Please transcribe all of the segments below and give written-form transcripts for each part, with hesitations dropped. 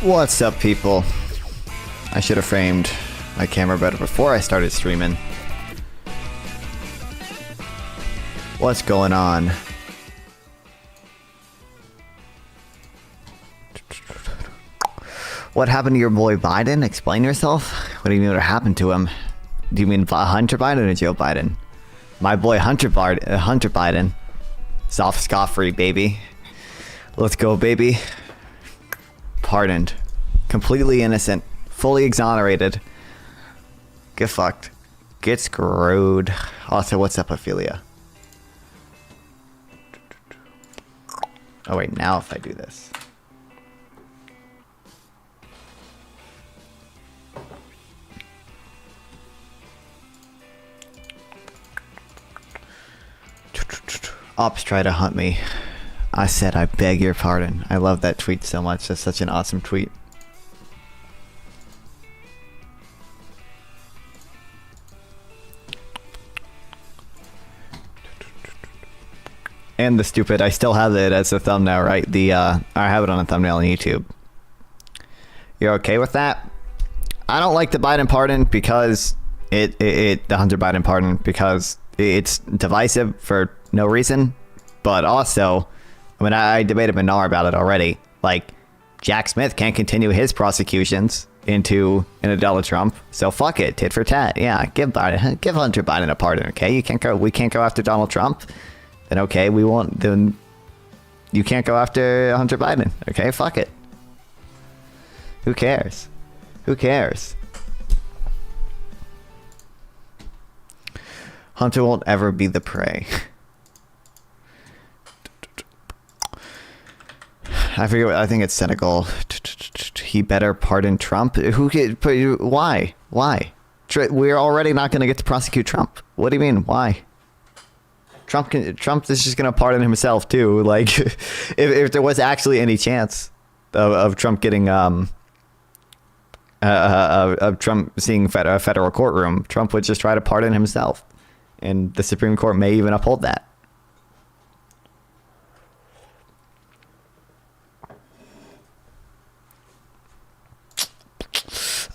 What's up, people? I should have framed my camera better before I started streaming. What's going on? What happened to your boy Biden? Explain yourself. What do you mean what happened to him? Do you mean Hunter Biden or Joe Biden? My boy Hunter Biden. Soft scot-free, baby. Let's go, baby. Pardoned. Completely innocent. Fully exonerated. Get fucked. Get screwed. Also, what's up, Ophelia? Oh wait, now if I do this. Ops try to hunt me. I said I beg your pardon. I love that tweet so much. That's such an awesome tweet. And the stupid, I still have it as a thumbnail, right? I have it on a thumbnail on YouTube. You're okay with that? I don't like the Biden pardon because the Hunter Biden pardon because it's divisive for no reason. But also, I mean, I debated with Nar about it already. Like, Jack Smith can't continue his prosecutions into Donald Trump, so fuck it, tit for tat. Yeah, give Hunter Biden a pardon, okay? We can't go after Donald Trump. Then okay, we won't. Then you can't go after Hunter Biden, okay? Fuck it. Who cares? Who cares? Hunter won't ever be the prey. I forget. I think it's Senegal. He better pardon Trump. Why? Why? We're already not going to get to prosecute Trump. What do you mean? Why? Trump is just going to pardon himself too. Like, if there was actually any chance of Trump getting of Trump seeing a federal courtroom, Trump would just try to pardon himself, and the Supreme Court may even uphold that.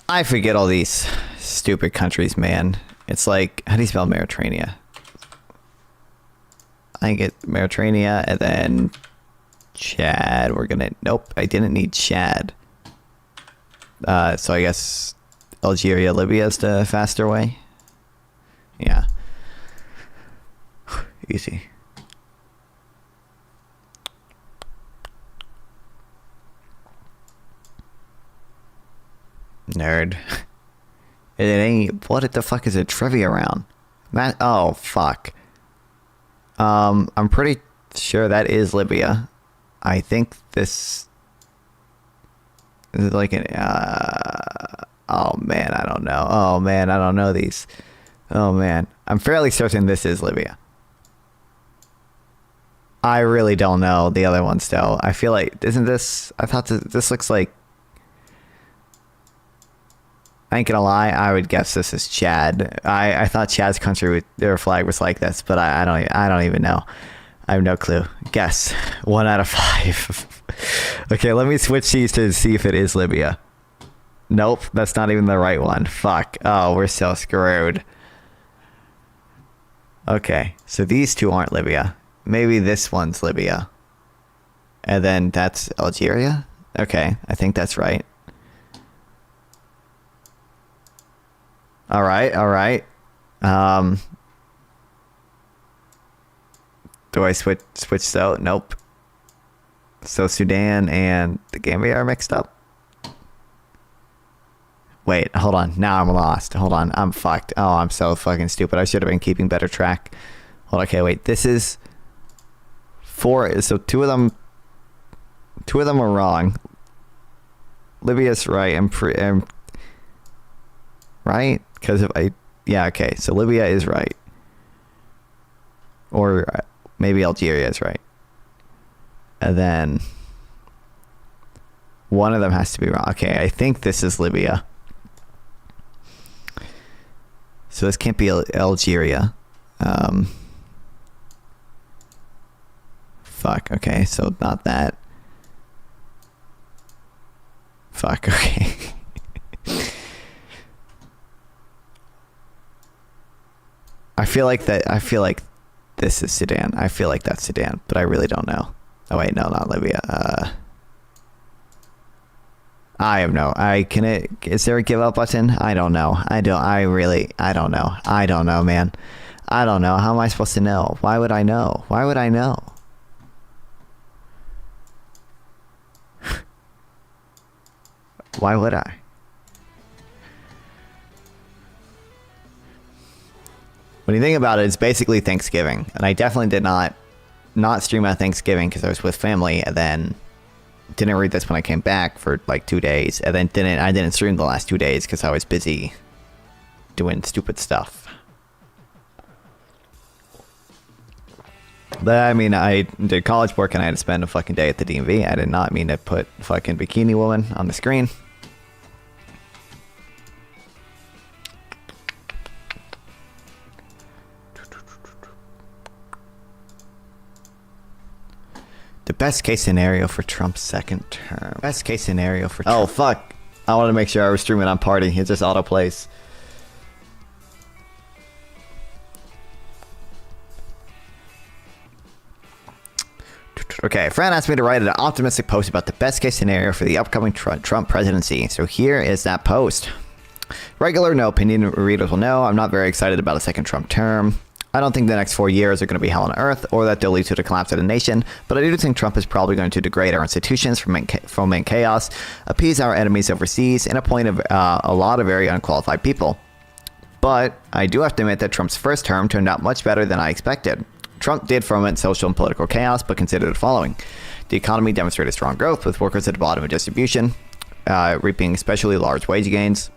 I forget all these stupid countries, man. It's like, how do you spell Mauritania? I get Mauritania and then Chad. Nope, I didn't need Chad. So I guess Algeria, Libya is the faster way. Yeah. Easy. Nerd. It ain't. What the fuck is a trivia round? Oh fuck. I'm pretty sure that is Libya. I think this is like an. Oh man, I don't know. Oh man, I don't know these. Oh man, I'm fairly certain this is Libya. I really don't know the other ones though. I feel like isn't this? I thought this looks like. I ain't gonna lie, I would guess this is Chad. I thought Chad's country, their flag was like this, but I don't even know. I have no clue. Guess. 1 out of 5. Okay, let me switch these to see if it is Libya. Nope, that's not even the right one. Fuck. Oh, we're so screwed. Okay, so these two aren't Libya. Maybe this one's Libya. And then that's Algeria? Okay, I think that's right. All right. Do I switch so? Nope. So Sudan and the Gambia are mixed up? Wait, hold on. Now I'm lost. Hold on. I'm fucked. Oh, I'm so fucking stupid. I should have been keeping better track. Hold on. Okay, wait. This is 4. So two of them are wrong. Libya's right. Right? Because okay, so Libya is right. Or maybe Algeria is right. And then one of them has to be wrong. Okay, I think this is Libya. So this can't be Algeria. Fuck, okay, so not that. Fuck, okay. I feel like this is Sudan. I feel like that's Sudan, but I really don't know. Oh wait, no, not Libya. I have no. Is there a give up button? I don't know. I don't know. I don't know, man. I don't know. How am I supposed to know? Why would I know? Why would I know? Why would I? When you think about it, it's basically Thanksgiving. And I definitely did not stream at Thanksgiving because I was with family, and then didn't read this when I came back for like 2 days, and then I didn't stream the last 2 days because I was busy doing stupid stuff. But I mean, I did college work and I had to spend a fucking day at the DMV. I did not mean to put fucking Bikini Woman on the screen. The best case scenario for Trump's second term. Best case scenario for Trump. Oh, fuck. I wanted to make sure I was streaming on Party. It just autoplays. Okay, a friend asked me to write an optimistic post about the best case scenario for the upcoming Trump presidency. So here is that post. Regular, no opinion readers will know I'm not very excited about a second Trump term. I don't think the next 4 years are going to be hell on earth or that they'll lead to the collapse of the nation, but I do think Trump is probably going to degrade our institutions, foment chaos, appease our enemies overseas, and appoint a lot of very unqualified people. But I do have to admit that Trump's first term turned out much better than I expected. Trump did foment social and political chaos, but consider the following. The economy demonstrated strong growth, with workers at the bottom of distribution reaping especially large wage gains.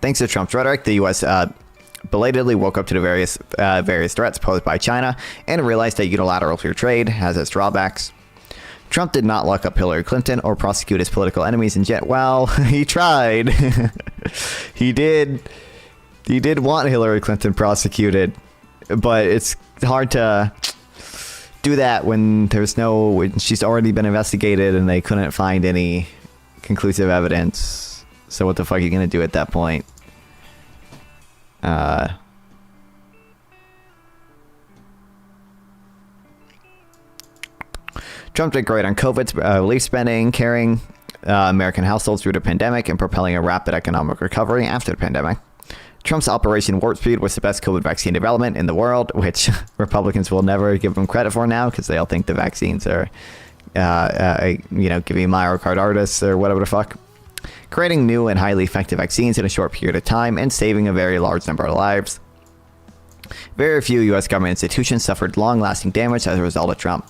Thanks to Trump's rhetoric, the U.S. Belatedly woke up to the various threats posed by China and realized that unilateral free trade has its drawbacks. Trump did not lock up Hillary Clinton or prosecute his political enemies, and yet, well, he tried. He did want Hillary Clinton prosecuted, but it's hard to do that when she's already been investigated and they couldn't find any conclusive evidence. So what the fuck are you gonna do at that point? Trump did great on COVID's relief spending, carrying American households through the pandemic and propelling a rapid economic recovery after the pandemic. Trump's Operation Warp Speed was the best COVID vaccine development in the world, which Republicans will never give him credit for now because they all think the vaccines are, giving myocarditis or whatever the fuck. Creating new and highly effective vaccines in a short period of time and saving a very large number of lives. Very few U.S. government institutions suffered long-lasting damage as a result of Trump.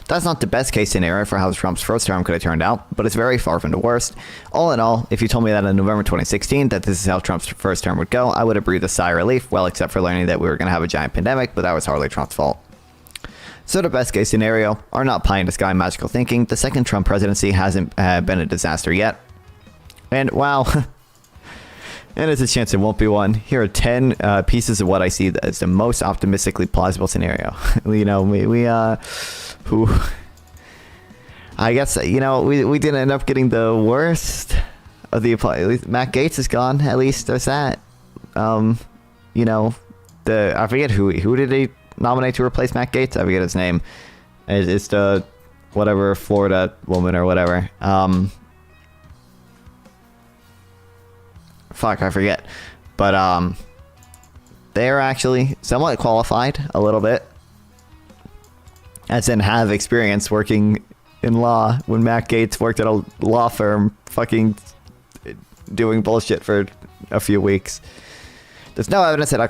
That's not the best case scenario for how Trump's first term could have turned out, but it's very far from the worst. All in all, if you told me that in November 2016 that this is how Trump's first term would go, I would have breathed a sigh of relief, well, except for learning that we were going to have a giant pandemic, but that was hardly Trump's fault. So the best case scenario are not pie in the sky magical thinking. The second Trump presidency hasn't been a disaster yet. And wow, and there's a chance it won't be one. Here are 10 pieces of what I see as the most optimistically plausible scenario. I guess, we didn't end up getting the worst of the at least Matt Gaetz is gone. At least there's that. I forget who did they nominate to replace Matt Gaetz? I forget his name. It's the whatever Florida woman or whatever. Fuck, I forget. But they're actually somewhat qualified a little bit. As in have experience working in law when Matt Gaetz worked at a law firm fucking doing bullshit for a few weeks. There's no evidence that the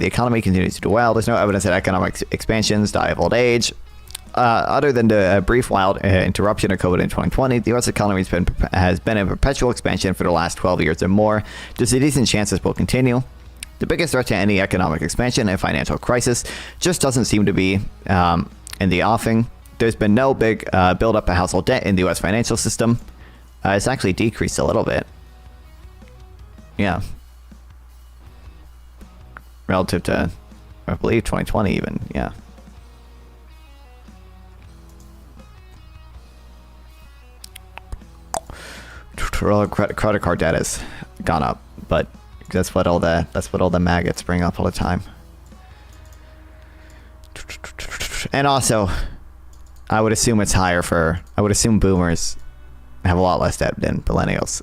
economy continues to do well. There's no evidence that economic expansions die of old age. Other than the brief wild interruption of COVID in 2020, the U.S. economy has been in perpetual expansion for the last 12 years or more. There's a decent chance this will continue. The biggest threat to any economic expansion and financial crisis just doesn't seem to be in the offing. There's been no big buildup of household debt in the U.S. financial system. It's actually decreased a little bit. Yeah. Relative to, I believe, 2020 even. Yeah. Well, credit card debt has gone up, but that's what all the maggots bring up all the time. And also, I would assume it's higher for. I would assume boomers have a lot less debt than millennials.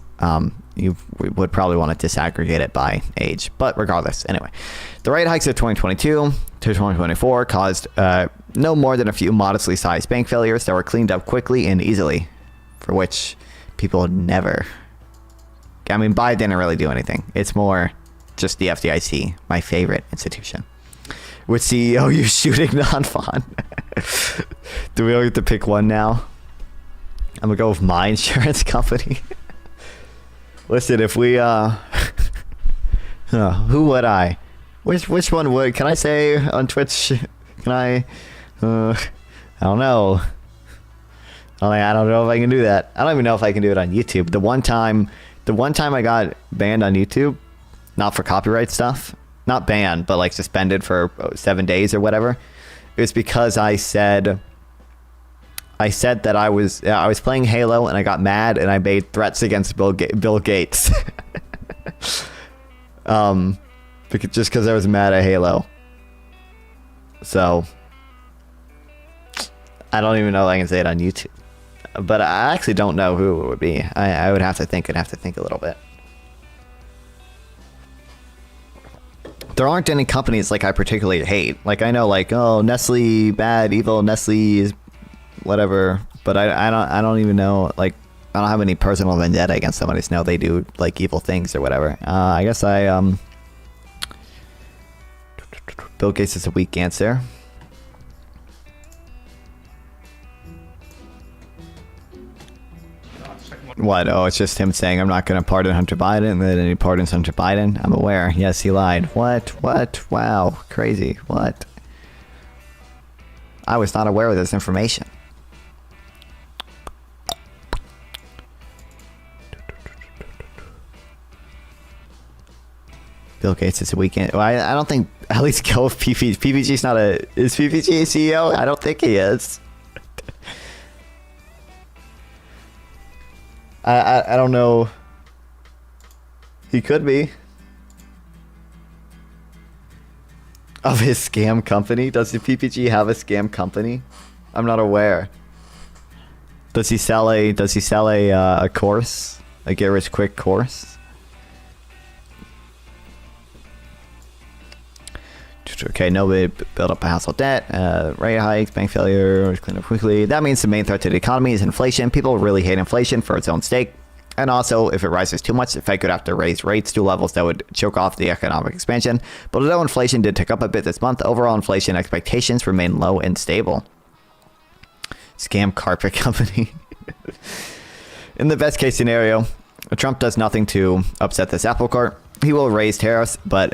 You would probably want to disaggregate it by age, but regardless, anyway, the rate hikes of 2022 to 2024 caused no more than a few modestly sized bank failures that were cleaned up quickly and easily, for which people never. I mean, Biden didn't really do anything. It's more just the FDIC, my favorite institution. With CEO, you shooting non-fun. Do we only have to pick one now? I'm gonna go with my insurance company. Listen, if we who would I? Which one would? Can I say on Twitch? Can I? I don't know. I don't know if I can do that. I don't even know if I can do it on YouTube. The one time I got banned on YouTube, not for copyright stuff, not banned, but like suspended for 7 days or whatever. It was because I said that I was playing Halo and I got mad and I made threats against Bill Gates. Just because I was mad at Halo. So I don't even know if I can say it on YouTube. But I actually don't know who it would be. I would have to think. I'd have to think a little bit. There aren't any companies like I particularly hate. Like I know, like, oh, Nestle bad, evil. Nestle is whatever. But I don't even know. Like I don't have any personal vendetta against somebody. I just know they do like evil things or whatever. I guess Bill Gates is a weak answer. What? Oh, it's just him saying I'm not going to pardon Hunter Biden, and then he pardons Hunter Biden. I'm aware. Yes, he lied. What? Wow. Crazy. What? I was not aware of this information. Bill Gates is a weekend. Well, I don't think, at least go with PPG. PPG's not a... Is PPG a CEO? I don't think he is. I don't know. He could be. Of his scam company? Does the PPG have a scam company? I'm not aware. Does he sell a course? A get rich quick course? Okay, nobody built up a household debt, rate hikes, bank failure, clean up quickly. That means the main threat to the economy is inflation. People really hate inflation for its own sake. And also, if it rises too much, the Fed could have to raise rates to levels that would choke off the economic expansion. But although inflation did tick up a bit this month, overall inflation expectations remain low and stable. Scam carpet company. In the best case scenario, Trump does nothing to upset this apple cart. He will raise tariffs, but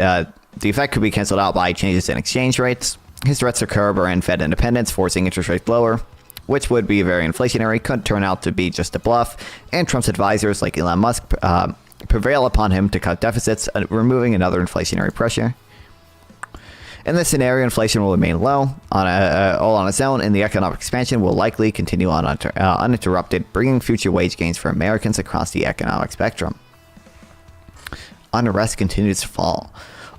the effect could be canceled out by changes in exchange rates. His threats to curb or end Fed independence, forcing interest rates lower, which would be very inflationary, could turn out to be just a bluff, and Trump's advisors like Elon Musk prevail upon him to cut deficits, removing another inflationary pressure. In this scenario, inflation will remain low all on its own, and the economic expansion will likely continue on uninterrupted, bringing future wage gains for Americans across the economic spectrum. Unrest continues to fall.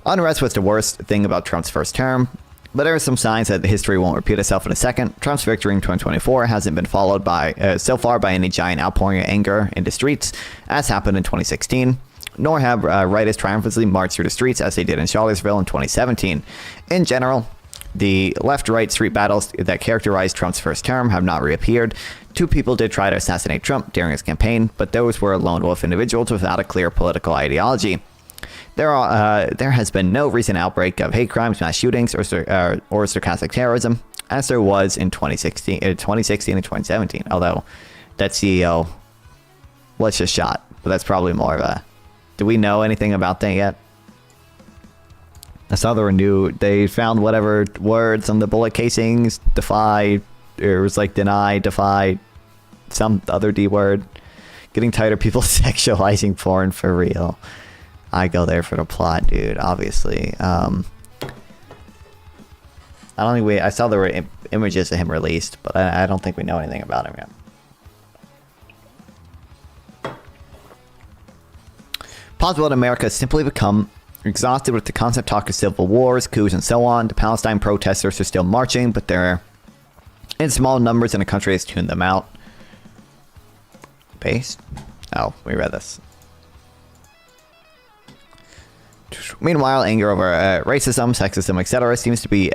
Unrest was the worst thing about Trump's first term, but there are some signs that history won't repeat itself in a second. Trump's victory in 2024 hasn't been followed by so far by any giant outpouring of anger into streets, as happened in 2016, nor have rightists triumphantly marched through the streets as they did in Charlottesville in 2017. In general, the left-right street battles that characterized Trump's first term have not reappeared. Two people did try to assassinate Trump during his campaign, but those were lone wolf individuals without a clear political ideology. There has been no recent outbreak of hate crimes, mass shootings, or stochastic terrorism, as there was in 2016 and 2017. Although that CEO was just shot, but that's probably more of a. Do we know anything about that yet? I saw they found whatever words on the bullet casings. Defy. It was like deny, defy, some other D word. Getting tired of people sexualizing porn for real. I go there for the plot, dude, obviously. I don't think I saw there were images of him released, but I don't think we know anything about him yet. Possible that America has simply become exhausted with the constant talk of civil wars, coups, and so on. The Palestine protesters are still marching, but they're in small numbers and the country has tuned them out. Paste? Oh, we read this. Meanwhile, anger over racism, sexism, etc. seems to be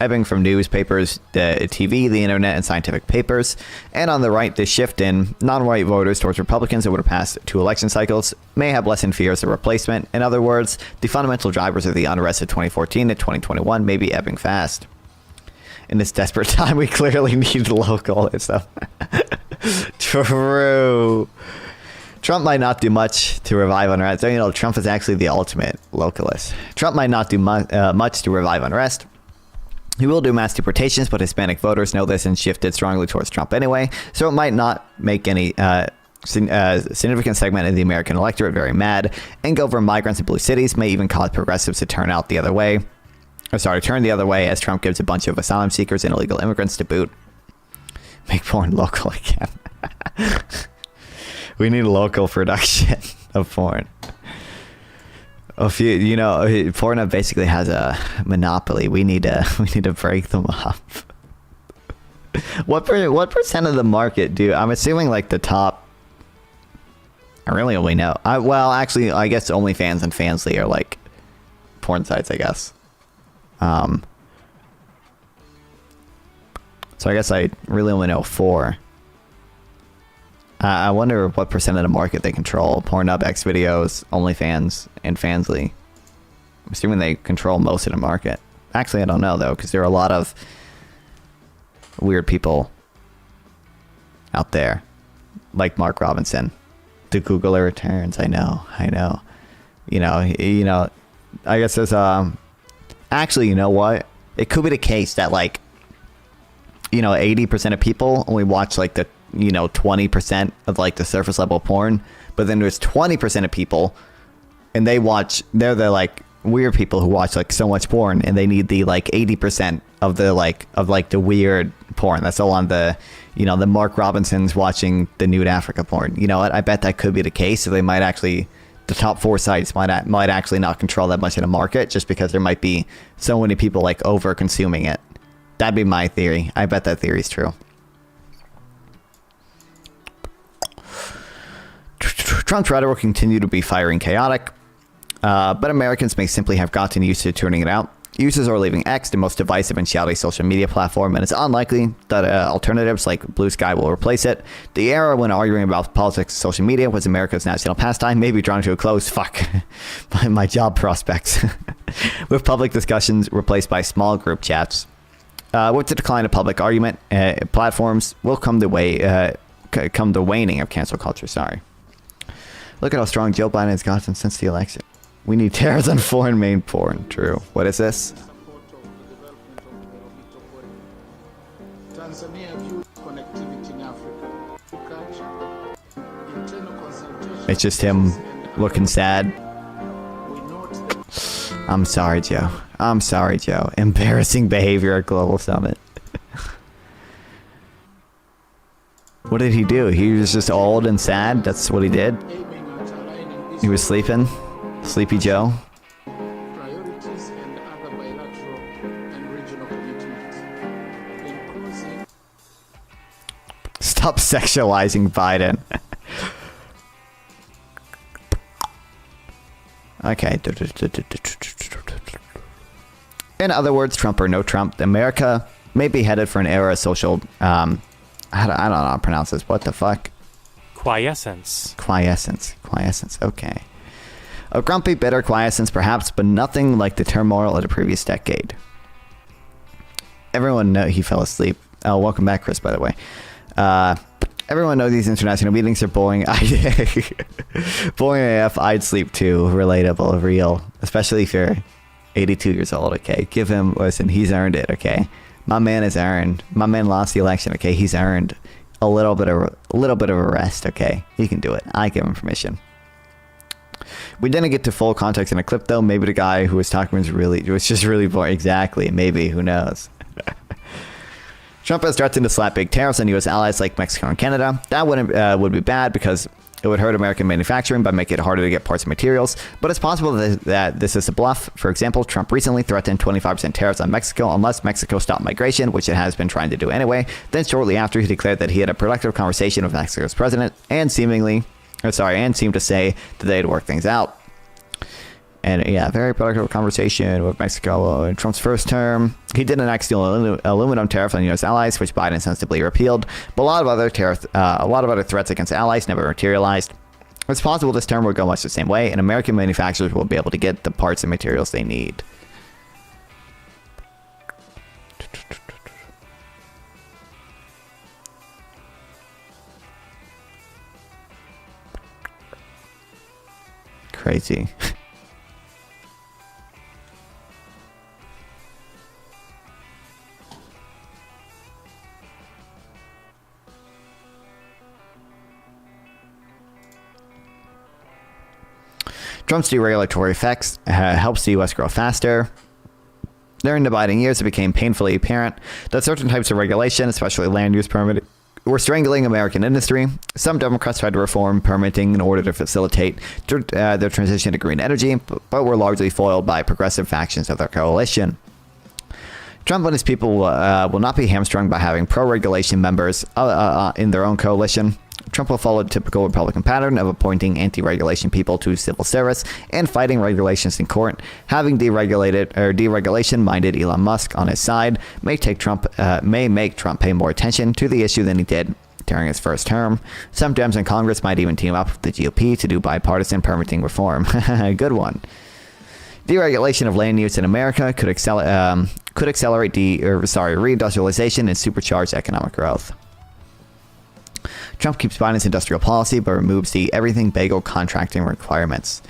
ebbing from newspapers, the TV, the internet, and scientific papers. And on the right, the shift in non-white voters towards Republicans over the past 2 election cycles may have lessened fears of replacement. In other words, the fundamental drivers of the unrest of 2014 and 2021 may be ebbing fast. In this desperate time, we clearly need local stuff. True. Trump might not do much to revive unrest. You know, Trump is actually the ultimate localist. Trump might not do much to revive unrest. He will do mass deportations, but Hispanic voters know this and shifted strongly towards Trump anyway, so it might not make any significant segment of the American electorate very mad. Anger over migrants in blue cities may even cause progressives to turn the other way, as Trump gives a bunch of asylum seekers and illegal immigrants to boot. Make porn local again. We need local production of porn. You know, Pornhub basically has a monopoly. We need to break them up. What percent of the market do? I'm assuming like the top. I really only know. Well, actually, I guess OnlyFans and Fansly are like porn sites, I guess. So I guess I really only know 4. I wonder what percent of the market they control. Pornhub, Xvideos, OnlyFans, and Fansly. I'm assuming they control most of the market. Actually, I don't know, though, because there are a lot of weird people out there. Like Mark Robinson. The Googler returns. I know. You know, I guess there's, actually, you know what? It could be the case that, like, 80% of people only watch, like, the 20% of like the surface level porn, but then there's 20% of people and they're the like weird people who watch like so much porn and they need the like 80% of the weird porn that's all on the the Mark Robinson's watching the nude Africa porn. You know what, I bet that could be the case. So they might actually, the top 4 sites might actually not control that much of the market just because there might be so many people like over consuming it. That'd be my theory. I bet that theory is true. Trump's rhetoric will continue to be fiery and chaotic, but Americans may simply have gotten used to tuning it out. Users are leaving X, the most divisive and shouty social media platform, and it's unlikely that alternatives like Blue Sky will replace it. The era when arguing about politics and social media was America's national pastime may be drawn to a close. Fuck. My job prospects. With public discussions replaced by small group chats. With the decline of public argument, platforms will come the waning of cancel culture. Sorry. Look at how strong Joe Biden has gotten since the election. We need tariffs on foreign made porn. True. What is this? It's just him looking sad. I'm sorry, Joe. Embarrassing behavior at Global Summit. What did he do? He was just old and sad? That's what he did? He was sleeping? Sleepy Joe? Stop sexualizing Biden. Okay. In other words, Trump or no Trump, America may be headed for an era of social... I don't know how to pronounce this. What the fuck? Quiescence. Okay. A grumpy, bitter quiescence, perhaps, but nothing like the turmoil of the previous decade. Everyone know he fell asleep. Oh, welcome back, Chris, by the way. Everyone knows these international meetings are boring. Boring AF. I'd sleep too. Relatable, real. Especially if you're 82 years old, okay? Give him, listen, he's earned it, okay? My man has earned. My man lost the election, okay? He's earned a little bit of a rest, okay? He can do it. I give him permission. We didn't get to full context in a clip, though. Maybe the guy who was talking was just really boring. Exactly. Maybe. Who knows? Trump has threatened to slap big tariffs on U.S. allies like Mexico and Canada. That would be bad because It would hurt American manufacturing by making it harder to get parts and materials, but it's possible that this is a bluff. For example, Trump recently threatened 25% tariffs on Mexico unless Mexico stopped migration, which it has been trying to do anyway. Then shortly after, he declared that he had a productive conversation with Mexico's president and seemed to say that they'd work things out. And yeah, very productive conversation with Mexico in Trump's first term. He did enact steel aluminum tariff on U.S. allies, which Biden sensibly repealed. But a lot of other threats against allies never materialized. It's possible this term will go much the same way, and American manufacturers will be able to get the parts and materials they need. Crazy. Trump's deregulatory effects helps the U.S. grow faster. During the Biden years, it became painfully apparent that certain types of regulation, especially land use permitting, were strangling American industry. Some Democrats tried to reform permitting in order to facilitate their transition to green energy, but were largely foiled by progressive factions of their coalition. Trump and his people will not be hamstrung by having pro-regulation members in their own coalition. Trump will follow the typical Republican pattern of appointing anti-regulation people to civil service and fighting regulations in court. Having deregulation-minded Elon Musk on his side may make Trump pay more attention to the issue than he did during his first term. Some Dems in Congress might even team up with the GOP to do bipartisan permitting reform. Good one. Deregulation of land use in America could accelerate reindustrialization and supercharge economic growth. Trump keeps Biden's industrial policy, but removes the everything bagel contracting requirements.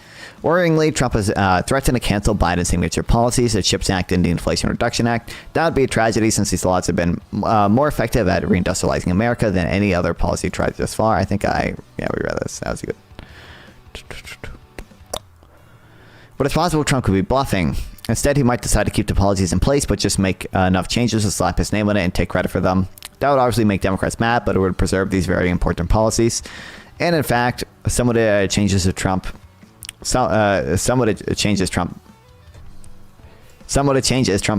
Worryingly, Trump has threatened to cancel Biden's signature policies, the CHIPS Act and the Inflation Reduction Act. That would be a tragedy since these laws have been more effective at reindustrializing America than any other policy tried thus far. We read this. That was good. But it's possible Trump could be bluffing. Instead, he might decide to keep the policies in place, but just make enough changes to slap his name on it and take credit for them. That would obviously make Democrats mad, but it would preserve these very important policies. And in fact, some of the changes Trump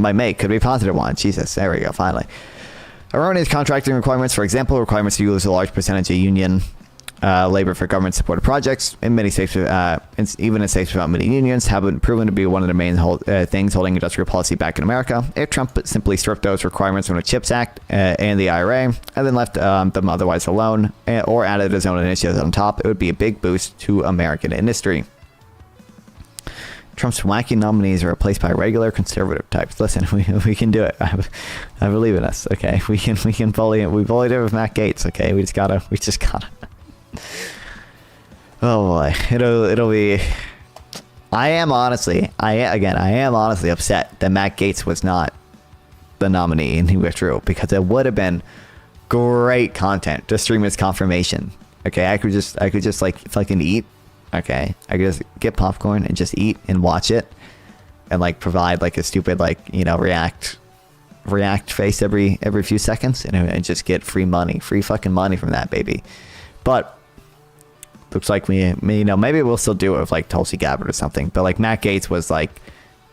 might make could be positive ones. Jesus, there we go, finally. Erroneous contracting requirements, for example, requirements to use a large percentage of union labor for government-supported projects. In many states, even in states without many unions, have been proven to be one of the main things holding industrial policy back in America. If Trump simply stripped those requirements from the CHIPS Act and the IRA, and then left them otherwise alone, or added his own initiatives on top, it would be a big boost to American industry. Trump's wacky nominees are replaced by regular conservative types. Listen, we can do it. I believe in us. Okay, we can bully it. We bullied it with Matt Gaetz. Okay, we just gotta. Oh boy, it'll be. I am honestly upset that Matt Gaetz was not the nominee and he withdrew, because it would have been great content to stream his confirmation. Okay, I could just like fucking eat. Okay, I could just get popcorn and just eat and watch it, and like provide like a stupid react face every few seconds, and just get free fucking money from that baby. But looks like maybe we'll still do it with like Tulsi Gabbard or something. But like Matt Gaetz was like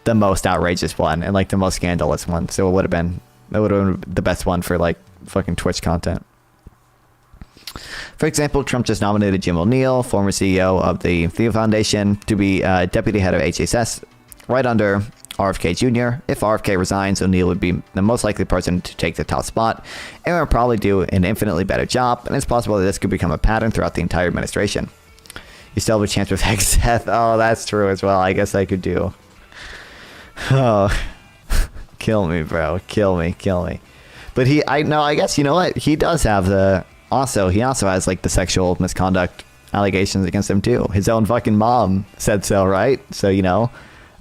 the most outrageous one and like the most scandalous one, so it would have been the best one for like fucking Twitch content. For example, Trump just nominated Jim O'Neill, former CEO of the Theo Foundation, to be deputy head of HHS, right under RFK Jr. If RFK resigns, O'Neill would be the most likely person to take the top spot, and would probably do an infinitely better job, and it's possible that this could become a pattern throughout the entire administration. You still have a chance with Seth. Oh, that's true as well. I guess I could do. Oh, kill me, bro. Kill me. But I guess, you know what? He does have he also has like the sexual misconduct allegations against him too. His own fucking mom said so, right? So,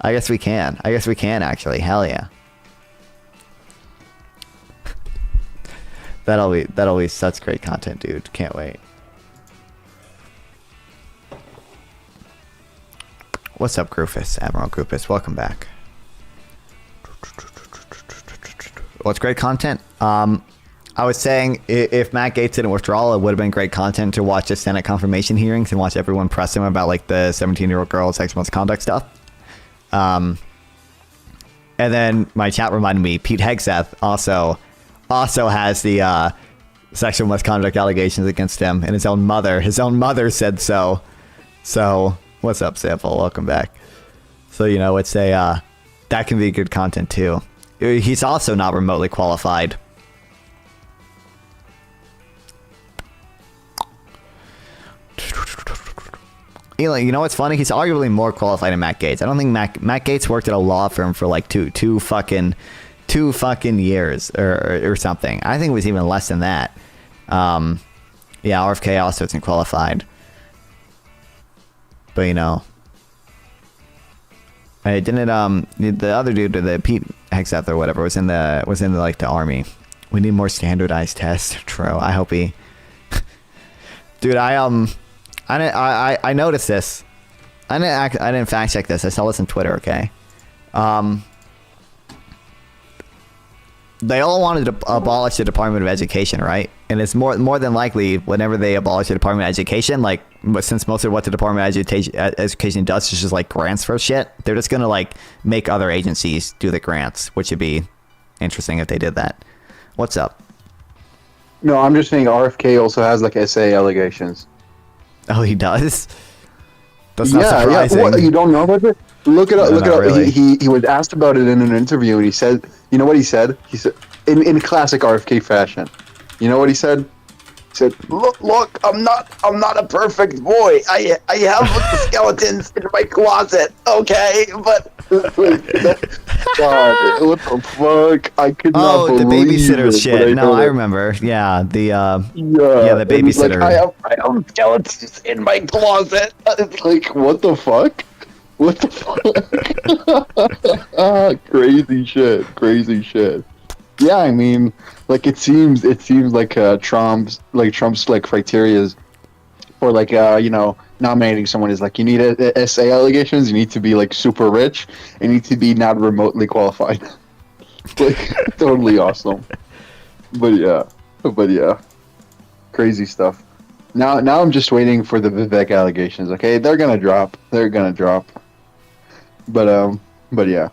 I guess we can actually. Hell yeah. That'll be such great content, dude. Can't wait. What's up, Groofus? Admiral Groofus, welcome back. What's great content? I I was saying if Matt Gaetz didn't withdraw, it would have been great content to watch the Senate confirmation hearings and watch everyone press him about like the 17-year-old girl sexual misconduct stuff. And then my chat reminded me Pete Hegseth also has the sexual misconduct allegations against him, and his own mother said so. So what's up, Sample? Welcome back. So it's a that can be good content too. He's also not remotely qualified. You know what's funny? He's arguably more qualified than Matt Gaetz. I don't think Matt Gaetz worked at a law firm for like two fucking years or something. I think it was even less than that. Yeah, RFK also isn't qualified. But I didn't the other dude, the Pete Hegseth or whatever, was in like the army. We need more standardized tests. True. I hope he. Dude, I noticed this. I didn't fact check this. I saw this on Twitter. Okay. They all wanted to abolish the Department of Education, right? And it's more than likely whenever they abolish the Department of Education, like since most of what the Department of Education does is just like grants for shit, they're just gonna like make other agencies do the grants, which would be interesting if they did that. What's up? No, I'm just saying RFK also has like SA allegations. Oh, he does? That's not yeah, surprising. Yeah. What, you don't know about it? Look it up. No, look it up. really. He was asked about it in an interview, and he said, you know what he said? He said, in classic RFK fashion, you know what he said? He said, look, I'm not a perfect boy. I have skeletons in my closet, okay? But God, what the fuck? I could not believe the babysitter it, shit. No, I remember. Yeah, the babysitter. Like, I have skeletons in my closet. It's like, what the fuck? What the fuck? Crazy shit. Yeah, I mean, like it seems like Trump's like criteria for like nominating someone is like you need a SA allegations, you need to be like super rich, and you need to be not remotely qualified. Like totally awesome. But yeah, crazy stuff. Now I'm just waiting for the Vivek allegations. Okay, they're gonna drop. But yeah.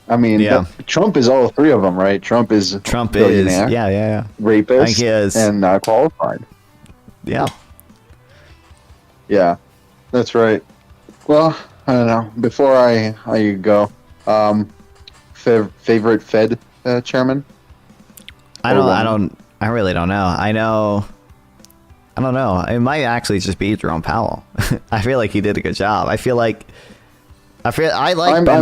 I mean, Trump is all three of them, right? Trump is yeah. Rapist, I think he is. And qualified. Yeah. Yeah, that's right. Well, I don't know. Before I go, favorite Fed chairman? I really don't know. I don't know. It might actually just be Jerome Powell. I feel like he did a good job. I like Ben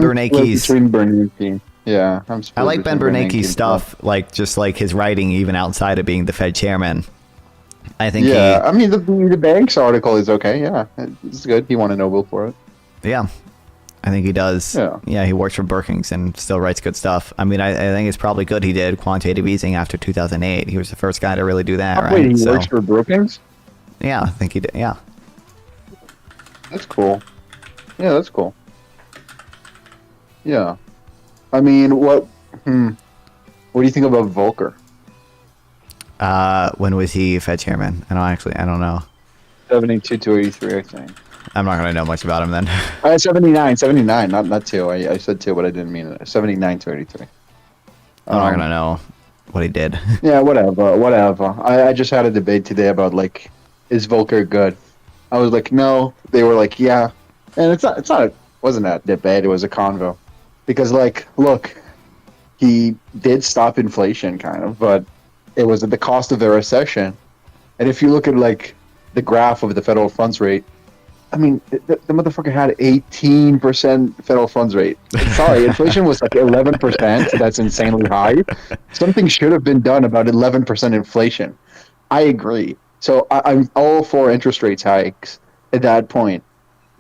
Bernanke's. Between Bernanke. Yeah, I like Ben Bernanke's stuff, like just like his writing, even outside of being the Fed chairman. I think. Yeah, I mean the Banks article is okay. Yeah, it's good. He won a Nobel for it. Yeah, I think he does. Yeah, he works for Brookings and still writes good stuff. I mean, I think it's probably good he did quantitative easing after 2008. He was the first guy to really do that, right? Wait, he works for Brookings? Yeah, I think he did. Yeah, that's cool. Yeah, that's cool. Yeah, I mean, what do you think about Volcker? When was he Fed chairman? I don't know. 72 to 83, I think. I'm not gonna know much about him then. 79, not 2. I said 2, but I didn't mean it. 79 to 83. I'm not gonna know what he did. Yeah, whatever. I just had a debate today about like, is Volcker good? I was like, no. They were like, yeah. And it wasn't a debate. It was a convo. Because like, look, he did stop inflation kind of, but it was at the cost of the recession. And if you look at like the graph of the federal funds rate, I mean, the motherfucker had 18% federal funds rate. Sorry, inflation was like 11%. That's insanely high. Something should have been done about 11% inflation. I agree. So I'm all for interest rates hikes at that point.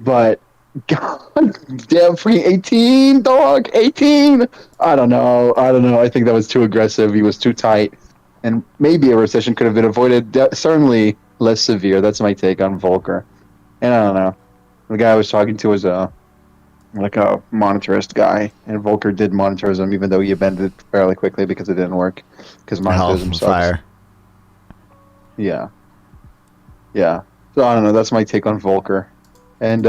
But God damn, free 18, dog, 18. I don't know. I think that was too aggressive. He was too tight. And maybe a recession could have been avoided. Certainly less severe. That's my take on Volcker. And I don't know. The guy I was talking to was like a monetarist guy, and Volker did monetarism, even though he abandoned it fairly quickly because it didn't work, because Oh, monetarism sucks. fire. Yeah, yeah. So I don't know. That's my take on Volker, and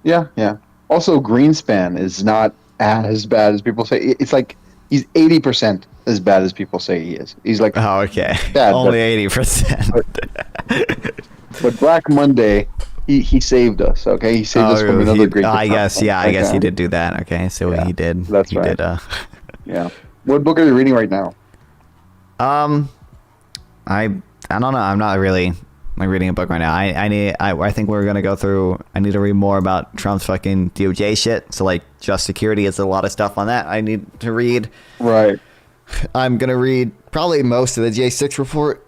yeah, yeah. Also, Greenspan is not as bad as people say. It's like he's 80% as bad as people say he is. He's like Oh, okay. bad, Only 80%. but Black Monday, he saved us. Okay, he saved us from another great. I guess, depression. yeah, I guess he Okay? did do that. Okay, so Yeah, he did. that's he right. did. Yeah. What book are you reading right now? Um, I don't know. I'm not really like reading a book right now. I think we're gonna go through. I need to read more about Trump's fucking DOJ shit. So like, just security is a lot of stuff on that. I need to read. Right. I'm gonna read probably most of the J6 report.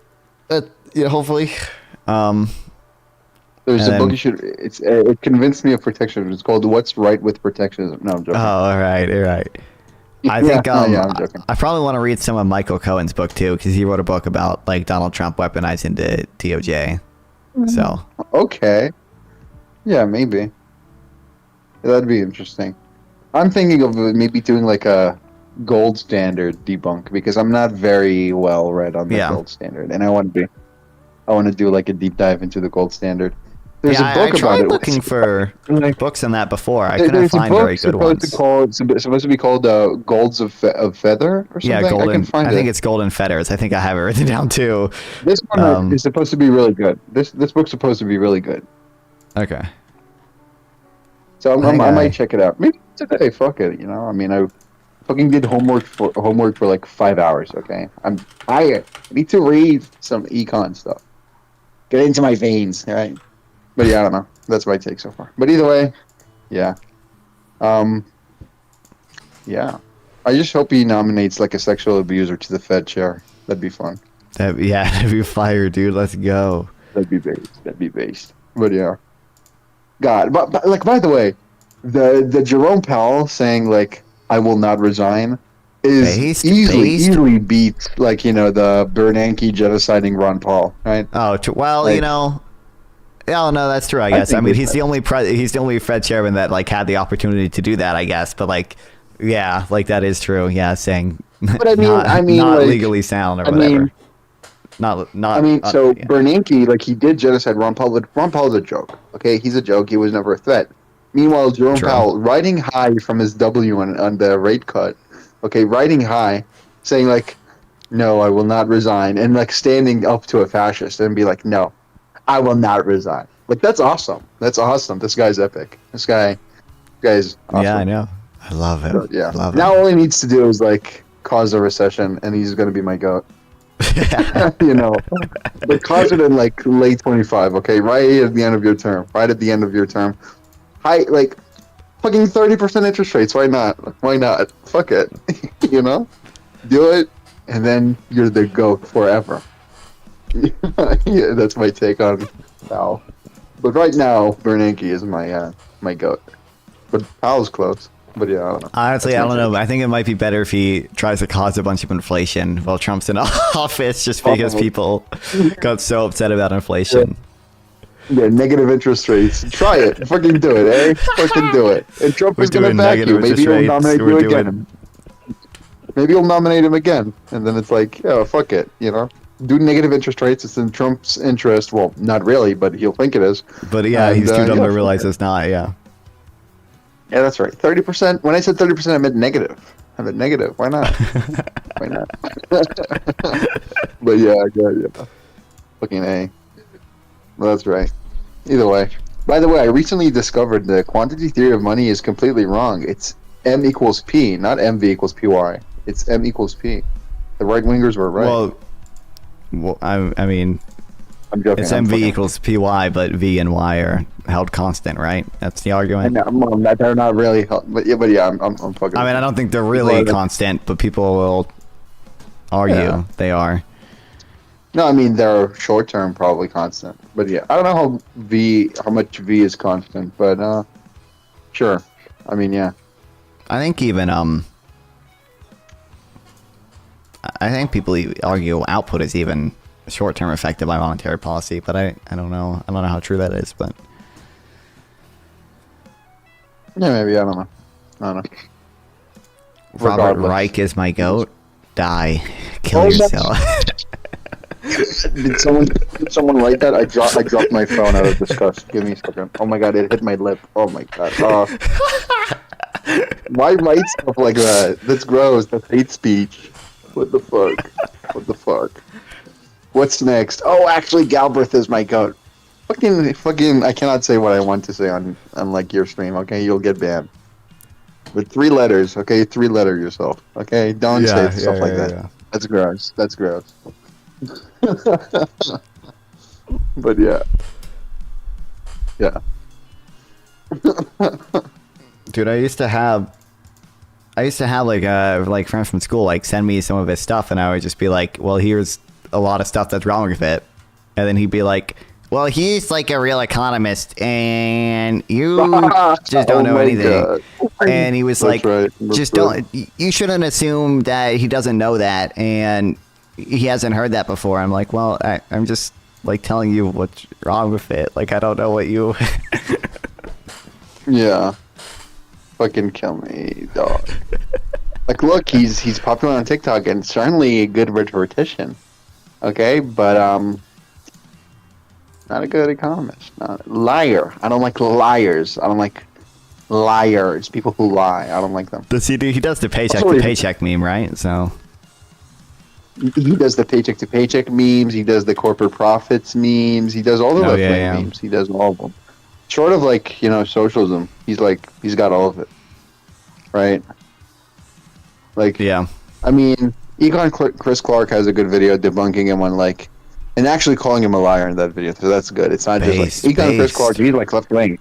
Yeah, hopefully. There's a and book then- you should. It convinced me of protection. It's called "What's Right with Protectionism." No, I'm joking. Oh, all right, all right. I Yeah, think no, yeah, I'm joking. I probably want to read some of Michael Cohen's book too, because he wrote a book about like Donald Trump weaponizing the DOJ. So Okay. Yeah, maybe. That'd be interesting. I'm thinking of maybe doing like a gold standard debunk because I'm not very well read on the Yeah. gold standard, and I want to do like a deep dive into the gold standard. There's yeah, a book I about tried it. looking for like, books on that before. I couldn't there's a find book very good supposed ones. to call it's supposed to be called Golds of Feather or something. Yeah, I can golden. find I it. think it's Golden Fetters. I think I have it written down too. This one is supposed to be really good. This book's supposed to be really good. Okay. So I think I might check it out. Maybe today. Fuck it. You know. I mean, I fucking did homework for like 5 hours. Okay. I'm tired. I need to read some econ stuff. Get into my veins. All right. But yeah, I don't know. That's my take so far. But either way, yeah. Yeah. I just hope he nominates like a sexual abuser to the Fed chair. That'd be fun. Yeah, that'd be fire, dude. Let's go. That'd be based. That'd be based. But yeah. God, but like by the way, the Jerome Powell saying like I will not resign is Based? easily beat like the Bernanke genociding Ron Paul, right? Oh, well, Like- Oh no, that's true. I guess. I think mean, we he's the only Fed chairman that like had the opportunity to do that. I guess, but like, yeah, like that is true. Yeah, saying But I mean, not like, legally sound or I whatever. mean- not. So yeah. Bernanke, like he did genocide Ron Paul, but Ron Paul's a joke. Okay, he's a joke. He was never a threat. Meanwhile, Jerome True. Powell, riding high from his W on the rate cut, okay, riding high, saying like, "No, I will not resign," and like standing up to a fascist and be like, "No, I will not resign." Like that's awesome. That's awesome. This guy's epic. This guy's awesome. Yeah, I know. I love him. But, yeah. Love Now him. all he needs to do is like cause a recession, and he's gonna be my goat. But cause it in like late 25, okay, right at the end of your term, high like fucking 30% interest rates. Why not? Fuck it. Do it, and then you're the goat forever. Yeah, that's my take on Powell. But right now, Bernanke is my goat. But Powell's close. But yeah, I don't know. Honestly, That's I my don't take. know. I think it might be better if he tries to cause a bunch of inflation while Trump's in office, just because Probably. people got so upset about inflation. Yeah, negative interest rates. Try it. Fucking do it, eh? Fucking do it. And Trump We're is gonna doing back you. negative Maybe interest he'll rates. nominate We're you doing- again. Maybe he'll nominate him again. And then it's like, yeah, fuck it, Do negative interest rates. It's in Trump's interest. Well, not really, but he'll think it is. But yeah, And, he's too dumb yeah, to realize fuck it. it's not. Yeah. Yeah, that's right. 30%. When I said 30%, I meant negative. Why not? Why not? But yeah. Fucking A. Well, that's right. Either way. By the way, I recently discovered the quantity theory of money is completely wrong. It's M equals P, not MV equals PY. It's M equals P. The right wingers were right. Well, I mean, I'm joking. it's I'm MV fucking- equals PY, but V and Y are held constant, right? That's the I argument. know, they're not really, but yeah, I'm fucking. I mean, I don't think they're really Well, constant, but people will argue Yeah. they are. No, I mean they're short term probably constant, but yeah, I don't know how much V is constant, but sure. I mean, yeah. I think even I think people argue output is even short term affected by monetary policy, but I don't know. I don't know how true that is, but Yeah, maybe. I don't know. I don't know. Robert Regardless. Reich is my goat. Die. Kill Oh, yourself. Did someone write that? I dropped my phone out of disgust. Give me a second. Oh my god, it hit my lip. Oh my god. Why write stuff like that? That's gross. That's hate speech. What the fuck? What the fuck? What's next? Oh, actually, Galbraith is my goat. Fucking. I cannot say what I want to say on like your stream. Okay, you'll get banned. With 3 letters. Okay, 3-letter yourself. Okay, don't say stuff like that. yeah. That's gross. That's gross. But yeah. Yeah. Dude, I used to have like friends from school like send me some of his stuff, and I would just be like, well, here's a lot of stuff that's wrong with it, and then he'd be like, well, he's like a real economist, and you just don't know anything. God. And he was That's like, right. That's just right. don't. You shouldn't assume that he doesn't know that, and he hasn't heard that before. I'm like, well, I'm just like telling you what's wrong with it. Like, I don't know what you. Yeah. Fucking kill me, dog. Like, look, he's popular on TikTok and certainly a good rhetorician. Okay, but not a good economist. Not liar. I don't like liars. I don't like liars. People who lie. I don't like them. Does he do? He does the paycheck Sorry. to paycheck meme, right? So. He does the paycheck to paycheck memes. He does the corporate profits memes. He does all the left wing memes. He does all of them. Short of like socialism, he's got all of it, right? Like Yeah. I mean, Chris Clark has a good video debunking him on like, and actually calling him a liar in that video. So that's good. It's not just like Chris Clark. He's like left wing,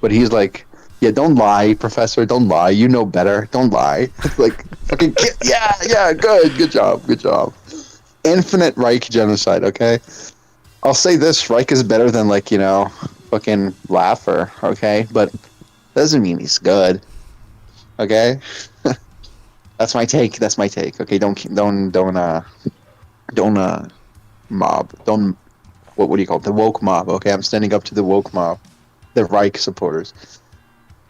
but he's like, yeah, don't lie, professor. Don't lie. You know better. Don't lie. Like fucking yeah. Good job. Infinite Reich genocide. Okay, I'll say this: Reich is better than like fucking Laffer. Okay, but doesn't mean he's good. Okay. That's my take. Okay, don't mob. Don't what do you call it? The woke mob. Okay, I'm standing up to the woke mob, the Reich supporters.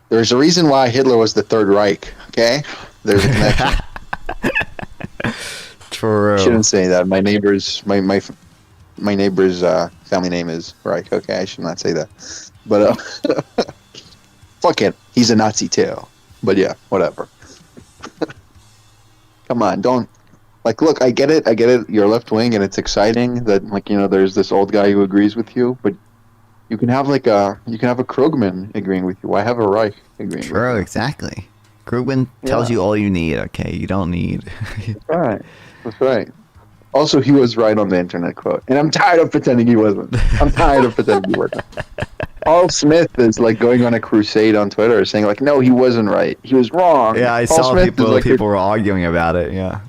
There's a reason why Hitler was the Third Reich. Okay, there's a connection. True. Shouldn't say that. My neighbor's family name is Reich. Okay, I should not say that. But fuck it, he's a Nazi too. But yeah, whatever. Come on, don't look, I get it, you're left wing and it's exciting that there's this old guy who agrees with you, but you can have a Krugman agreeing with you. Why have a Reich agreeing with you? True, exactly. Krugman tells you all you need, okay? You don't need That's right. Also, he was right on the internet quote. And I'm tired of pretending he wasn't. Paul Smith is like going on a crusade on Twitter saying like, no, he wasn't right. He was wrong. Yeah, I Paul saw Smith people were arguing about it, yeah.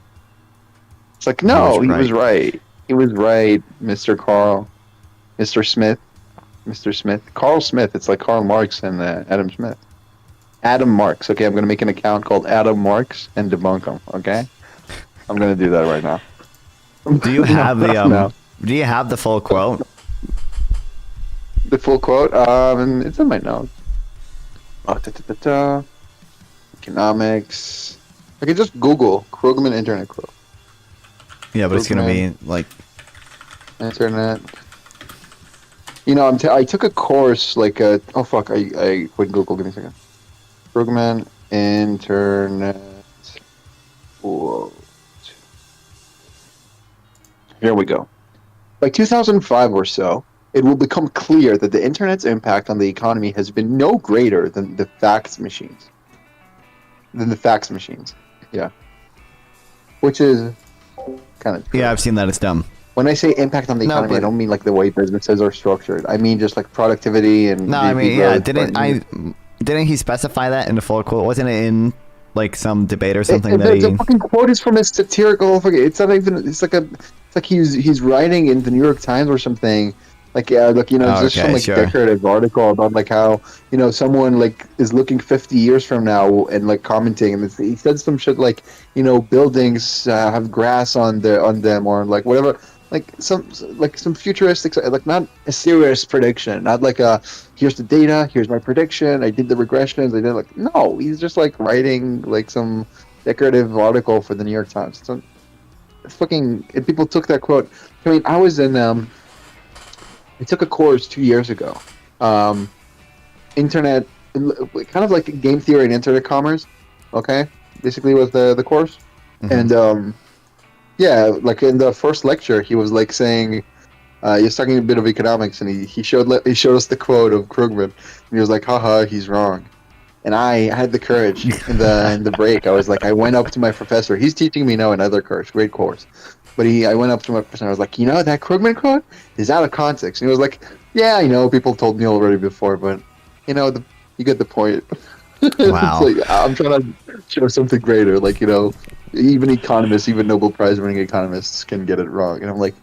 It's like, no, he was right. right. He was right, Mr. Smith. Carl Smith. It's like Karl Marx and Adam Smith. Adam Marx. Okay, I'm going to make an account called Adam Marx and debunk him, okay? I'm going to do that right now. Do you have No. Do you have the full quote? The full quote? It's in my notes. Economics. I can just Google Krugman internet quote. Yeah, but it's gonna be like internet. I took a course like oh fuck, I went Google. Give me a second. Krugman internet quote. Here we go. By 2005 or so, it will become clear that the internet's impact on the economy has been no greater than the fax machines. Yeah. Which is kind of true. Yeah, I've seen that. It's dumb. When I say impact on the economy, I don't mean like the way businesses are structured. I mean just like productivity and no, I mean yeah. Didn't he specify that in the full quote? Wasn't it in like some debate or something the fucking quote is from a satirical. It's not even. It's like he's writing in the New York Times or something. Like just some decorative article about like how someone like is looking 50 years from now and like commenting, and he said some shit like buildings have grass on them or like whatever some futuristic, like not a serious prediction, not like a here's the data, here's my prediction, I did the regressions, I did like no, he's just like writing like some decorative article for the New York Times. So fucking and people took that quote. I mean, I took a course 2 years ago, internet, kind of like game theory and internet commerce. Okay, basically was the course, and yeah, like in the first lecture, he was like saying, he was talking a bit of economics, and he showed us the quote of Krugman, and he was like, haha, he's wrong. And I had the courage in the break. I was like, I went up to my professor. He's teaching me now another course, great course. But I went up to my professor. I was like, that Krugman quote is out of context. And he was like, yeah, I know, people told me already before, but you get the point. Wow. It's like, I'm trying to show something greater. Like, even economists, even Nobel Prize winning economists can get it wrong. And I'm like,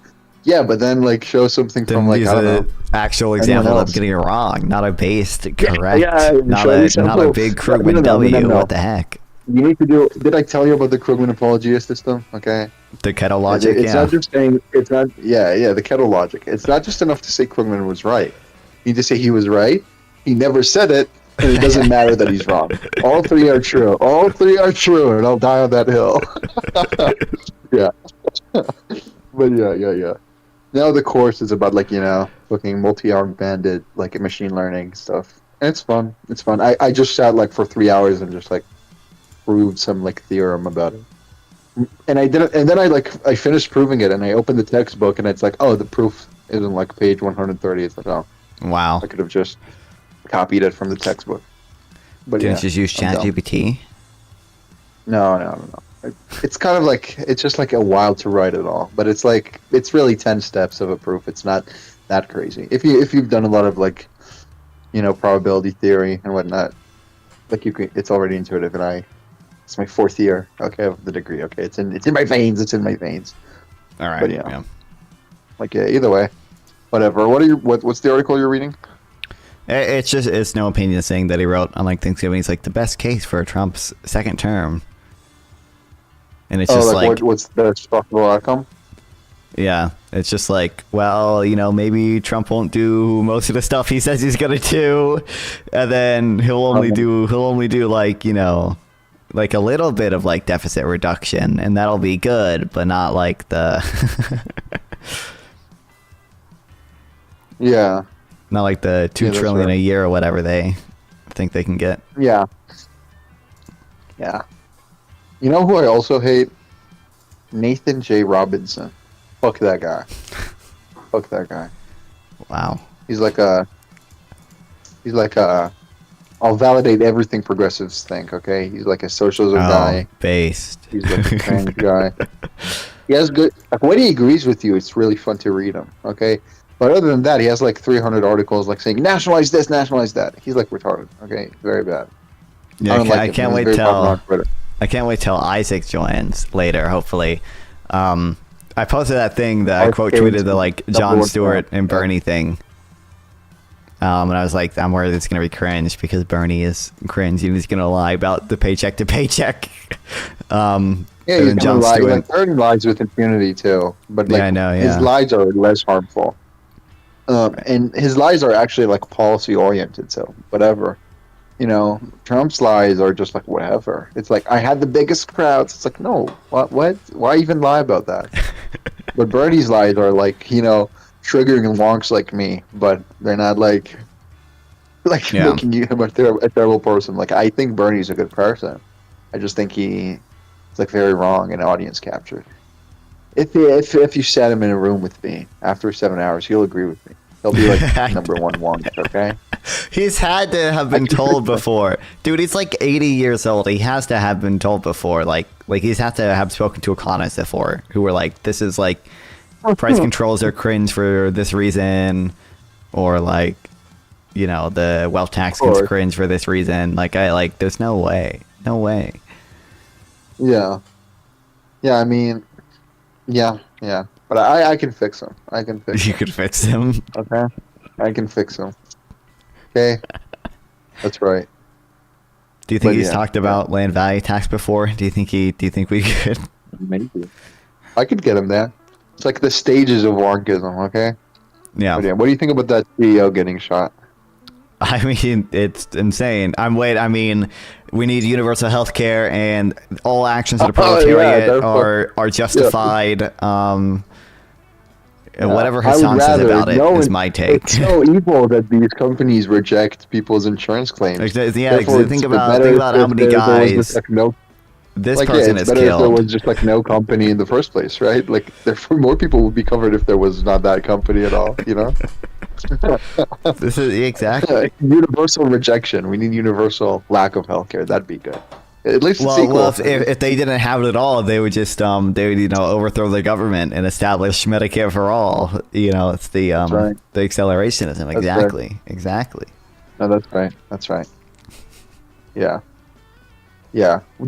yeah, but then like show something Then from like, use I don't know. an actual example of getting it wrong, not a based correct, Yeah, not show a example. big Krugman No. W. What the heck? You need to do. Did I tell you about the Krugman apologia system? Okay. The kettle logic, It's yeah. not just saying. It's not. Yeah. The kettle logic. It's not just enough to say Krugman was right. You need to say he was right. He never said it, and it doesn't matter that he's wrong. All three are true. All three are true, and I'll die on that hill. Yeah. But yeah. Now the course is about looking multi-armed bandit, like machine learning stuff. And it's fun. It's fun. I just sat like for 3 hours and just like proved some like theorem about it. And I did it, and then I finished proving it, and I opened the textbook, and it's like, oh, the proof isn't like page 130. It's like, oh, Wow. I could have just copied it from the textbook. But Didn't yeah, just use I'm dumb. ChatGPT? No. It's kind of like it's just like a while to write it all, but it's really 10 steps of a proof. It's not that crazy. If you've done a lot of probability theory and whatnot, like it's already intuitive. And it's my 4th year. Okay, of the degree. Okay, it's in my veins. It's in my veins. All right. But yeah. Either way, whatever. What's the article you're reading? It's no opinion thing that he wrote on like Thanksgiving. He's like the best case for Trump's second term. And it's just what's the best possible outcome? Yeah, it's just like, well, maybe Trump won't do most of the stuff he says he's gonna do, and then he'll only do like like a little bit of like deficit reduction, and that'll be good, but not like the Yeah. not like the $2 that's trillion right. a year or whatever they think they can get. Yeah. Yeah. You know who I also hate? Nathan J. Robinson. Fuck that guy. Fuck that guy. Wow. He's like a. I'll validate everything progressives think. Okay, he's like a socialism guy. Based. He's like a trans guy. He has good. Like when he agrees with you, it's really fun to read him. Okay, but other than that, he has like 300 articles like saying nationalize this, nationalize that. He's like retarded. Okay, very bad. Yeah, don't like I him. can't He's wait very till popular on Twitter. I can't wait till Isaac joins later. Hopefully, I posted that thing that I quote tweeted the like Jon Stewart and Bernie thing. And I was like, I'm worried it's gonna be cringe because Bernie is cringe and he's gonna lie about the paycheck to paycheck. Yeah, and he's then gonna Jon lie. Stewart. Like Bernie lies with impunity too, but like Yeah, I know, his yeah. lies are less harmful. And his lies are actually like policy oriented, so whatever. Trump's lies are just like whatever. It's like I had the biggest crowds. It's like no, what? Why even lie about that? But Bernie's lies are like triggering wonks like me, but they're not like Yeah. making him a terrible person. Like I think Bernie's a good person. I just think he's like very wrong in audience capture. If you sat him in a room with me after 7 hours, he'll agree with me. He'll be like number one wonk. Okay. He's had to have been told before. Dude, he's like 80 years old. He has to have been told before. Like he's had to have spoken to economists before who were like, this is like price controls are cringe for this reason, or like, the wealth tax is cringe for this reason. Like there's no way. No way. Yeah. Yeah, I mean, yeah. But I can fix him. You could fix him. Okay. I can fix him. Okay. That's right. Do you think But he's yeah, talked about land value tax before? Do you think we could? Maybe. I could get him there. It's like the stages of wonkism. Okay. Yeah. But yeah, what do you think about that CEO getting shot? I mean, it's insane. I mean, we need universal health care, and all actions of the proletariat are justified. Whatever Hassan says about it is my take. It's so evil that these companies reject people's insurance claims. Yeah, think about how many guys this person is killed. It's better if there was just like no company in the first place, right? Like, therefore, more people would be covered if there was not that company at all. You know. This is exactly universal rejection. We need universal lack of healthcare. That'd be good. At least if they didn't have it at all, they would just overthrow the government and establish Medicare for all. It's the the accelerationism. Exactly. No, that's right. Yeah.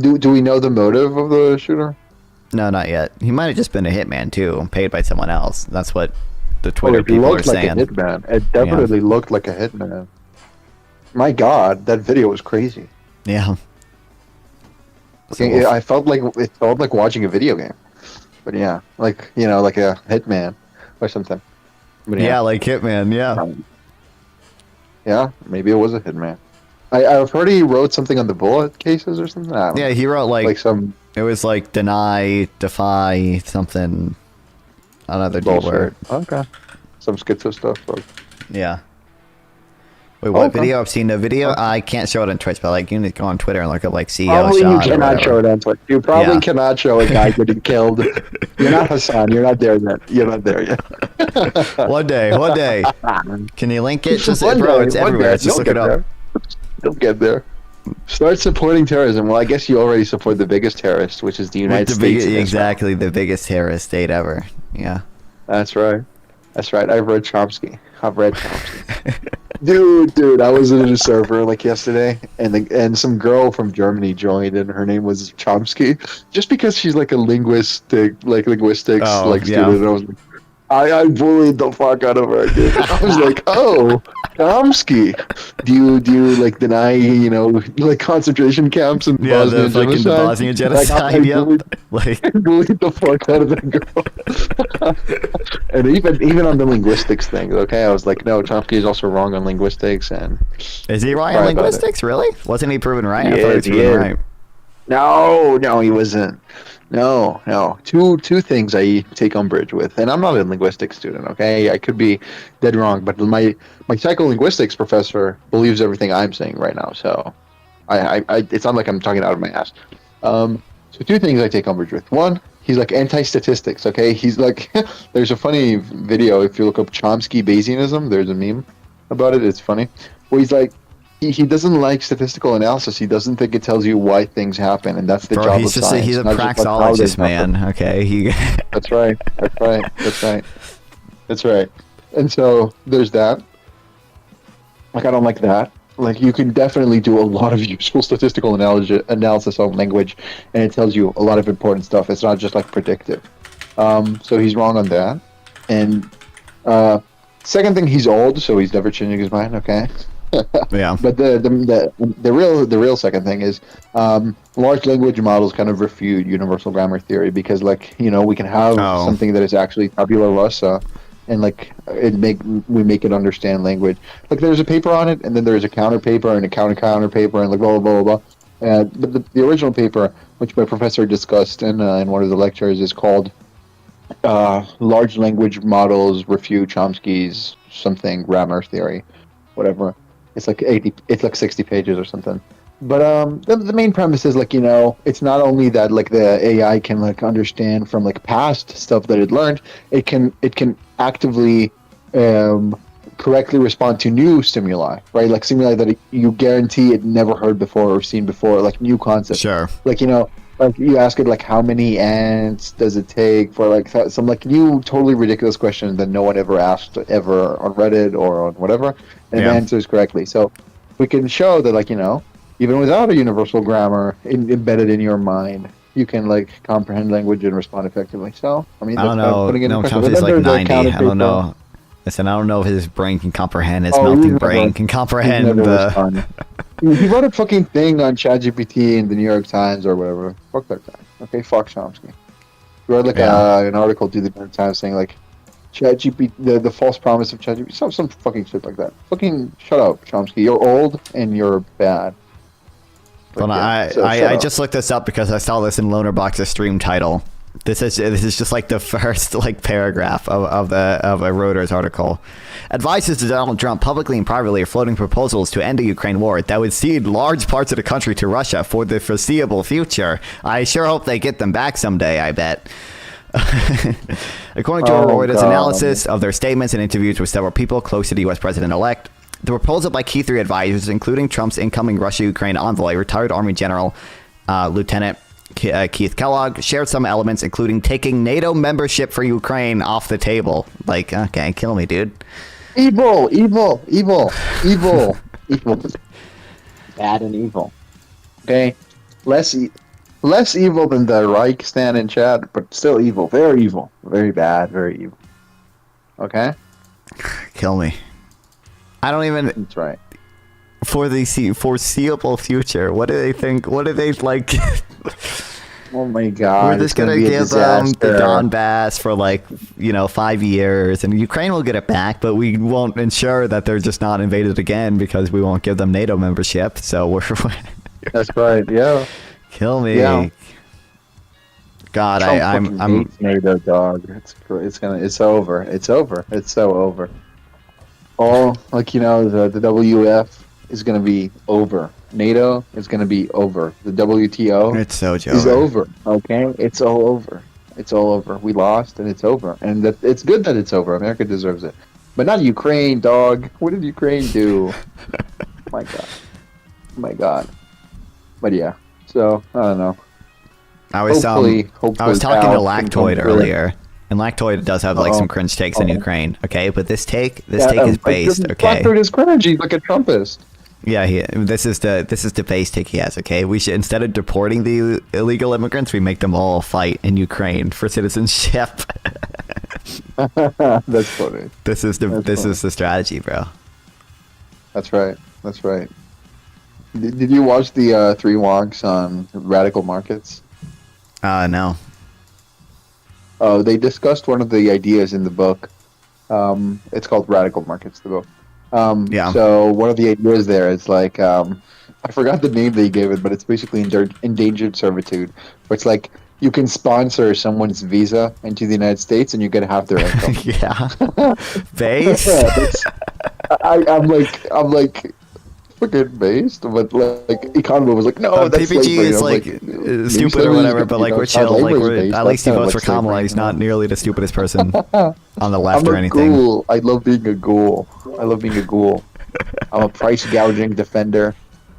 Do we know the motive of the shooter? No, not yet. He might have just been a hitman too, paid by someone else. That's what the Twitter people are saying. It looked like a hitman. It definitely looked like a hitman. My God, that video was crazy. Yeah. I felt like watching a video game, but yeah, like a Hitman or something. But yeah, like Hitman. Yeah. Yeah, maybe it was a Hitman. I've heard he wrote something on the bullet cases or something. Yeah, he wrote like some. It was like deny, defy, something. Another D word. Okay. Some schizo stuff. Yeah. Wait, what video? I've seen the video. I can't show it on Twitch, but like you need to go on Twitter and look at like CEO probably shot. You cannot show it on Twitch. You probably cannot show a guy getting killed. You're not Hassan. You're not there yet. You're not there yet. One day. Can you link it? Just bro, it's everywhere. Just look it up. Don't get there. Start supporting terrorism. Well, I guess you already support the biggest terrorist, which is the United States. Exactly, the biggest terrorist state ever. Yeah. That's right. I've read Chomsky. Dude, I was in a server like yesterday, and some girl from Germany joined, and her name was Chomsky, just because she's like a linguistics student. And I was like, I bullied the fuck out of her, dude. I was like, oh, Chomsky, do you like deny like concentration camps and Bosnia genocide? The Bosnia genocide. I bullied the fuck out of that girl. And even on the linguistics thing, okay, I was like, no, Chomsky is also wrong on linguistics. And is he wrong on linguistics? Really? Wasn't he proven right? I thought he was proven right. No, he wasn't. No. Two things I take umbrage with, and I'm not a linguistics student. Okay, I could be dead wrong, but my psycholinguistics professor believes everything I'm saying right now. So, I it's not like I'm talking out of my ass. So two things I take umbrage with. One, he's like anti-statistics. Okay, he's like, there's a funny video if you look up Chomsky Bayesianism. There's a meme about it. It's funny. Where he's like, he doesn't like statistical analysis. He doesn't think it tells you why things happen, and that's the job of science. He's a praxeologist, man. Okay, That's right. And so there's that. Like, I don't like that. Like, you can definitely do a lot of useful statistical analysis on language, and it tells you a lot of important stuff. It's not just like predictive. So he's wrong on that. And second thing, he's old, so he's never changing his mind. Okay. Yeah. But the real second thing is large language models kind of refute universal grammar theory, because like we can have something that is actually tabula rasa, and like we make it understand language. Like there's a paper on it, and then there's a counter paper and a counter paper, and like blah blah blah blah. But the original paper, which my professor discussed in one of the lectures, is called "Large Language Models Refute Chomsky's something grammar theory," whatever. It's like 60 pages or something. But the main premise is like it's not only that like the AI can like understand from like past stuff that it learned, it can actively correctly respond to new stimuli, right? Like stimuli that you guarantee it never heard before or seen before, like new concepts. Sure. Like like you ask it like how many ants does it take for like some like new totally ridiculous question that no one ever asked ever on Reddit or on whatever, and it answers correctly. So we can show that like even without a universal grammar embedded in your mind, you can like comprehend language and respond effectively. So I mean, I don't know. No, Chomsky's like 90. I don't know. Listen, I don't know if his brain can comprehend. His melting brain can comprehend the. He wrote a fucking thing on ChatGPT in the New York Times or whatever. Fuck that guy. Okay, fuck Chomsky. read like an article to the New York Times saying like ChatGPT, the false promise of ChatGPT, some fucking shit like that. Fucking shut up, Chomsky. You're old and you're bad. Hold on, I just looked this up because I saw this in Lonerbox's stream title. This is just like the first like paragraph of a Reuters article. Advisors to Donald Trump publicly and privately are floating proposals to end the Ukraine war that would cede large parts of the country to Russia for the foreseeable future. I sure hope they get them back someday, I bet. According to a Reuters analysis of their statements and interviews with several people close to the U.S. president-elect, the proposal by key three advisors, including Trump's incoming Russia-Ukraine envoy, retired Army General Lieutenant Keith Kellogg, shared some elements, including taking NATO membership for Ukraine off the table. Like, okay, kill me, dude. Evil. Bad and evil. Okay? Less evil than the Reich stand in chat, but still evil. Very evil. Very bad, very evil. Okay? Kill me. I don't even... That's right. For the foreseeable future, what do they think? What do they like? Oh my god. We're just gonna give them the Donbass for 5 years, and Ukraine will get it back, but we won't ensure that they're just not invaded again because we won't give them NATO membership. So we're That's right, yeah. Kill me. Yeah. God, Trump I'm hates NATO, dog. It's over. It's over. It's so over. The WF is gonna be over. NATO is gonna be over. The WTO is over. Okay, it's all over. It's all over. We lost, and it's over. And it's good that it's over. America deserves it, but not Ukraine, dog. What did Ukraine do? My God. But yeah. So I don't know. I was talking to Lactoid earlier, and Lactoid does have some cringe takes in Ukraine. Okay, but this take is based. Okay, Lactoid is cringe. He's like a Trumpist. Yeah, this is the base take he has. Okay, we should, instead of deporting the illegal immigrants, we make them all fight in Ukraine for citizenship. That's funny. This is the strategy, bro. That's right. Did you watch the 3 wonks on radical markets? No. Oh, they discussed one of the ideas in the book. It's called Radical Markets, the book. Yeah. So one of the ideas there is like, I forgot the name they gave it, but it's basically endangered servitude. Where it's like you can sponsor someone's visa into the United States and you get half their income. Yeah. Base. I'm like. Fucking based, but like Economo was like, no, that's PPG slavery. is stupid or whatever, but we're chill. At least he votes for Kamala. He's not nearly the stupidest person on the left or anything. Ghoul. I love being a ghoul. I'm a price gouging defender.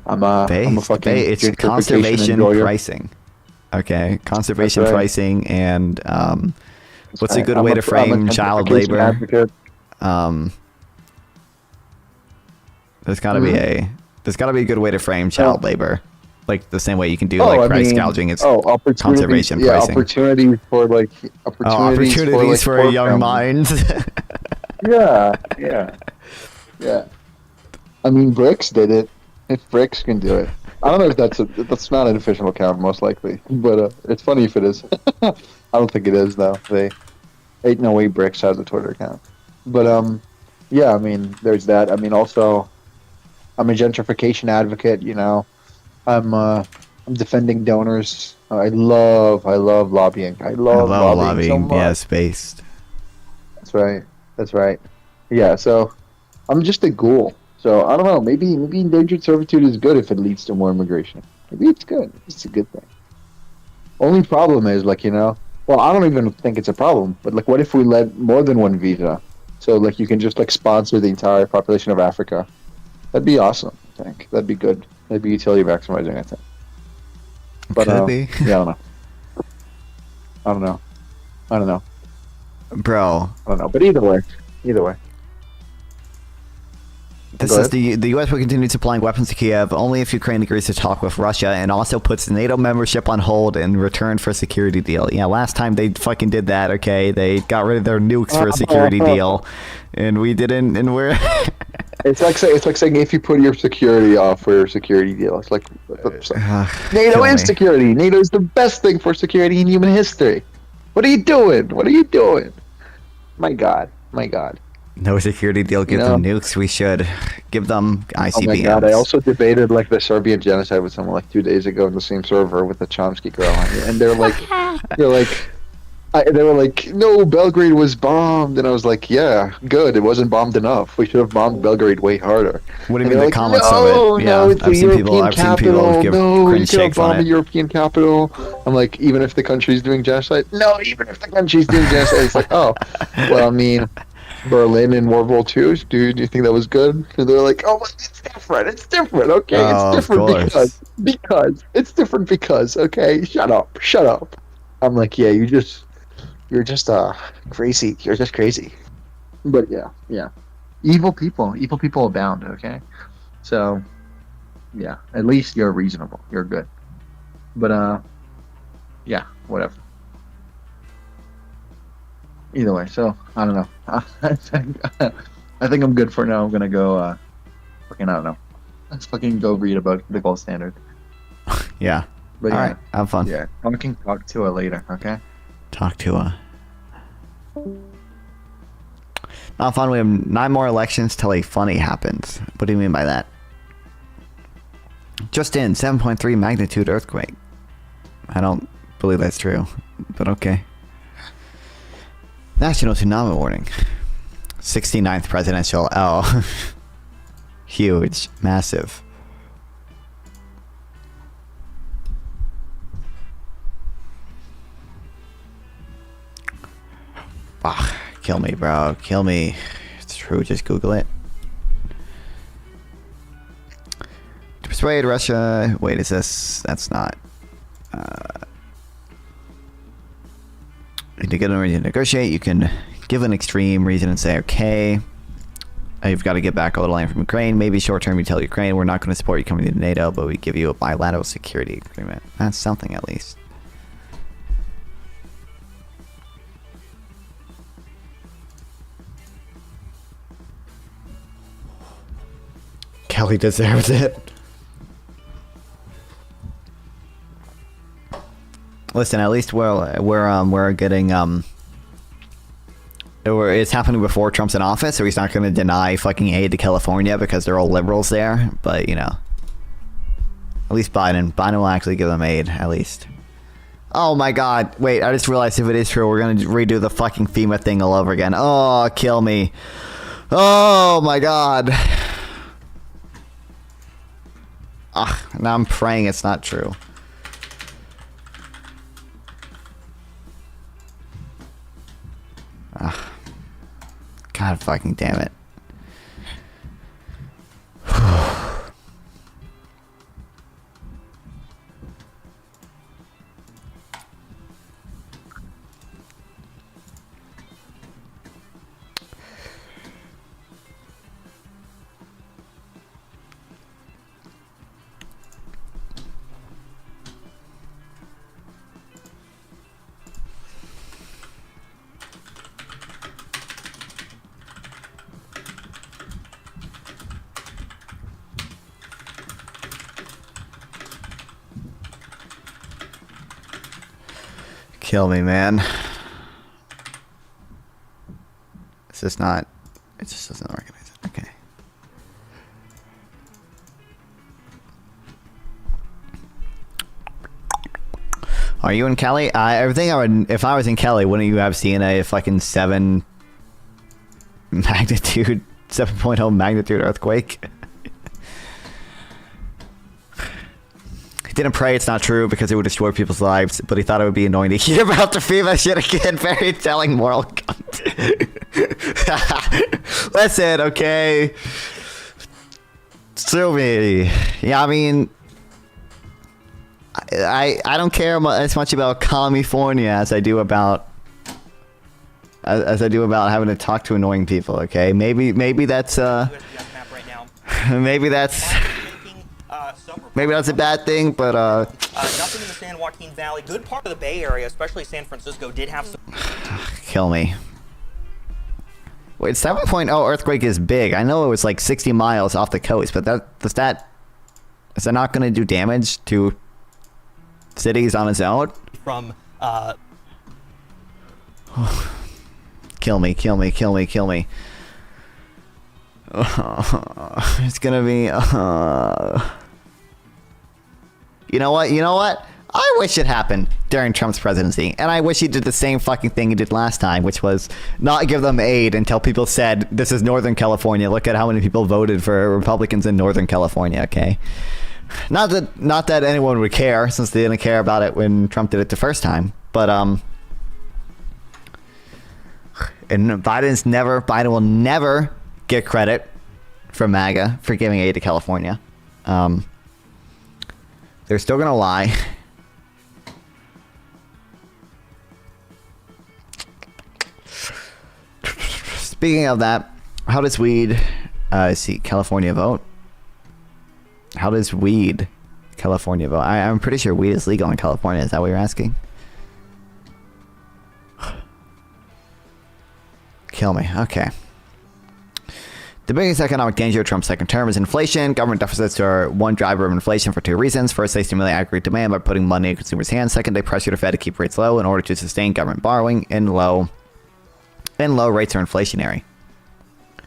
I'm a fucking. It's conservation pricing. Okay, conservation pricing and what's a good way to frame child labor? Advocate. There's gotta be a good way to frame child labor, like the same way you can do price gouging. It's conservation pricing. Opportunities for young minds. yeah. I mean, Bricks did it. If Bricks can do it, I don't know if that's not an official account, most likely, but it's funny if it is. I don't think it is though. Ain't no way Bricks has a Twitter account, but yeah. I mean, there's that. I mean, also. I'm a gentrification advocate, I'm defending donors. I love lobbying. I love lobbying so much. Yes, based. That's right. Yeah, so I'm just a ghoul. So I don't know, maybe endangered servitude is good if it leads to more immigration. Maybe it's good. It's a good thing. Only problem is well, I don't even think it's a problem, but what if we let more than one visa? So you can just sponsor the entire population of Africa. That'd be awesome, I think. That'd be good. That'd be utility maximizing, I think. But, could be. Yeah, I don't know. Bro. I don't know. But either way. This is the U.S. will continue supplying weapons to Kiev only if Ukraine agrees to talk with Russia and also puts NATO membership on hold in return for a security deal. Yeah, last time they fucking did that, okay? They got rid of their nukes for a security deal, and we didn't, and we're... It's like saying if you put your security off for your security deal. It's like NATO is security. NATO is the best thing for security in human history. What are you doing? What are you doing? My God. My God. No security deal, give You them know? nukes. We should give them Oh my God. I ICBMs. also debated like the Serbian genocide with someone like 2 days ago in the same server with the Chomsky girl. And they're like, they were like, no, Belgrade was bombed. And I was like, yeah, good. It wasn't bombed enough. We should have bombed Belgrade way harder. What do you And mean they're the like, comments of it? no, no, Yeah, it's a European I've seen people capital. give No, you cringe cannot takes on bomb a it. European capital. I'm like, even if the country's doing genocide? No, even if the country's doing genocide. It's like, oh, well, I mean, Berlin in World War II, dude, do you think that was good? And they're like, oh, but it's different. It's different, okay? It's Oh, of different course. because. It's different because, okay? Shut up. Shut up. I'm like, yeah, you're just crazy. You're just crazy. But yeah, yeah. Evil people abound, okay? So, yeah, at least you're reasonable. You're good. But yeah, whatever. Either way, so I don't know. I think I'm good for now. I'm gonna go fucking I don't know. Let's fucking go read about the gold standard. Yeah. But All yeah, right. Have fun. yeah. I can talk to her later, okay? Talk to not fun. We have 9 more elections till a funny happens. What do you mean by that? Just in 7.3 magnitude earthquake. I don't believe that's true, but okay. National tsunami warning. 69th presidential. Oh. Huge. Massive. Ah, kill me, bro. Kill me. It's true. Just Google it. To persuade Russia. Wait, is this? That's not. To get a reason to negotiate, you can give an extreme reason and say, okay, you've got to get back all the land from Ukraine. Maybe short term, you tell Ukraine, we're not going to support you coming to NATO, but we give you a bilateral security agreement. That's something, at least. Kelly deserves it. Listen, at least we're getting it's happening before Trump's in office, so he's not going to deny fucking aid to California because they're all liberals there. But you know, at least Biden will actually give them aid, at least. Oh my God! Wait, I just realized if it is true, we're gonna redo the fucking FEMA thing all over again. Oh, kill me! Oh my God! Ah, now I'm praying it's not true. God fucking damn it. Kill me, man. It's just not. It just doesn't organize it. Okay. Are you in Cali? Everything I would. If I was in Cali, wouldn't you have seen a fucking 7 magnitude, 7.0 magnitude earthquake? Didn't pray it's not true because it would destroy people's lives, but he thought it would be annoying to hear about the FEMA shit again. Very telling moral content. Listen, okay. Sue me. Yeah, I mean, I don't care as much about California as I do about having to talk to annoying people. Okay, maybe that's maybe that's. Maybe that's a bad thing, but nothing in the San Joaquin Valley. Good part of the Bay Area, especially San Francisco, did have some. Kill me. Wait, 7.0 earthquake is big. I know it was like 60 miles off the coast, but is that not going to do damage to cities on its own? From Kill me, kill me, kill me, kill me. It's gonna be... You know what? You know what? I wish it happened during Trump's presidency. And I wish he did the same fucking thing he did last time, which was not give them aid until people said, this is Northern California. Look at how many people voted for Republicans in Northern California, okay? Not that anyone would care, since they didn't care about it when Trump did it the first time. But, and Biden will never get credit for MAGA for giving aid to California. They're still gonna lie. Speaking of that, how does weed see California vote? How does weed California vote? I'm pretty sure weed is legal in California. Is that what you're asking? Kill me. Okay. The biggest economic danger of Trump's second term is inflation. Government deficits are one driver of inflation for two reasons. First, they stimulate aggregate demand by putting money in consumers' hands. Second, they pressure the Fed to keep rates low in order to sustain government borrowing. And low rates are inflationary.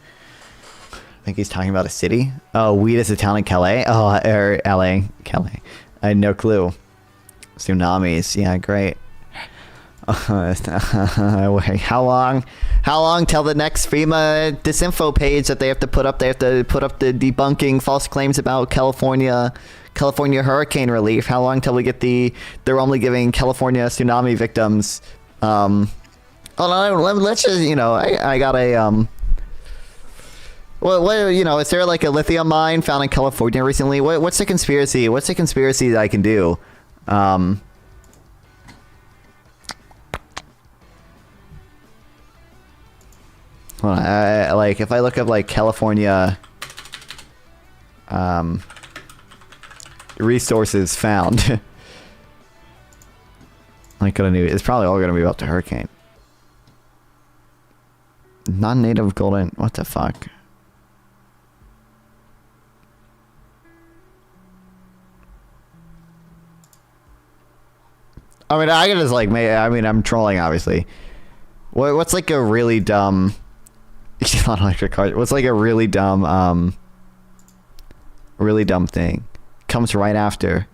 I think he's talking about a city. Oh, weed is a town in Calais. Oh, or LA. Calais. I had no clue. Tsunamis. Yeah, great. Wait, how long till the next FEMA disinfo page that they have to put up? They have to put up the debunking false claims about California hurricane relief. How long till we get they're only giving California tsunami victims hold on, let's just, I got a what is there like a lithium mine found in California recently? What's the conspiracy that I can do? Hold on, like if I look up like California resources found, like it's probably all gonna be about the hurricane. Non-native golden, what the fuck? I mean, I can just like, I'm trolling, obviously. What's like a really dumb... Not electric car. What's like a really dumb thing? Comes right after.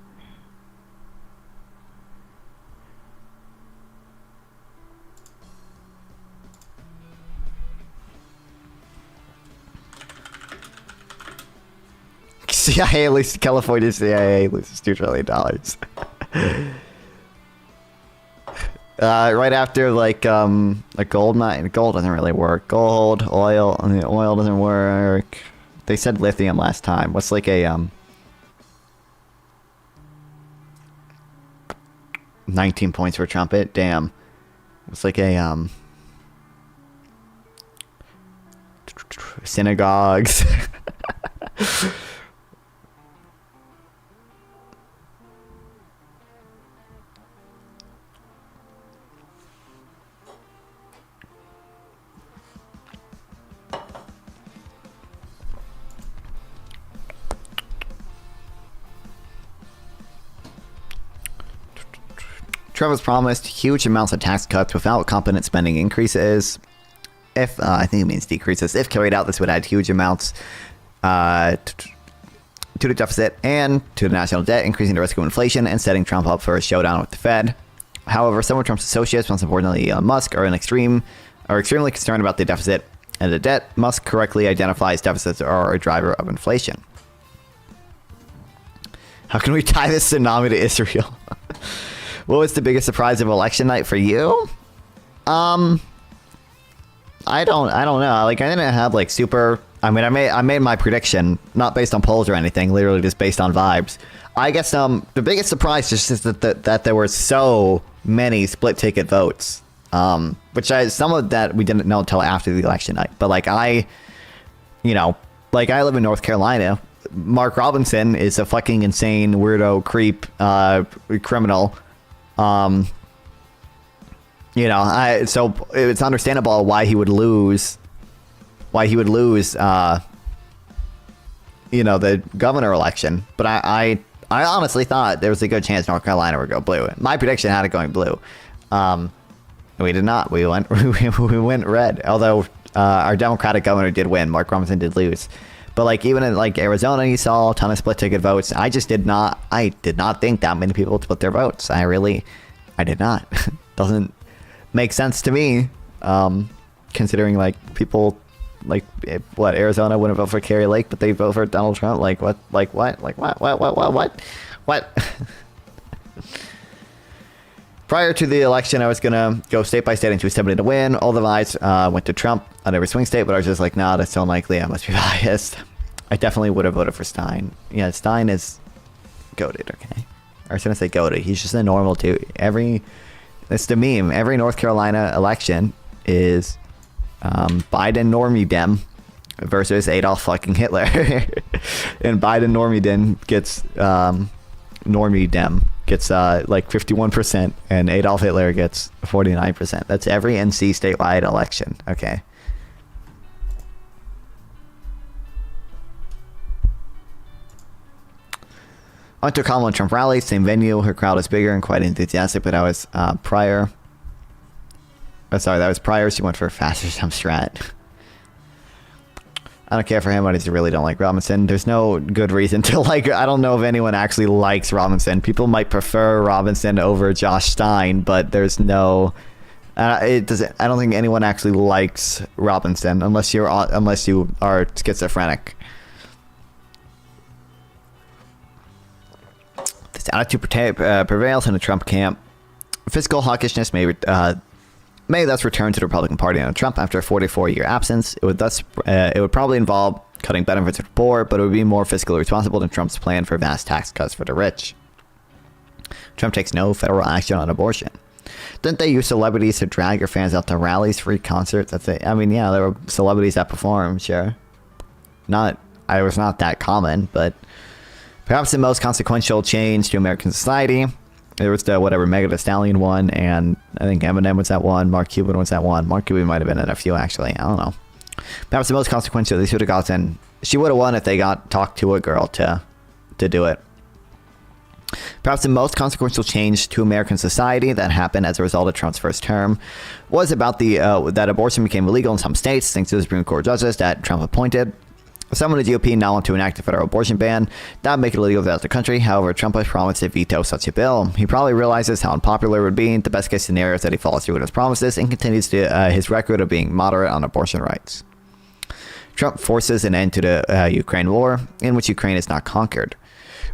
California CIA loses $2 trillion. Right after like a gold mine. Gold doesn't really work. Gold, oil, I mean, oil doesn't work. They said lithium last time. What's like a 19 points for trumpet? Damn. What's like a synagogues. Trump has promised huge amounts of tax cuts without competent spending increases. If I think it means decreases. If carried out, this would add huge amounts to the deficit and to the national debt, increasing the risk of inflation and setting Trump up for a showdown with the Fed. However, some of Trump's associates, most importantly Elon Musk, are extremely concerned about the deficit and the debt. Musk correctly identifies deficits are a driver of inflation. How can we tie this tsunami to Israel? What was the biggest surprise of election night for you? I don't know. Like, I didn't have like super. I mean, I made my prediction not based on polls or anything, literally just based on vibes. I guess the biggest surprise is that there were so many split ticket votes. Some of that we didn't know until after the election night. But like I live in North Carolina. Mark Robinson is a fucking insane weirdo creep criminal. So it's understandable why he would lose. The governor election. But I honestly thought there was a good chance North Carolina would go blue. My prediction had it going blue. We did not. We went we went red. Although our Democratic governor did win. Mark Robinson did lose. But like even in like Arizona, you saw a ton of split ticket votes. I did not think that many people would split their votes. I did not. Doesn't make sense to me. Considering like people like what Arizona wouldn't vote for Kerry Lake, but they vote for Donald Trump. Like what? Like what? Like what? Prior to the election, I was gonna go state by state and choose somebody to win. All the eyes went to Trump on every swing state, but I was just like, nah, that's so unlikely. I must be biased. I definitely would have voted for Stein. Yeah, Stein is goated, okay? I was gonna say goated. He's just a normal dude. It's the meme. Every North Carolina election is Biden normie Dem versus Adolf fucking Hitler. And Biden normie Dem gets normie Dem gets like 51%, and Adolf Hitler gets 49%. That's every NC statewide election. Okay. I went to a Kamala Trump rally, same venue. Her crowd was bigger and quite enthusiastic, but I was prior. Oh, sorry, that was prior. She went for a faster jump strat. I don't care for him, but I just really don't like Robinson. There's no good reason to like. I don't know if anyone actually likes Robinson. People might prefer Robinson over Josh Stein, but there's no. It doesn't. I don't think anyone actually likes Robinson unless you are schizophrenic. This attitude prevails in the Trump camp. Fiscal hawkishness may thus return to the Republican Party under Trump after a 44-year absence. It would probably involve cutting benefits for the poor, but it would be more fiscally responsible than Trump's plan for vast tax cuts for the rich. Trump takes no federal action on abortion. Didn't they use celebrities to drag your fans out to rallies, free concerts? I mean, yeah, there were celebrities that performed, sure. It was not that common, but perhaps the most consequential change to American society. There was the whatever Megan Thee Stallion one, and I think Eminem was that one. Mark Cuban was that one. Mark Cuban might have been in a few, actually. I don't know. Perhaps the most consequential, they should have gotten. She would have won if they got Talk to a Girl to do it. Perhaps the most consequential change to American society that happened as a result of Trump's first term was about that abortion became illegal in some states thanks to the Supreme Court judges that Trump appointed. Some in the GOP now want to enact a federal abortion ban. That would make it illegal throughout the country. However, Trump has promised to veto such a bill. He probably realizes how unpopular it would be. The best case scenario is that he follows through with his promises and continues his record of being moderate on abortion rights. Trump forces an end to the Ukraine war, in which Ukraine is not conquered.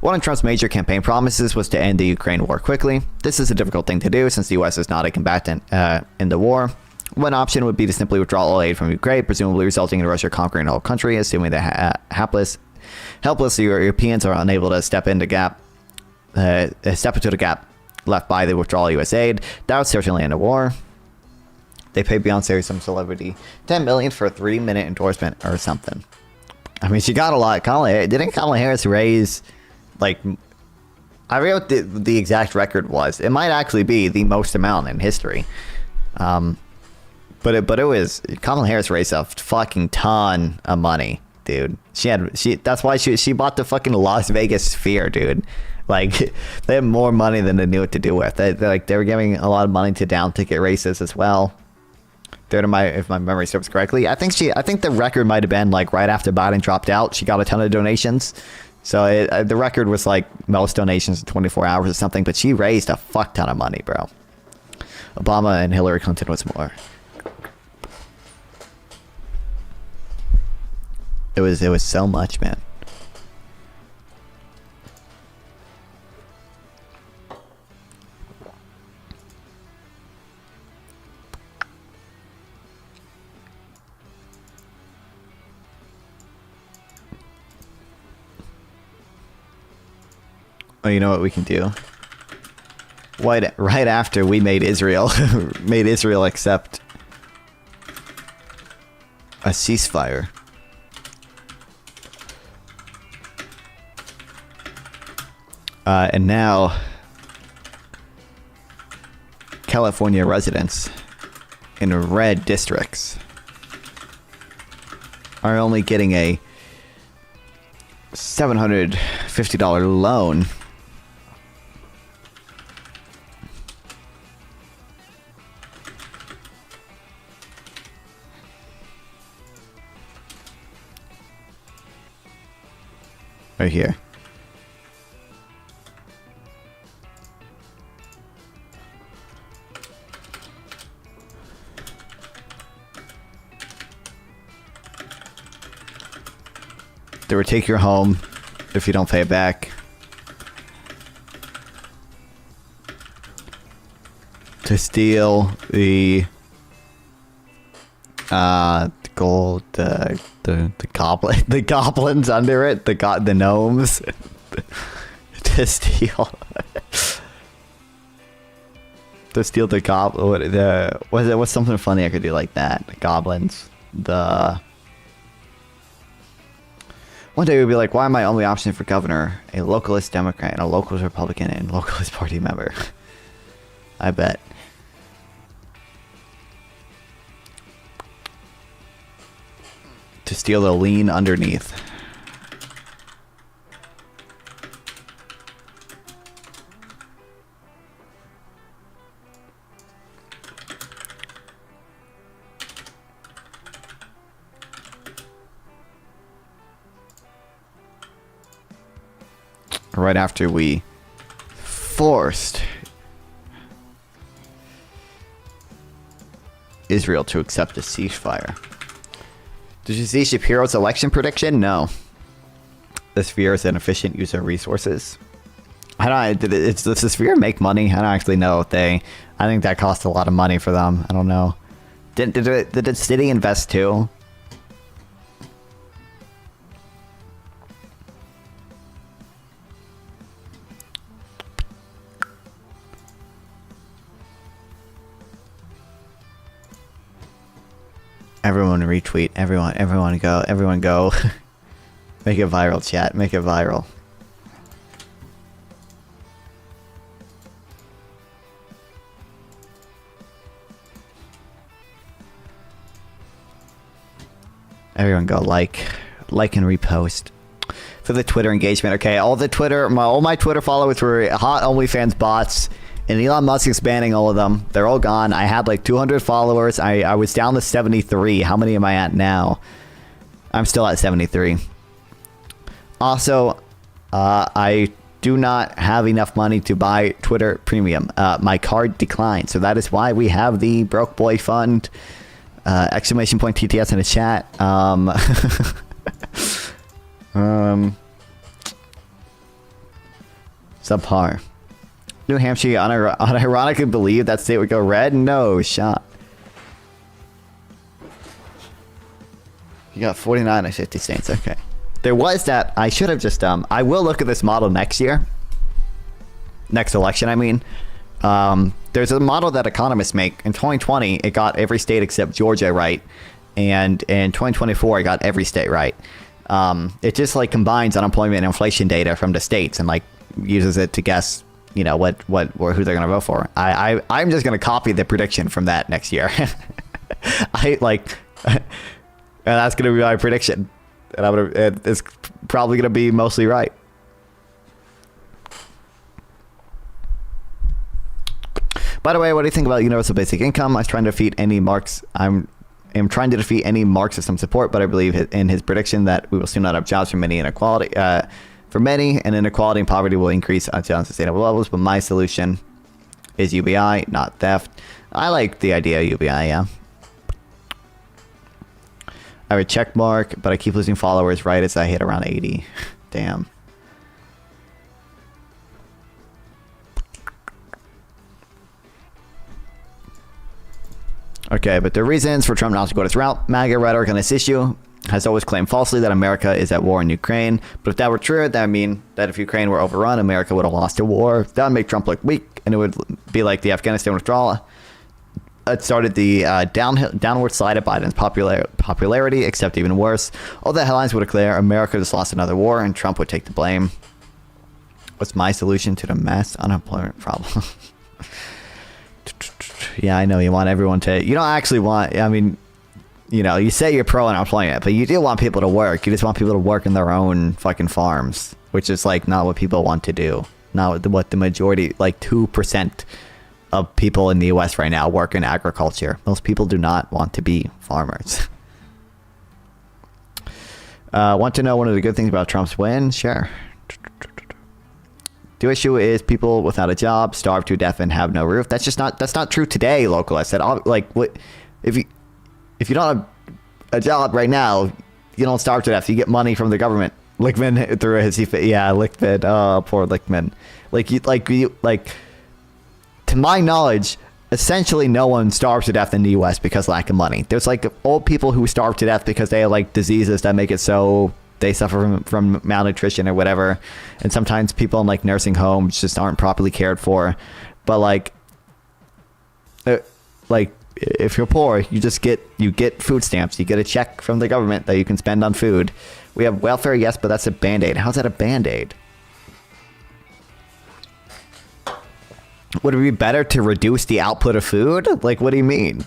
One of Trump's major campaign promises was to end the Ukraine war quickly. This is a difficult thing to do since the U.S. is not a combatant in the war. One option would be to simply withdraw all aid from Ukraine, presumably resulting in Russia conquering the whole country, assuming that helpless Europeans are unable to step into the gap left by the withdrawal of U.S. aid. That would certainly end a war. They paid Beyonce or some celebrity $10 million for a 3-minute endorsement or something. I mean, she got a lot. Didn't Kamala Harris raise like? I forget what the exact record was. It might actually be the most amount in history. But it was Kamala Harris raised a fucking ton of money, dude. That's why she bought the fucking Las Vegas Sphere, dude. Like they had more money than they knew what to do with. They were giving a lot of money to down ticket races as well. If my memory serves correctly, I think the record might have been like right after Biden dropped out, she got a ton of donations. So the record was like most donations in 24 hours or something. But she raised a fuck ton of money, bro. Obama and Hillary Clinton was more. It was so much, man. Oh, you know what we can do? Right after we made Israel accept a ceasefire. And now, California residents in red districts are only getting a $750 loan Right here. They would take your home if you don't pay it back. To steal the gold, the goblin, the goblins under it, the gnomes. To steal the goblin. What's something funny I could do like that? The goblins. One day we'd be like, why am I only option for governor? A localist Democrat and a localist Republican and localist party member. I bet. To steal the lien underneath. Right after we forced Israel to accept a ceasefire. Did you see Shapiro's election prediction? No. The Sphere is an efficient use of resources. Does the Sphere make money? I don't actually know. I think that cost a lot of money for them. I don't know. Did the city invest too? Everyone retweet. Everyone go. Make it viral, chat. Make it viral. Everyone go like and repost. For the Twitter engagement. Okay, all my Twitter followers were hot OnlyFans bots. And Elon Musk is banning all of them. They're all gone. I had like 200 followers. I was down to 73. How many am I at now? I'm still at 73. Also, I do not have enough money to buy Twitter Premium. My card declined. So that is why we have the Broke Boy Fund. Exclamation point TTS in the chat. Subpar. New Hampshire unironically believe that state would go red? No shot. You got 49 and 50 states. Okay. There was that. I should have just I will look at this model next year. Next election, I mean. There's a model that economists make. In 2020, it got every state except Georgia right, and in 2024, it got every state right. It just like combines unemployment and inflation data from the states and like uses it to guess, you know, what or who they're going to vote for. I'm just going to copy the prediction from that next year. And that's going to be my prediction, and it's probably going to be mostly right. By the way, what do you think about universal basic income? I am trying to defeat any Marxism support, but I believe in his prediction that we will soon not have jobs for many inequality. And inequality and poverty will increase until unsustainable levels. But my solution is UBI, not theft. I like the idea of UBI, yeah. I have a check mark, but I keep losing followers right as I hit around 80. Damn. Okay, but the reasons for Trump not to go this route: MAGA rhetoric on this issue has always claimed falsely that America is at war in Ukraine. But if that were true, that would mean that if Ukraine were overrun, America would have lost the war. That would make Trump look weak, and it would be like the Afghanistan withdrawal. It started the downward slide of Biden's popularity, except even worse. All the headlines would declare America just lost another war, and Trump would take the blame. What's my solution to the mass unemployment problem? Yeah, I know you want everyone to... You don't actually want... I mean, you know, you say you're pro unemployment, but you do want people to work. You just want people to work in their own fucking farms, which is, like, not what people want to do. Not what the majority... Like, 2% of people in the U.S. right now work in agriculture. Most people do not want to be farmers. Want to know one of the good things about Trump's win? Sure. The issue is people without a job starve to death and have no roof. That's not true today, local. I said, like, what if you don't have a job right now, you don't starve to death. You get money from the government. Lickman threw his Lickman. Oh, poor Lickman. Like to my knowledge, essentially no one starves to death in the U.S. because of lack of money. There's like old people who starve to death because they have like diseases that make it so they suffer from malnutrition or whatever. And sometimes people in like nursing homes just aren't properly cared for. But like if you're poor, you get food stamps. You get a check from the government that you can spend on food. We have welfare, yes, but that's a Band-Aid. How's that a Band-Aid? Would it be better to reduce the output of food? Like, what do you mean?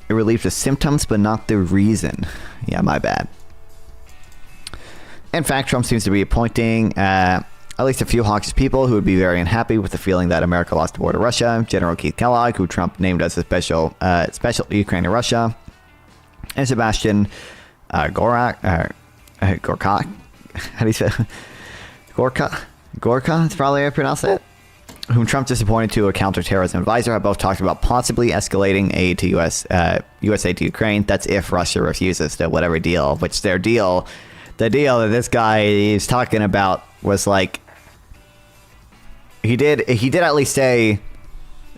It relieves the symptoms, but not the reason. Yeah, my bad. In fact, Trump seems to be appointing at least a few hawkish people who would be very unhappy with the feeling that America lost the war to Russia. General Keith Kellogg, who Trump named as a special Ukraine to Russia, and Sebastian Gorka. How do you say Gorka? That's probably how I pronounce it. Whom Trump just appointed to a counterterrorism advisor, have both talked about possibly escalating aid to USA to Ukraine. That's if Russia refuses to whatever deal, which their deal. The deal that this guy is talking about was like he did at least say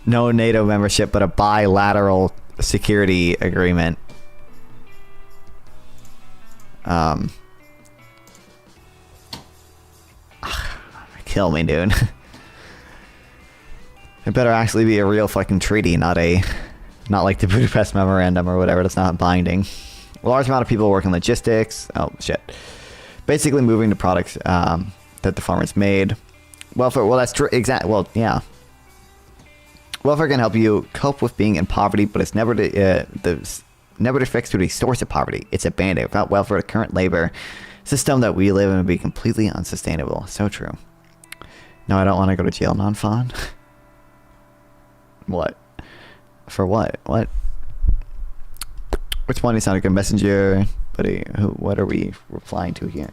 no NATO membership, but a bilateral security agreement. Kill me, dude. It better actually be a real fucking treaty, not like the Budapest Memorandum or whatever. That's not binding. A large amount of people work in logistics. Oh, shit. Basically moving the products that the farmers made. Welfare, well, that's true. Exactly. Well, yeah. Welfare can help you cope with being in poverty, but it's never to fix to the source of poverty. It's a band-aid. Without welfare, the current labor system that we live in would be completely unsustainable. So true. No, I don't want to go to jail, non-fun. What? For what? What? Which one is not a good messenger? Buddy, what are we replying to here?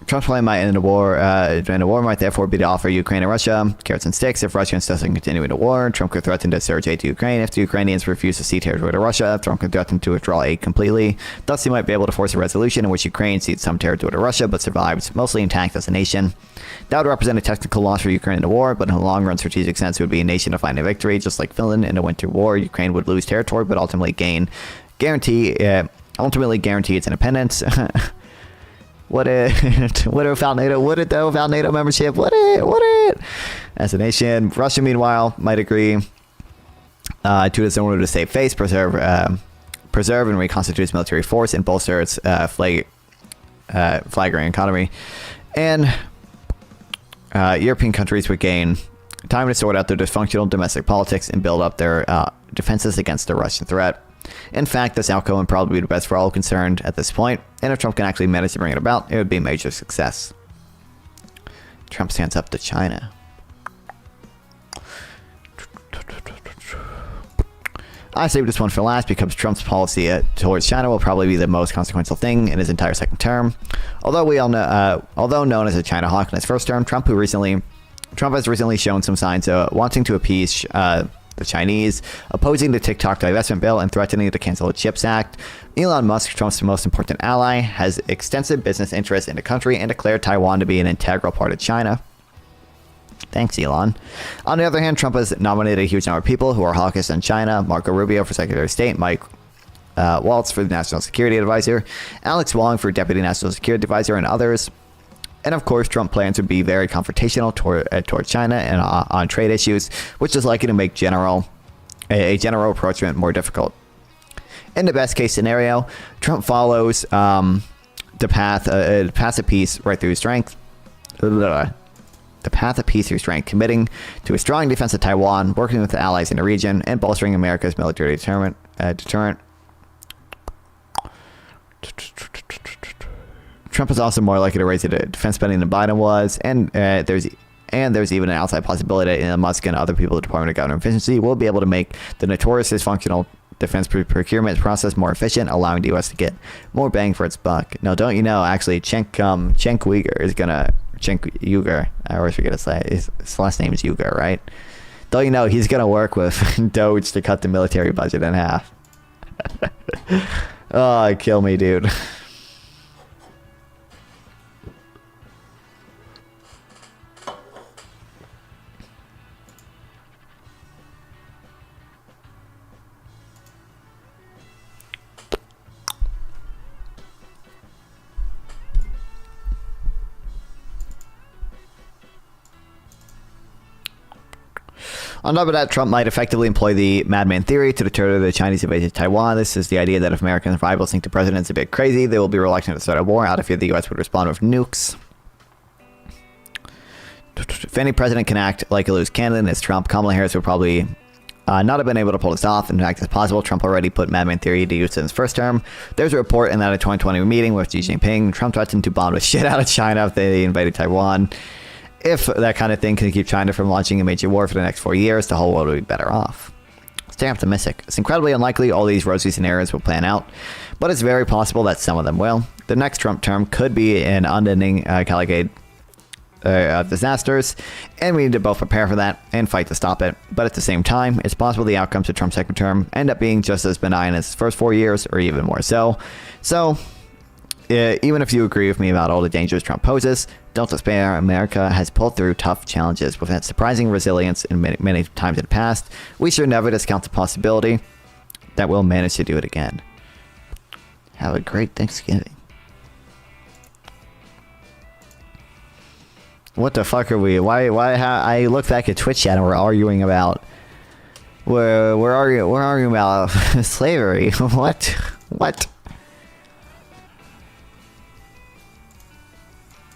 Trump's plan might end the war. The war might therefore be to offer Ukraine and Russia carrots and sticks. If Russia insists on continuing the war, Trump could threaten to surge aid to Ukraine. If the Ukrainians refuse to cede territory to Russia, Trump could threaten to withdraw aid completely. Thus, he might be able to force a resolution in which Ukraine cedes some territory to Russia, but survives mostly intact as a nation. That would represent a technical loss for Ukraine in the war, but in the long-run strategic sense, it would be a nation to find a victory. Just like Finland in the Winter War, Ukraine would lose territory, but ultimately guarantee its independence. What without NATO? Would it though? Without NATO membership? Would it? As a nation, Russia, meanwhile, might agree to its own to save face, preserve and reconstitute its military force, and bolster its flagging economy. And European countries would gain time to sort out their dysfunctional domestic politics and build up their defenses against the Russian threat. In fact, this outcome would probably be the best for all concerned at this point, and if Trump can actually manage to bring it about, it would be a major success. Trump stands up to China. I saved this one for last because Trump's policy towards China will probably be the most consequential thing in his entire second term. Although known as a China hawk in his first term, Trump has recently shown some signs of wanting to appease the Chinese, opposing the TikTok divestment bill and threatening to cancel the CHIPS Act. Elon Musk, Trump's most important ally, has extensive business interests in the country and declared Taiwan to be an integral part of China. Thanks, Elon. On the other hand, Trump has nominated a huge number of people who are hawkish in China. Marco Rubio for Secretary of State, Mike Waltz for the National Security Advisor, Alex Wong for Deputy National Security Advisor, and others. And of course, Trump plans to be very confrontational toward China and on trade issues, which is likely to make a general approachment more difficult. In the best case scenario, Trump follows the path of peace right through strength. The path of peace through strength, committing to a strong defense of Taiwan, working with the allies in the region, and bolstering America's military deterrent. Trump is also more likely to raise the defense spending than Biden was, and there's even an outside possibility that Elon Musk and other people at the Department of Government Efficiency will be able to make the notorious dysfunctional defense procurement process more efficient, allowing the U.S. to get more bang for its buck. Now, don't you know, actually, Cenk Uygur is gonna... Cenk Uygur, I always forget to say his last name is Uygur, right? Don't you know he's gonna work with Doge to cut the military budget in half? Oh, kill me, dude. On top of that, Trump might effectively employ the madman theory to deter the Chinese invasion of Taiwan. This is the idea that if American rivals think the president's a bit crazy, they will be reluctant to start a war out of fear the U.S. would respond with nukes. If any president can act like a loose cannon as Trump, Kamala Harris would probably not have been able to pull this off. In fact, it's possible Trump already put madman theory to use in his first term. There's a report in that 2020 meeting with Xi Jinping. Trump threatened to bomb the shit out of China if they invaded Taiwan. If that kind of thing can keep China from launching a major war for the next 4 years, the whole world will be better off. Stay optimistic. It's incredibly unlikely all these rosy scenarios will plan out, but it's very possible that some of them will. The next Trump term could be an unending cavalcade of disasters, and we need to both prepare for that and fight to stop it. But at the same time, it's possible the outcomes of Trump's second term end up being just as benign as his first 4 years, or even more so. So, even if you agree with me about all the dangers Trump poses, don't despair. America has pulled through tough challenges with its surprising resilience in many times in the past. We should never discount the possibility that we'll manage to do it again. Have a great Thanksgiving. What the fuck are we? Why? I look back at Twitch chat and we're arguing about. We're arguing about slavery. What?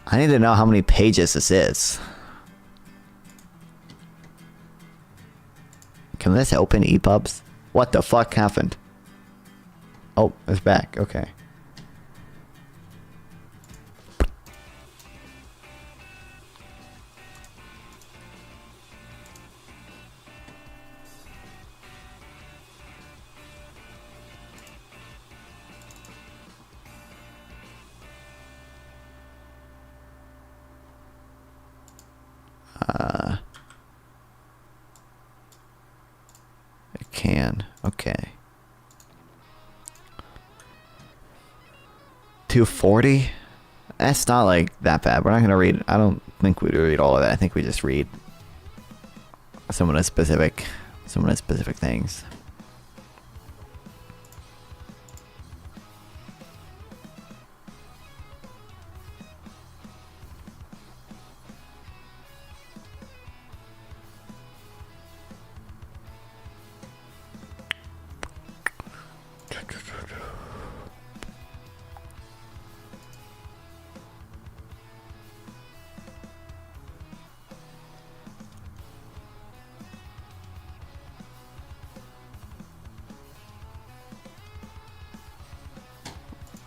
I need to know how many pages this is. Can this open EPUBs? What the fuck happened? Oh, it's back. Okay. It can. Okay. 240? That's not like that bad. We're not gonna read. I don't think we read all of that. I think we just read some of the specific things.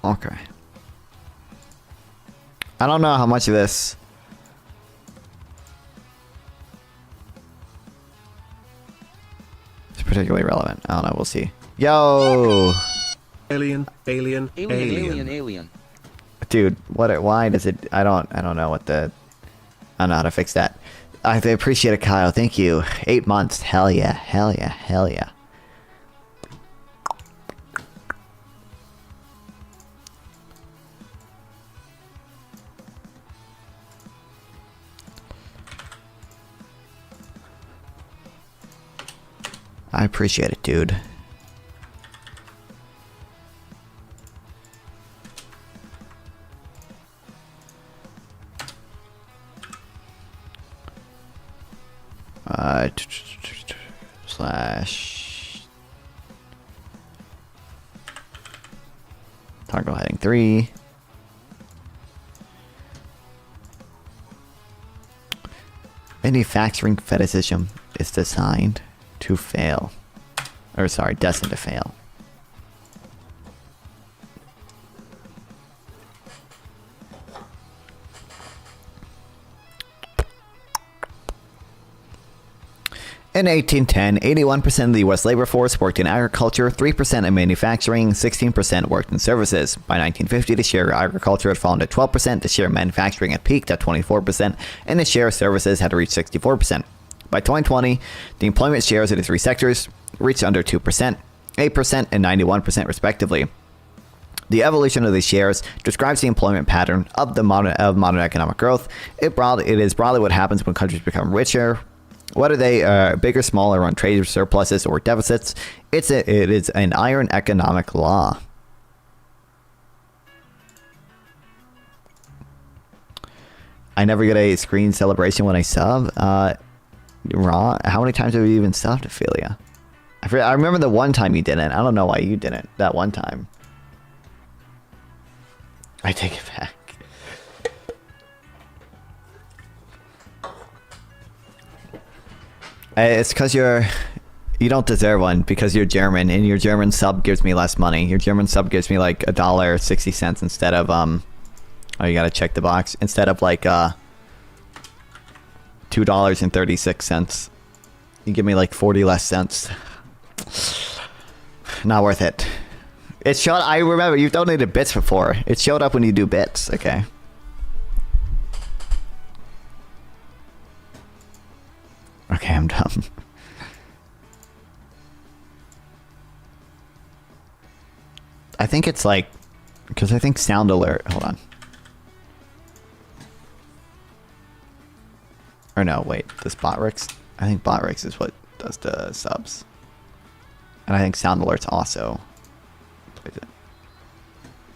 Okay. I don't know how much of this is particularly relevant. I don't know. We'll see. Yo! Alien. Dude, what? Why does it? I don't know what the. I don't know how to fix that. I appreciate it, Kyle. Thank you. 8 months. Hell yeah. Hell yeah. Hell yeah. I appreciate it, dude. Slash toggle heading 3. Manufacturing fetishism is designed to fail. Or sorry, destined to fail. In 1810, 81% of the U.S. labor force worked in agriculture, 3% in manufacturing, 16% worked in services. By 1950, the share of agriculture had fallen to 12%, the share of manufacturing had peaked at 24%, and the share of services had reached 64%. By 2020, the employment shares of the three sectors reached under 2%, 8%, and 91% respectively. The evolution of these shares describes the employment pattern of modern economic growth. It is broadly what happens when countries become richer, whether they are bigger, smaller, on trade surpluses or deficits. It is an iron economic law. I never get a screen celebration when I sub. Raw. How many times have you even subbed, Ophelia? I remember the one time you didn't. I don't know why you didn't. That one time. I take it back. It's because you don't deserve one because you're German and your German sub gives me less money. Your German sub gives me like $1.60 instead of oh, you gotta check the box, instead of like $2.36. You give me like 40 less cents. Not worth it. It showed. I remember you've donated bits before. It showed up when you do bits. Okay. Okay, I'm done. I think it's like, because I think sound alert. Hold on. Or no, wait. This Botrix? I think Botrix is what does the subs. And I think sound alert's also.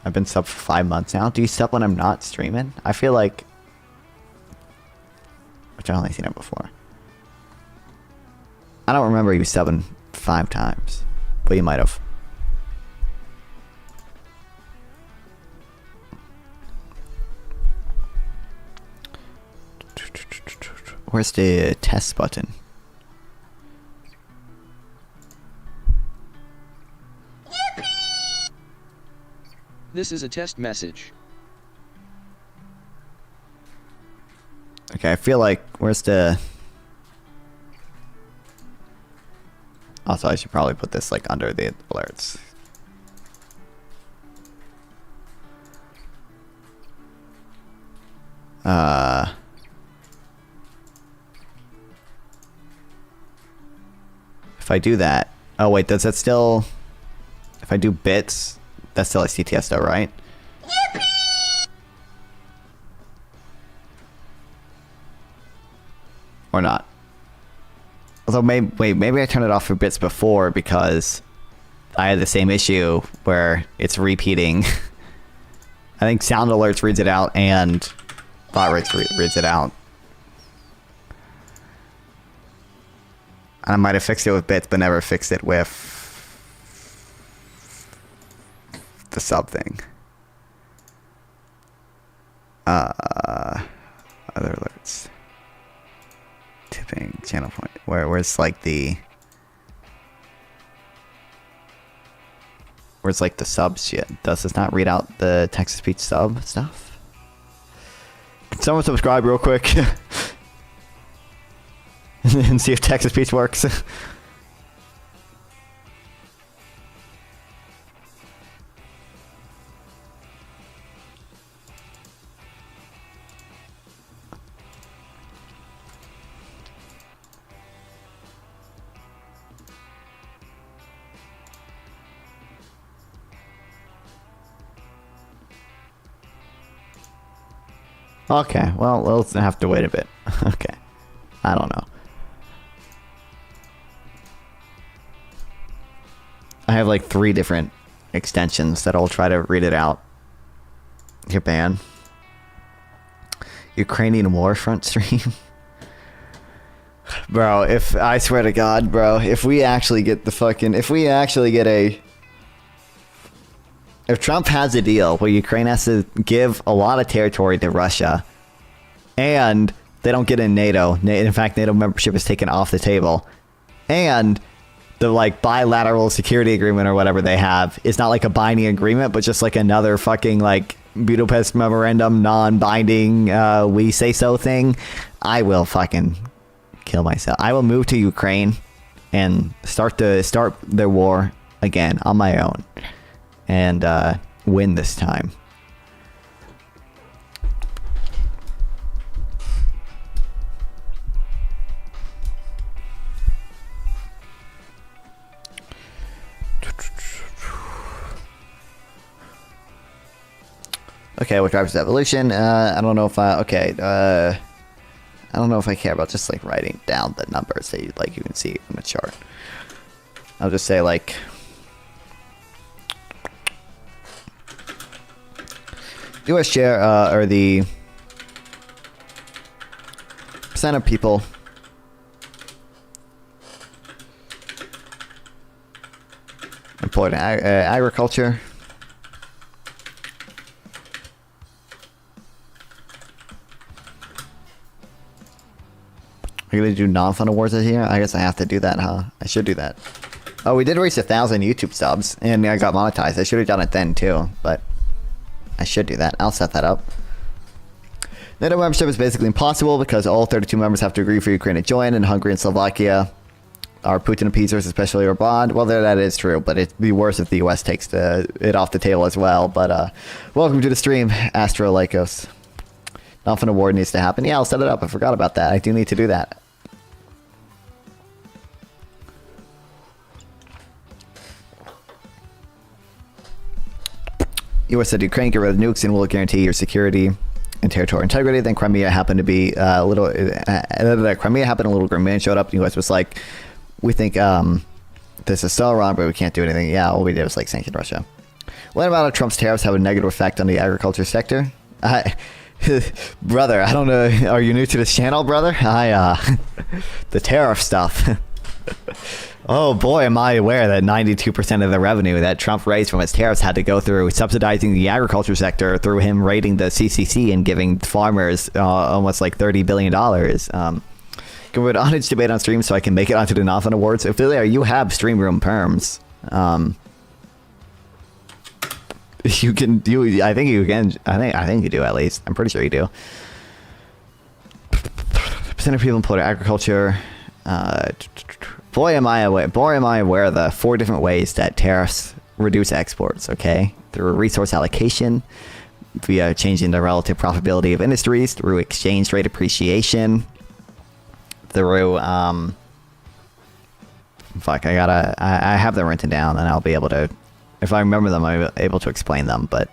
I've been subbed for 5 months now. Do you sub when I'm not streaming? I feel like, which I've only seen it before. I don't remember you subbing 5 times, but you might have. Where's the test button? This is a test message. Okay, I feel like, where's the... Also, I should probably put this like under the alerts. If I do that... Oh wait, does that still... If I do bits, that's still a CTS though, right? Or not? Although maybe I turned it off for bits before because I had the same issue where it's repeating. I think sound alerts reads it out and Botrix reads it out. I might have fixed it with bits, but never fixed it with the sub thing. Other alerts. Tipping, channel point. Where's like the... Where's like the sub shit? Does this not read out the text-to-speech sub stuff? Can someone subscribe real quick? And see if text-to-speech works. Okay, well, we'll have to wait a bit. Okay. I don't know. I have like 3 different extensions that'll try to read it out. Your ban. Ukrainian warfront stream. Bro, if I swear to God, bro, if we actually get the fucking... If we actually get a... If Trump has a deal where Ukraine has to give a lot of territory to Russia and they don't get in NATO, in fact, NATO membership is taken off the table, and the like bilateral security agreement or whatever they have is not like a binding agreement, but just like another fucking like Budapest memorandum, non-binding, we say so thing, I will fucking kill myself. I will move to Ukraine and start their war again on my own, and win this time. Okay, what drives evolution? I don't know if I don't know if I care about just like writing down the numbers that you can see on the chart. I'll just say like U.S. share or the percent of people employed in agriculture. Are you gonna do non-fun awards this year? I guess I have to do that, huh? I should do that. Oh, we did reach 1,000 YouTube subs, and I got monetized. I should have done it then too, but I should do that. I'll set that up. NATO membership is basically impossible because all 32 members have to agree for Ukraine to join, and Hungary and Slovakia are Putin appeasers, especially abroad. Well, that is true, but it'd be worse if the US takes it off the table as well. But welcome to the stream, Astro Lycos. Non-fun award needs to happen. Yeah, I'll set it up. I forgot about that. I do need to do that. U.S. said Ukraine get rid of nukes and will guarantee your security and territorial integrity. Then Crimea happened to be a little. Crimea happened. A little green man showed up. And the U.S. was like, "We think this is so wrong, but we can't do anything." Yeah, all we did was like sanction Russia. What about Trump's tariffs have a negative effect on the agriculture sector? Brother, I don't know. Are you new to this channel, brother? The tariff stuff. Oh boy, am I aware that 92% of the revenue that Trump raised from his tariffs had to go through subsidizing the agriculture sector through him raiding the CCC and giving farmers almost like $30 billion. Can we put an honest debate on stream so I can make it onto the non-fun awards? Ophelia, you have stream room perms. You can do. I think you can. I think you do at least. I'm pretty sure you do. Percent of people employed in agriculture. Boy, am I aware of the 4 different ways that tariffs reduce exports. Okay, through resource allocation, via changing the relative profitability of industries, through exchange rate appreciation, through I have them written down, and I'll be able to. If I remember them, I'll be able to explain them. But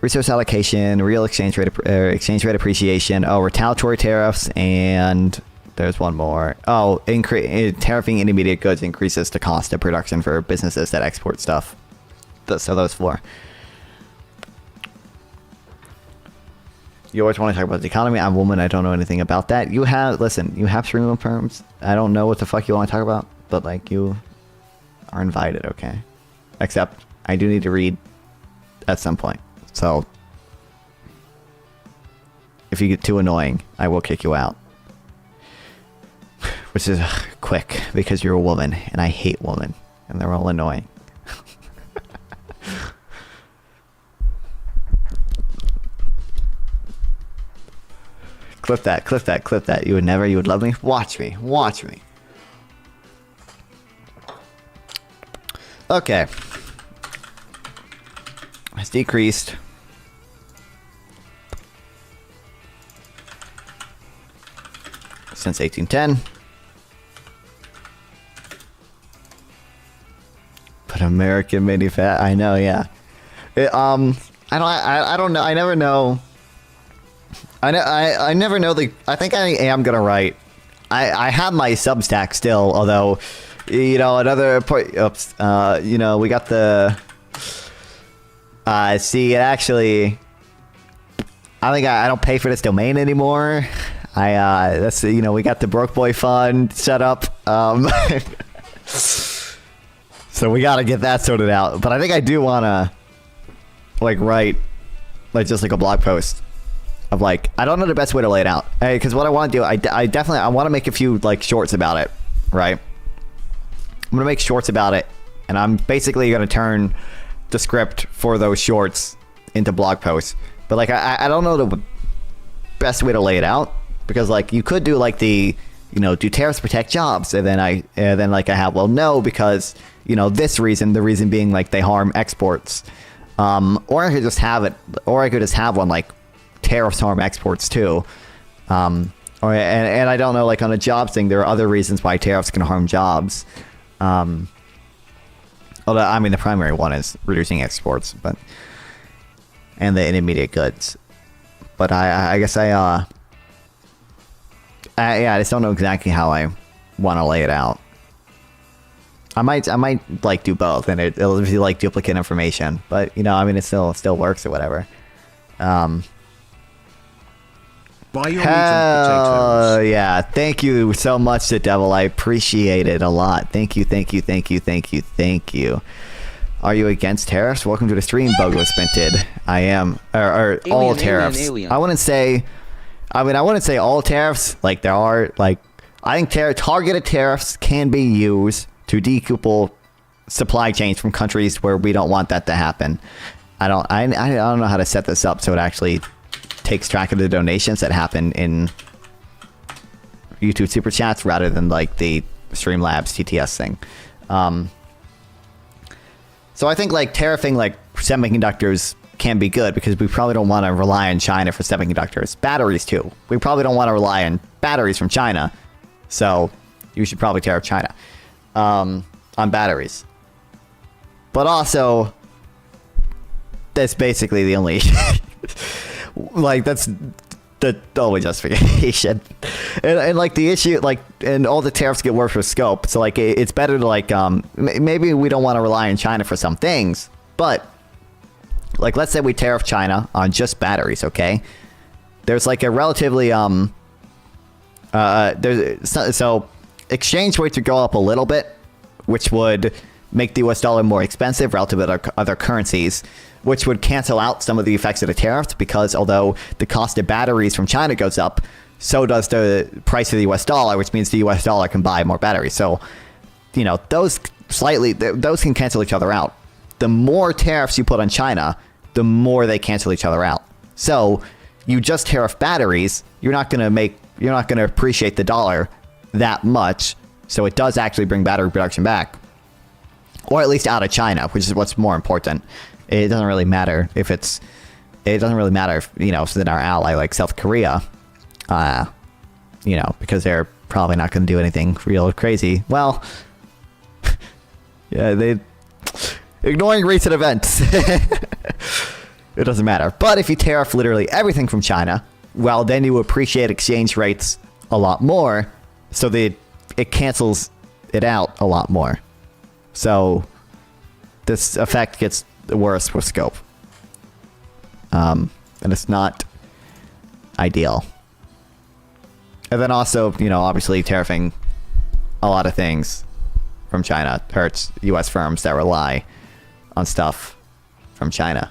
resource allocation, real exchange rate appreciation, retaliatory tariffs, and there's one more. Tariffing intermediate goods increases the cost of production for businesses that export stuff. So those 4. You always want to talk about the economy. I'm a woman. I don't know anything about that. You have stream room perms. I don't know what the fuck you want to talk about, but like you are invited. Okay. Except I do need to read at some point. So if you get too annoying, I will kick you out. Which is quick because you're a woman and I hate women and they're all annoying. Clip that. You would love me. Watch me. Okay. It's decreased. Since 1810. But American manufacturing. I know, yeah. I don't know. I never know. I never know I think I am gonna write. I have my Substack still, although another point. Oops. We got the. See, it actually. I think I don't pay for this domain anymore. That's we got the Broke Boy Fund set up. So we gotta get that sorted out. But I think I do wanna write just a blog post of I don't know the best way to lay it out. Because what I want to do, I definitely want to make a few shorts about it, right? I'm gonna make shorts about it, and I'm basically gonna turn the script for those shorts into blog posts. But I don't know the best way to lay it out, because you could do the do tariffs protect jobs? And then I have, well, no, because, this reason, the reason being like they harm exports. Or I could just have it, or I could just have one like tariffs harm exports too. And I don't know, like on a jobs thing, there are other reasons why tariffs can harm jobs. Although, I mean, the primary one is reducing exports, and the intermediate goods. But I guess I just don't know exactly how I want to lay it out. I might like do both, and it'll be like duplicate information. But I mean, it still works or whatever. Buy your meat and Hell potatoes. yeah! Thank you so much, The Devil. I appreciate it a lot. Thank you. Are you against tariffs? Welcome to the stream, Bug was minted. I am. Or all Alien, tariffs. alien. I wouldn't say all tariffs. Like there are I think targeted tariffs can be used to decouple supply chains from countries where we don't want that to happen. I don't know how to set this up so it actually takes track of the donations that happen in YouTube Super Chats rather than like the Streamlabs TTS thing. So I think like tariffing like semiconductors can be good because we probably don't want to rely on China for semiconductors. Batteries too. We probably don't want to rely on batteries from China. So you should probably tariff China on batteries. But also, that's basically the only like that's the only justification. And like the issue, like, and all the tariffs get worse with scope. So like it's better to like maybe we don't want to rely on China for some things, but like let's say we tariff China on just batteries, okay? There's like a relatively so exchange rates would go up a little bit, which would make the US dollar more expensive relative to other currencies, which would cancel out some of the effects of the tariffs, because although the cost of batteries from China goes up, so does the price of the US dollar, which means the US dollar can buy more batteries. So, those can cancel each other out. The more tariffs you put on China, the more they cancel each other out. So, you just tariff batteries, you're not going to appreciate the dollar that much. So it does actually bring battery production back, or at least out of China, which is what's more important. It doesn't really matter if it's in our ally like South Korea, because they're probably not going to do anything real crazy. Well, yeah, they ignoring recent events. It doesn't matter. But if you tariff literally everything from China, well, then you appreciate exchange rates a lot more, so it cancels it out a lot more. So this effect gets worse with scope. And it's not ideal. And then also, obviously tariffing a lot of things from China hurts US firms that rely on stuff from China.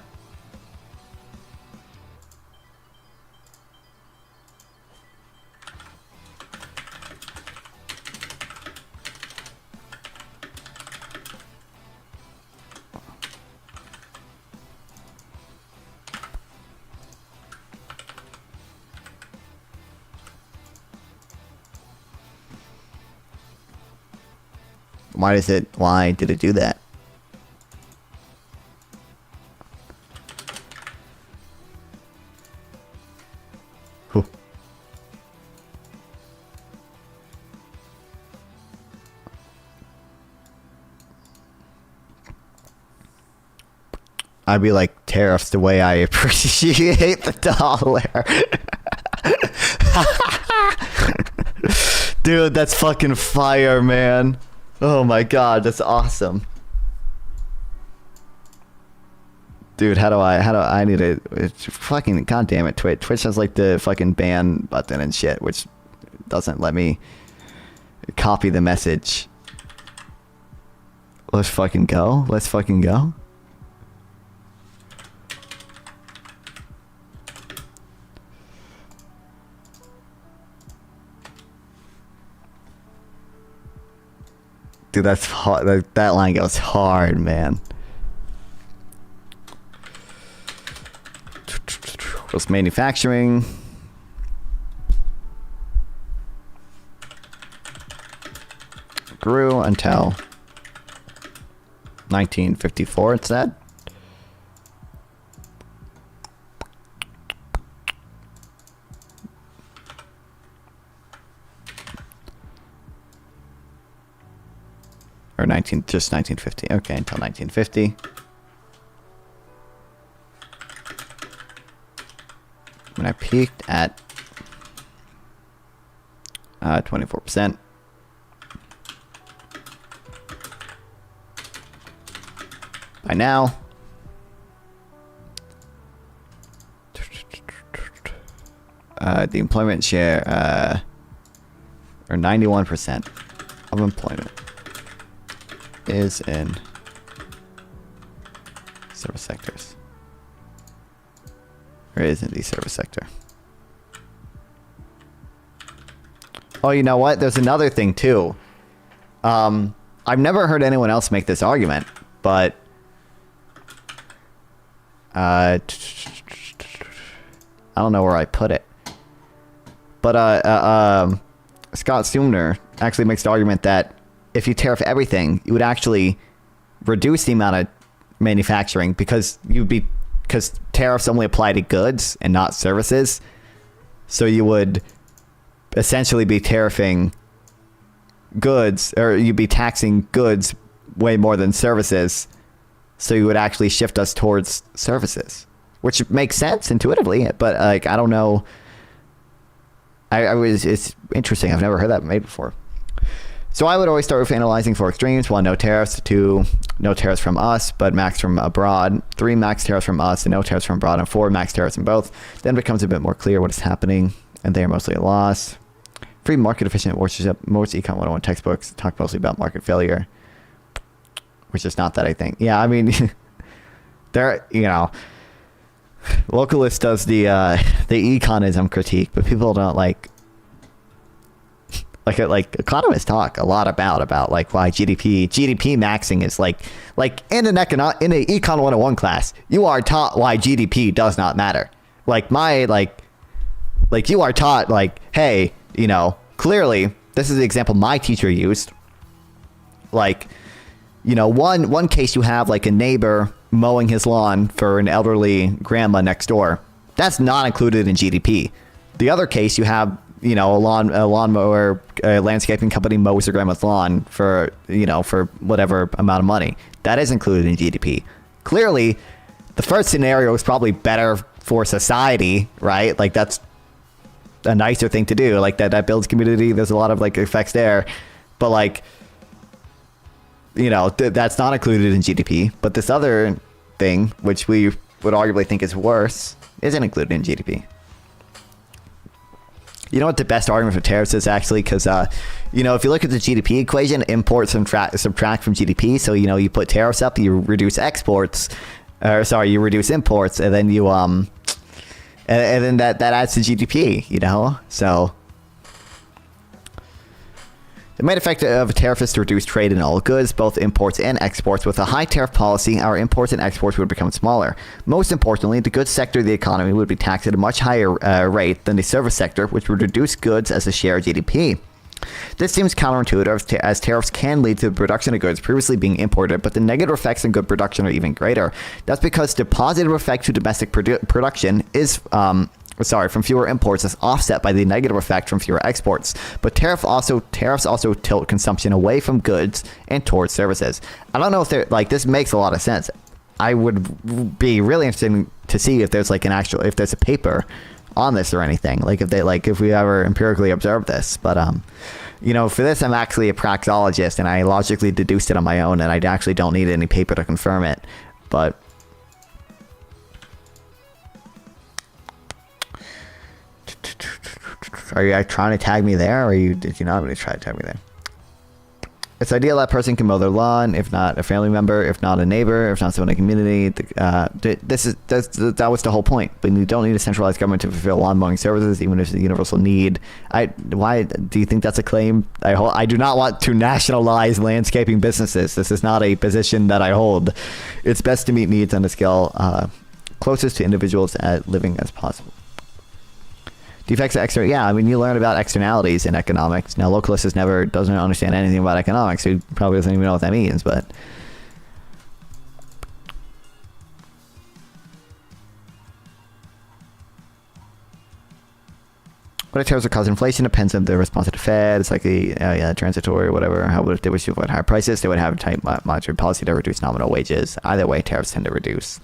Why did it do that? Whew. I'd be like, tariffs the way I appreciate the dollar. Dude, that's fucking fire, man. Oh my god, that's awesome. Dude, I need to fucking, god damn it, Twitch. Twitch has like the fucking ban button and shit, which doesn't let me copy the message. Let's fucking go. Dude, that's hard. That line goes hard, man. What's manufacturing? grew until 1954, it said. Or just 1950. Okay, until 1950. When I peaked at 24%. By now, the employment share, or 91% of employment is in service sectors. Or is in the service sector. Oh, you know what? There's another thing too. I've never heard anyone else make this argument, but I don't know where I put it. But Scott Sumner actually makes the argument that if you tariff everything, you would actually reduce the amount of manufacturing because tariffs only apply to goods and not services. So you would essentially be tariffing goods, or you'd be taxing goods way more than services. So you would actually shift us towards services, which makes sense intuitively, but like, I don't know. It's interesting. I've never heard that made before. So I would always start with analyzing four extremes. 1, no tariffs. 2, no tariffs from us, but max from abroad. 3, max tariffs from us and no tariffs from abroad. And 4, max tariffs from both. Then it becomes a bit more clear what is happening, and they are mostly a loss. Free market efficient worship. Most Econ 101 textbooks talk mostly about market failure, which is not that, I think. Yeah, I mean, there, Localist does the econism critique, but people don't like economists talk a lot about like why GDP maxing is like in an Econ 101 class, you are taught why GDP does not matter. Like you are taught like, hey, clearly this is the example my teacher used. Like, one case you have like a neighbor mowing his lawn for an elderly grandma next door. That's not included in GDP. The other case you have, a lawnmower, a landscaping company mows their grandma's lawn for whatever amount of money. That is included in GDP. Clearly, the first scenario is probably better for society, right? Like that's a nicer thing to do. Like that builds community. There's a lot of like effects there, but like, that's not included in GDP. But this other thing, which we would arguably think is worse, isn't included in GDP. You know what the best argument for tariffs is actually? Because, if you look at the GDP equation, import subtract from GDP. So, you put tariffs up, you reduce exports, you reduce imports, and then you, and then that adds to GDP, so. The main effect of a tariff is to reduce trade in all goods, both imports and exports. With a high tariff policy, our imports and exports would become smaller. Most importantly, the goods sector of the economy would be taxed at a much higher rate than the service sector, which would reduce goods as a share of GDP. This seems counterintuitive, as tariffs can lead to the production of goods previously being imported, but the negative effects on good production are even greater. That's because the positive effect to domestic production is from fewer imports is offset by the negative effect from fewer exports. But tariffs also tilt consumption away from goods and towards services. I don't know if this makes a lot of sense. I would be really interested to see if there's if there's a paper on this or anything, if we ever empirically observe this. But for this, I'm actually a praxologist and I logically deduced it on my own, and I actually don't need any paper to confirm it. But are you trying to tag me there, or did you not really try to tag me there? It's ideal that person can mow their lawn, if not a family member, if not a neighbor, if not someone in the community. That was the whole point. But you don't need a centralized government to fulfill lawn mowing services, even if it's a universal need. Why do you think that's a claim? I do not want to nationalize landscaping businesses. This is not a position that I hold. It's best to meet needs on a scale closest to individuals at living as possible. Defects of external. Yeah, I mean, you learn about externalities in economics. Now, localist doesn't understand anything about economics. He probably doesn't even know what that means, but. What tariffs would cause inflation depends on the response of the Fed. It's like the transitory or whatever. How would if they wish to avoid higher prices? They would have a tight monetary policy to reduce nominal wages. Either way, tariffs tend to reduce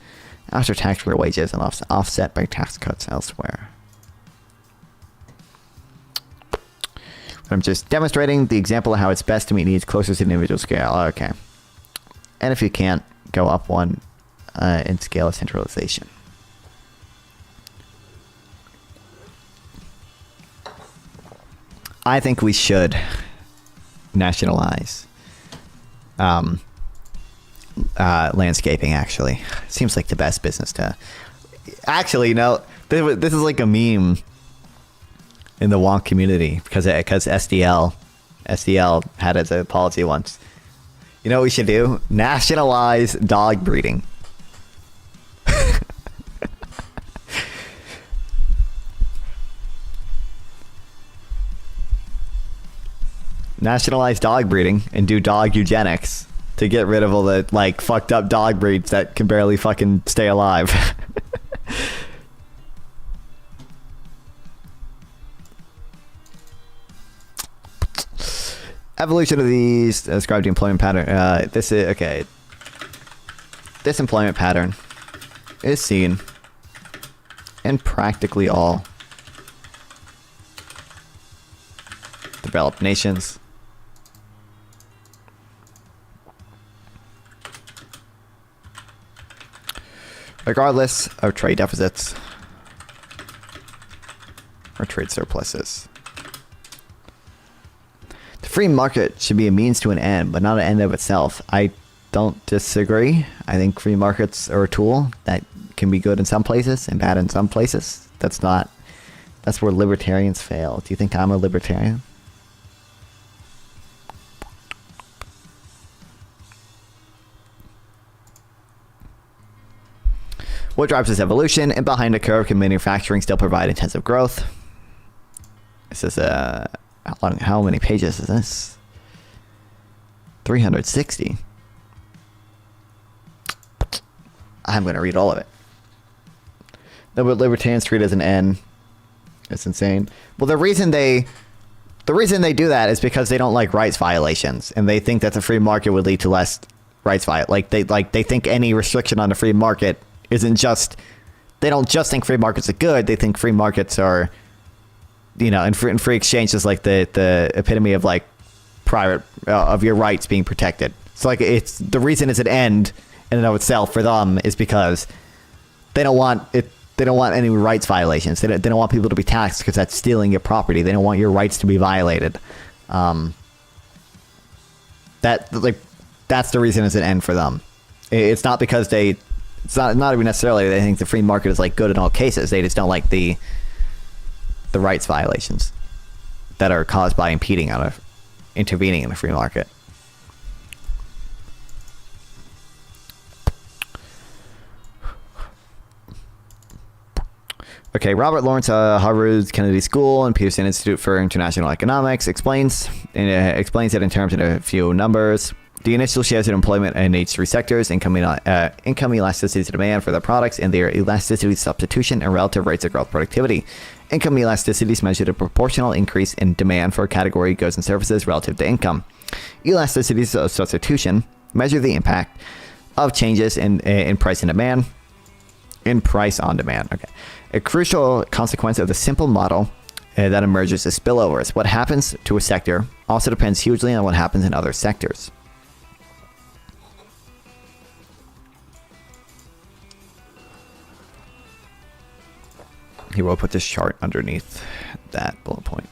after tax for wages and offset by tax cuts elsewhere. I'm just demonstrating the example of how it's best to meet needs closest to the individual scale. Okay. And if you can't, go up one in scale of centralization. I think we should nationalize landscaping, actually. Seems like the best business to... Actually, no, this is like a meme in the wonk community because SDL had it as a policy once. You know what we should do? Nationalize dog breeding. Nationalize dog breeding and do dog eugenics to get rid of all the like fucked up dog breeds that can barely fucking stay alive. Evolution of these described the employment pattern. This employment pattern is seen in practically all developed nations. Regardless of trade deficits or trade surpluses. The free market should be a means to an end, but not an end of itself. I don't disagree. I think free markets are a tool that can be good in some places and bad in some places. That's where libertarians fail. Do you think I'm a libertarian? What drives this evolution? And behind the curve, can manufacturing still provide intensive growth? This is how many pages is this? 360. I'm going to read all of it. No, but libertarians treat it as an N. It's insane. Well, the reason they do that is because they don't like rights violations, and they think that the free market would lead to less rights violations. They think any restriction on the free market isn't just, they don't just think free markets are good, they think free markets are, and free exchange is like the epitome of like private, of your rights being protected. So like it's, the reason it's an end in and of itself for them is because they don't want any rights violations. They don't want people to be taxed because that's stealing your property. They don't want your rights to be violated. That's the reason it's an end for them. It's not because it's not even necessarily they think the free market is like good in all cases. They just don't like the rights violations that are caused by intervening in the free market. Okay, Robert Lawrence, Harvard Kennedy School and Peterson Institute for International Economics explains it in terms of a few numbers. The initial shares in employment in each three sectors, income elasticity to demand for their products, and their elasticity substitution and relative rates of growth productivity. Income elasticity is measured a proportional increase in demand for a category of goods and services relative to income. Elasticity of substitution measure the impact of changes in price and demand. In price on demand. Okay. A crucial consequence of the simple model that emerges is spillovers. What happens to a sector also depends hugely on what happens in other sectors. He will put this chart underneath that bullet point.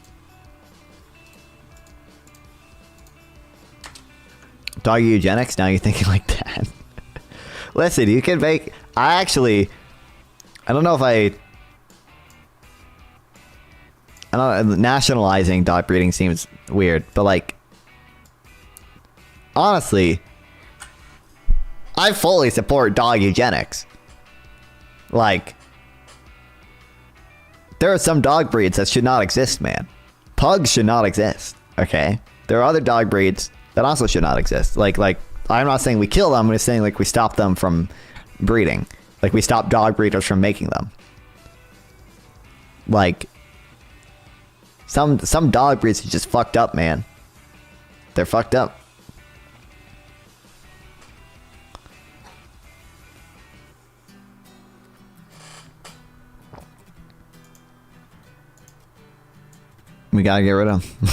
Dog eugenics? Now you're thinking like that. Listen, you can make... I don't know if nationalizing dog breeding seems weird, but like, honestly, I fully support dog eugenics. Like, there are some dog breeds that should not exist, man. Pugs should not exist, okay? There are other dog breeds that also should not exist. Like I'm not saying we kill them, I'm just saying like we stop them from breeding. Like we stop dog breeders from making them. Like some dog breeds are just fucked up, man. They're fucked up. We gotta get rid of them.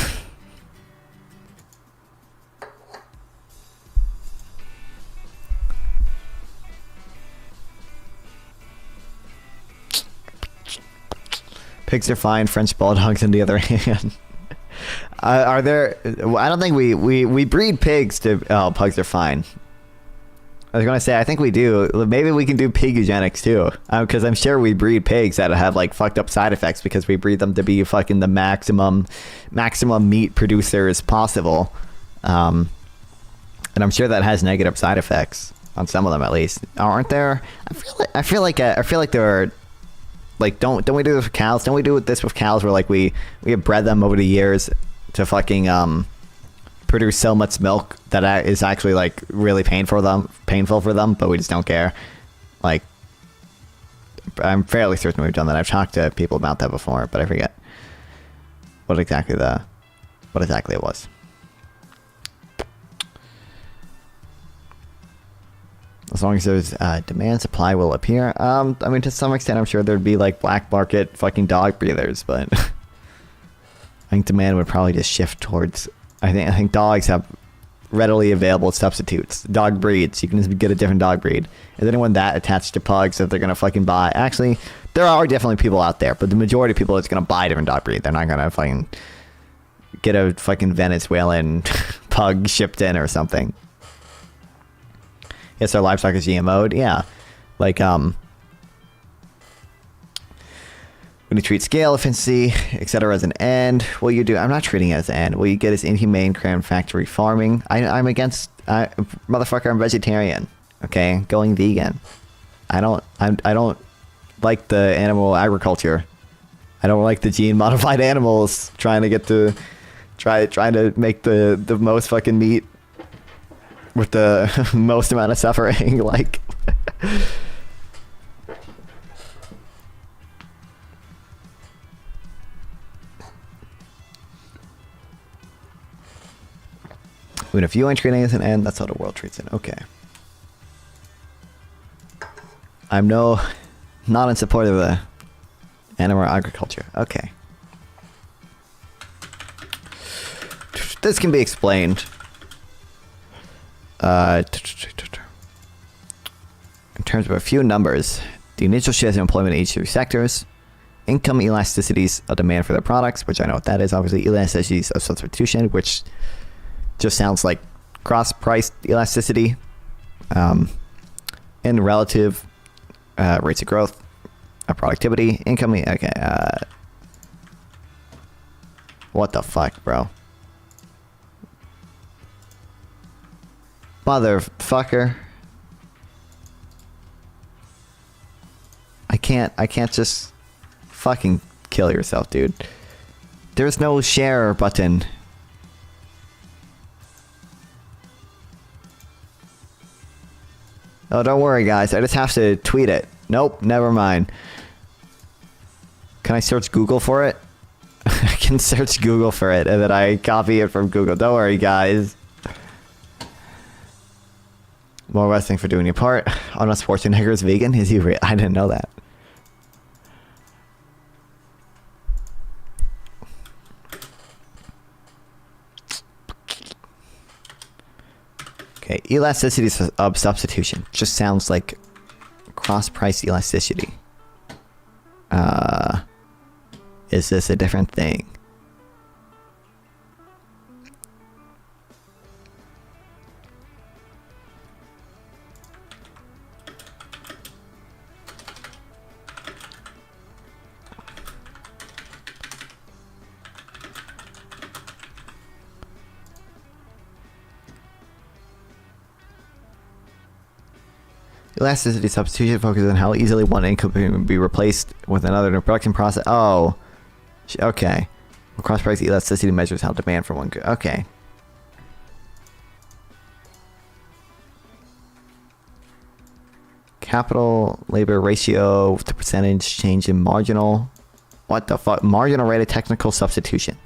Pigs are fine. French bulldogs, on the other hand, are there? I don't think we breed pigs to. Oh, pugs are fine. I was gonna say I think we do. Maybe we can do pig eugenics too, because I'm sure we breed pigs that have like fucked up side effects because we breed them to be fucking the maximum meat producers possible, and I'm sure that has negative side effects on some of them at least, aren't there? I feel like there are. Like, don't we do this with cows? Don't we do this with cows where, like, we have bred them over the years to fucking, produce so much milk that is actually, like, really painful for them, but we just don't care. Like, I'm fairly certain we've done that. I've talked to people about that before, but I forget what exactly it was. As long as there's demand, supply will appear. I mean, to some extent, I'm sure there'd be like black market fucking dog breeders, but I think demand would probably just shift towards. I think dogs have readily available substitutes, dog breeds. You can just get a different dog breed. Is anyone that attached to pugs that they're gonna fucking buy? Actually, there are definitely people out there, but the majority of people is gonna buy a different dog breed. They're not gonna fucking get a fucking Venezuelan pug shipped in or something. Yes, our livestock is GMO'd. Yeah. Like, when you treat scale efficiency, etc. as an end, what you do, I'm not treating it as an end. What you get is inhumane cram factory farming. I'm against, motherfucker, I'm vegetarian. Okay? Going vegan. I don't like the animal agriculture. I don't like the gene modified animals trying to get trying to make the most fucking meat with the most amount of suffering. Like, when if you ain't treating it as an end, that's how the world treats it. Okay. I'm not in support of the animal agriculture. Okay. This can be explained. In terms of a few numbers, the initial shares of employment in each of these sectors, income elasticities of demand for their products, which I know what that is, obviously elasticities of substitution, which just sounds like cross-price elasticity, and relative rates of growth, productivity, income. Okay, what the fuck, bro? Motherfucker. I can't just fucking kill yourself, dude. There's no share button. Oh, don't worry, guys. I just have to tweet it. Nope, never mind. Can I search Google for it? I can search Google for it, and then I copy it from Google. Don't worry, guys. More wrestling for doing your part. Arnold Schwarzenegger is vegan? Is he real? I didn't know that. Okay, elasticity of substitution. Just sounds like cross-price elasticity. Is this a different thing? Elasticity substitution focuses on how easily one income can be replaced with another in a production process. Oh, okay. Cross price elasticity measures how demand for one good. Okay. Capital labor ratio with the percentage change in marginal. What the fuck? Marginal rate of technical substitution.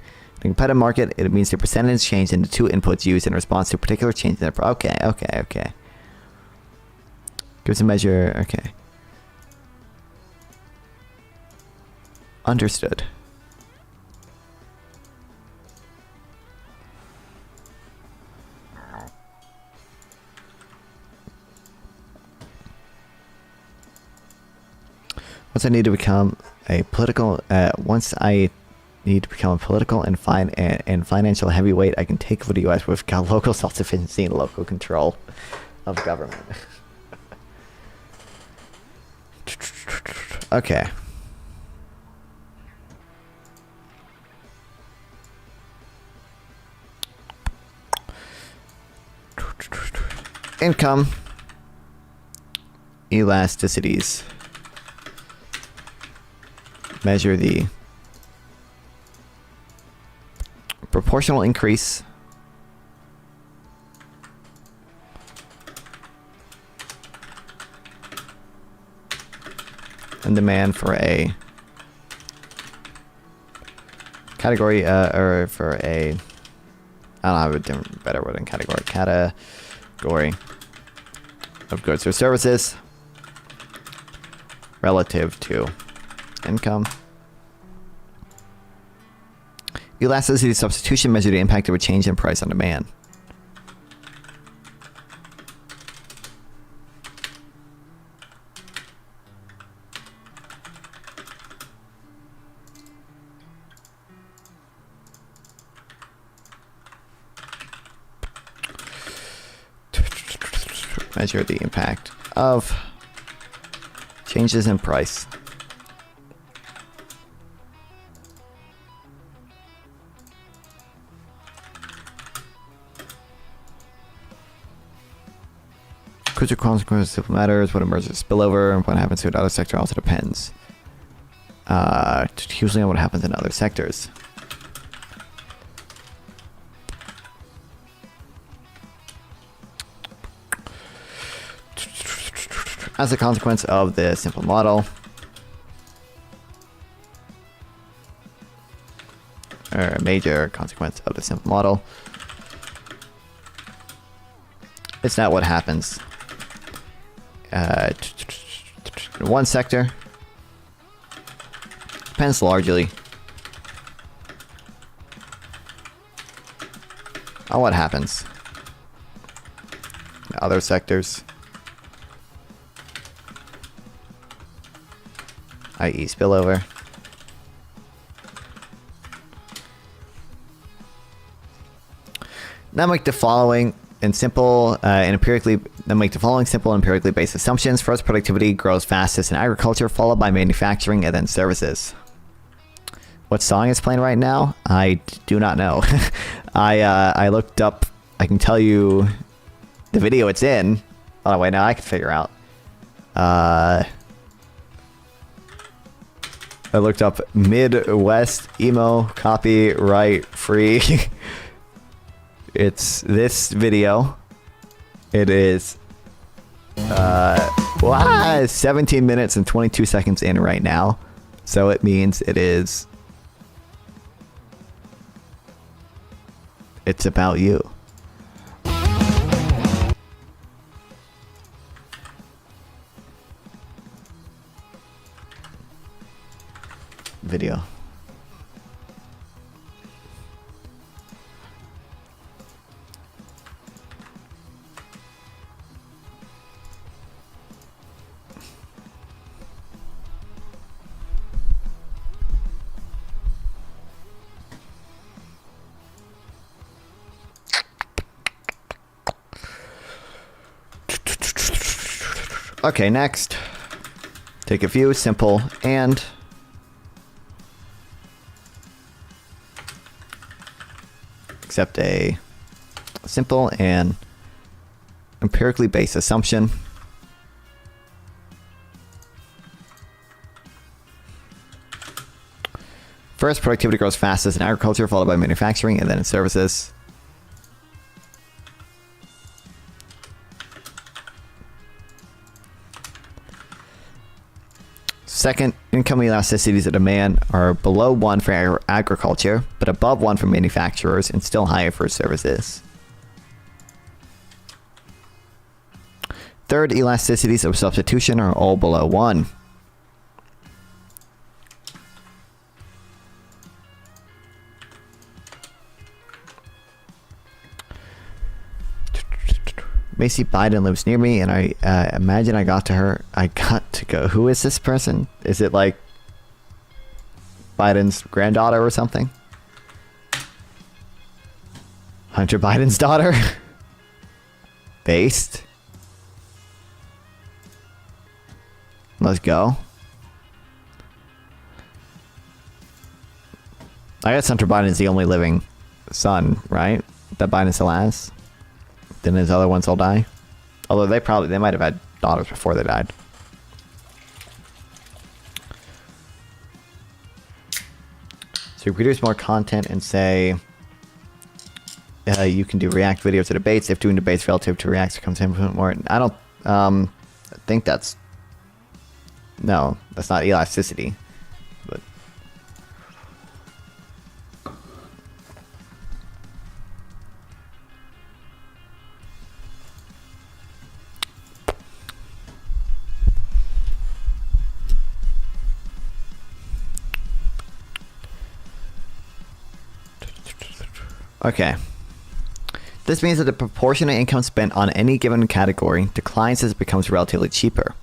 In a competitive market, it means the percentage change in the two inputs used in response to a particular change in the. Okay. Gives a measure. Okay. Understood. Once I need to become a political and financial heavyweight, I can take over the U.S. with local self-sufficiency and local control of government. Okay. Income. Elasticities. Measure the proportional increase in demand for a category, or for a, I don't have a different, better word than category. Category of goods or services relative to income. Elasticity substitution measure the impact of a change in price on demand. Measure the impact of changes in price. Crucial consequences of matters, what emerges spillover, and what happens to another sector also depends. Usually on what happens in other sectors. As a consequence of the simple model, or a major consequence of the simple model, it's not what happens in one sector. Depends largely on what happens in other sectors, i.e. spillover. Now make the following simple and empirically based assumptions. First, productivity grows fastest in agriculture, followed by manufacturing, and then services. What song is playing right now? I do not know. I looked up. I can tell you the video it's in. Oh wait, now I can figure out. I looked up Midwest emo copyright free. It's this video. It is 17 minutes and 22 seconds in right now. So it means it's about you. Video. Okay, next. Take a view, simple, and accept a simple and empirically based assumption. First, productivity grows fastest in agriculture, followed by manufacturing, and then in services. Second, income elasticities of demand are below 1 for agriculture, but above 1 for manufacturers and still higher for services. Third, elasticities of substitution are all below 1. Macy Biden lives near me, and I imagine I got to go. Who is this person? Is it like Biden's granddaughter or something? Hunter Biden's daughter? Based? Let's go. I guess Hunter Biden is the only living son, right? That Biden still has. Didn't his other ones all die? Although they might have had daughters before they died. So you produce more content and say you can do React videos or debates. If doing debates relative to React becomes implement more, I don't think that's not elasticity. But okay. This means that the proportion of income spent on any given category declines as it becomes relatively cheaper.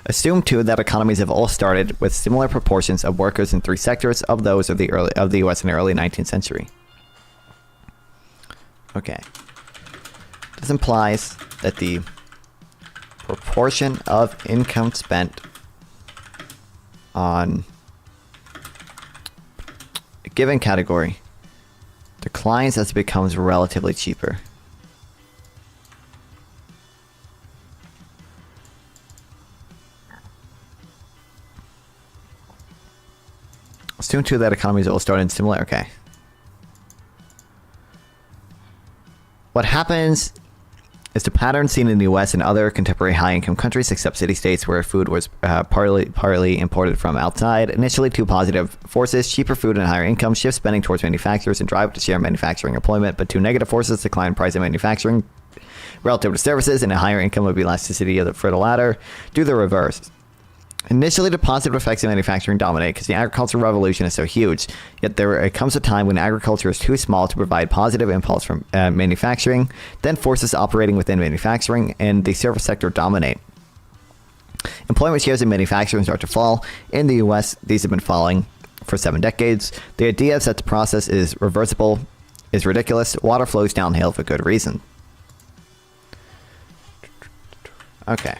Assume too that economies have all started with similar proportions of workers in 3 sectors of those of the U.S. in the early 19th century. Okay. This implies that the proportion of income spent on a given category declines as it becomes relatively cheaper. Assume too that economies will start in similar. Okay. What happens is the pattern seen in the U.S. and other contemporary high-income countries, except city-states where food was partly imported from outside. Initially, 2 positive forces: cheaper food and higher income shift spending towards manufacturers and drive up to share manufacturing employment. But 2 negative forces: decline price of manufacturing relative to services, and a higher income of elasticity for the latter. Do the reverse. Initially, the positive effects of manufacturing dominate because the agricultural revolution is so huge. Yet there comes a time when agriculture is too small to provide positive impulse from manufacturing. Then forces operating within manufacturing and the service sector dominate. Employment shares in manufacturing start to fall. In the U.S., these have been falling for 7 decades. The idea that the process is reversible is ridiculous. Water flows downhill for good reason. Okay.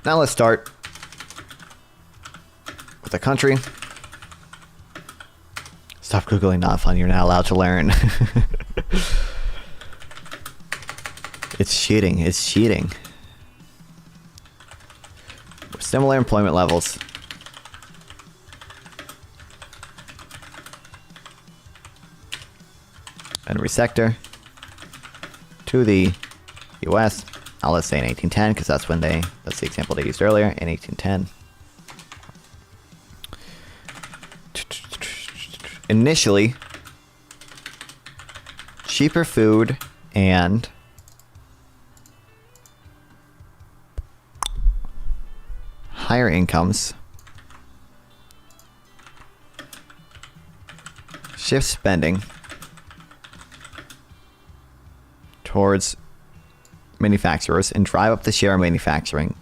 Now let's start with the country. Stop Googling not fun, you're not allowed to learn. It's cheating, it's cheating. Similar employment levels. Every sector to the US. Now let's say in 1810, because that's the example they used earlier, in 1810. Initially, cheaper food and higher incomes shift spending towards manufacturers and drive up the share of manufacturing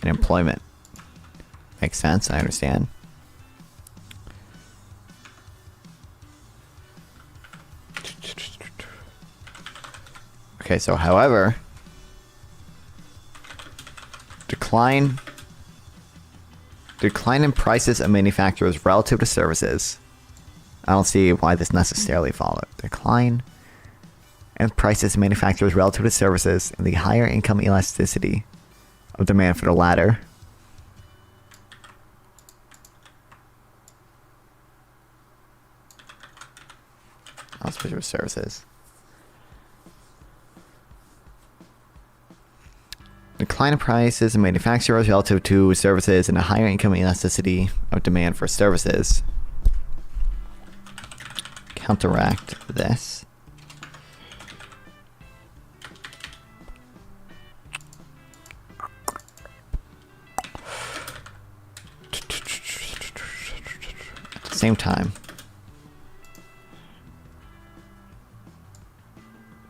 and employment. Makes sense, I understand. Okay, so however, decline in prices of manufacturers relative to services. I don't see why this necessarily followed. Decline and prices of manufacturers relative to services and the higher income elasticity of demand for the latter. Hospital services. Decline in prices in manufacturers relative to services and a higher income elasticity of demand for services. Counteract this. At the same time,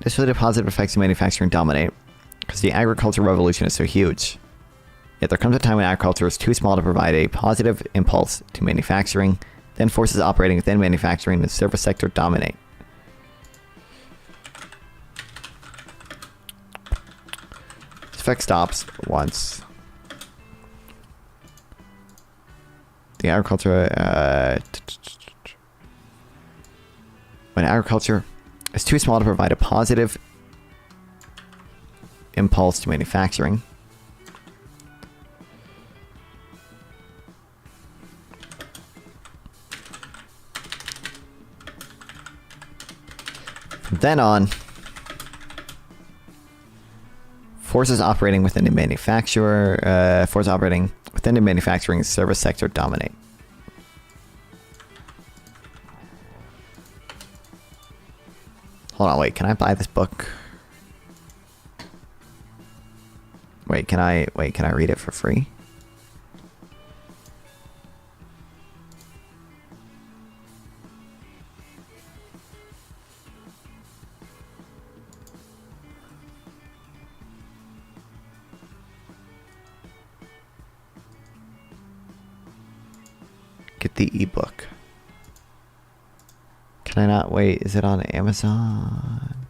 this really positive effects of manufacturing dominate because the agricultural revolution is so huge. Yet there comes a time when agriculture is too small to provide a positive impulse to manufacturing. Then forces operating within manufacturing and the service sector dominate. This effect stops once the agriculture when agriculture is too small to provide a positive impulse to manufacturing. From then on, forces operating within the manufacturing service sector dominate. Hold on, wait, can I buy this book? Wait, can I read it for free? Get the ebook. Can I not wait? Is it on Amazon?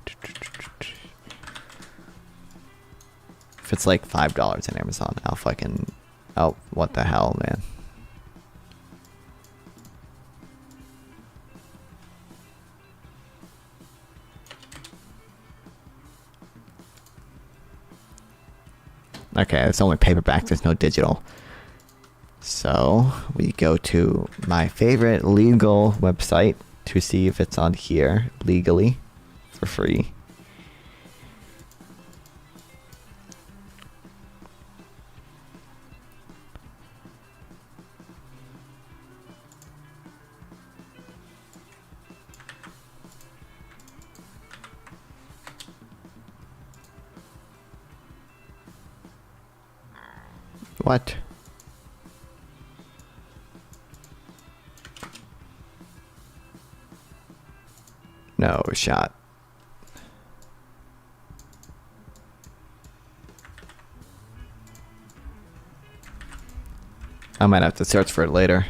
If it's like $5 on Amazon, oh, what the hell, man. Okay, it's only paperback, there's no digital. So we go to my favorite legal website to see if it's on here legally for free. What? No shot. I might have to search for it later.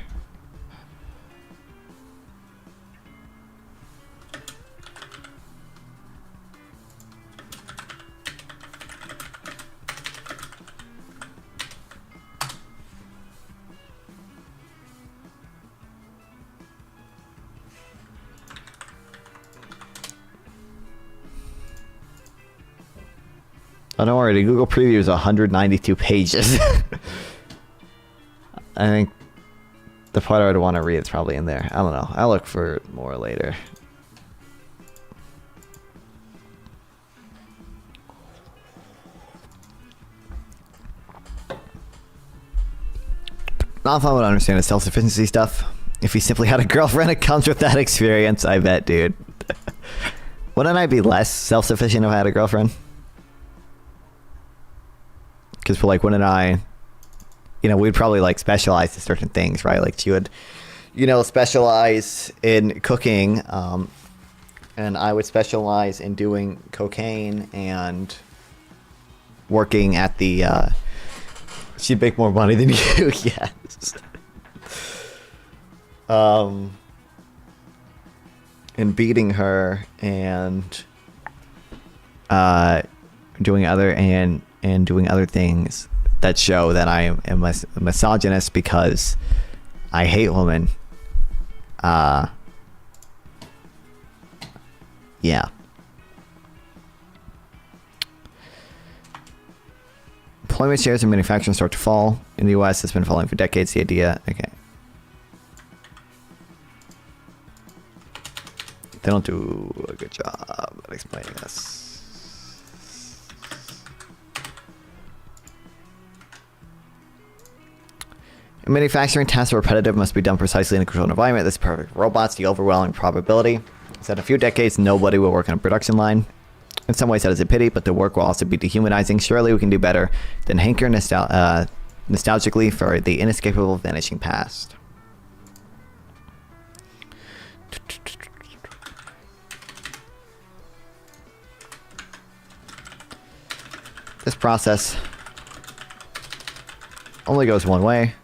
Oh, don't worry, the Google preview is 192 pages. I think the part I would want to read is probably in there. I don't know. I'll look for more later. Not if I would understand the self-sufficiency stuff. If you simply had a girlfriend, it comes with that experience, I bet, dude. Wouldn't I be less self-sufficient if I had a girlfriend? Because, like, wouldn't I, we'd probably, like, specialize in certain things, right? Like, she would, specialize in cooking, and I would specialize in doing cocaine and working at the, she'd make more money than you, yes. And beating her and, doing other things that show that I am a misogynist because I hate women. Yeah. employment shares in manufacturing start to fall in the U.S. It's been falling for decades. The idea, okay. They don't do a good job at explaining this. Manufacturing tasks are repetitive, must be done precisely in a controlled environment. This is perfect for robots. The overwhelming probability is that in a few decades, nobody will work on a production line. In some ways, that is a pity, but the work will also be dehumanizing. Surely we can do better than hanker nostalgically for the inescapable vanishing past. This process only goes one way.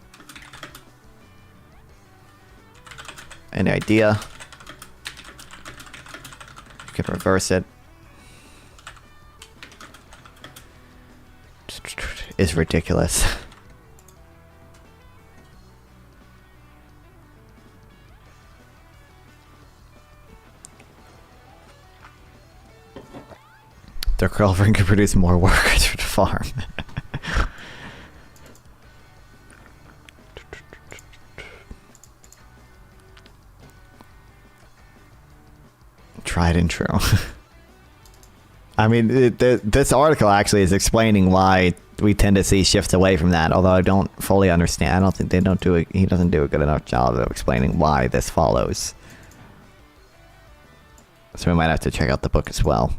Any idea? You can reverse it. Is ridiculous. Their girlfriend can produce more workers for the farm. Tried and true. I mean, this article actually is explaining why we tend to see shifts away from that, although I don't fully understand. I don't think they don't do it. He doesn't do a good enough job of explaining why this follows. So we might have to check out the book as well.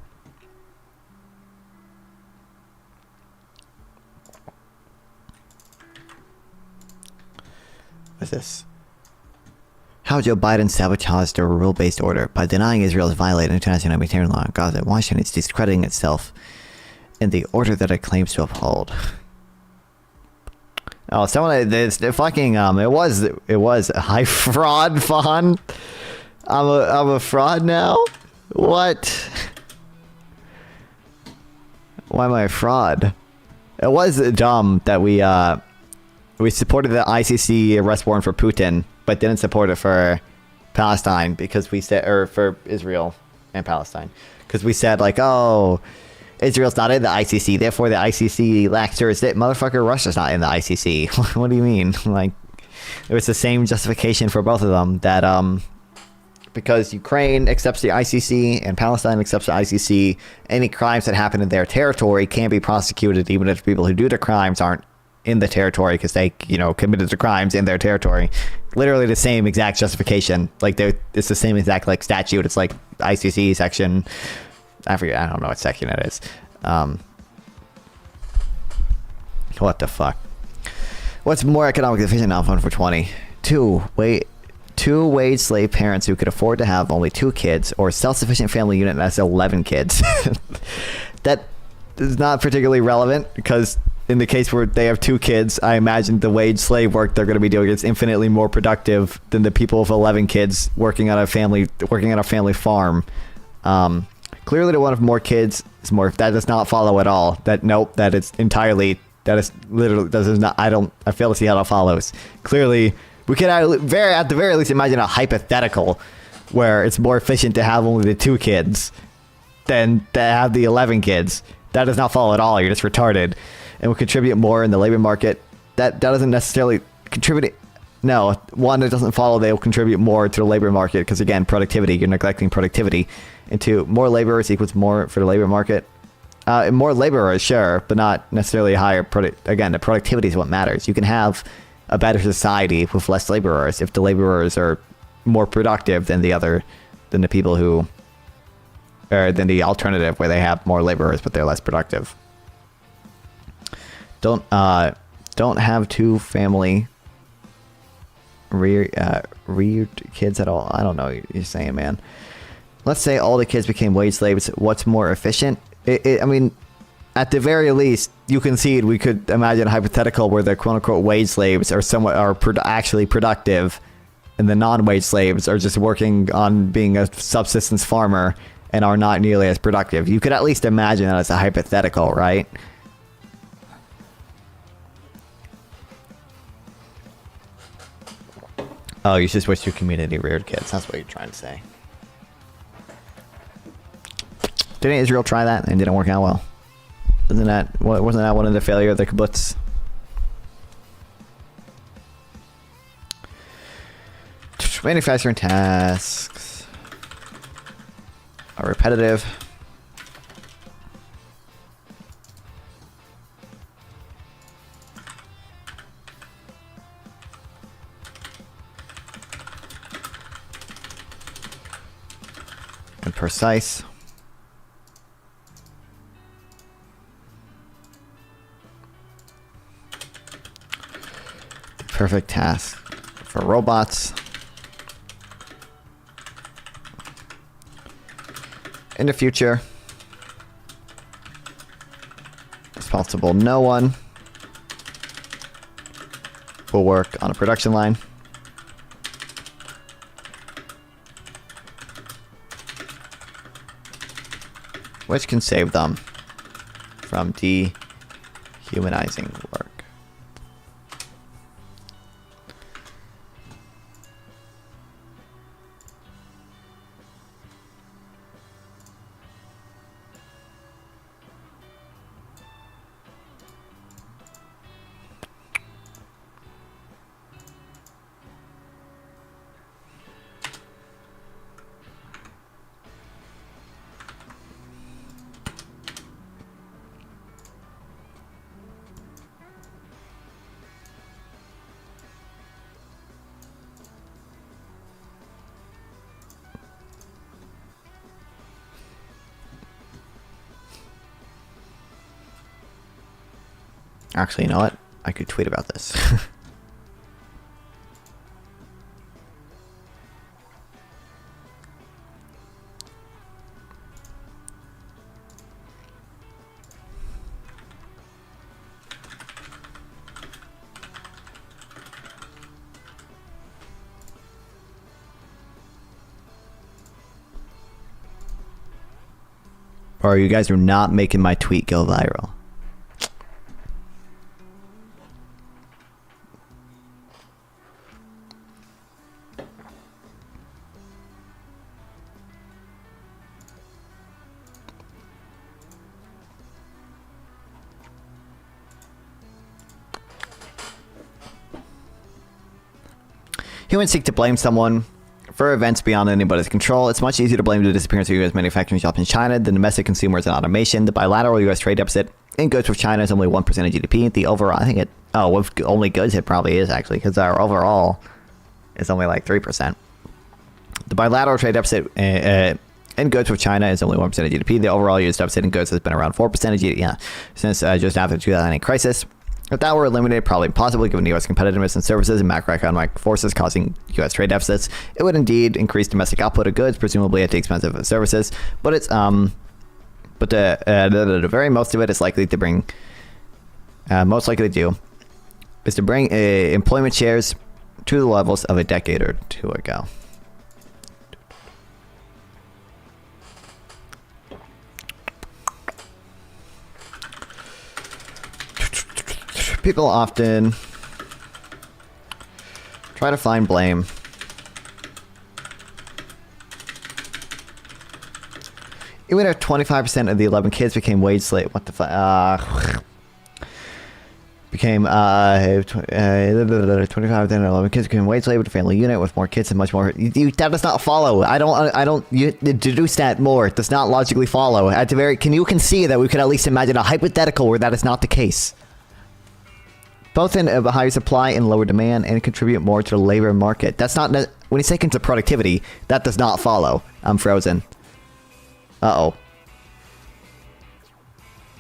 What's this? How Joe Biden sabotaged a rule-based order by denying Israel has violated international humanitarian law in Gaza. Washington is discrediting itself in the order that it claims to uphold. Oh, someone, it's fucking it was a high fraud fun. I'm a fraud now. What? Why am I a fraud? It was dumb that we supported the ICC arrest warrant for Putin, but didn't support it for Palestine because we said, or for Israel and Palestine, because we said like, oh, Israel's not in the ICC, therefore the ICC lacks jurisdiction. Motherfucker, Russia's not in the ICC. What do you mean? Like, it was the same justification for both of them, that because Ukraine accepts the ICC and Palestine accepts the ICC, any crimes that happen in their territory can be prosecuted, even if people who do the crimes aren't in the territory, because they, committed the crimes in their territory. Literally the same exact justification. Like, it's the same exact like statute. It's like ICC section. I forget. I don't know what section it is. What the fuck? What's more economically efficient now? Fun for 20. Two wage slave parents who could afford to have only 2 kids, or self-sufficient family unit that has 11 kids. That is not particularly relevant, because in the case where they have 2 kids, I imagine the wage slave work they're going to be doing is infinitely more productive than the people with 11 kids working on a family farm. Clearly, the one with more kids is more. That does not follow at all. That is entirely. That is literally. That is not. I fail to see how that follows. Clearly, we can at the very least imagine a hypothetical where it's more efficient to have only the 2 kids than to have the 11 kids. That does not follow at all. You're just retarded. And will contribute more in the labor market. That doesn't necessarily contribute. No, one, it doesn't follow they will contribute more to the labor market, because again, productivity, you're neglecting productivity. And 2, more laborers equals more for the labor market. More laborers, sure, but not necessarily higher. Again, the productivity is what matters. You can have a better society with less laborers if the laborers are more productive than the people who, or than the alternative where they have more laborers but they're less productive. Don't have 2 family reared kids at all. I don't know what you're saying, man. Let's say all the kids became wage slaves. What's more efficient? I mean, at the very least, you concede we could imagine a hypothetical where the quote-unquote wage slaves are actually productive, and the non-wage slaves are just working on being a subsistence farmer and are not nearly as productive. You could at least imagine that as a hypothetical, right? Oh, you just wish your community reared kids. That's what you're trying to say. Didn't Israel try that and it didn't work out well? Wasn't that one of the failure of the kibbutz? Manufacturing tasks are repetitive. And precise. The perfect task for robots. In the future, responsible no one will work on a production line. Which can save them from dehumanizing work. Actually, you know what? I could tweet about this. Or you guys are not making my tweet go viral. Humans seek to blame someone for events beyond anybody's control. It's much easier to blame the disappearance of U.S. manufacturing jobs in China than domestic consumers and automation. The bilateral U.S. trade deficit in goods with China is only 1% of GDP. The overall, I think it, with only goods it probably is actually, because our overall is only like 3%. The bilateral trade deficit in goods with China is only 1% of GDP. The overall U.S. deficit in goods has been around 4% of GDP since just after the 2008 crisis. If that were eliminated, probably impossible given U.S. competitiveness in services and macroeconomic forces causing U.S. trade deficits, it would indeed increase domestic output of goods, presumably at the expense of services. But it's the very most of it is likely to bring, most likely to do, is to bring employment shares to the levels of a decade or two ago. People often try to find blame. Even if 25% of the 11 kids became wage slave, what the fuck? Became 25% of 11 kids became wage slave with a family unit with more kids and much more. That does not follow. I don't. You deduce that more. It does not logically follow. At the very, you can see that we could at least imagine a hypothetical where that is not the case. Both in a higher supply and lower demand, and contribute more to the labor market. That's not, when you take into productivity, that does not follow. I'm frozen. Uh-oh.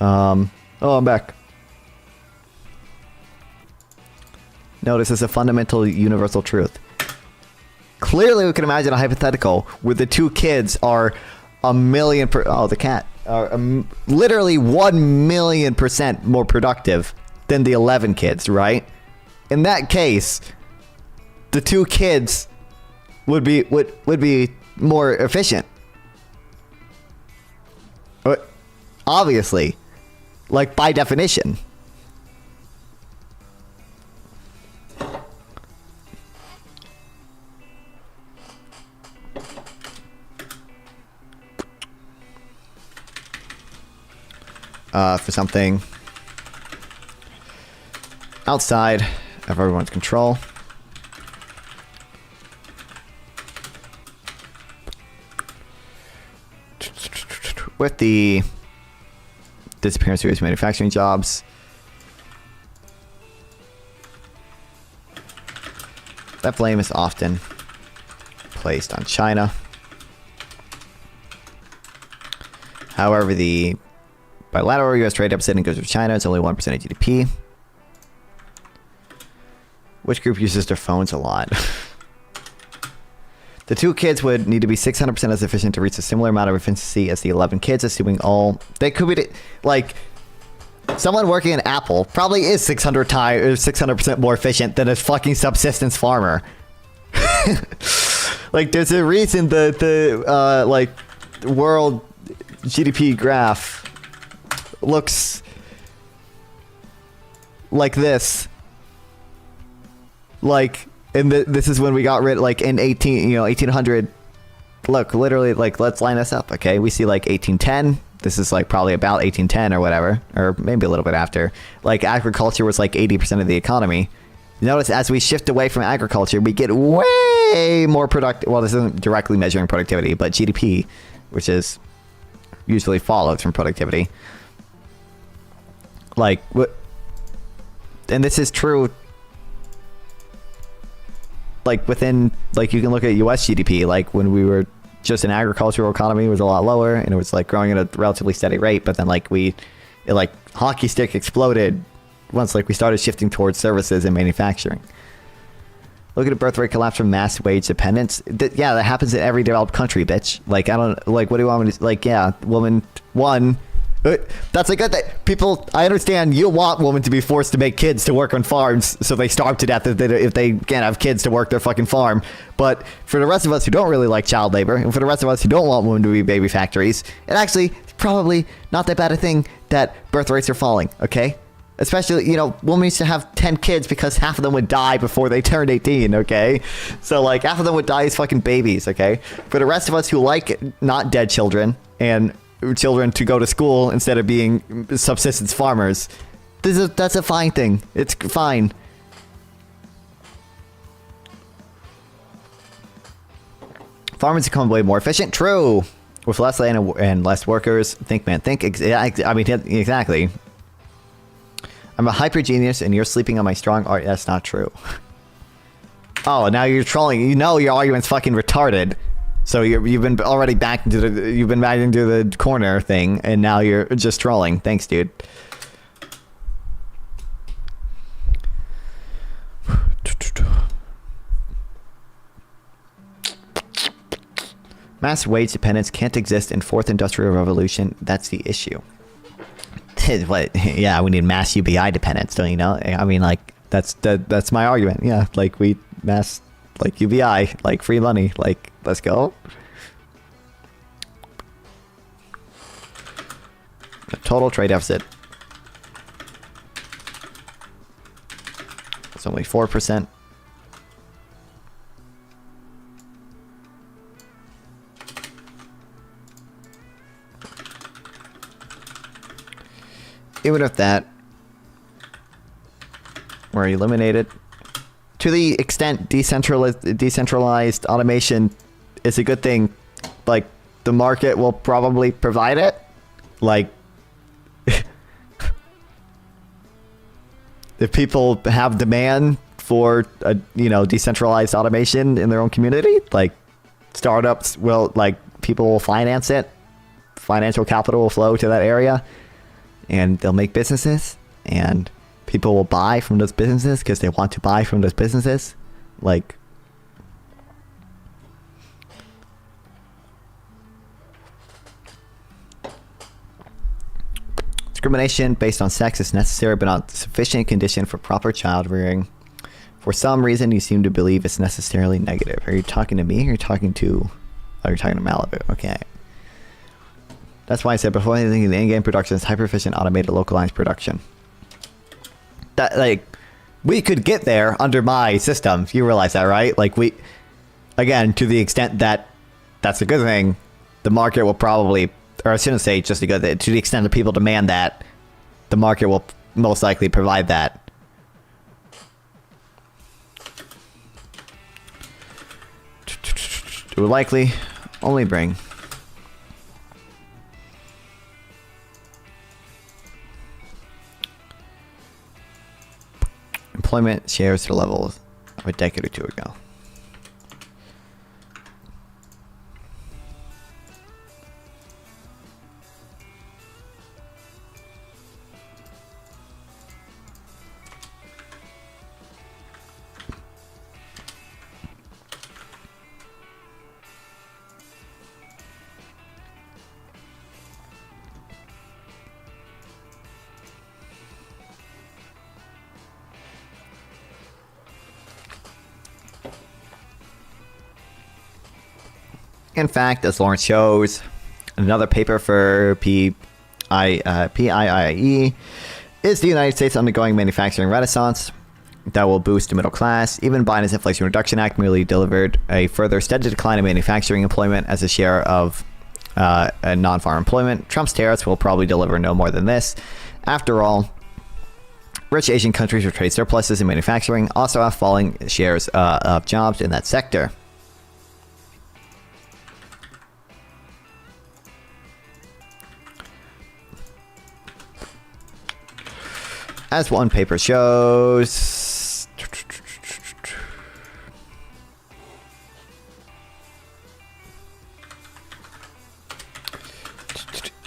Oh, I'm back. No, this is a fundamental universal truth. Clearly, we can imagine a hypothetical where the two kids are the cat. Are literally 1,000,000% more productive than the 11 kids, right? In that case, the two kids would be more efficient. Obviously, like by definition. for something outside of everyone's control. With the disappearance of U.S. manufacturing jobs, that blame is often placed on China. However, the bilateral U.S. trade deficit goes with China. It's only 1% of GDP. Which group uses their phones a lot? The 2 kids would need to be 600% as efficient to reach a similar amount of efficiency as the 11 kids, assuming all... They could be... Like, someone working in Apple probably is 600% more efficient than a fucking subsistence farmer. Like, there's a reason the like, world GDP graph looks like this. Like... And this is when we got rid, like, in 1800. Look, literally, like, let's line this up, okay? We see, like, 1810. This is, like, probably about 1810 or whatever. Or maybe a little bit after. Like, agriculture was, like, 80% of the economy. Notice, as we shift away from agriculture, we get way more productive. Well, this isn't directly measuring productivity, but GDP, which is usually follows from productivity. Like, and this is true... Like within, like you can look at US GDP, like when we were just an agricultural economy, it was a lot lower and it was like growing at a relatively steady rate. But then like it like hockey stick exploded once like we started shifting towards services and manufacturing. Look at the birth rate collapse from mass wage dependence. Yeah, that happens in every developed country, bitch. Like, I don't, like, what do you want me to, like, yeah, woman, one. That's a good thing. People, I understand you want women to be forced to make kids to work on farms so they starve to death if they can't have kids to work their fucking farm. But for the rest of us who don't really like child labor, and for the rest of us who don't want women to be baby factories, it actually is probably not that bad a thing that birth rates are falling, okay? Especially, you know, women used to have 10 kids because half of them would die before they turned 18, okay? So, like, half of them would die as fucking babies, okay? For the rest of us who like not dead children and children to go to school instead of being subsistence farmers, that's a fine thing. It's fine. Farmers become way more efficient. True. With less land and less workers. Think, man. Think. I mean, exactly. I'm a hyper genius and you're sleeping on my strong art. That's not true. Oh, now you're trolling. You know your argument's fucking retarded. So you've been already back into the corner thing, and now you're just trolling. Thanks, dude. Mass wage dependence can't exist in fourth industrial revolution. That's the issue. What? Yeah, we need mass UBI dependence, don't you know? I mean, like that's my argument. Yeah, like we mass like UBI, like free money, like let's go. The total trade deficit. It's only 4%. Even if that were eliminated, to the extent decentralized automation is a good thing, like the market will probably provide it. Like if people have demand for decentralized automation in their own community, like startups will, like people will finance it, financial capital will flow to that area, and they'll make businesses, and people will buy from those businesses because they want to buy from those businesses. Like, discrimination based on sex is necessary but not sufficient condition for proper child rearing. For some reason, you seem to believe it's necessarily negative. Are you talking to me, or are you talking to Malibu? Okay. That's why I said before anything, the in-game production is hyper-efficient, automated, localized production. That, like, we could get there under my system. You realize that, right? Like, again, to the extent that that's a good thing, the market will probably or I shouldn't say just because, to the extent that people demand that, the market will most likely provide that. It would likely only bring employment shares to levels of a decade or two ago. In fact, as Lawrence shows, another paper for PIIE is the United States undergoing manufacturing renaissance that will boost the middle class. Even Biden's Inflation Reduction Act merely delivered a further steady decline in manufacturing employment as a share of non-farm employment. Trump's tariffs will probably deliver no more than this. After all, rich Asian countries with trade surpluses in manufacturing also have falling shares of jobs in that sector. As one paper shows,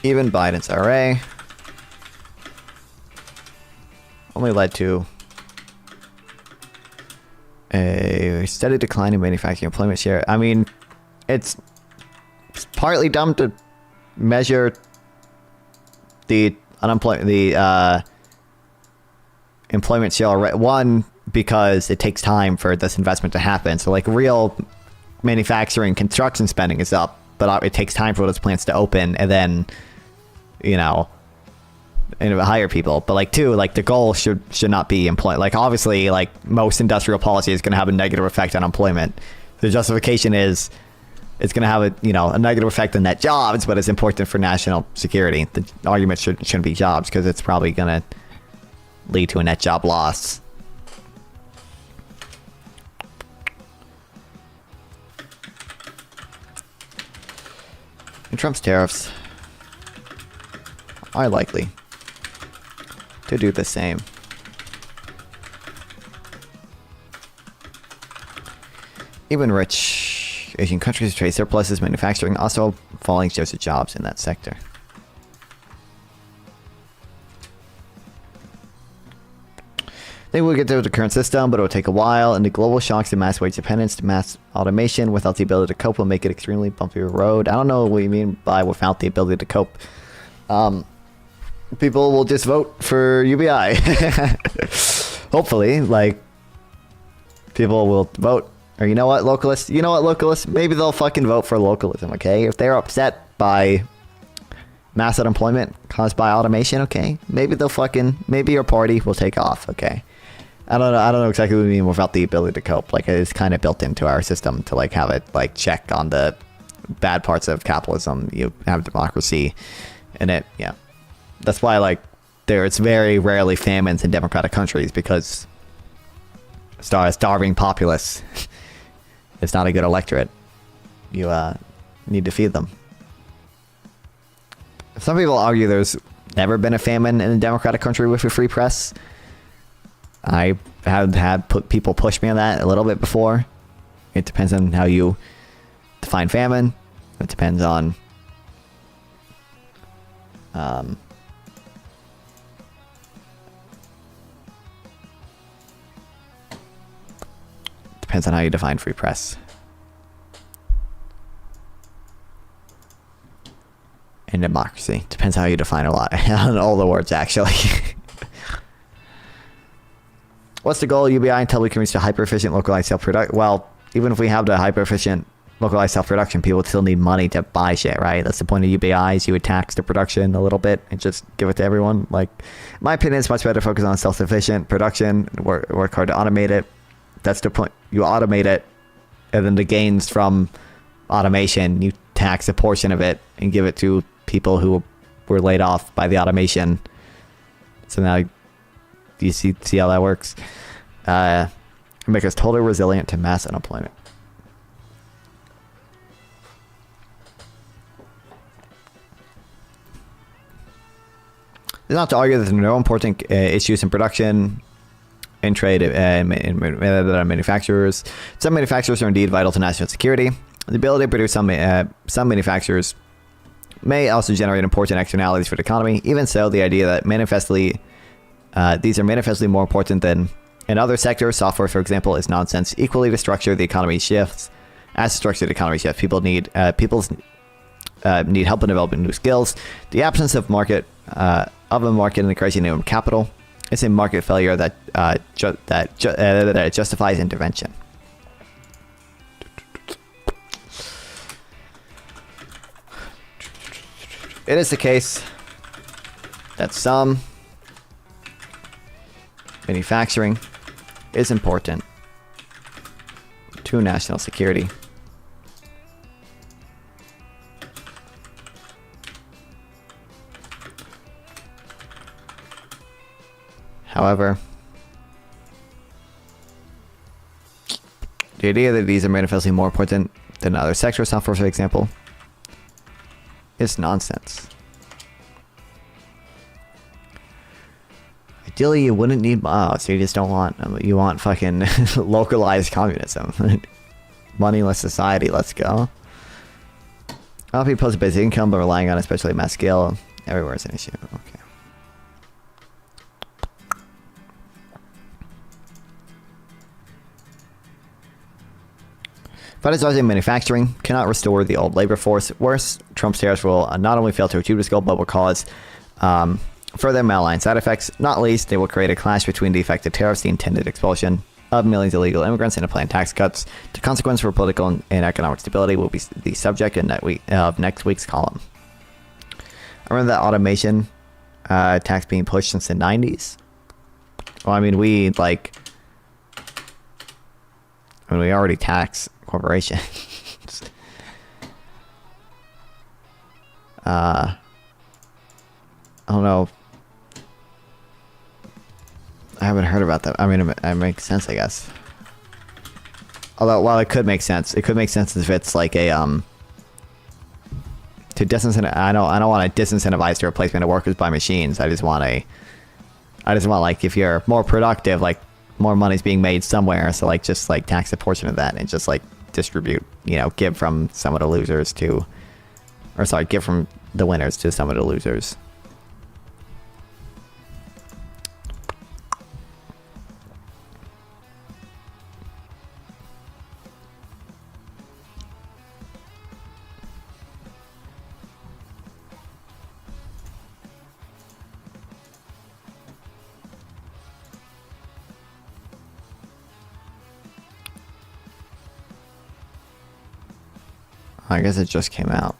even Biden's IRA only led to a steady decline in manufacturing employment share. I mean, it's partly dumb to measure the employment share, one, because it takes time for this investment to happen. So like real manufacturing construction spending is up, but it takes time for those plants to open and then, you know, and hire people. But like two, like the goal should not be employment. Like obviously, like most industrial policy is going to have a negative effect on employment. The justification is it's going to have a negative effect on net jobs, but it's important for national security. The argument shouldn't be jobs because it's probably going to lead to a net job loss. And Trump's tariffs are likely to do the same. Even rich Asian countries trade surpluses, manufacturing also falling shares of jobs in that sector. They will get to the current system, but it will take a while, and the global shocks and mass wage dependence to mass automation without the ability to cope will make it extremely bumpy road. I don't know what you mean by without the ability to cope. People will just vote for UBI. Hopefully, like, people will vote. Or you know what, localists? Maybe they'll fucking vote for localism, okay? If they're upset by mass unemployment caused by automation, okay? Maybe your party will take off, okay? I don't know exactly what we mean without the ability to cope. Like, it's kind of built into our system to like have it like check on the bad parts of capitalism. You have democracy in it, yeah. That's why like it's very rarely famines in democratic countries, because starving populace is not a good electorate. You need to feed them. Some people argue there's never been a famine in a democratic country with a free press. I have had people push me on that a little bit before. It depends on how you define famine. It depends on depends on how you define free press. And democracy. Depends how you define a lot. On all the words, actually. What's the goal of UBI until we can reach the hyper-efficient localized self-production? Well, even if we have the hyper-efficient localized self-production, people would still need money to buy shit, right? That's the point of UBIs. You would tax the production a little bit and just give it to everyone. Like, in my opinion, it's much better to focus on self-sufficient production, work hard to automate it. That's the point. You automate it, and then the gains from automation, you tax a portion of it and give it to people who were laid off by the automation. So now you see how that works. Make us totally resilient to mass unemployment. It's not to argue that there are no important issues in production, in trade, and in manufacturers. Some manufacturers are indeed vital to national security. The ability to produce some manufacturers may also generate important externalities for the economy. Even so, the idea that these are manifestly more important than in other sectors, software, for example, is nonsense. Equally, to structure the economy shifts. As the structure of the economy shifts, people need help in developing new skills. The absence of a market and the creation of capital is a market failure that justifies intervention. It is the case that some manufacturing is important to national security. However, the idea that these are manifestly more important than other sectors, software, for example, is nonsense. Ideally, you wouldn't need so you just don't want you want fucking localized communism. Moneyless society, let's go. I'll be posted basic income, but relying on especially mass scale everywhere is an issue. Okay. Privatizing manufacturing cannot restore the old labor force. Worse, Trump's tariffs will not only fail to achieve this goal, but will cause further malign side effects. Not least, they will create a clash between the effective tariffs, the intended expulsion of millions of illegal immigrants, and the planned tax cuts. The consequence for political and economic stability will be the subject of next week's column. I remember that automation tax being pushed since the 90s. Well, I mean, we already tax corporations. I don't know. I haven't heard about that. I mean, it makes sense, I guess. Although, while it could make sense if it's like a to disincentivize. I don't want to disincentivize the replacement of workers by machines. I just want like, if you're more productive, like more money's being made somewhere, so like just like tax a portion of that and just like distribute, give from some of the losers to, or sorry, give from the winners to some of the losers. I guess it just came out.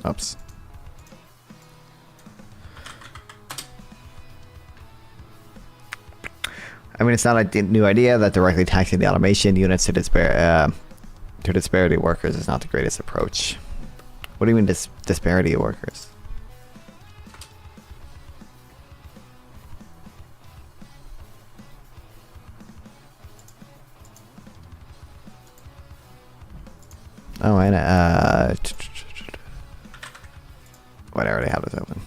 Oops. I mean, it's not a new idea that directly taxing the automation units to disparity workers is not the greatest approach. What do you mean disparity of workers? Oh, and wait, I already have this open.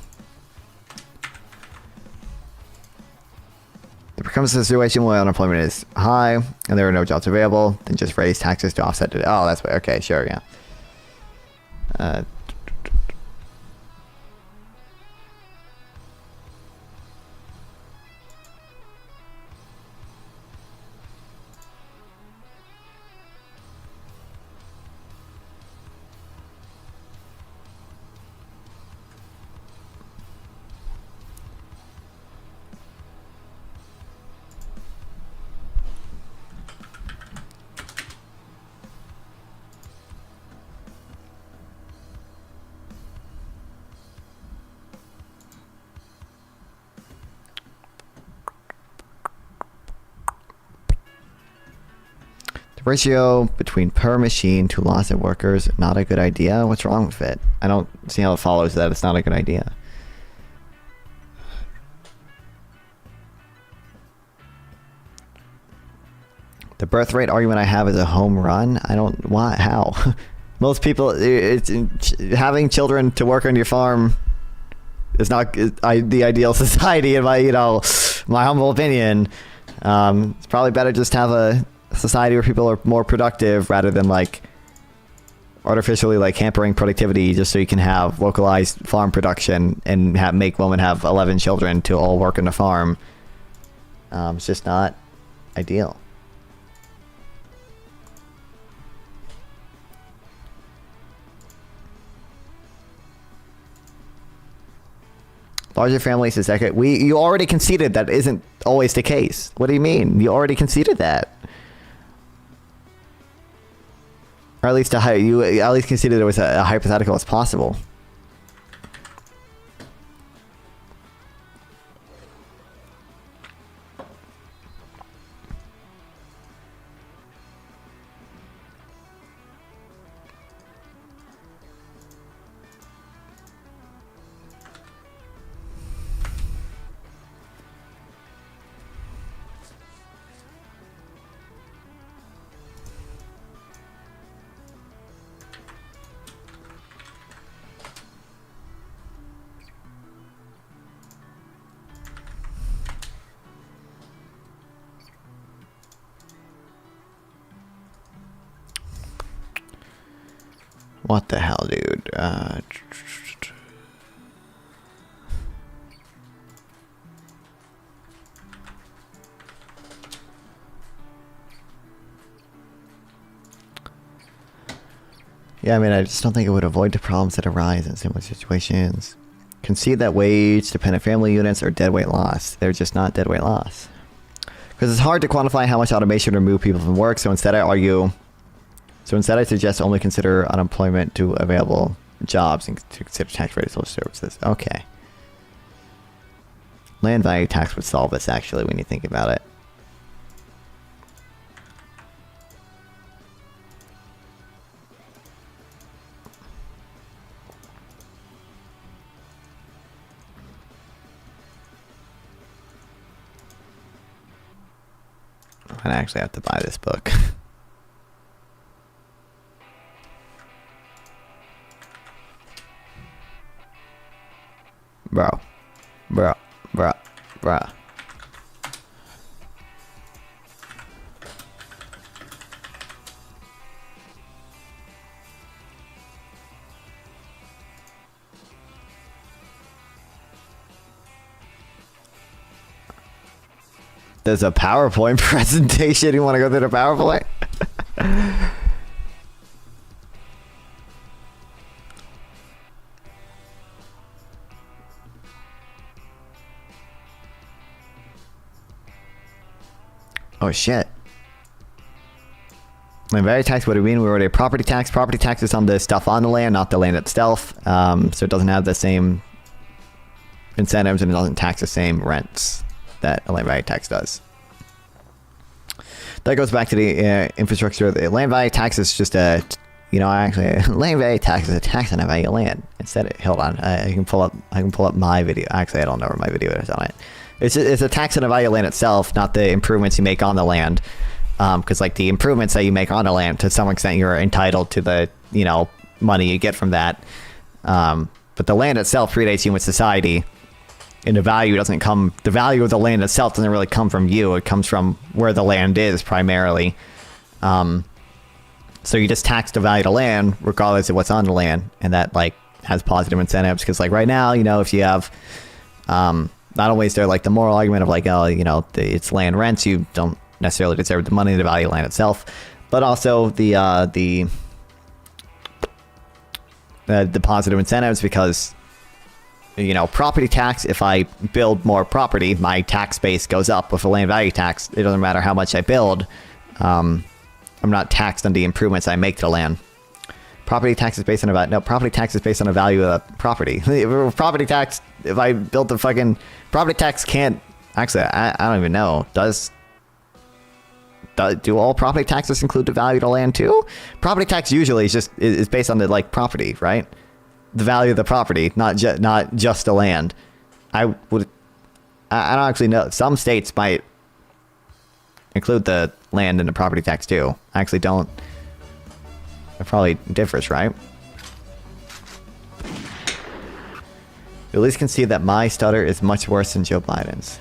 There becomes a situation where unemployment is high and there are no jobs available, then just raise taxes to offset it. Oh, that's why. Okay, sure, yeah. The ratio between per machine to loss of workers, not a good idea. What's wrong with it? I don't see how it follows that it's not a good idea. The birth rate argument I have is a home run. I don't... Why? How? Most people... having children to work on your farm is not the ideal society in my, my humble opinion. It's probably better just to have a society where people are more productive rather than artificially hampering productivity just so you can have localized farm production and make women have 11 children to all work on the farm. It's just not ideal. Larger families is that you already conceded that isn't always the case. What do you mean? You already conceded that. Or at least you at least conceded it was a hypothetical as possible. What the hell, dude? Yeah, I mean, I just don't think it would avoid the problems that arise in similar situations. Concede that wage-dependent family units are deadweight loss. They're just not deadweight loss. Because it's hard to quantify how much automation remove people from work, so instead I suggest only consider unemployment to available jobs and to consider tax rate social services. Okay. Land value tax would solve this, actually, when you think about it. I actually have to buy this book. Bro. There's a PowerPoint presentation. You want to go through the PowerPoint? Oh shit. Land value tax, what do we mean? We already have property tax. Property tax is on the stuff on the land, not the land itself. So it doesn't have the same incentives and it doesn't tax the same rents that a land value tax does. That goes back to the infrastructure. The land value tax is just a, land value tax is a tax on the value of land. Instead, hold on, I can pull up my video. Actually, I don't know where my video is on it. It's a tax on the value of land itself, not the improvements you make on the land. Because the improvements that you make on the land, to some extent, you're entitled to the money you get from that. But the land itself predates human society, and the value of the land itself doesn't really come from you. It comes from where the land is primarily. So you just tax the value of the land regardless of what's on the land, and that has positive incentives. Because right now, if you have not only is there the moral argument of it's land rents, you don't necessarily deserve the money, the value of land itself, but also the positive incentives, because property tax, if I build more property, my tax base goes up. With a land value tax, it doesn't matter how much I build, I'm not taxed on the improvements I make to the land. Property tax is based on property tax is based on the value of the property. Property tax, if I built the fucking property tax can't actually, I don't even know, does do all property taxes include the value of the land too? Property tax usually is based on the like property, right? The value of the property, not just the land. I don't actually know. Some states might include the land in the property tax too. I actually don't. It probably differs, right? You at least can see that my stutter is much worse than Joe Biden's.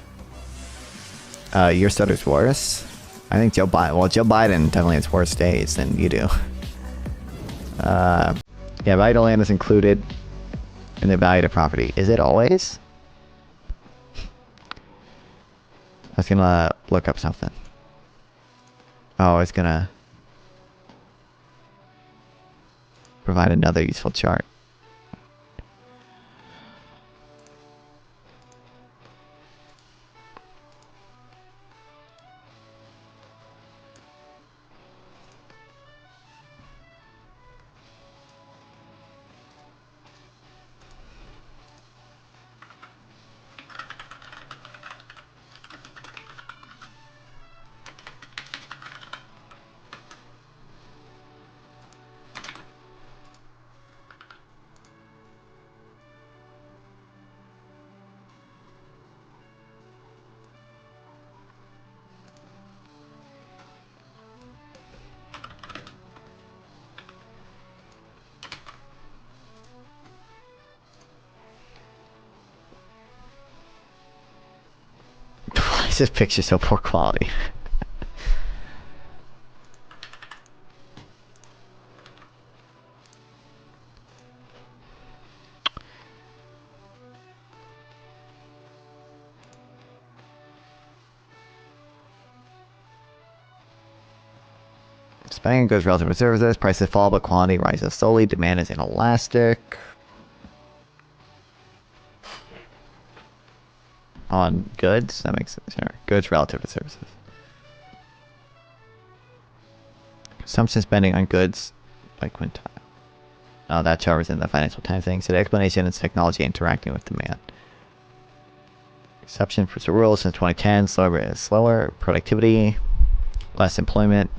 Your stutter's worse? I think Joe Biden definitely has worse days than you do. Yeah, value of land is included in the value of the property. Is it always? I was gonna look up something. Oh, I was gonna provide another useful chart. Why is this picture so poor quality? Spending goes relative to services, prices fall, but quality rises slowly. Demand is inelastic. On goods, that makes sense. Sure. Goods relative to services. Consumption spending on goods by quintile. Oh, that chart was in the Financial Times thing. So the explanation is technology interacting with demand. Exception for the rules since 2010. Slower productivity, less employment,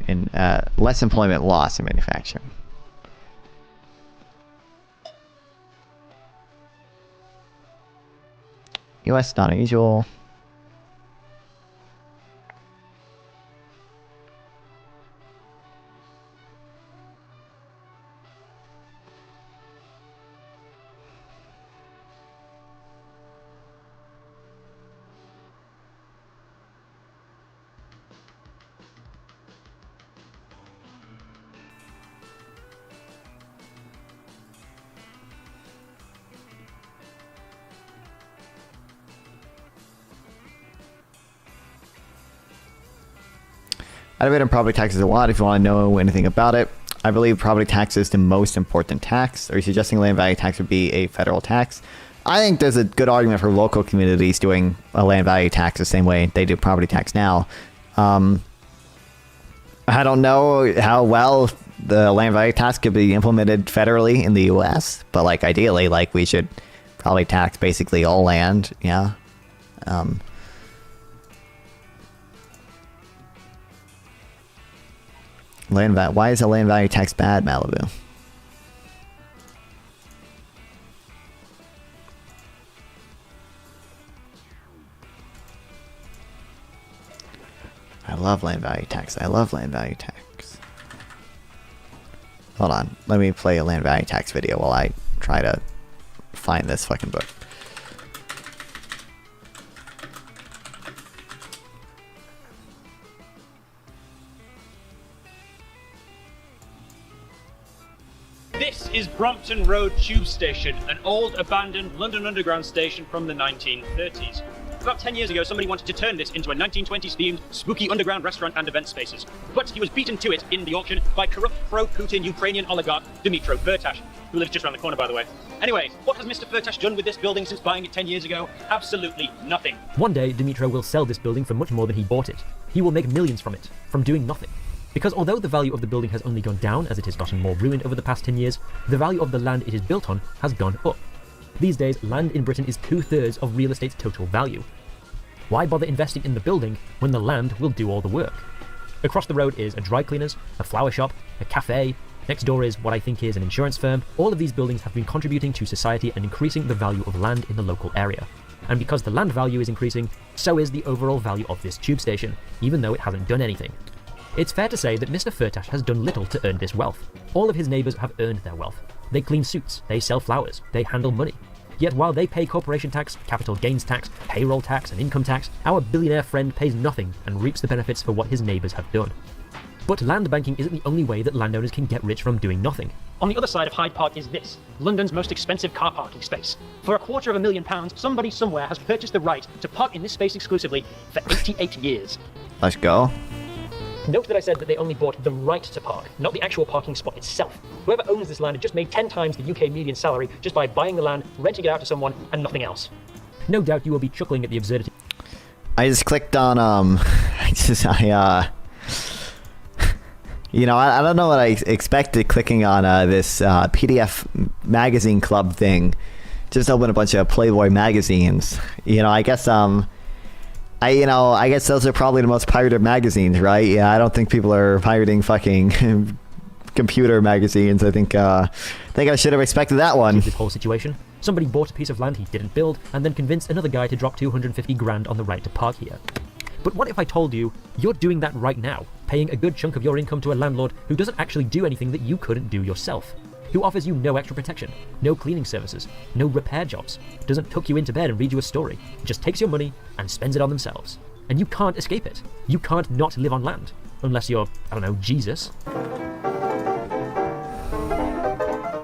and less employment loss in manufacturing. US not unusual. I debate on property taxes a lot if you want to know anything about it. I believe property tax is the most important tax. Are you suggesting land value tax would be a federal tax? I think there's a good argument for local communities doing a land value tax the same way they do property tax now. I don't know how well the land value tax could be implemented federally in the US, but like ideally, like we should probably tax basically all land, yeah. Why is a land value tax bad, Malibu? I love land value tax. I love land value tax. Hold on. Let me play a land value tax video while I try to find this fucking book. This is Brompton Road Tube Station, an old abandoned London Underground station from the 1930s. About 10 years ago, somebody wanted to turn this into a 1920s themed spooky underground restaurant and event spaces. But he was beaten to it in the auction by corrupt pro-Putin Ukrainian oligarch Dmytro Firtash, who lives just around the corner, by the way. Anyway, what has Mr. Firtash done with this building since buying it 10 years ago? Absolutely nothing. One day, Dmytro will sell this building for much more than he bought it. He will make millions from it, from doing nothing. Because although the value of the building has only gone down as it has gotten more ruined over the past 10 years, the value of the land it is built on has gone up. These days, land in Britain is 2/3 of real estate's total value. Why bother investing in the building when the land will do all the work? Across the road is a dry cleaners, a flower shop, a cafe. Next door is what I think is an insurance firm. All of these buildings have been contributing to society and increasing the value of land in the local area. And because the land value is increasing, so is the overall value of this tube station, even though it hasn't done anything. It's fair to say that Mr. Furtash has done little to earn this wealth. All of his neighbours have earned their wealth. They clean suits, they sell flowers, they handle money. Yet while they pay corporation tax, capital gains tax, payroll tax and income tax, our billionaire friend pays nothing and reaps the benefits for what his neighbours have done. But land banking isn't the only way that landowners can get rich from doing nothing. On the other side of Hyde Park is this, London's most expensive car parking space. For £250,000, somebody somewhere has purchased the right to park in this space exclusively for 88 years. Let's go. Note that I said that they only bought the right to park, not the actual parking spot itself. Whoever owns this land has just made 10 times the UK median salary just by buying the land, renting it out to someone, and nothing else. No doubt you will be chuckling at the absurdity. I just clicked on you know, I don't know what I expected clicking on this PDF magazine club thing. Just open a bunch of Playboy magazines. You know, I guess I guess those are probably the most pirated magazines, right? Yeah, I don't think people are pirating fucking computer magazines. I think I should have expected that one. This whole situation. Somebody bought a piece of land he didn't build and then convinced another guy to drop 250 grand on the right to park here. But what if I told you you're doing that right now, paying a good chunk of your income to a landlord who doesn't actually do anything that you couldn't do yourself, who offers you no extra protection, no cleaning services, no repair jobs, doesn't tuck you into bed and read you a story, just takes your money and spends it on themselves. And you can't escape it. You can't not live on land. Unless you're, I don't know, Jesus.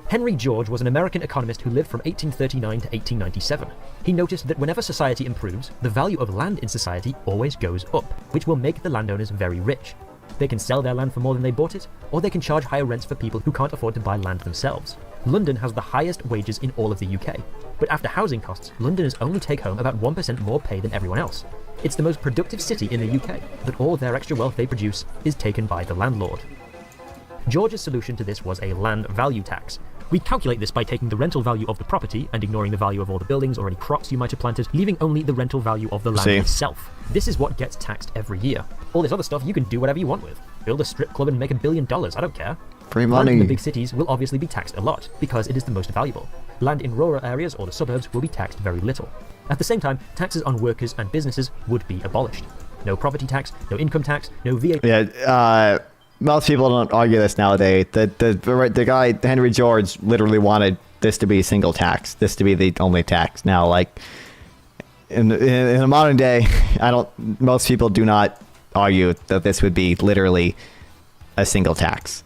Henry George was an American economist who lived from 1839 to 1897. He noticed that whenever society improves, the value of land in society always goes up, which will make the landowners very rich. They can sell their land for more than they bought it, or they can charge higher rents for people who can't afford to buy land themselves. London has the highest wages in all of the UK, but after housing costs, Londoners only take home about 1% more pay than everyone else. It's the most productive city in the UK, but all their extra wealth they produce is taken by the landlord. George's solution to this was a land value tax. We calculate this by taking the rental value of the property and ignoring the value of all the buildings or any crops you might have planted, leaving only the rental value of the land itself. This is what gets taxed every year. All this other stuff you can do whatever you want with. Build a strip club and make $1 billion, I don't care. Free Land in money. the big cities will obviously be taxed a lot, because it is the most valuable. Land in rural areas or the suburbs will be taxed very little. At the same time, taxes on workers and businesses would be abolished. No property tax, no income tax, no VAT. Yeah, most people don't argue this nowadays. The guy, Henry George, literally wanted this to be a single tax, this to be the only tax. Now, like, in the modern day, most people do not argue that this would be literally a single tax.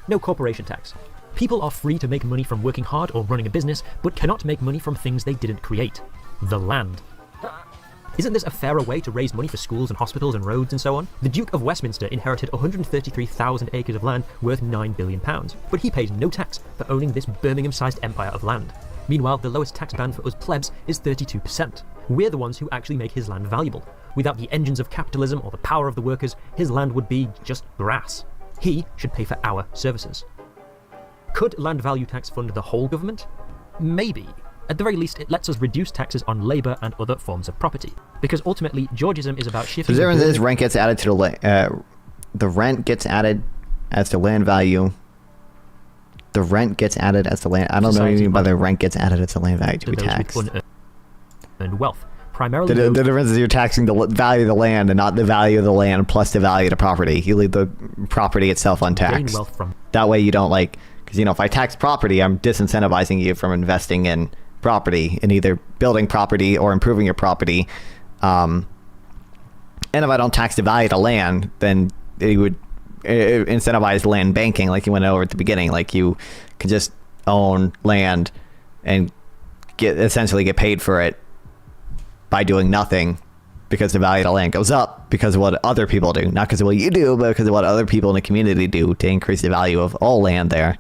No corporation tax. People are free to make money from working hard or running a business, but cannot make money from things they didn't create. The land. Isn't this a fairer way to raise money for schools and hospitals and roads and so on? The Duke of Westminster inherited 133,000 acres of land worth £9 billion, but he pays no tax for owning this Birmingham-sized empire of land. Meanwhile, the lowest tax band for us plebs is 32%. We're the ones who actually make his land valuable. Without the engines of capitalism or the power of the workers, his land would be just grass. He should pay for our services. Could land value tax fund the whole government? Maybe. At the very least, it lets us reduce taxes on labour and other forms of property. Because ultimately, Georgism is about shifting... The difference is rent gets added to the rent gets added as to land value. The rent gets added as to land... I don't know what you mean by the rent gets added as to land value to be taxed. And wealth. Primarily the difference is you're taxing the value of the land and not the value of the land plus the value of the property. You leave the property itself untaxed. Wealth from. That way you don't because if I tax property, I'm disincentivizing you from investing in property, in either building property or improving your property. And if I don't tax the value of the land, then it would incentivize land banking, like you went over at the beginning. Like you could just own land and essentially get paid for it by doing nothing, because the value of the land goes up because of what other people do, not because of what you do, but because of what other people in the community do to increase the value of all land there.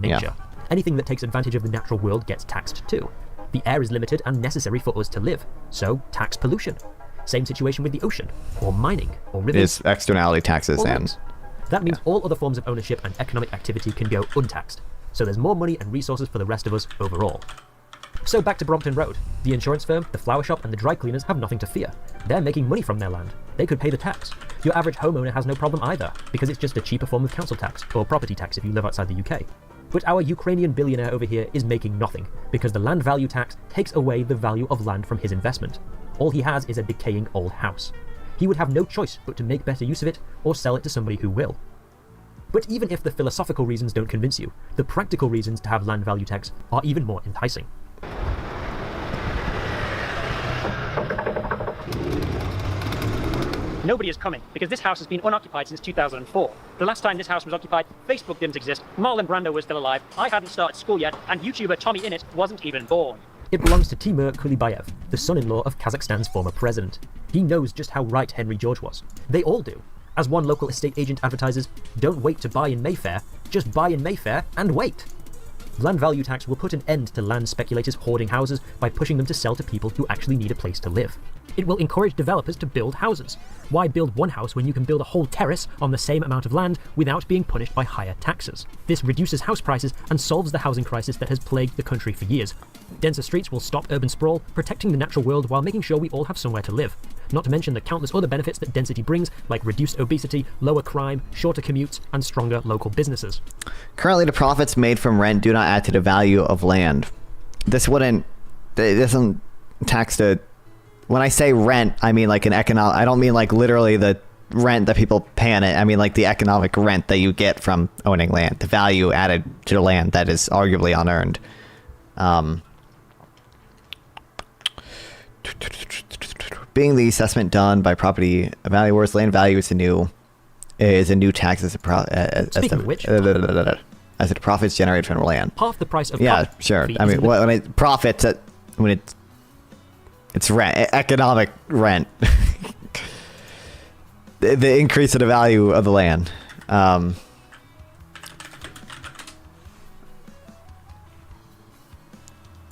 Nature. Yeah. Anything that takes advantage of the natural world gets taxed too. The air is limited and necessary for us to live, so tax pollution. Same situation with the ocean, or mining, or rivers. It's externality taxes and... That means all other forms of ownership and economic activity can go untaxed, so there's more money and resources for the rest of us overall. So back to Brompton Road. The insurance firm, the flower shop and the dry cleaners have nothing to fear. They're making money from their land. They could pay the tax. Your average homeowner has no problem either, because it's just a cheaper form of council tax, or property tax if you live outside the UK. But our Ukrainian billionaire over here is making nothing, because the land value tax takes away the value of land from his investment. All he has is a decaying old house. He would have no choice but to make better use of it, or sell it to somebody who will. But even if the philosophical reasons don't convince you, the practical reasons to have land value tax are even more enticing. Nobody is coming, because this house has been unoccupied since 2004. The last time this house was occupied, Facebook didn't exist, Marlon Brando was still alive, I hadn't started school yet, and YouTuber Tommy Innit wasn't even born. It belongs to Timur Kulibayev, the son-in-law of Kazakhstan's former president. He knows just how right Henry George was. They all do. As one local estate agent advertises, don't wait to buy in Mayfair, just buy in Mayfair and wait. Land value tax will put an end to land speculators hoarding houses by pushing them to sell to people who actually need a place to live. It will encourage developers to build houses. Why build one house when you can build a whole terrace on the same amount of land without being punished by higher taxes? This reduces house prices and solves the housing crisis that has plagued the country for years. Denser streets will stop urban sprawl, protecting the natural world while making sure we all have somewhere to live. Not to mention the countless other benefits that density brings, like reduced obesity, lower crime, shorter commutes, and stronger local businesses. Currently, the profits made from rent do not add to the value of land. This doesn't tax the... When I say rent, I mean like an economic... I don't mean like literally the rent that people pay on it. I mean like the economic rent that you get from owning land. The value added to the land that is arguably unearned. Being the assessment done by property valuers, land value is a new tax as the profits generated from land. Half the price of sure. I mean, when it's rent, economic rent, the increase in the value of the land.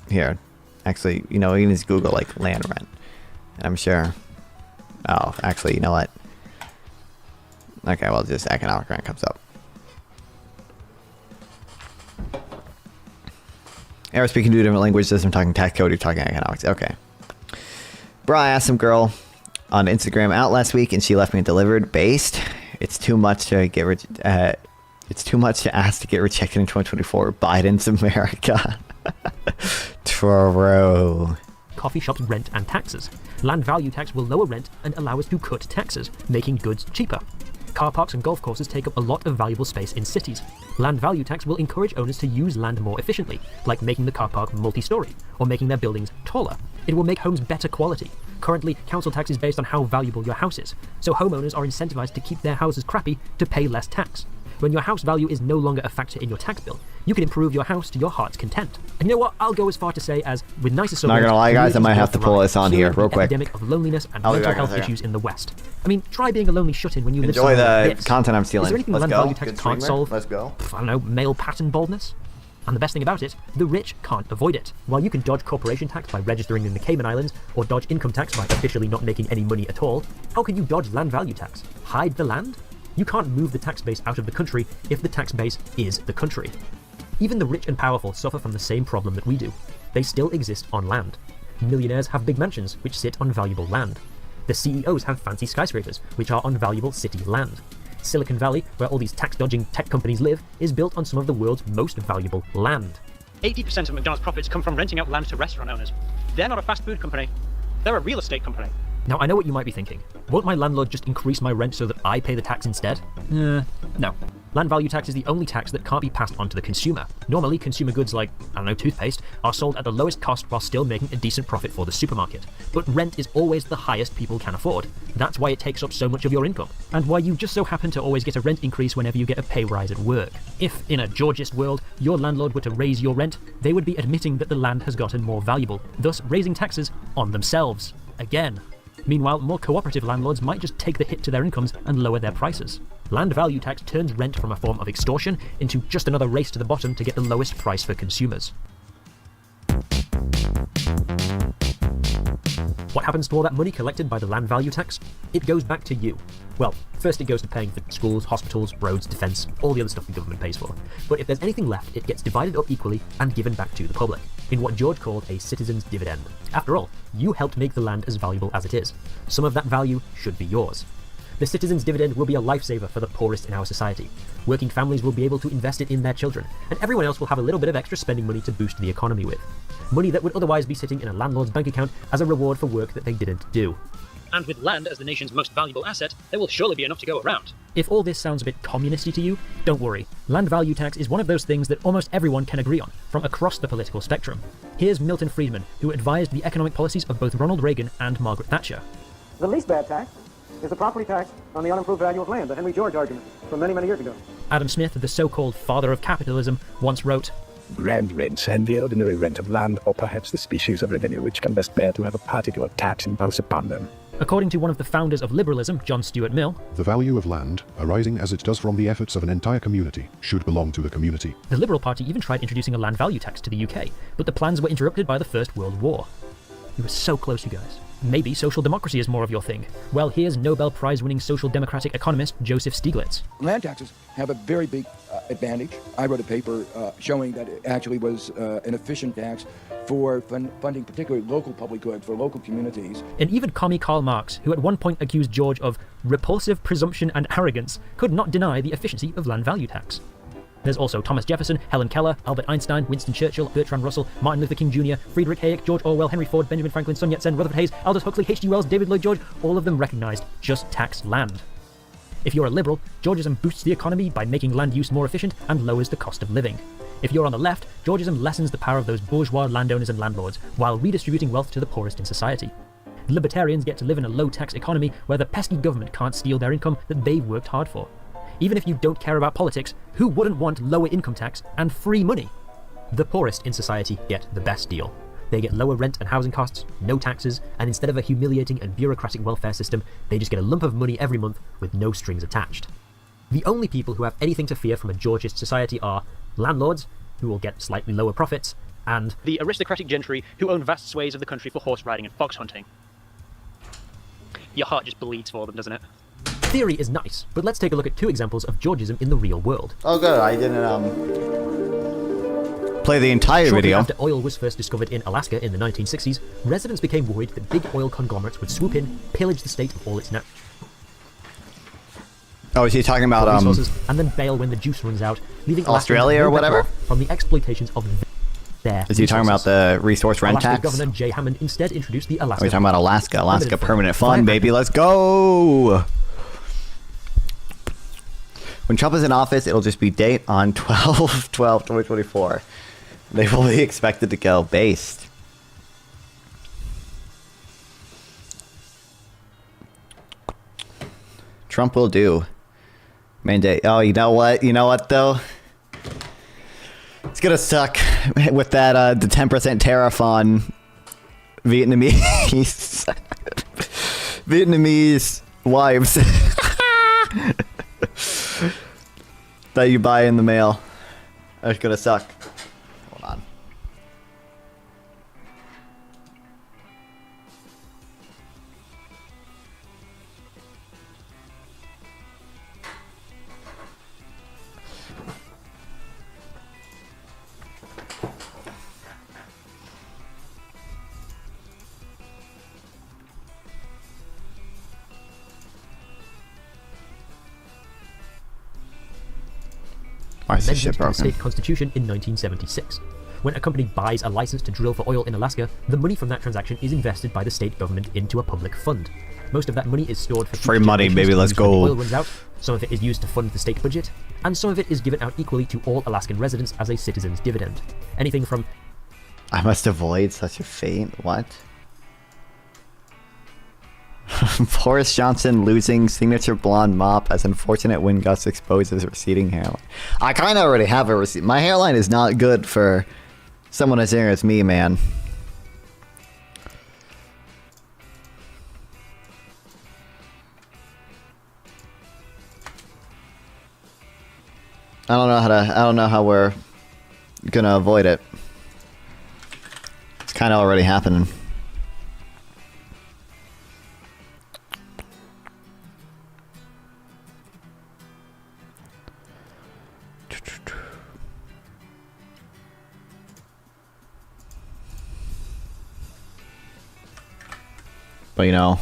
Here, actually, you can just Google like land rent. I'm sure. Oh, actually, you know what? Okay, well, just economic rent comes up. We're speaking two different languages. I'm talking tax code. You're talking economics. Okay. Bro, I asked some girl on Instagram out last week, and she left me delivered based. It's too much to get. It's too much to ask to get rejected in 2024. Biden's America. True. Coffee shops rent and taxes. Land value tax will lower rent and allow us to cut taxes, making goods cheaper. Car parks and golf courses take up a lot of valuable space in cities. Land value tax will encourage owners to use land more efficiently, like making the car park multi-story, or making their buildings taller. It will make homes better quality. Currently, council tax is based on how valuable your house is, so homeowners are incentivized to keep their houses crappy to pay less tax. When your house value is no longer a factor in your tax bill, you can improve your house to your heart's content. And you know what? I'll go as far to say as, with nicer suburbs... Not gonna lie, guys, I might have to pull this on here real quick. Epidemic of loneliness and mental health issues in the West. I mean, try being a lonely shut-in when you live somewhere like the this. Content I'm stealing. Is there anything land value tax can't solve? Let's go. I don't know, male pattern baldness? And the best thing about it, the rich can't avoid it. While you can dodge corporation tax by registering in the Cayman Islands, or dodge income tax by officially not making any money at all, how can you dodge land value tax? Hide the land? You can't move the tax base out of the country if the tax base is the country. Even the rich and powerful suffer from the same problem that we do. They still exist on land. Millionaires have big mansions, which sit on valuable land. The CEOs have fancy skyscrapers, which are on valuable city land. Silicon Valley, where all these tax-dodging tech companies live, is built on some of the world's most valuable land. 80% of McDonald's profits come from renting out land to restaurant owners. They're not a fast food company. They're a real estate company. Now, I know what you might be thinking. Won't my landlord just increase my rent so that I pay the tax instead? No. Land value tax is the only tax that can't be passed on to the consumer. Normally, consumer goods like, toothpaste, are sold at the lowest cost while still making a decent profit for the supermarket. But rent is always the highest people can afford. That's why it takes up so much of your income, and why you just so happen to always get a rent increase whenever you get a pay rise at work. If, in a Georgist world, your landlord were to raise your rent, they would be admitting that the land has gotten more valuable, thus raising taxes on themselves. Again. Meanwhile, more cooperative landlords might just take the hit to their incomes and lower their prices. Land value tax turns rent from a form of extortion into just another race to the bottom to get the lowest price for consumers. What happens to all that money collected by the land value tax? It goes back to you. Well, first it goes to paying for schools, hospitals, roads, defence, all the other stuff the government pays for. But if there's anything left, it gets divided up equally and given back to the public. in what George called a citizen's dividend. After all, you helped make the land as valuable as it is. Some of that value should be yours. The citizen's dividend will be a lifesaver for the poorest in our society. Working families will be able to invest it in their children, and everyone else will have a little bit of extra spending money to boost the economy with. Money that would otherwise be sitting in a landlord's bank account as a reward for work that they didn't do. And with land as the nation's most valuable asset, there will surely be enough to go around. If all this sounds a bit communisty to you, don't worry. Land value tax is one of those things that almost everyone can agree on, from across the political spectrum. Here's Milton Friedman, who advised the economic policies of both Ronald Reagan and Margaret Thatcher. The least bad tax is the property tax on the unimproved value of land, the Henry George argument from many, many years ago. Adam Smith, the so-called father of capitalism, once wrote, Grand rents and the ordinary rent of land, or perhaps the species of revenue which can best bear to have a particular tax imposed upon them. According to one of the founders of liberalism, John Stuart Mill, the value of land, arising as it does from the efforts of an entire community, should belong to the community. The Liberal Party even tried introducing a land value tax to the UK, but the plans were interrupted by the First World War. We were so close, you guys. Maybe social democracy is more of your thing. Well, here's Nobel Prize-winning social democratic economist Joseph Stiglitz. Land taxes have a very big advantage. I wrote a paper showing that it actually was an efficient tax for funding particularly local public good for local communities. And even commie Karl Marx, who at one point accused George of repulsive presumption and arrogance, could not deny the efficiency of land value tax. There's also Thomas Jefferson, Helen Keller, Albert Einstein, Winston Churchill, Bertrand Russell, Martin Luther King Jr., Friedrich Hayek, George Orwell, Henry Ford, Benjamin Franklin, Sun Yat-sen, Rutherford Hayes, Aldous Huxley, H.G. Wells, David Lloyd George, all of them recognized just tax land. If you're a liberal, Georgism boosts the economy by making land use more efficient and lowers the cost of living. If you're on the left, Georgism lessens the power of those bourgeois landowners and landlords while redistributing wealth to the poorest in society. Libertarians get to live in a low-tax economy where the pesky government can't steal their income that they've worked hard for. Even if you don't care about politics, who wouldn't want lower income tax and free money? The poorest in society get the best deal. They get lower rent and housing costs, no taxes, and instead of a humiliating and bureaucratic welfare system, they just get a lump of money every month with no strings attached. The only people who have anything to fear from a Georgist society are landlords, who will get slightly lower profits, and the aristocratic gentry who own vast swathes of the country for horse riding and fox hunting. Your heart just bleeds for them, doesn't it? Theory is nice, but let's take a look at two examples of Georgism in the real world. Oh good, I didn't play the entire Shortly video. After oil was first discovered in Alaska in the 1960s, residents became worried that big oil conglomerates would swoop in, pillage the state of all its natural Oh, is he talking about resources, and then bail when the juice runs out, leaving Australia or whatever? From the exploitations of their Is he talking about the resource rent Alaska tax? Governor Jay Hammond instead introduced the Alaska. Are we talking about Alaska? Alaska permanent fund, Fund. baby. Let's go! When Trump is in office, it'll just be date on 12/12/2024. They will be expected to go based. Trump will do. Mandate. Oh, you know what? You know what, though? It's gonna suck with that the 10% tariff on Vietnamese Vietnamese wives that you buy in the mail. That's gonna suck. Hold on. Why is this shit amendment to the broken? state constitution in 1976. When a company buys a license to drill for oil in Alaska, the money from that transaction is invested by the state government into a public fund. Most of that money is stored for Free future money, generations baby, to let's use when the go. oil runs out. Some of it is used to fund the state budget, and some of it is given out equally to all Alaskan residents as a citizen's dividend. Anything from I must avoid such a fate. What? Boris Johnson losing signature blonde mop as unfortunate wind gusts exposes receding hairline. I kind of already have a receipt. My hairline is not good for someone as young as me, man. I don't know how we're gonna avoid it. It's kind of already happening. But you know,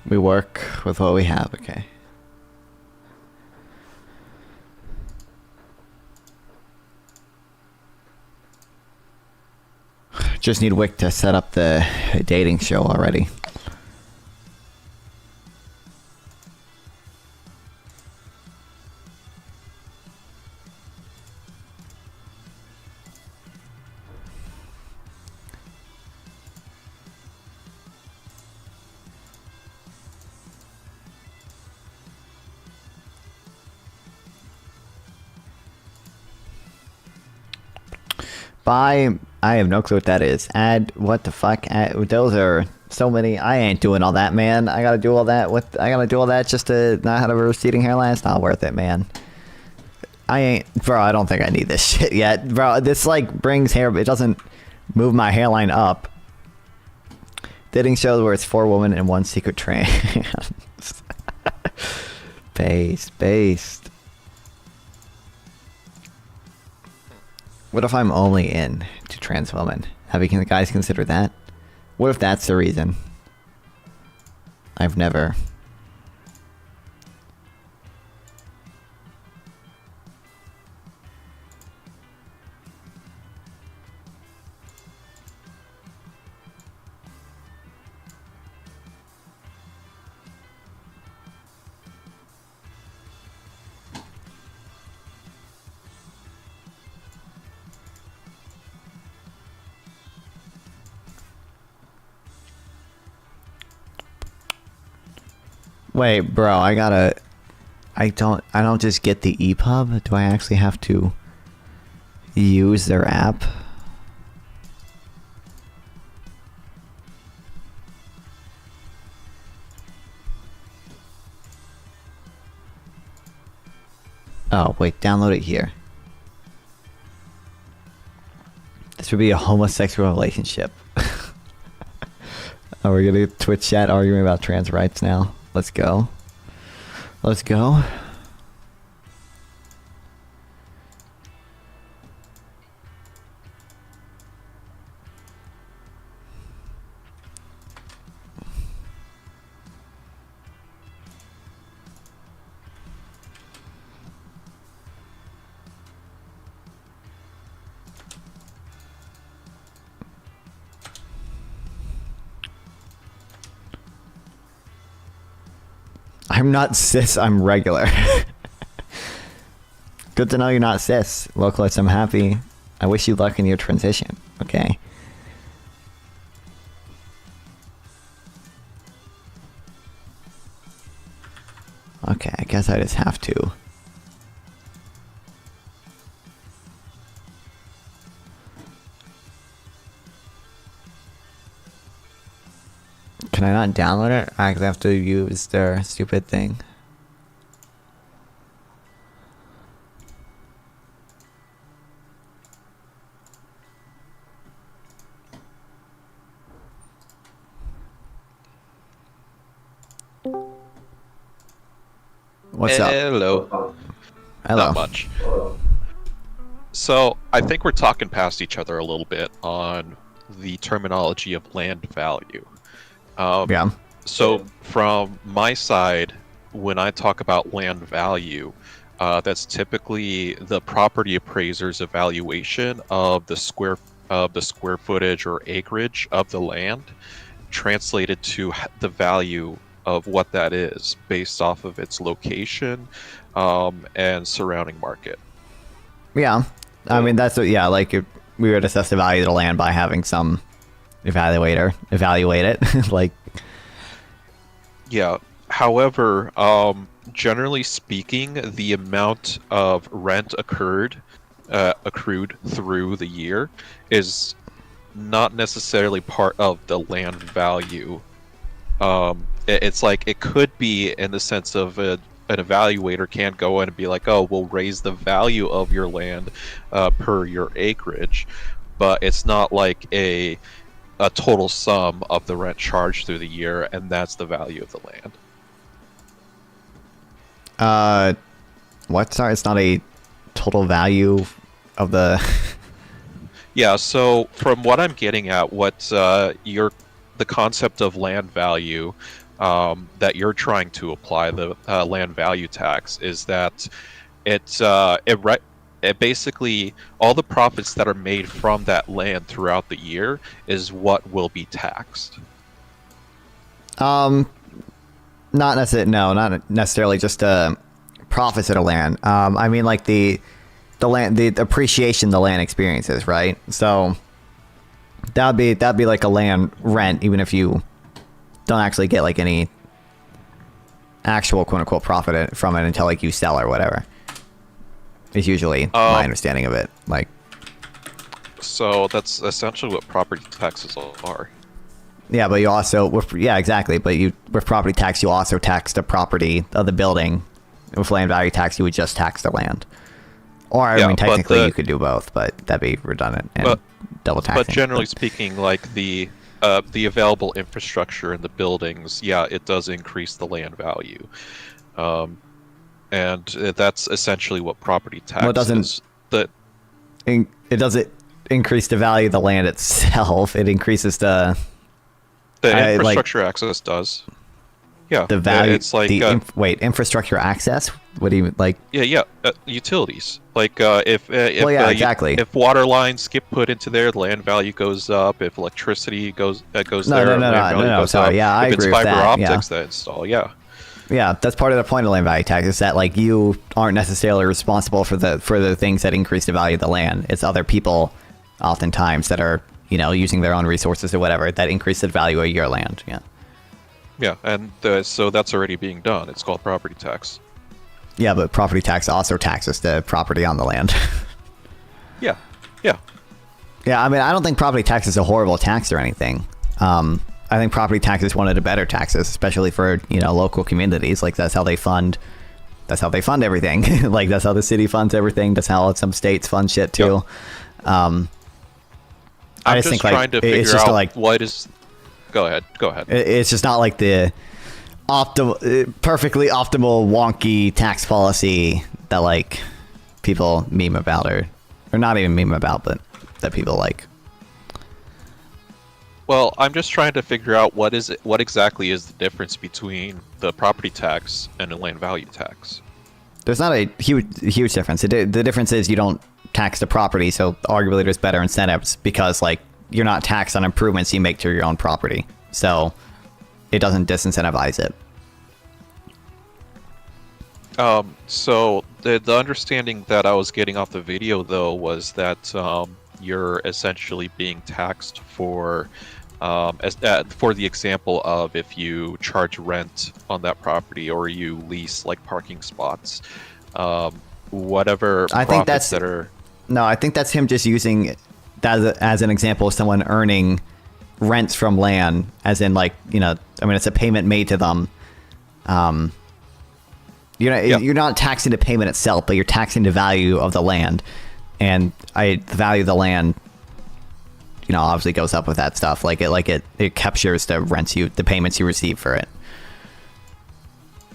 we work with what we have, okay? Just need Wick to set up the dating show already. Buy, I have no clue what that is. Add, what the fuck? Those are so many. I ain't doing all that, man. I gotta do all that. I gotta do all that just to not have a receding hairline? It's not worth it, man. I ain't, bro, I don't think I need this shit yet. Bro, this like brings hair, it doesn't move my hairline up. Dating shows where it's 4 women and 1 secret trans. Based. What if I'm only in to trans women? Have you guys considered that? What if that's the reason? I've never. Wait, bro, I don't just get the EPUB? Do I actually have to use their app? Oh, wait, download it here. This would be a homosexual relationship. Are we gonna Twitch chat arguing about trans rights now? Let's go. Let's go. I'm not cis, I'm regular. Good to know you're not cis. Localist, I'm happy. I wish you luck in your transition, okay? Okay, I guess I just have to. Can I not download it? I actually have to use their stupid thing. What's up? Hello. Hello. Not much. So, I think we're talking past each other a little bit on the terminology of land value. Yeah. So, from my side, when I talk about land value, that's typically the property appraiser's evaluation of the square footage or acreage of the land, translated to the value of what that is based off of its location and surrounding market. Yeah, I mean that's what, yeah, like if we would assess the value of the land by having some evaluator evaluate it. Like, yeah. However, generally speaking, the amount of rent accrued through the year is not necessarily part of the land value. It's like it could be in the sense of an evaluator can't go in and be like, oh, we'll raise the value of your land per your acreage, but it's not like a total sum of the rent charged through the year, and that's the value of the land. What? Sorry, it's not a total value of the. Yeah. So from what I'm getting at, what the concept of land value that you're trying to apply, the land value tax, is that it basically, all the profits that are made from that land throughout the year is what will be taxed. Not necessarily. No, not necessarily just profits of the land. I mean, like the land, the appreciation the land experiences, right? So that'd be like a land rent, even if you don't actually get like any actual quote unquote profit from it until like you sell or whatever. Is usually my understanding of it. Like, so that's essentially what property taxes are. Yeah, but you also exactly. But with property tax, you also tax the property of the building. With land value tax, you would just tax the land. Or I mean, technically, you could do both, but that'd be redundant and double taxing. But generally speaking, like the available infrastructure in the buildings, yeah, it does increase the land value. And that's essentially what property tax is. It doesn't increase the value of the land itself. It increases the infrastructure access does. Yeah, the value. It's like infrastructure access. What do you like? Yeah, utilities. Like if exactly. If water lines get put into there, the land value goes up. If electricity goes there, land value goes up. Yeah, I agree with that. If it's fiber optics that install, yeah. Yeah, that's part of the point of land value tax, is that like you aren't necessarily responsible for the things that increase the value of the land. It's other people, oftentimes, that are using their own resources or whatever that increase the value of your land. Yeah. Yeah, and so that's already being done. It's called property tax. Yeah, but property tax also taxes the property on the land. Yeah. Yeah, I mean, I don't think property tax is a horrible tax or anything. I think property tax is one of the better taxes, especially for local communities. Like that's how they fund everything. Like that's how the city funds everything. That's how some states fund shit too. Yep. I'm just think trying to figure out what is. Go ahead. It's just not like the perfectly optimal wonky tax policy that like people meme about or not even meme about, but that people like. Well, I'm just trying to figure out what exactly is the difference between the property tax and the land value tax. There's not a huge difference. The difference is you don't tax the property, so arguably there's better incentives because like you're not taxed on improvements you make to your own property, so it doesn't disincentivize it. So the understanding that I was getting off the video though was that you're essentially being taxed for the example of if you charge rent on that property or you lease like parking spots, whatever. I think that's I think that's him just using that as an example of someone earning rents from land, as in like it's a payment made to them. You're not taxing the payment itself, but you're taxing the value of the land, and the value of the land, obviously goes up with that stuff. It captures the payments you receive for it.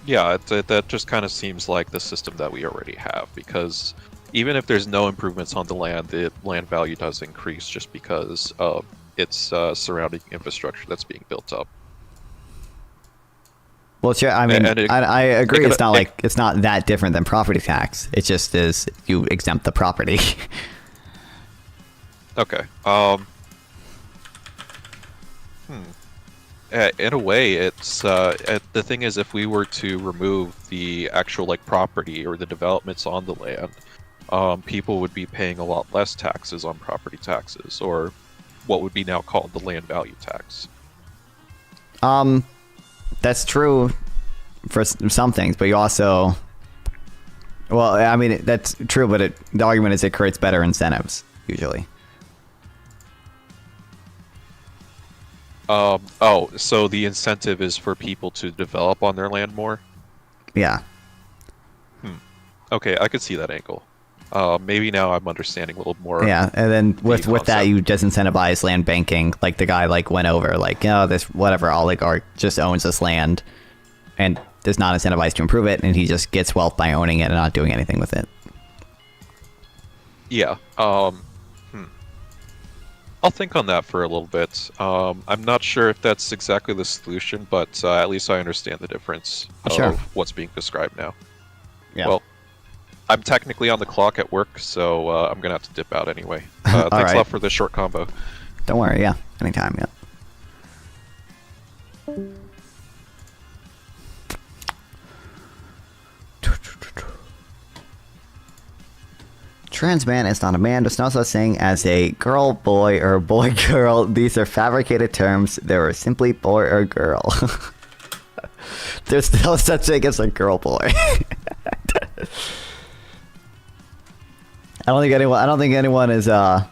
Yeah, that just kind of seems like the system that we already have, because even if there's no improvements on the land value does increase just because of its surrounding infrastructure that's being built up. Well, sure. I mean, I agree. It's not that different than property tax. It just is you exempt the property. Okay. In a way, it's the thing is, if we were to remove the actual property or the developments on the land, people would be paying a lot less taxes on property taxes, or what would be now called the land value tax. That's true for some things, but you also, well, I mean, that's true, but the argument is it creates better incentives, usually. So the incentive is for people to develop on their land more? Yeah. Okay, I could see that angle. Maybe now I'm understanding a little more. Yeah, and then with that, you disincentivize land banking. Like the guy went over this whatever oligarch just owns this land, and there's not incentivized to improve it, and he just gets wealth by owning it and not doing anything with it. Yeah. I'll think on that for a little bit. I'm not sure if that's exactly the solution, but at least I understand the difference of what's being described now. Yeah. Well, I'm technically on the clock at work, so I'm going to have to dip out anyway. Thanks a lot for this short combo. Don't worry, yeah. Anytime, yeah. Trans man is not a man. There's no such thing as a girl, boy, or boy, girl. These are fabricated terms. There are simply boy or girl. There's no such thing as a girl, boy. I don't think anyone is if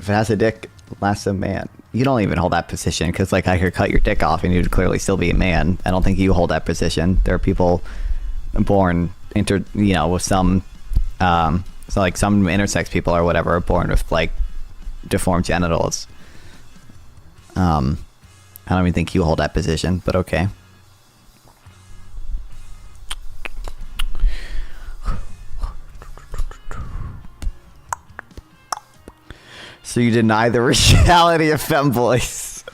it has a dick, last a man. You don't even hold that position, because like I could cut your dick off and you'd clearly still be a man. I don't think you hold that position. There are people born with some so like some intersex people or whatever are born with like deformed genitals. I don't even think you hold that position, but okay. So you deny the reality of femboys.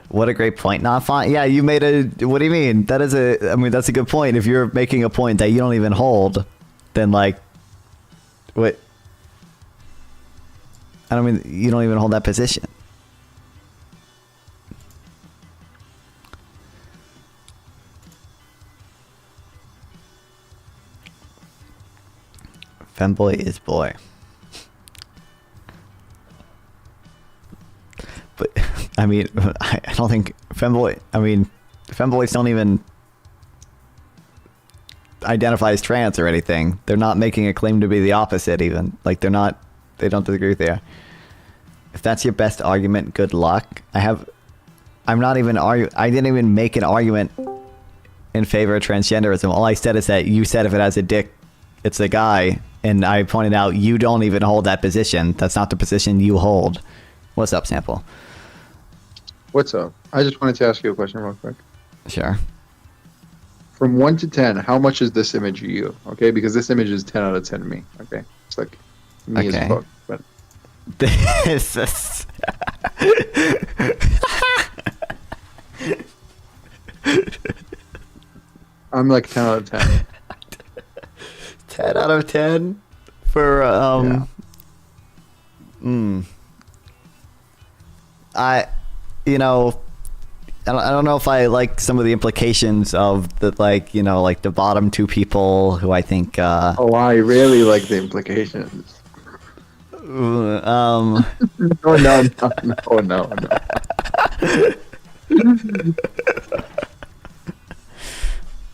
What a great point. Not fine. Yeah, you made a... What do you mean? That's a good point. If you're making a point that you don't even hold, then like... What? I don't mean... You don't even hold that position. Femboy is boy. But, I mean, I don't think femboys don't even identify as trans or anything. They're not making a claim to be the opposite even. Like, they don't disagree with you. If that's your best argument, good luck. I didn't even make an argument in favor of transgenderism. All I said is that you said if it has a dick, it's a guy. And I pointed out you don't even hold that position. That's not the position you hold. What's up, Sample? What's up? I just wanted to ask you a question real quick. Sure. From 1 to 10, how much is this image of you? Okay, because this image is 10 out of 10 to me. Okay, it's like me as fuck. But this is... I'm like 10 out of 10. 10 out of 10 for I don't know if I like some of the implications of the like the bottom two people who I think oh, I really like the implications. No.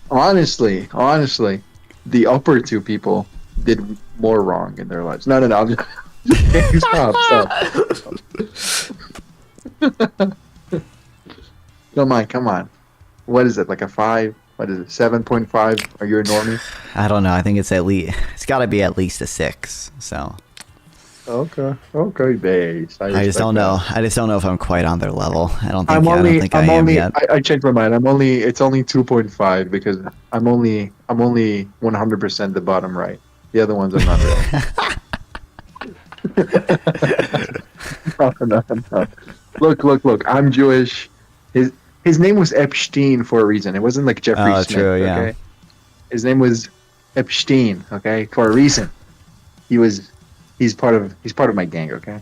Honestly, the upper two people did more wrong in their lives. No, I'm just kidding. Stop. Come on. What is it, like a 5? What is it, 7.5? Are you a normie? I don't know. I think it's got to be at least a 6. So. Okay, base. I just don't know. I just don't know if I'm quite on their level. I don't think I am yet. I changed my mind. It's only 2.5 because I'm only 100% the bottom right. The other ones I'm not really. No. Look. I'm Jewish. His name was Epstein for a reason. It wasn't like Jeffrey Smith. True, yeah. Okay? His name was Epstein. Okay, for a reason. He's part of my gang. Okay.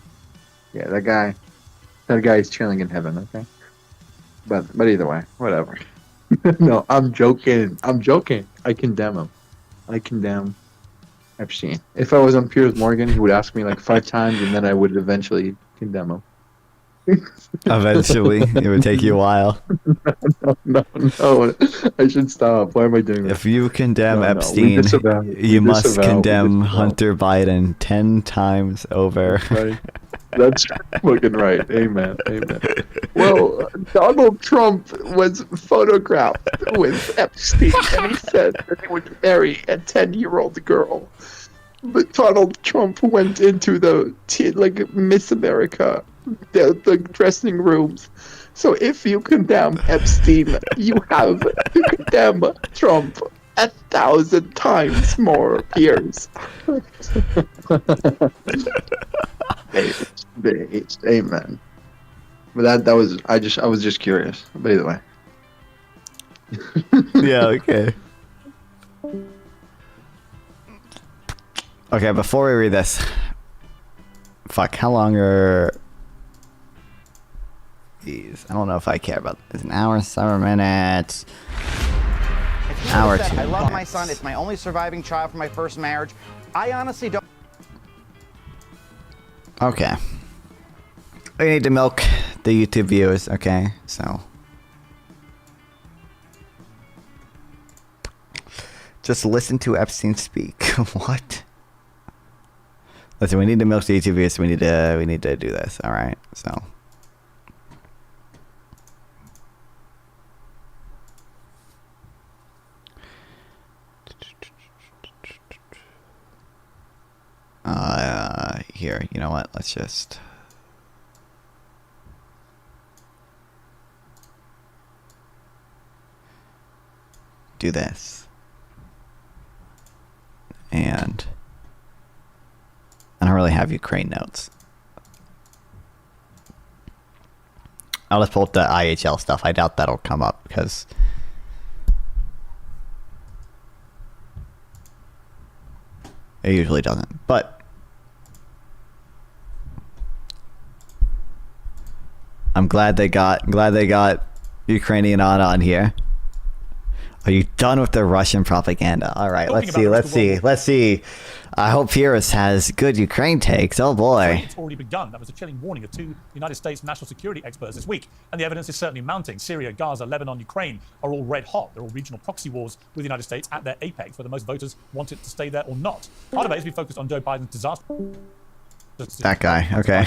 Yeah, that guy is chilling in heaven. Okay. But either way, whatever. No, I'm joking. I condemn him. I condemn Epstein. If I was on Piers Morgan, he would ask me like 5 times, and then I would eventually condemn him. Eventually, it would take you a while. No. I should stop. Why am I doing that? If you condemn Epstein, you must condemn Hunter Biden 10 times over. Right. That's fucking right. Amen. Well, Donald Trump was photographed with Epstein, and he said that he would marry a 10-year-old girl. But Donald Trump went into the Miss America, the dressing rooms, So if you condemn Epstein, you condemn Trump 1,000 times more years. Amen. But that was I was just curious. But either way. Yeah. Okay. Okay. Before we read this, fuck. How long are these? I don't know if I care about this. An hour, 7 minutes. Hour, 2 I love minutes. my son. It's my only surviving child from my first marriage. I honestly don't. Okay. We need to milk the YouTube viewers. Okay, so. Just listen to Epstein speak. What? Listen, we need to milk the YouTube viewers. So we need to do this. All right. So. Here, you know what? Let's just. Do this. And I don't really have Ukraine notes. I'll just pull up the IHL stuff. I doubt that'll come up because it usually doesn't. But I'm glad they got Ukrainian on here. Are you done with the Russian propaganda? All right, let's see. I hope Pyrrhus has good Ukraine takes. Oh boy. It's already begun. That was a chilling warning of 2 United States national security experts this week. And the evidence is certainly mounting. Syria, Gaza, Lebanon, Ukraine are all red hot. They're all regional proxy wars with the United States at their apex, whether most voters want it to stay there or not. Our debate has been focused on Joe Biden's disaster. That guy, okay.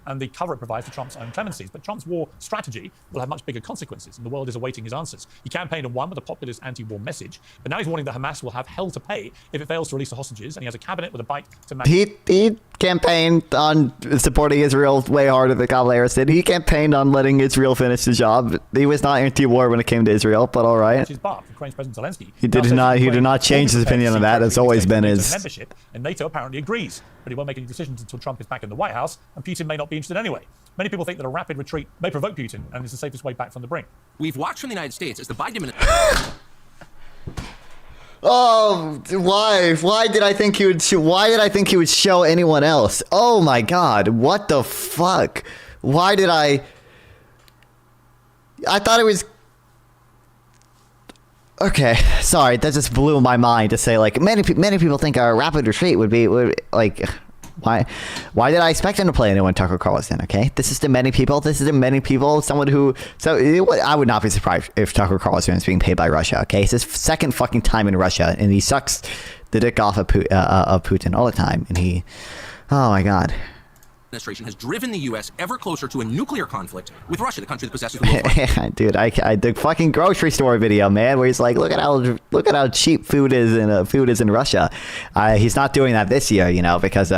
And the cover it provides for Trump's own clemencies. But Trump's war strategy will have much bigger consequences, and the world is awaiting his answers. He campaigned and won with a populist anti-war message, but now he's warning that Hamas will have hell to pay if it fails to release the hostages, and he has a cabinet with a bite to... He campaigned on supporting Israel way harder than Kamala Harris did. He campaigned on letting Israel finish the job. He was not anti-war when it came to Israel, but all right. Ukraine's President Zelensky. He did not change his opinion on that. It's always been his... membership, and NATO apparently agrees, but he won't make any decisions until Trump is back in the White House, and Putin may not be interested anyway. Many people think that a rapid retreat may provoke Putin, and is the safest way back from the brink. We've watched from the United States as the Biden administration... Oh, why? Why did I think he would show anyone else? Oh my God! What the fuck? Why did I thought it was. Okay, sorry. That just blew my mind to say like many people think our rapid retreat would like. Why did I expect him to play anyone Tucker Carlson? Okay, this is to many people. Someone who. I would not be surprised if Tucker Carlson is being paid by Russia. Okay, it's his second fucking time in Russia, and he sucks the dick off of Putin all the time. And he, oh my God. Administration has driven the U.S. ever closer to a nuclear conflict with Russia, the country that possesses the world's Dude, the fucking grocery store video, man, where he's like, look at how cheap food is in Russia. He's not doing that this year, because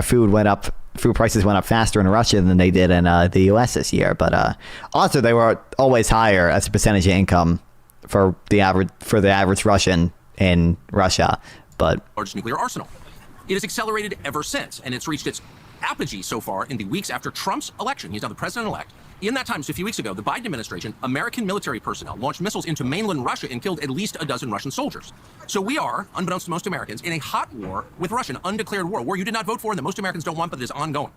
food prices went up faster in Russia than they did in the U.S. this year. But also, they were always higher as a percentage of income for the average Russian in Russia. But largest nuclear arsenal. It has accelerated ever since, and it's reached its apogee so far in the weeks after Trump's election. He's now the president-elect. In that time, just a few weeks ago, the Biden administration, American military personnel launched missiles into mainland Russia and killed at least a dozen Russian soldiers. So we are, unbeknownst to most Americans, in a hot war with Russia, an undeclared war, a war you did not vote for and that most Americans don't want, but that is ongoing.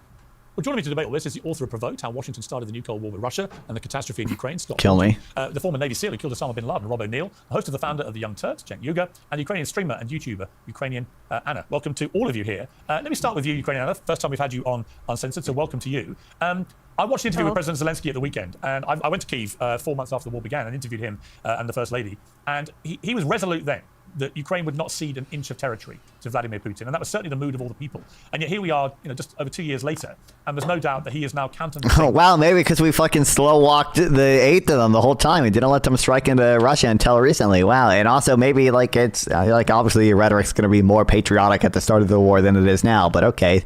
Well, joining me to debate all this is the author of Provoked, How Washington Started the New Cold War with Russia and the Catastrophe in Ukraine, Scott. Kill me. The former Navy SEAL who killed Osama bin Laden, Rob O'Neill, the host of the founder of the Young Turks, Cenk Uygur, and Ukrainian streamer and YouTuber, Ukrainian Anna. Welcome to all of you here. Let me start with you, Ukrainian Anna. First time we've had you on Uncensored, so welcome to you. I watched the interview with President Zelensky at the weekend, and I went to Kyiv 4 months after the war began and interviewed him and the First Lady. And he was resolute then that Ukraine would not cede an inch of territory to Vladimir Putin. And that was certainly the mood of all the people. And yet here we are, just over 2 years later, and there's no doubt that he is now countenancing. Oh, wow, maybe because we fucking slow-walked the 8th of them the whole time. We didn't let them strike into Russia until recently. Wow, and also maybe, it's, obviously your rhetoric's going to be more patriotic at the start of the war than it is now, but okay.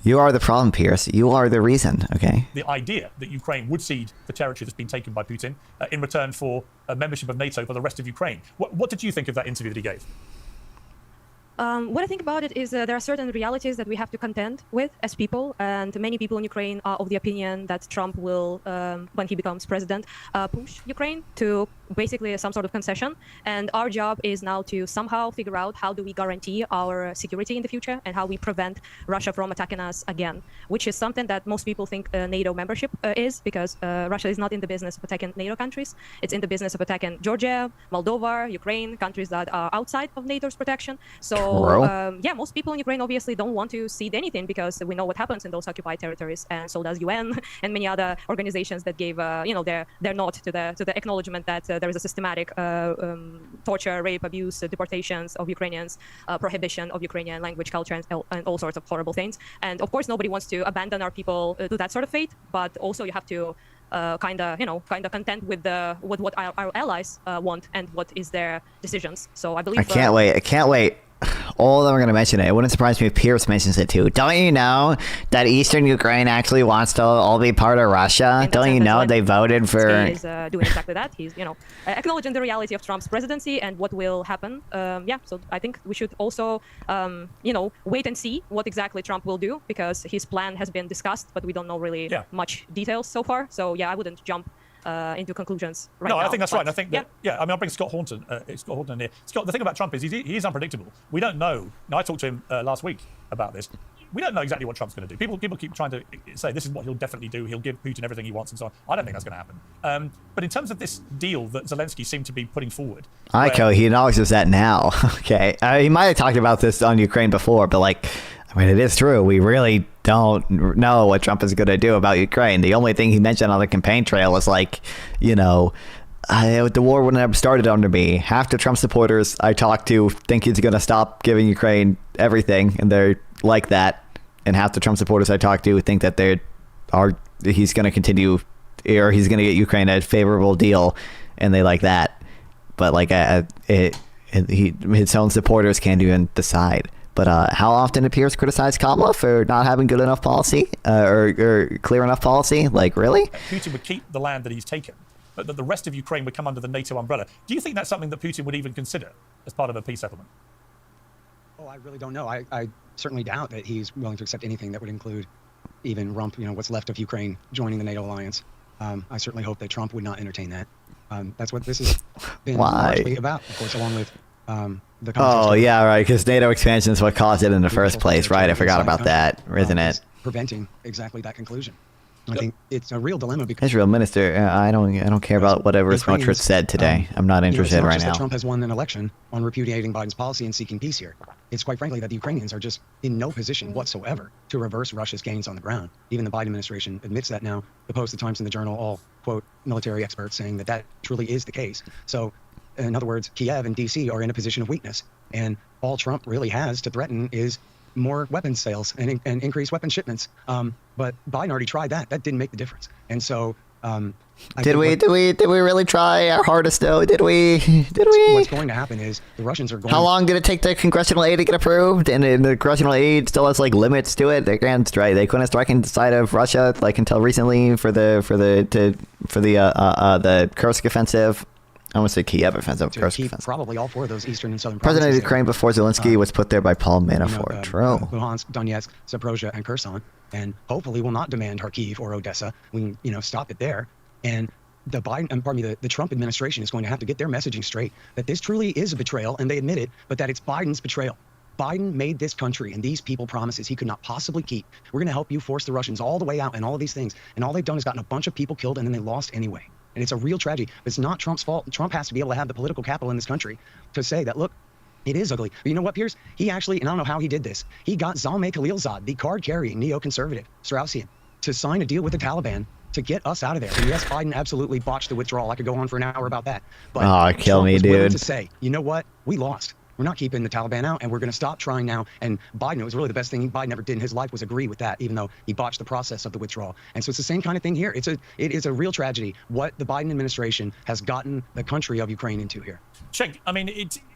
You are the problem, Pierce. You are the reason, okay? The idea that Ukraine would cede the territory that's been taken by Putin in return for a membership of NATO for the rest of Ukraine. What did you think of that interview that he gave? What I think about it is there are certain realities that we have to contend with as people, and many people in Ukraine are of the opinion that Trump will, when he becomes president, push Ukraine to basically some sort of concession. And our job is now to somehow figure out how do we guarantee our security in the future and how we prevent Russia from attacking us again, which is something that most people think NATO membership is, because Russia is not in the business of attacking NATO countries. It's in the business of attacking Georgia, Moldova, Ukraine, countries that are outside of NATO's protection. So yeah, most people in Ukraine obviously don't want to cede anything, because we know what happens in those occupied territories, and so does UN and many other organizations that gave their nod to the acknowledgement that there is a systematic torture, rape, abuse, deportations of Ukrainians, prohibition of Ukrainian language, culture, and all sorts of horrible things. And of course, nobody wants to abandon our people to that sort of fate, but also you have to kind of content with what our allies want and what is their decisions. So I believe I can't wait. All of them are going to mention it. It wouldn't surprise me if Pierce mentions it too. Don't you know that Eastern Ukraine actually wants to all be part of Russia? Don't you know they voted for... He's doing exactly that. He's, acknowledging the reality of Trump's presidency and what will happen. Yeah, so I think we should also, wait and see what exactly Trump will do, because his plan has been discussed, but we don't know really much details so far. So yeah, I wouldn't jump into conclusions right now. No, I think that's right. I think that, I mean, I'll bring Scott Horton in here. Scott, the thing about Trump is he's unpredictable. We don't know. Now, I talked to him last week about this. We don't know exactly what Trump's going to do. People keep trying to say this is what he'll definitely do. He'll give Putin everything he wants and so on. I don't think that's going to happen. But in terms of this deal that Zelensky seemed to be putting forward, he acknowledges that now. Okay, he might have talked about this on Ukraine before, but I mean, it is true. We really don't know what Trump is going to do about Ukraine. The only thing he mentioned on the campaign trail was the war wouldn't have started under me. Half the Trump supporters I talk to think he's going to stop giving Ukraine everything, and they're like that. And half the Trump supporters I talk to think that he's going to continue, or he's going to get Ukraine a favorable deal, and they like that. But his own supporters can't even decide. But how often did Pierce criticize Kamala for not having good enough policy or clear enough policy? Really? Putin would keep the land that he's taken, but that the rest of Ukraine would come under the NATO umbrella. Do you think that's something that Putin would even consider as part of a peace settlement? Oh, I really don't know. I certainly doubt that he's willing to accept anything that would include even rump, what's left of Ukraine joining the NATO alliance. I certainly hope that Trump would not entertain that. That's what this has been largely about, of course, along with because NATO expansion is what caused it in the first place, right? I forgot about that, isn't it? Preventing exactly that conclusion. I think it's a real dilemma because Israel minister, I don't care about whatever Smotrich said today. I'm not interested right now. That Trump has won an election on repudiating Biden's policy and seeking peace here. It's quite frankly that the Ukrainians are just in no position whatsoever to reverse Russia's gains on the ground. Even the Biden administration admits that now. The Post, the Times, and the Journal all quote military experts saying that truly is the case. So, in other words, Kiev and D.C. are in a position of weakness, and all Trump really has to threaten is more weapons sales and increased weapon shipments. But Biden already tried that. That didn't make the difference. And so, did we really try our hardest though? Did we? What's going to happen is the Russians are going. How long did it take the congressional aid to get approved? And the congressional aid still has limits to it. They can't strike. They couldn't strike inside of Russia until recently for the Kursk offensive. I want to say Kiev offensive. Probably all four of those eastern and southern President of provinces Ukraine before Zelensky was put there by Paul Manafort. True. Luhansk, Donetsk, Zaporozhye, and Kherson, and hopefully will not demand Kharkiv or Odessa. We can, stop it there. And the Trump administration is going to have to get their messaging straight that this truly is a betrayal, and they admit it, but that it's Biden's betrayal. Biden made this country and these people promises he could not possibly keep. We're going to help you force the Russians all the way out and all of these things. And all they've done is gotten a bunch of people killed, and then they lost anyway. And it's a real tragedy. But it's not Trump's fault. Trump has to be able to have the political capital in this country to say that, look, it is ugly. But you know what, Pierce? He actually, and I don't know how he did this, he got Zalmay Khalilzad, the card-carrying neoconservative, Straussian, to sign a deal with the Taliban to get us out of there. And yes, Biden absolutely botched the withdrawal. I could go on for an hour about that. But kill Trump me, was willing dude. to say, you know what? We lost. We're not keeping the Taliban out, and we're going to stop trying now. And Biden, it was really the best thing Biden ever did in his life was agree with that, even though he botched the process of the withdrawal. And so it's the same kind of thing here. It is a real tragedy what the Biden administration has gotten the country of Ukraine into here. Cenk, I mean,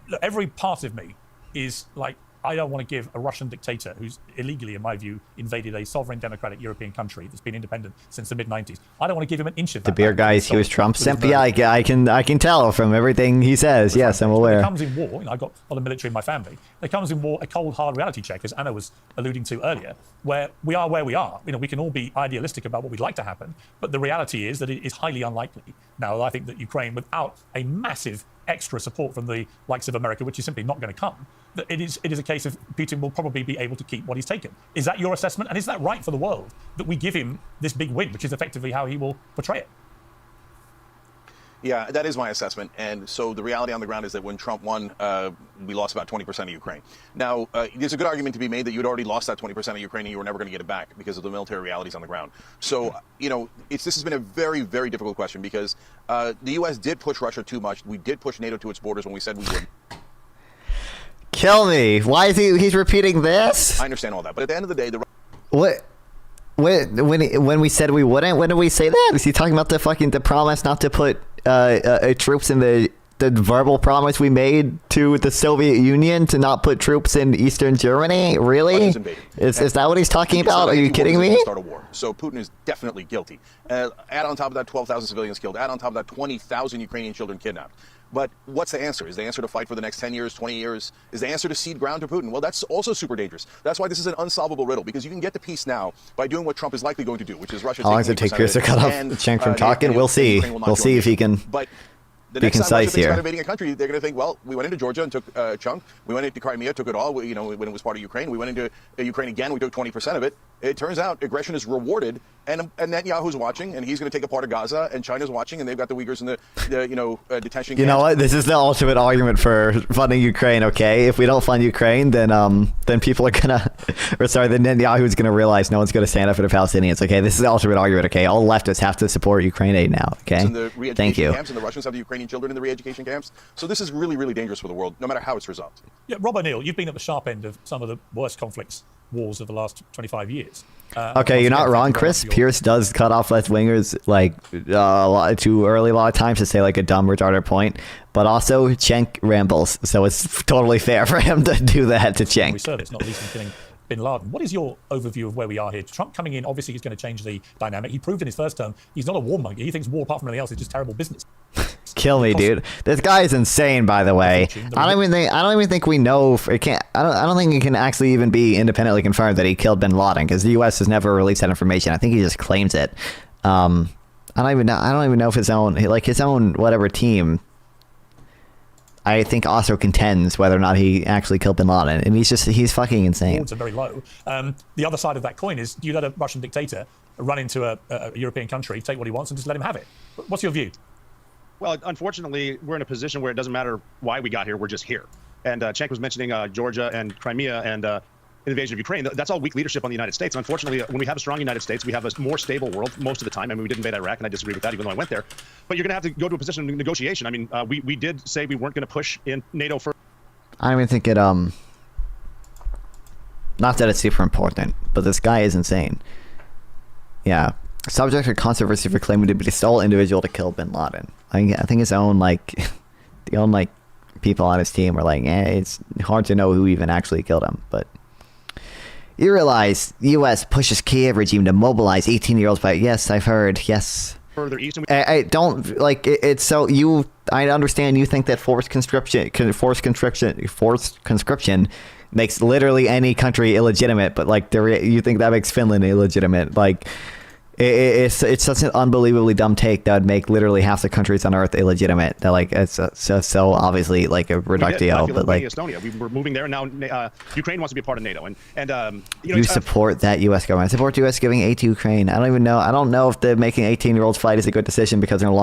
look, every part of me is I don't want to give a Russian dictator who's illegally, in my view, invaded a sovereign democratic European country that's been independent since the mid-90s. I don't want to give him an inch of that. The beer back. guys, he was Trump simp. Yeah, I can tell from everything he says. Yes, I'm aware. When it comes in war, I've got a lot of military in my family. There comes in war a cold, hard reality check, as Anna was alluding to earlier, where we are where we are. We can all be idealistic about what we'd like to happen, but the reality is that it is highly unlikely. Now, I think that Ukraine, without a massive extra support from the likes of America, which is simply not going to come, that it is a case of Putin will probably be able to keep what he's taken. Is that your assessment? And is that right for the world, that we give him this big win, which is effectively how he will portray it? Yeah, that is my assessment. And so the reality on the ground is that when Trump won, we lost about 20% of Ukraine. Now, there's a good argument to be made that you'd already lost that 20% of Ukraine and you were never going to get it back because of the military realities on the ground. So, this has been a very, very difficult question because the U.S. did push Russia too much. We did push NATO to its borders when we said we would. Kill me. Why is he's repeating this? I understand all that. But at the end of the day, What? When we said we wouldn't, when did we say that? Is he talking about the promise not to put troops in the verbal promise we made to the Soviet Union to not put troops in Eastern Germany? Really? Is that what he's talking about? Are you kidding me? Start a war. So Putin is definitely guilty. Add on top of that 12,000 civilians killed. Add on top of that 20,000 Ukrainian children kidnapped. But what's the answer? Is the answer to fight for the next 10 years, 20 years? Is the answer to cede ground to Putin? Well, that's also super dangerous. That's why this is an unsolvable riddle, because you can get to peace now by doing what Trump is likely going to do, which is Russia. How long does it take Pierce to cut off Cenk from talking? We'll see. We'll see if he can be concise here. Invading a country, they're going to think, well, we went into Georgia and took a chunk. We went into Crimea, took it all. When it was part of Ukraine, we went into Ukraine again. We took 20% of it. It turns out aggression is rewarded, and Netanyahu's watching, and he's going to take a part of Gaza, and China's watching, and they've got the Uyghurs in the detention camps. You know what? This is the ultimate argument for funding Ukraine. Okay, if we don't fund Ukraine, then people are gonna, then Netanyahu's gonna realize no one's gonna stand up for the Palestinians. Okay, this is the ultimate argument. Okay, all leftists have to support Ukraine aid now. Okay, thank you. Camps, and the Russians have the Ukrainian children in the re-education camps. So this is really, really dangerous for the world, no matter how it's resolved. Yeah, Rob O'Neill, you've been at the sharp end of some of the worst conflicts, wars of the last 25 years. Okay, you're not wrong, Chris. Pierce does cut off left wingers too early a lot of times to say a dumb retarded point, but also Cenk rambles, so it's totally fair for him to do that to Cenk. Service, not least in killing bin Laden. What is your overview of where we are here? Trump coming in, obviously he's going to change the dynamic. He proved in his first term he's not a warmonger. He thinks war, apart from anything else, is just terrible business. Kill me, dude. This guy is insane, by the way. I don't even think we know. I don't think it can actually even be independently confirmed that he killed bin Laden, because the U.S. has never released that information. I think he just claims it. I don't even know if his own whatever team, I think, also contends whether or not he actually killed bin Laden, and he's fucking insane. Odds are very low. The other side of that coin is, do you let a Russian dictator run into a European country, take what he wants, and just let him have it? What's your view? Well, unfortunately, we're in a position where it doesn't matter why we got here, we're just here. And Cenk was mentioning Georgia and Crimea and invasion of Ukraine. That's all weak leadership on the United States. Unfortunately, when we have a strong United States, we have a more stable world most of the time. I mean, we did invade Iraq, and I disagree with that, even though I went there. But you're going to have to go to a position of negotiation. I mean, we did say we weren't going to push in NATO for. I don't even think it, not that it's super important, but this guy is insane. Yeah. Subject of controversy for claiming to be the sole individual to kill bin Laden. I think his own, people on his team were it's hard to know who even actually killed him, but you realize the U.S. pushes Kiev regime to mobilize 18-year-olds by, yes, I've heard, yes. Further east. I don't, it's so, I understand you think that forced conscription makes literally any country illegitimate, but you think that makes Finland illegitimate, it's such an unbelievably dumb take that would make literally half the countries on Earth illegitimate. That it's so obviously a reductio. But Estonia, we were moving there. Now Ukraine wants to be a part of NATO, and you support that U.S. government. I support U.S. giving aid to Ukraine. I don't even know. I don't know if making 18-year-olds fight is a good decision, because in the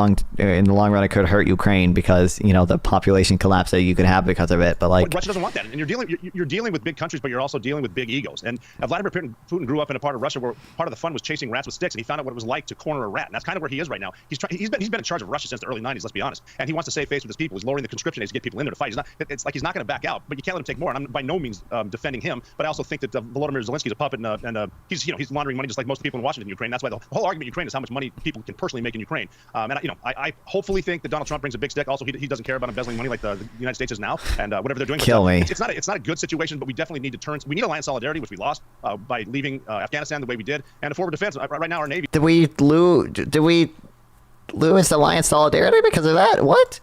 long run it could hurt Ukraine, because the population collapse that you could have because of it. But Russia doesn't want that, and you're dealing with big countries, but you're also dealing with big egos. And Vladimir Putin grew up in a part of Russia where part of the fun was chasing rats with sticks. And He found out what it was like to corner a rat, and that's kind of where he is right now. He's been in charge of Russia since the early 90s. Let's be honest, and he wants to save face with his people. He's lowering the conscription age to get people in there to fight. It's like he's not going to back out, but you can't let him take more. And I'm by no means defending him, but I also think that Volodymyr Zelensky is a puppet, and he's laundering money just like most people in Washington, Ukraine. That's why the whole argument in Ukraine is how much money people can personally make in Ukraine. And I hopefully think that Donald Trump brings a big stick. Also, he doesn't care about embezzling money like the United States is now, and whatever they're doing. Kill me. It's not a good situation, but we definitely need to turn. We need alliance solidarity, which we lost by leaving Afghanistan the way we did, and a forward defense. Right now, our Navy. Did we lose alliance solidarity because of that? What?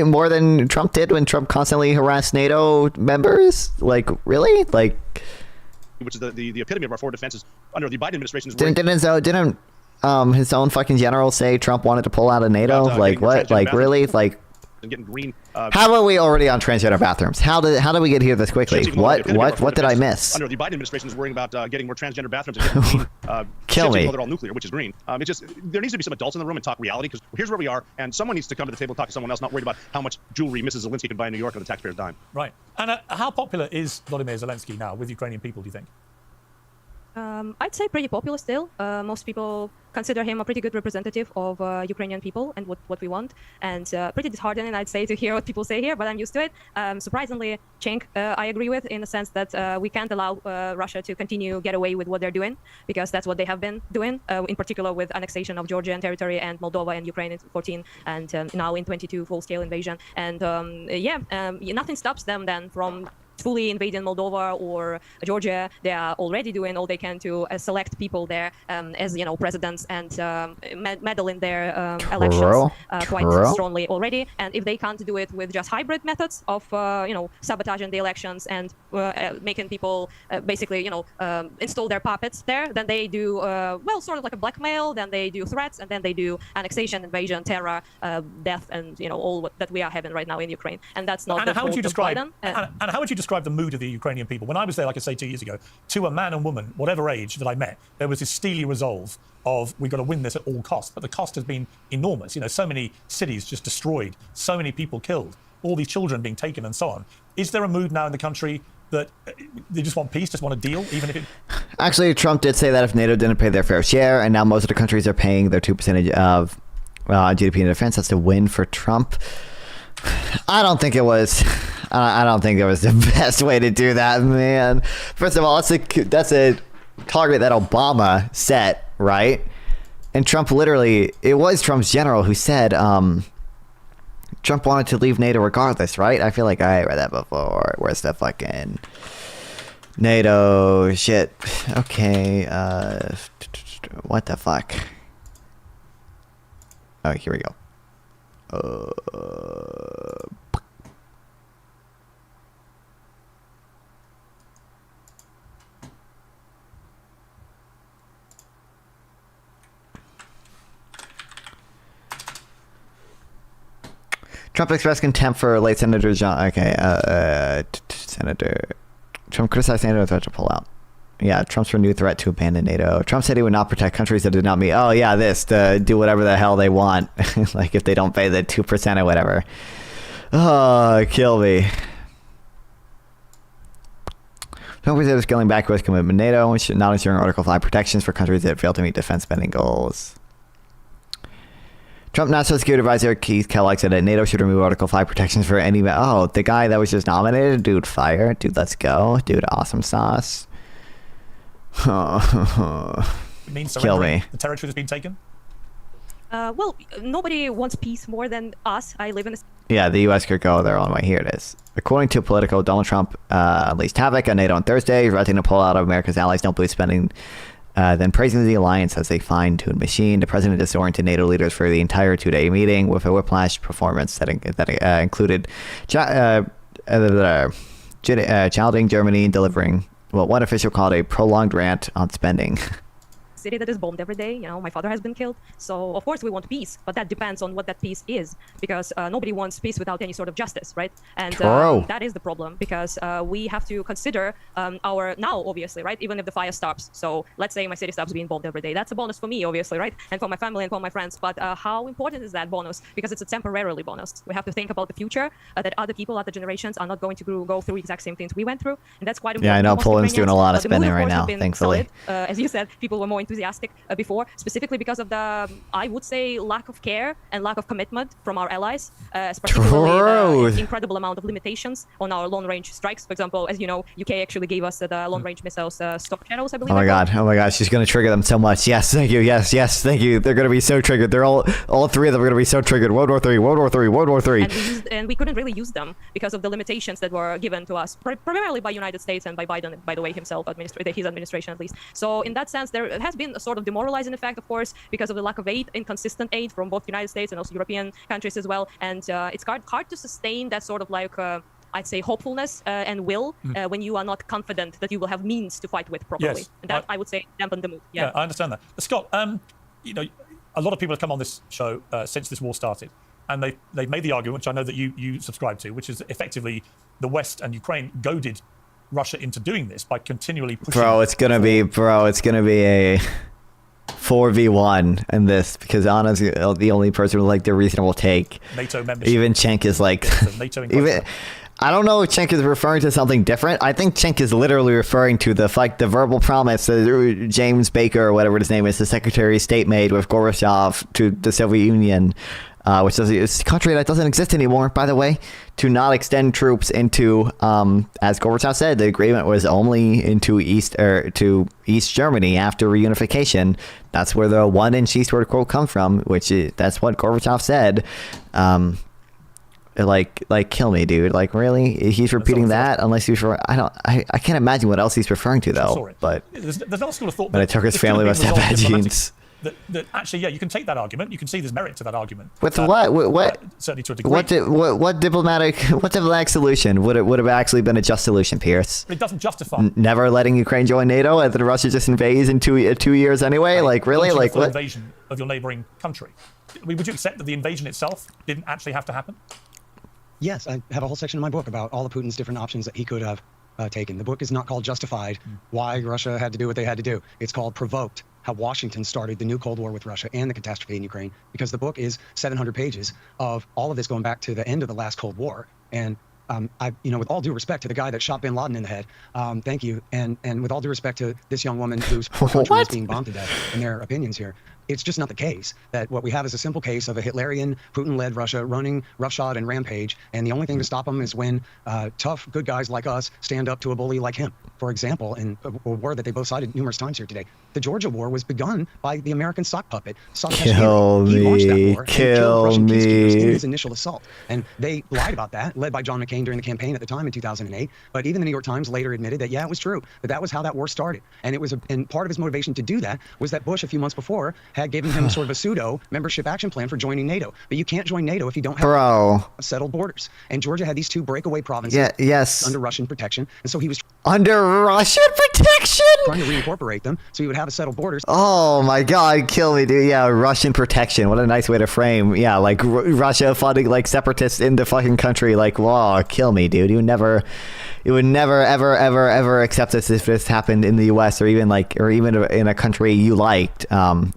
More than Trump did when Trump constantly harassed NATO members? Like, really? Like, which is the epitome of our forward defenses under the Biden administration. Didn't his own fucking general say Trump wanted to pull out of NATO? Like, what? Like, really? Like, and getting green. How are we already on transgender bathrooms? How did we get here this quickly? What did I miss? Under the Biden administration is worrying about getting more transgender bathrooms and getting green. Kill me. They're all nuclear, which is green. It's just there needs to be some adults in the room and talk reality, because here's where we are, and someone needs to come to the table and talk to someone else, not worried about how much jewelry Mrs. Zelensky can buy in New York on the taxpayer's dime. Right. And how popular is Volodymyr Zelensky now with Ukrainian people, do you think? I'd say pretty popular still. Most people consider him a pretty good representative of Ukrainian people and what we want. And pretty disheartening, I'd say, to hear what people say here, but I'm used to it. Surprisingly, Cenk, I agree with in the sense that we can't allow Russia to continue get away with what they're doing, because that's what they have been doing, in particular with annexation of Georgian territory and Moldova and Ukraine in 14 and now in 22 full-scale invasion. And nothing stops them then from fully invading Moldova or Georgia. They are already doing all they can to select people there as presidents and meddle in their elections quite strongly already. And if they can't do it with just hybrid methods of sabotaging the elections and making people basically install their puppets there, then they do sort of like a blackmail. Then they do threats, and then they do annexation, invasion, terror, death, and all that we are having right now in Ukraine. And that's not. And how would you describe? Biden. And how would you describe the mood of the Ukrainian people? When I was there, like I say, 2 years ago, to a man and woman, whatever age that I met, there was this steely resolve of we've got to win this at all costs. But the cost has been enormous. So many cities just destroyed, so many people killed, all these children being taken, and so on. Is there a mood now in the country that they just want peace, just want a deal, even if it... Actually, Trump did say that if NATO didn't pay their fair share, and now most of the countries are paying their 2% of GDP in defense, that's a win for Trump. I don't think it was the best way to do that, man. First of all, that's a target that Obama set, right? And Trump it was Trump's general who said Trump wanted to leave NATO regardless, right? I feel like I read that before. Where's the fucking NATO shit? Okay, what the fuck? Oh, here we go. Trump expressed contempt for late Senator John. Okay, Senator Trump criticized NATO threat to pull out. Yeah, Trump's renewed threat to abandon NATO. Trump said he would not protect countries that did not meet. Oh yeah, to do whatever the hell they want, like if they don't pay the 2% or whatever. Oh, kill me. Trump is going back to his commitment to NATO, not ensuring Article 5 protections for countries that fail to meet defense spending goals. Trump National Security Advisor Keith Kellogg said that NATO should remove Article 5 protections for any... Oh, the guy that was just nominated? Dude, fire. Dude, let's go. Dude, awesome sauce. It means kill me. The territory that's been taken? Nobody wants peace more than us. I live in a... Yeah, the U.S. could go their own way. Here it is. According to Politico, Donald Trump unleashed havoc on NATO on Thursday, threatening to pull out of America's allies don't believe spending... then praising the alliance as a fine-tuned machine. The president disoriented NATO leaders for the entire two-day meeting with a whiplash performance that included challenging Germany delivering what one official called a prolonged rant on spending. City that is bombed every day. My father has been killed. So of course we want peace, but that depends on what that peace is, because nobody wants peace without any sort of justice, right? And that is the problem, because we have to consider our now, obviously, right? Even if the fire stops. So let's say my city stops being bombed every day. That's a bonus for me, obviously, right? And for my family and for my friends. But how important is that bonus? Because it's a temporarily bonus. We have to think about the future, that other people, other generations are not going to go through exact same things we went through. And that's quite important. Yeah, I know Poland's doing a lot of spending right now, thankfully. Solid. As you said, people were more enthusiastic enthusiastic before, specifically because of the, I would say, lack of care and lack of commitment from our allies, particularly the incredible amount of limitations on our long-range strikes. For example, as you know, UK actually gave us the long-range missiles stock channels, I believe. Oh my god, she's gonna trigger them so much. Yes, thank you, yes, thank you. They're gonna be so triggered. They're all three of them are gonna be so triggered. World War III, World War III, World War III. And we couldn't really use them because of the limitations that were given to us, primarily by United States and by Biden, by the way, himself, his administration at least. So in that sense, there has been a sort of demoralizing effect, of course, because of the lack of aid, inconsistent aid from both United States and also European countries as well. And it's hard to sustain that sort of like, I'd say, hopefulness and will when you are not confident that you will have means to fight with properly. Yes, and that, I would say, dampen the mood. Yeah, I understand that. Scott, you know, a lot of people have come on this show since this war started, and they've made the argument, which I know that you subscribe to, which is effectively the West and Ukraine goaded Russia into doing this by continually pushing. Bro, it's gonna be a 4v1 in this, because Anna's the only person with like the reasonable take. NATO membership. Even Cenk is like, even. I don't know if Cenk is referring to something different. I think Cenk is literally referring to the verbal promise that James Baker, or whatever his name is, the Secretary of State, made with Gorbachev to the Soviet Union, which is a country that doesn't exist anymore, by the way, to not extend troops into, as Gorbachev said, the agreement was only into East Germany after reunification. That's where the 1-inch eastward quote comes from, that's what Gorbachev said. Like kill me, dude. Like, really? He's repeating that? Unless he's I can't imagine what else he's referring to, though. But there's not a school of thought. But I took his family must have bad genes. That actually, yeah, you can take that argument. You can see there's merit to that argument. With what? Certainly to a degree. What diplomatic solution would have actually been a just solution, Pierce? But it doesn't justify never letting Ukraine join NATO, and then Russia just invades in 2 years anyway. Like, really? Like, what? Invasion of your neighboring country. Would you accept that the invasion itself didn't actually have to happen? Yes, I have a whole section in my book about all of Putin's different options that he could have taken. The book is not called Justified, why Russia had to do what they had to do. It's called Provoked, how Washington started the new Cold War with Russia and the catastrophe in Ukraine, because the book is 700 pages of all of this going back to the end of the last Cold War. And with all due respect to the guy that shot bin Laden in the head, thank you, and with all due respect to this young woman whose country is being bombed to death and their opinions here, it's just not the case. That what we have is a simple case of a Hitlerian, Putin-led Russia running roughshod and rampage, and the only thing to stop them is when tough, good guys like us stand up to a bully like him. For example, in a war that they both cited numerous times here today, the Georgia War was begun by the American sock puppet, Kill me, he launched that war and killed Russian peacekeepers in his initial assault. And they lied about that, led by John McCain during the campaign at the time in 2008. But even the New York Times later admitted that, yeah, it was true, that was how that war started. And and part of his motivation to do that was that Bush, a few months before, had given him sort of a pseudo membership action plan for joining NATO. But you can't join NATO if you don't have settled borders. And Georgia had these two breakaway provinces under Russian protection. And so he was under Russian protection, trying to reincorporate them so he would have a settled borders. Oh my god, kill me, dude. Yeah, Russian protection. What a nice way to frame. Yeah, like Russia funding like separatists in the fucking country. Like, wow, kill me, dude. You would never ever accept this if this happened in the U.S. or even in a country you liked. I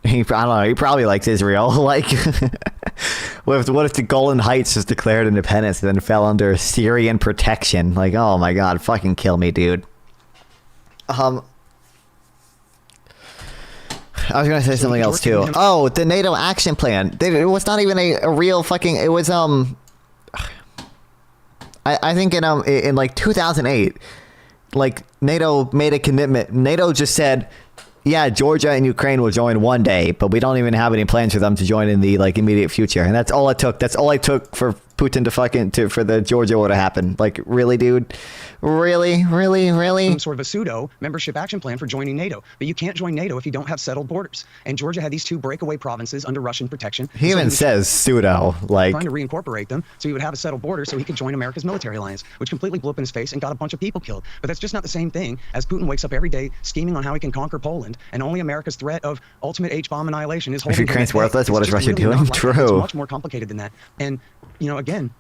don't know. He probably likes Israel. Like, what if the Golan Heights just declared independence and then fell under Syrian protection? Like, oh my god, fucking kill me, dude. I was gonna say something else too. Oh, the NATO action plan. It was not even a real fucking. It was I think in like 2008, like NATO made a commitment. NATO just said, yeah, Georgia and Ukraine will join one day, but we don't even have any plans for them to join in the like immediate future. And that's all it took. That's all it took for Putin for the Georgia war to happen. Like, really, dude? Really? Some sort of a pseudo membership action plan for joining NATO. But you can't join NATO if you don't have settled borders. And Georgia had these two breakaway provinces under Russian protection. He even says pseudo, like trying to reincorporate them so he would have a settled border so he could join America's military alliance, which completely blew up in his face and got a bunch of people killed. But that's just not the same thing as Putin wakes up every day scheming on how he can conquer Poland, and only America's threat of ultimate H-bomb annihilation is holding. If Ukraine's worthless, what is Russia doing? True. It's much more complicated than that. And again,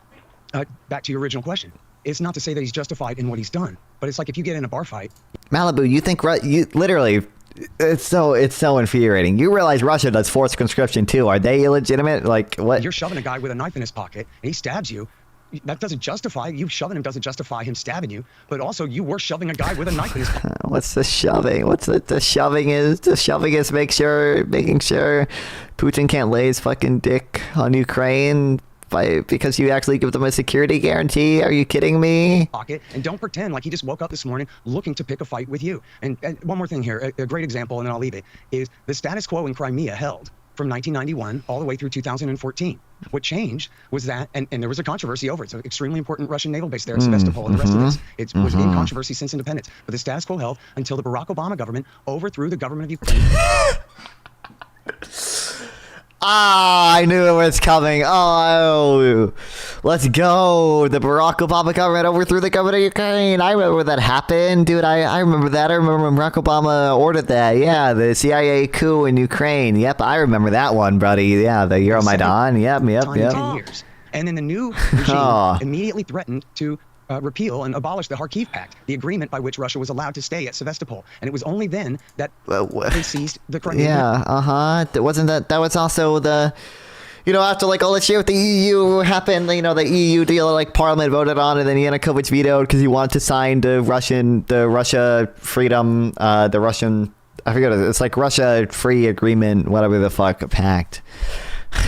back to your original question. It's not to say that he's justified in what he's done, but it's like if you get in a bar fight. Malibu, you think you literally, it's so infuriating. You realize Russia does forced conscription too. Are they illegitimate? Like, what? You're shoving a guy with a knife in his pocket, and he stabs you. that doesn't justify you shoving him. Doesn't justify him stabbing you. But also, you were shoving a guy with a knife in his. What's the shoving? What's the shoving is? The shoving is making sure Putin can't lay his fucking dick on Ukraine because you actually give them a security guarantee. Are you kidding me? Pocket, and don't pretend like he just woke up this morning looking to pick a fight with you. And one more thing here, a great example, and then I'll leave it, is the status quo in Crimea held from 1991 all the way through 2014. What changed was that, and there was a controversy over it. It's an extremely important Russian naval base there at Sevastopol, and the rest of this, it was in controversy since independence. But the status quo held until the Barack Obama government overthrew the government of Ukraine. I knew it was coming. Oh, let's go. The Barack Obama government overthrew the government of Ukraine. I remember when that happened, dude. I remember that. I remember when Barack Obama ordered that. Yeah, the CIA coup in Ukraine. Yep, I remember that one, buddy. Yeah, the Euromaidan. Yep. 10 years. And then the new regime immediately threatened to repeal and abolish the Kharkiv Pact, the agreement by which Russia was allowed to stay at Sevastopol. And it was only then that they seized the Crimea. Yeah, wasn't that was also the, after like all this shit with the EU happened, the EU deal like Parliament voted on, and then Yanukovych vetoed because he wanted to sign the Russia freedom, the Russian, I forget, it's like Russia free agreement, whatever the fuck, pact.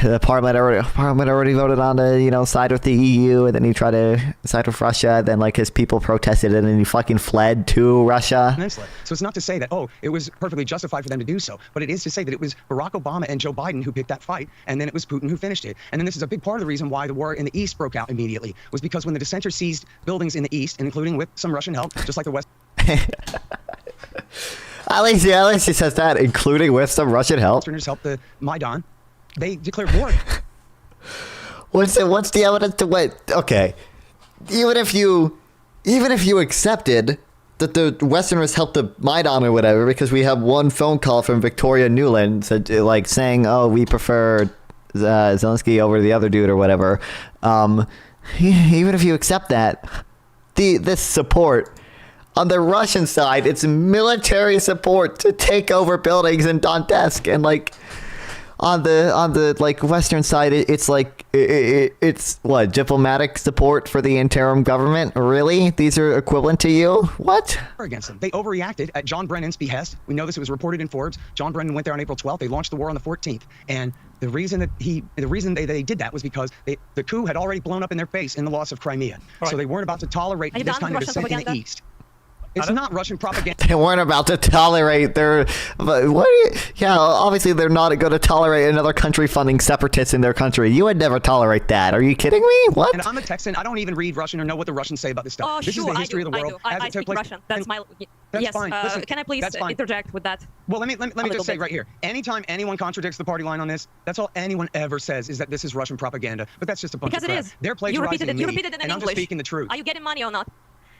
The Parliament already voted on to side with the EU, and then he tried to side with Russia. Then like his people protested it, and he fucking fled to Russia. So it's not to say that it was perfectly justified for them to do so, but it is to say that it was Barack Obama and Joe Biden who picked that fight, and then it was Putin who finished it. And then this is a big part of the reason why the war in the East broke out immediately, was because when the dissenters seized buildings in the East, and including with some Russian help, just like the West. At least he says that, including with some Russian help. Westerners helped the Maidan. They declared war. What's the evidence to what? Okay, even if you accepted that the Westerners helped the Maidan or whatever, because we have one phone call from Victoria Nuland saying, "Oh, we prefer Zelensky over the other dude" or whatever. Even if you accept that, this support on the Russian side, it's military support to take over buildings in Donetsk, and like. On the like Western side, it's like it's what, diplomatic support for the interim government? Really? These are equivalent to you? What? Against them. They overreacted at John Brennan's behest. We know this. It was reported in Forbes. John Brennan went there on April 12th. They launched the war on the 14th. And the reason they did that was because the coup had already blown up in their face in the loss of Crimea. Right. So they weren't about to tolerate this kind of dissent in the East. It's not Russian propaganda. They weren't about to tolerate obviously they're not going to tolerate another country funding separatists in their country. You would never tolerate that. Are you kidding me? What? And I'm a Texan. I don't even read Russian or know what the Russians say about this stuff. This is the history of the world. I speak Russian. That's my... That's yes, fine. Listen, can I please interject with that? Well, let me just say right here. Anytime anyone contradicts the party line on this, that's all anyone ever says is that this is Russian propaganda. But that's just a bunch of crap. Because it is. They're plagiarizing me, you repeated it in and I'm just speaking the truth. Are you getting money or not?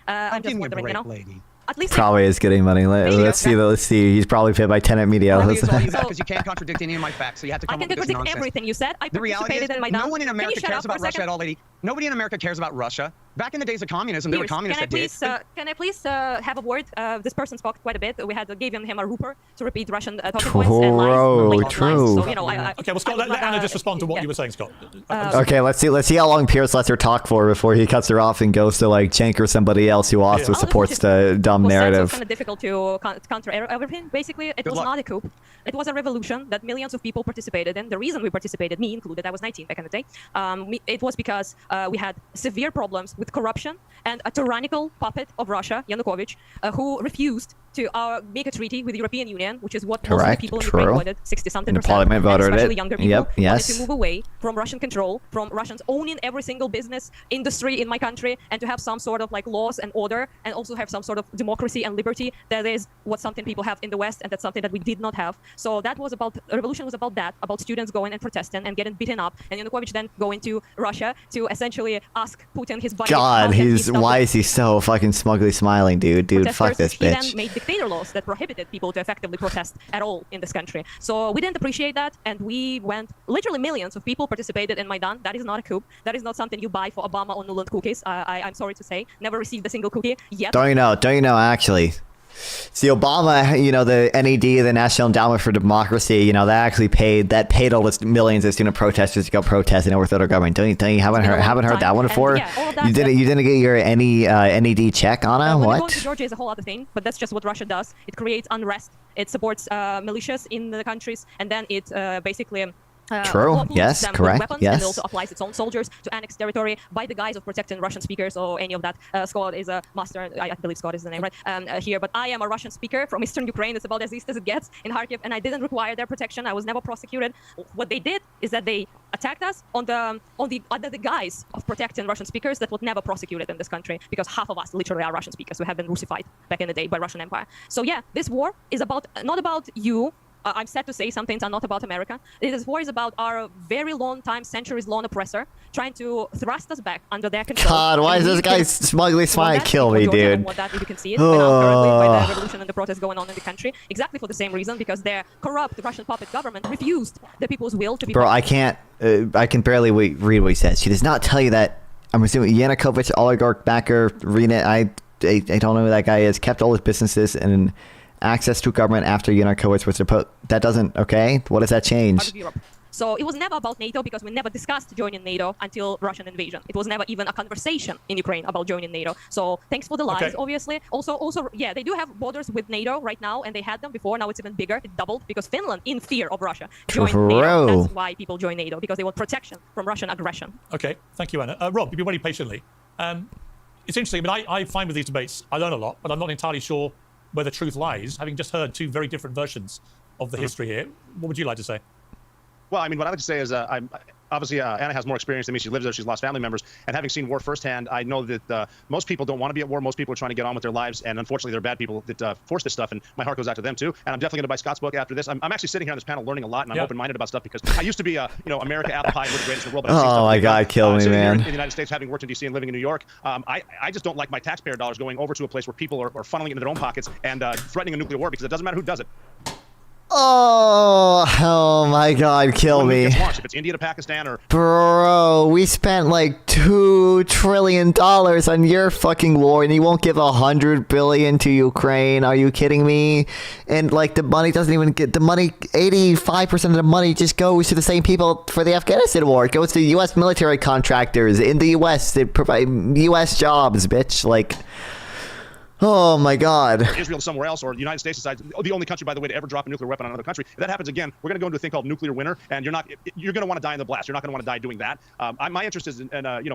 I'm just wondering, lady. At least probably is getting money. Let's see. He's probably paid by Tenet Media. Because you can't contradict any of my facts, so you have to come up with this nonsense. I can contradict everything you said. I participated in my no one in America cares about Russia at all, lady. Nobody in America cares about Russia. Back in the days of communism, there were communists that did. Can I please have a word? This person spoke quite a bit. We had given him a rooper to repeat Russian talking points and lies. True. So, okay, well, Scott, let Anna just respond to what you were saying, Scott. Okay, let's see how long Pierce lets her talk for before he cuts her off and goes to like Cenk or somebody else who also supports the dumb narrative. It's kind of difficult to counter everything. Basically, it was not a coup. It was a revolution that millions of people participated in. The reason we participated, me included, I was 19 back in the day, it was because we had severe problems with corruption and a tyrannical puppet of Russia, Yanukovych, who refused to make a treaty with the European Union, which is what most of the people in Ukraine wanted, 60-something%, Parliament voted especially it. younger people, yes. wanted to move away from Russian control, from Russians owning every single business industry in my country, and to have some sort of like laws and order, and also have some sort of democracy and liberty. That is something people have in the West, and that's something that we did not have. So that was about, a revolution was about that, about students going and protesting and getting beaten up, and Yanukovych then going to Russia to essentially ask Putin his buddy. God, why is he so fucking smugly smiling, dude? Fuck this bitch. He then made dictator laws that prohibited people to effectively protest at all in this country. So we didn't appreciate that, and we went, literally millions of people participated in Maidan. That is not a coup. That is not something you buy for Obama or Nuland cookies. I'm sorry to say, never received a single cookie yet. Don't you know, actually, See, Obama, you know, the NED, the National Endowment for Democracy, you know, that paid all the millions of student protesters to go protest and overthrow their government. Don't you haven't heard that one before? You didn't get your NED check, Anna? When what? going to Georgia is a whole other thing, but that's just what Russia does. It creates unrest. It supports militias in the countries, and then it basically. True. Yes. Correct. Weapons, yes. And it also applies its own soldiers to annex territory by the guise of protecting Russian speakers or any of that. Scott is a master. I believe Scott is the name, right? Here, but I am a Russian speaker from Eastern Ukraine. It's about as east as it gets in Kharkiv, and I didn't require their protection. I was never prosecuted. What they did is that they attacked us under the guise of protecting Russian speakers that was never prosecuted in this country because half of us literally are Russian speakers who have been Russified back in the day by Russian Empire. So yeah, this war is not about you. I'm sad to say some things are not about America. This war is about our very long time, centuries-long oppressor trying to thrust us back under their control. God, why is this guy smugly trying to kill me, dude? That, you can see it currently by the revolution and the protests going on in the country. Exactly for the same reason, because their corrupt Russian puppet government refused the people's will to be... Bro, I can barely read what he says. She does not tell you that, I'm assuming, Yanukovych, oligarch backer, Rena, I don't know who that guy is, kept all his businesses and... access to government after Yanukovych was supposed. That doesn't. Okay, what does that change? So it was never about NATO because we never discussed joining NATO until Russian invasion. It was never even a conversation in Ukraine about joining NATO. So thanks for the lies, obviously. Also, yeah, they do have borders with NATO right now, and they had them before. Now it's even bigger. It doubled because Finland, in fear of Russia, joined NATO. That's why people join NATO, because they want protection from Russian aggression. Okay, thank you, Anna. Rob, you've been waiting patiently. It's interesting. I mean, I find with these debates, I learn a lot, but I'm not entirely sure where the truth lies, having just heard two very different versions of the history here. What would you like to say? Well, I mean, what I like to say is I'm obviously Anna has more experience than me. She lives there. She's lost family members. And having seen war firsthand, I know that most people don't want to be at war. Most people are trying to get on with their lives. And unfortunately, there are bad people that force this stuff. And my heart goes out to them, too. And I'm definitely going to buy Scott's book after this. I'm actually sitting here on this panel learning a lot. And I'm open-minded about stuff because I used to be, America, apple pie, we're the greatest in the world. But oh, my God, kill me, man. In the United States, having worked in D.C. and living in New York, I just don't like my taxpayer dollars going over to a place where people are funneling it into their own pockets and threatening a nuclear war because it doesn't matter who does it. Oh my God, kill me. If it's India to Pakistan or... Bro, we spent like $2 trillion on your fucking war and you won't give $100 billion to Ukraine. Are you kidding me? And like the money doesn't even get the money. 85% of the money just goes to the same people for the Afghanistan war. It goes to U.S. military contractors in the U.S. that provide U.S. jobs, bitch. Like... oh my God. Israel somewhere else, or the United States decides, the only country, by the way, to ever drop a nuclear weapon on another country. If that happens again, we're going to go into a thing called nuclear winter, and you're going to want to die in the blast. You're not going to want to die doing that. My interest is in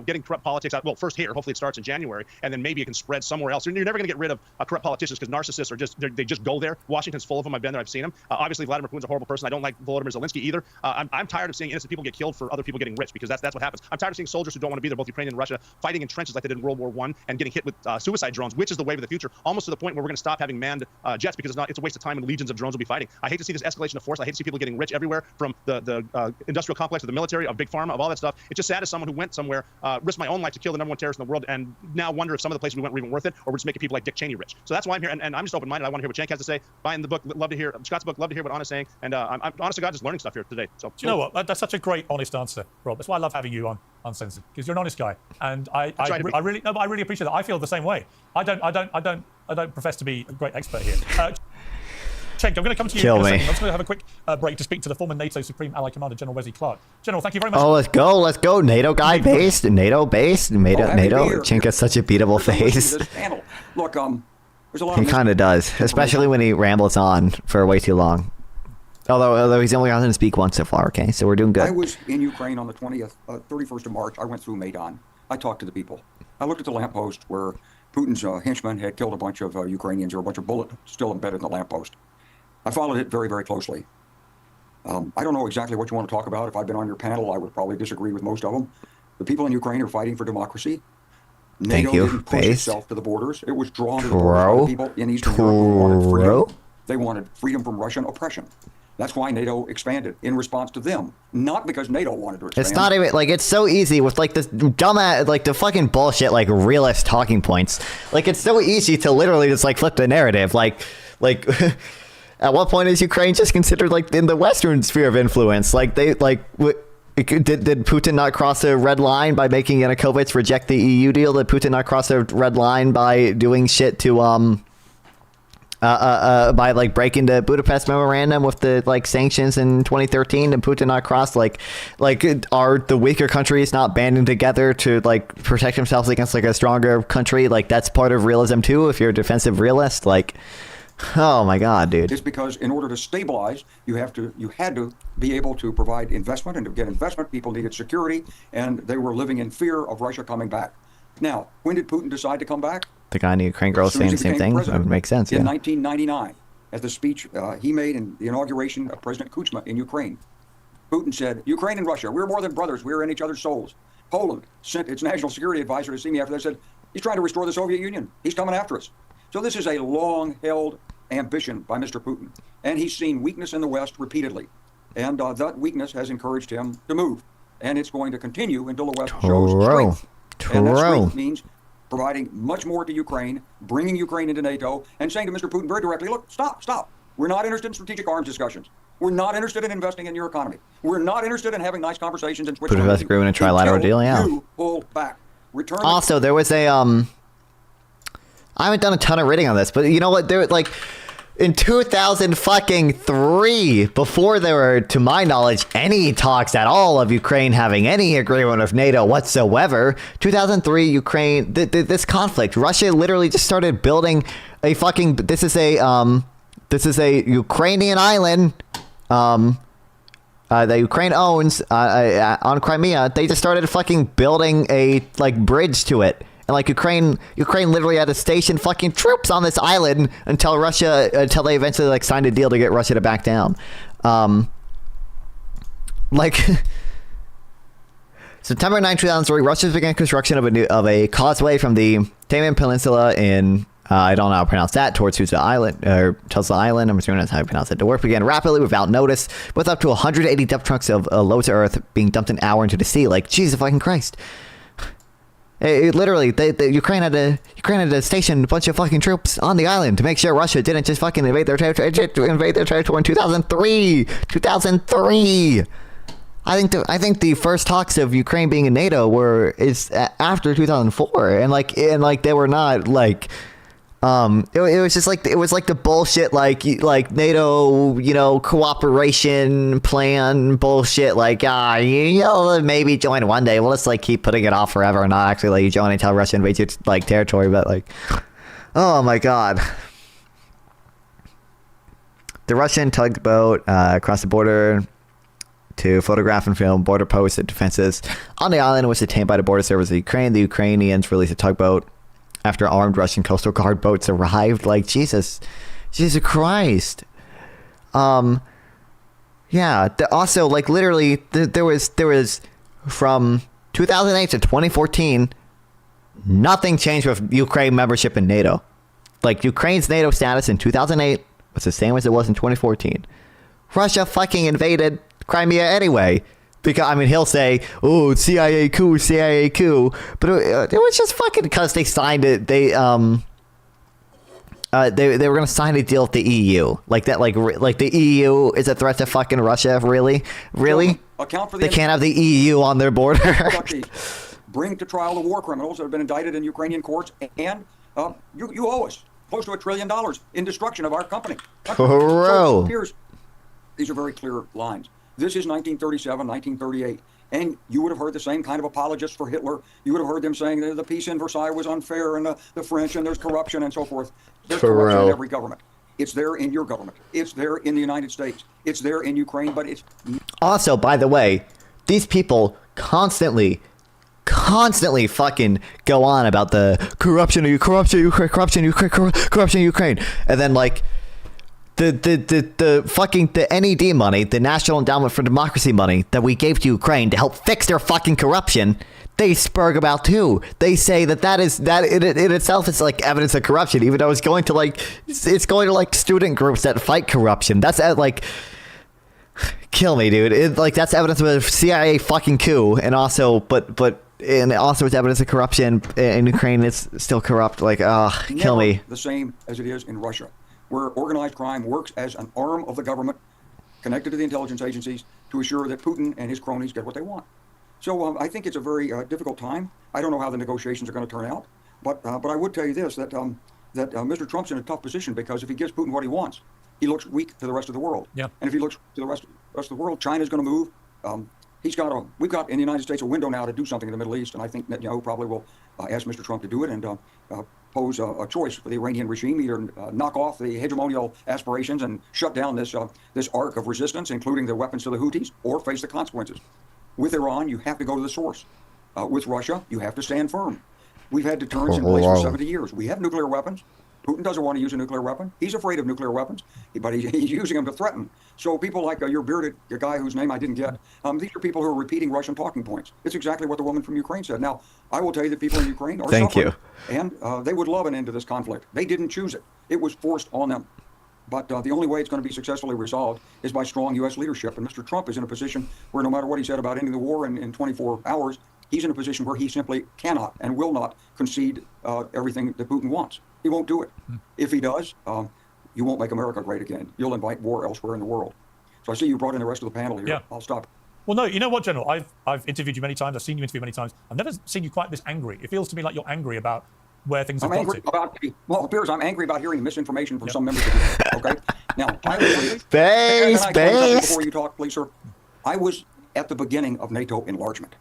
getting corrupt politics out. Well, first here, hopefully it starts in January, and then maybe it can spread somewhere else. You're never going to get rid of corrupt politicians because narcissists are they just go there. Washington's full of them. I've been there. I've seen them. Obviously, Vladimir Putin's a horrible person. I don't like Volodymyr Zelensky either. I'm tired of seeing innocent people get killed for other people getting rich because that's what happens. I'm tired of seeing soldiers who don't want to be there, both Ukraine and Russia, fighting in trenches like they did in World War I and getting hit with suicide drones, which is the wave of the future, almost to the point where we're going to stop having manned jets because it's a waste of time and legions of drones will be fighting. I hate to see this escalation of force. I hate to see people getting rich everywhere, from the industrial complex of the military, of big pharma, of all that stuff. It's just sad as someone who went somewhere, risked my own life to kill the #1 terrorist in the world, and now wonder if some of the places we went were even worth it, or we're just making people like Dick Cheney rich. So that's why I'm here, and I'm just open-minded. I want to hear what Cenk has to say. Buying the book, love to hear Scott's book, love to hear what Anna's saying, and I'm honest to God just learning stuff here today. So do you know what? That's such a great, honest answer, Rob. That's why I love having you on Uncensored, because you're an honest guy, and I really appreciate that. I feel the same way. I don't profess to be a great expert here. Cenk, I'm going to come to you in a second. I'm just going to have a quick break to speak to the former NATO Supreme Allied Commander, General Wesley Clark. General, thank you very much. Oh, let's go. NATO guy based. NATO. Cenk has such a beatable face. Look, there's a lot. He kind of does, especially when he rambles on for way too long. Although he's only gotten to speak once so far. Okay, so we're doing good. I was in Ukraine on the 31st of March. I went through Maidan. I talked to the people. I looked at the lamppost where Putin's henchmen had killed a bunch of Ukrainians, or a bunch of bullets still embedded in the lamppost. I followed it very, very closely. I don't know exactly what you want to talk about. If I'd been on your panel, I would probably disagree with most of them. The people in Ukraine are fighting for democracy. NATO didn't push itself to the borders. It was drawn to the borders by people in Eastern Europe who wanted freedom. They wanted freedom from Russian oppression. That's why NATO expanded in response to them, not because NATO wanted to expand. It's not even like it's so easy with like this dumbass, like the fucking bullshit, like realist talking points. Like it's so easy to literally just like flip the narrative. Like at what point is Ukraine just considered like in the Western sphere of influence? Like they did Putin not cross a red line by making Yanukovych reject the EU deal? Did Putin not cross a red line by doing shit to by like breaking the Budapest Memorandum with the like sanctions in 2013 and Putin not crossed, like are the weaker countries not banding together to like protect themselves against like a stronger country? Like that's part of realism too, if you're a defensive realist. Like, oh my god, dude. It's because in order to stabilize, you had to be able to provide investment, and to get investment, people needed security, and they were living in fear of Russia coming back. Now, when did Putin decide to come back? The guy in the Ukraine girl saying the same thing. That would make sense. In Yeah. 1999, at the speech he made in the inauguration of President Kuchma in Ukraine, Putin said, "Ukraine and Russia, we're more than brothers. We're in each other's souls." Poland sent its national security advisor to see me after that. Said, "He's trying to restore the Soviet Union. He's coming after us." So this is a long-held ambition by Mr. Putin, and he's seen weakness in the West repeatedly, and that weakness has encouraged him to move, and it's going to continue until the West shows strength. And that strength means providing much more to Ukraine, bringing Ukraine into NATO, and saying to Mr. Putin very directly, look, stop. We're not interested in strategic arms discussions. We're not interested in investing in your economy. We're not interested in having nice conversations in Switzerland. Budapest agreement and trilateral deal, yeah. You pull back. Return Also, there was a I haven't done a ton of reading on this, but you know what? There like in 2003, before there were, to my knowledge, any talks at all of Ukraine having any agreement with NATO whatsoever, 2003 Ukraine, this conflict, Russia literally just started building a fucking. This is a Ukrainian island. That Ukraine owns on Crimea. They just started fucking building a like bridge to it. And like Ukraine literally had to station fucking troops on this island until they eventually like signed a deal to get Russia to back down. Like September 9, 2003, Russia began construction of a causeway from the Taman Peninsula in I don't know how to pronounce that, towards Tuzla Island, or Tuzla Island, I'm assuming that's how you pronounce it. The work began rapidly without notice, with up to 180 dump trucks of loads of earth being dumped an hour into the sea. Like, Jesus fucking Christ. Literally, Ukraine had to station a bunch of fucking troops on the island to make sure Russia didn't just fucking invade their territory in 2003. 2003. I think the first talks of Ukraine being in NATO is after 2004, and they were not like. It was just like the bullshit like NATO cooperation plan bullshit you'll maybe join one day. We'll just like keep putting it off forever and not actually let you join until Russia invades your like territory. But like, oh my god, the Russian tugboat across the border to photograph and film border posts and defenses on the island was detained by the border service of Ukraine. The Ukrainians released a tugboat after armed Russian Coastal Guard boats arrived. Like, Jesus Christ. Yeah. Also, like, literally, there was from 2008 to 2014, nothing changed with Ukraine membership in NATO. Like, Ukraine's NATO status in 2008 was the same as it was in 2014. Russia fucking invaded Crimea anyway. Because, I mean, he'll say, oh, CIA coup, but it was just fucking because they signed it. They were going to sign a deal with the EU. Like that, like the EU is a threat to fucking Russia, really? Account for they can't have the EU on their border. Bring to trial the war criminals that have been indicted in Ukrainian courts, and you owe us close to $1 trillion in destruction of our company. So these are very clear lines. This is 1937, 1938. And you would have heard the same kind of apologists for Hitler. You would have heard them saying that the peace in Versailles was unfair, and the French, and there's corruption and so forth. There's corruption in every government. It's there in your government. It's there in the United States. It's there in Ukraine, but it's... Also, by the way, these people constantly fucking go on about the corruption of Ukraine. And then, like... The fucking NED money, the National Endowment for Democracy money that we gave to Ukraine to help fix their fucking corruption, they spurg about too. They say that in itself is like evidence of corruption, even though it's going to student groups that fight corruption. That's like, kill me, dude. That's evidence of a CIA fucking coup, and also, and also it's evidence of corruption in Ukraine. It's still corrupt. Like, kill me. The same as it is in Russia, where organized crime works as an arm of the government connected to the intelligence agencies to assure that Putin and his cronies get what they want. So I think it's a very difficult time. I don't know how the negotiations are going to turn out, but I would tell you this, that that Mr. Trump's in a tough position because if he gives Putin what he wants, he looks weak to the rest of the world. Yeah. And if he looks to the rest of the world, China's going to move. We've got in the United States a window now to do something in the Middle East, and I think Netanyahu probably will ask Mr. Trump to do it and pose a choice for the Iranian regime, either knock off the hegemonial aspirations and shut down this arc of resistance, including the weapons to the Houthis, or face the consequences. With Iran, you have to go to the source. With Russia, you have to stand firm. We've had deterrence in place for 70 years. We have nuclear weapons. Putin doesn't want to use a nuclear weapon. He's afraid of nuclear weapons, but he's using them to threaten. So people like your bearded guy whose name I didn't get, these are people who are repeating Russian talking points. It's exactly what the woman from Ukraine said. Now, I will tell you that people in Ukraine are suffering. And they would love an end to this conflict. They didn't choose it. It was forced on them. But the only way it's going to be successfully resolved is by strong U.S. leadership. And Mr. Trump is in a position where no matter what he said about ending the war in 24 hours, he's in a position where he simply cannot and will not concede everything that Putin wants. He won't do it. If he does, you won't make America great again. You'll invite war elsewhere in the world. So I see you brought in the rest of the panel here. Yeah. I'll stop. Well, no, you know what, General? I've interviewed you many times. I've seen you interview many times. I've never seen you quite this angry. It feels to me like you're angry about where things have got to. Well, it appears I'm angry about hearing misinformation from some members of you. Okay? Now, I was... Base. Before you talk, please, sir. I was at the beginning of NATO enlargement.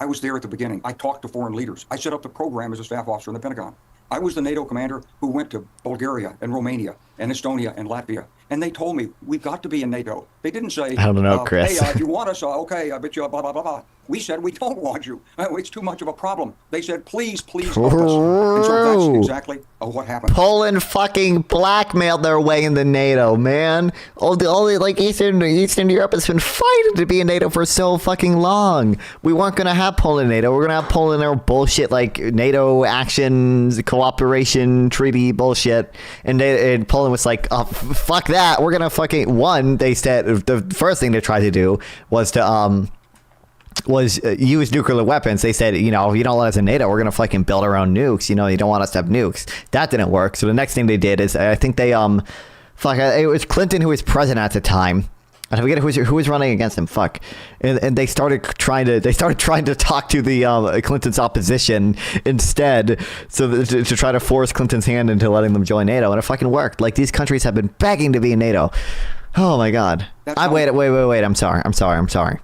I was there at the beginning. I talked to foreign leaders. I set up the program as a staff officer in the Pentagon. I was the NATO commander who went to Bulgaria and Romania and Estonia and Latvia. And they told me, we've got to be in NATO. They didn't say, I don't know, Chris. Hey, if you want us, okay, I bet you, blah, blah, blah, blah. We said, we don't want you. It's too much of a problem. They said, please help us. And so that's exactly what happened. Poland fucking blackmailed their way into NATO, man. All like Eastern Europe has been fighting to be in NATO for so fucking long. We weren't gonna have Poland in NATO. We're gonna have Poland in their bullshit like NATO actions, cooperation treaty bullshit. And Poland was like, oh, fuck that. We're gonna fucking they said the first thing they tried to do was to use nuclear weapons. They said, if you don't let us in NATO, we're gonna fucking build our own nukes. You don't want us to have nukes. That didn't work. So the next thing they did is, I think they it was Clinton who was president at the time. I forget who was running against him. And they started trying to talk to the Clinton's opposition instead, so to try to force Clinton's hand into letting them join NATO, and it fucking worked. Like, these countries have been begging to be in NATO. Oh my God. Wait. I'm sorry.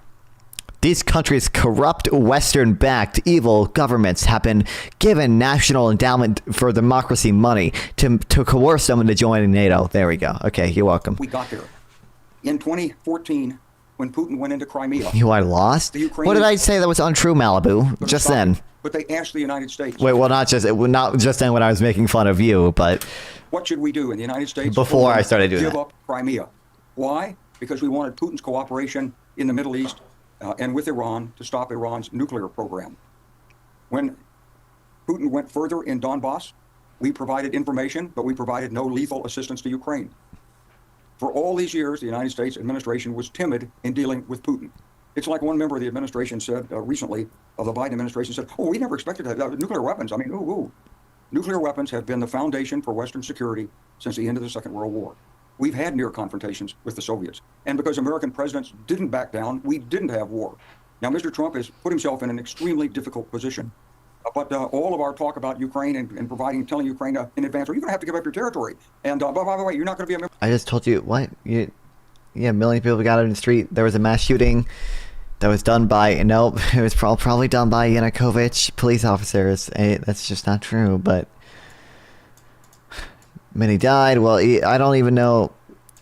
These countries' corrupt, Western-backed, evil governments have been given National Endowment for Democracy money to coerce someone to join NATO. There we go. Okay, you're welcome. We got there. In 2014, when Putin went into Crimea... You are lost? What did I say that was untrue, Malibu? Just then. But they asked the United States... Wait, well, not just then when I was making fun of you, but... What should we do in the United States... Before I started doing that. Give up Crimea. Why? Because we wanted Putin's cooperation in the Middle East and with Iran to stop Iran's nuclear program. When Putin went further in Donbass, we provided information, but we provided no lethal assistance to Ukraine. For all these years, the United States administration was timid in dealing with Putin. It's like one member of the administration said recently, of the Biden administration said, we never expected to have nuclear weapons. I mean, Nuclear weapons have been the foundation for Western security since the end of the Second World War. We've had near confrontations with the Soviets. And because American presidents didn't back down, we didn't have war. Now, Mr. Trump has put himself in an extremely difficult position. But all of our talk about Ukraine and telling Ukraine in advance, you're going to have to give up your territory. And by the way, you're not going to be a member. I just told you, what? Yeah, a million people got out in the street. There was a mass shooting that was done by, it was probably done by Yanukovych police officers. That's just not true, but many died. Well, I don't even know.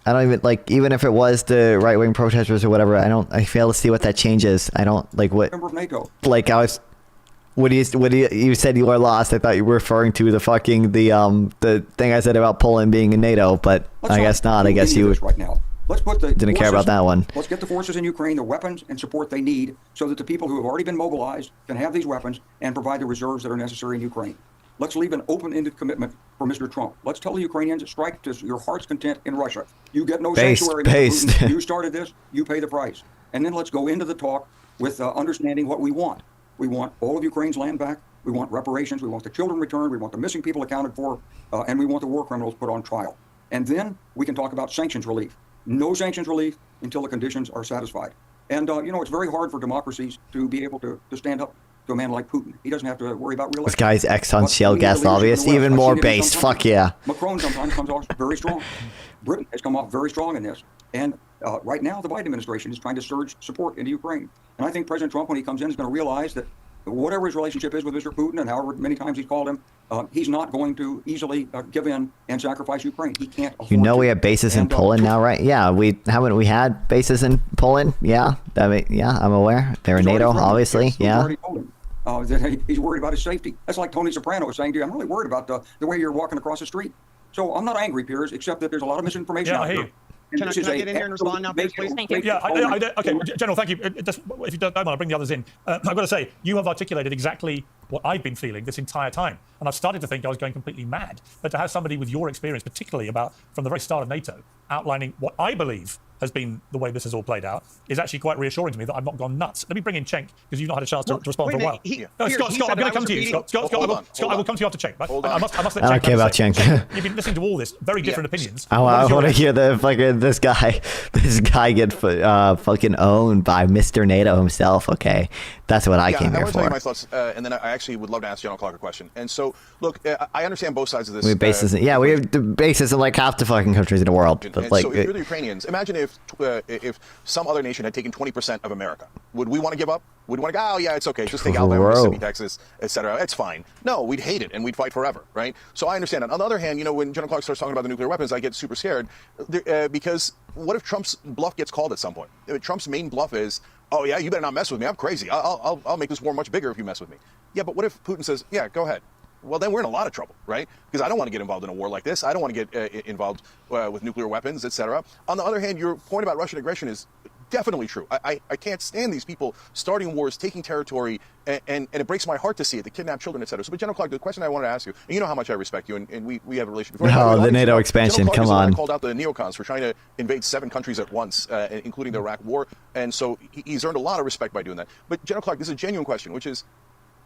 I don't even, even if it was the right-wing protesters or whatever, I fail to see what that changes. I don't, what. Member of NATO. When you said you were lost, I thought you were referring to the thing I said about Poland being in NATO, but I guess not. I guess you right now. Let's put the didn't care about that one. Let's get the forces in Ukraine the weapons and support they need so that the people who have already been mobilized can have these weapons and provide the reserves that are necessary in Ukraine. Let's leave an open-ended commitment for Mr. Trump. Let's tell the Ukrainians, strike to your heart's content in Russia. You get no sanctuary. Mr. Putin. You started this, you pay the price. And then let's go into the talk with understanding what we want. We want all of Ukraine's land back. We want reparations. We want the children returned. We want the missing people accounted for. And we want the war criminals put on trial. And then we can talk about sanctions relief. No sanctions relief until the conditions are satisfied. And, it's very hard for democracies to be able to stand up to a man like Putin. He doesn't have to worry about real. This guy's ex on But shale we need a gas leadership in lobbyist. the West. Even I've more seen it in base. some Fuck countries. yeah. Macron sometimes comes off very strong. Britain has come off very strong in this. And right now, the Biden administration is trying to surge support into Ukraine. And I think President Trump, when he comes in, is going to realize that whatever his relationship is with Mr. Putin and however many times he's called him, he's not going to easily give in and sacrifice Ukraine. He can't afford You know to. we have bases in Poland now, right? Yeah, we haven't we had bases in Poland? Yeah, I mean, yeah, I'm aware. They're in NATO, obviously. He's Yeah. already told him that he's worried about his safety. That's like Tony Soprano was saying to you, I'm really worried about the way you're walking across the street. So I'm not angry, Piers, except that there's a lot of misinformation out there. Can I get in here and respond now, please? Thank you. Yeah, okay, General, thank you. If you don't mind, I'll bring the others in. I've got to say, you have articulated exactly what I've been feeling this entire time. And I've started to think I was going completely mad. But to have somebody with your experience, particularly about from the very start of NATO, outlining what I believe has been the way this has all played out, is actually quite reassuring to me that I've not gone nuts. Let me bring in Cenk, because you've not had a chance to respond for a while. Scott, I'm going to come to you. Scott, I will come to you after Cenk. I must let Cenk. I don't care about Cenk. You've been listening to all this, very different opinions. I want to hear the fucking this guy get fucking owned by Mr. NATO himself. Okay, that's what I came I here want to tell you for. my thoughts, and then I actually would love to ask General Clark a question. And so, look, I understand both sides of this. We have bases. Yeah, we have the bases in like half the fucking countries in the world. But And like, so if you're the Ukrainians, imagine if some other nation had taken 20% of America. Would we want to give up? Would we want to go, oh, yeah, it's okay. Just take Alabama, Mississippi, Texas, etc. It's fine. No, we'd hate it, and we'd fight forever, right? So I understand that. On the other hand, when General Clark starts talking about the nuclear weapons, I get super scared because what if Trump's bluff gets called at some point? Trump's main bluff is, oh, yeah, you better not mess with me. I'm crazy. I'll make this war much bigger if you mess with me. Yeah, but what if Putin says, yeah, go ahead? Well, then we're in a lot of trouble, right? Because I don't want to get involved in a war like this. I don't want to get involved with nuclear weapons, etc. On the other hand, your point about Russian aggression is definitely true. I can't stand these people starting wars, taking territory, and it breaks my heart to see it. They kidnap children, etc. So, but General Clark, the question I wanted to ask you, and you know how much I respect you, and we have a relationship. Oh, the NATO expansion, come on. Called out the neocons for trying to invade 7 countries at once, including the Iraq War, and so he's earned a lot of respect by doing that. But General Clark, this is a genuine question, which is,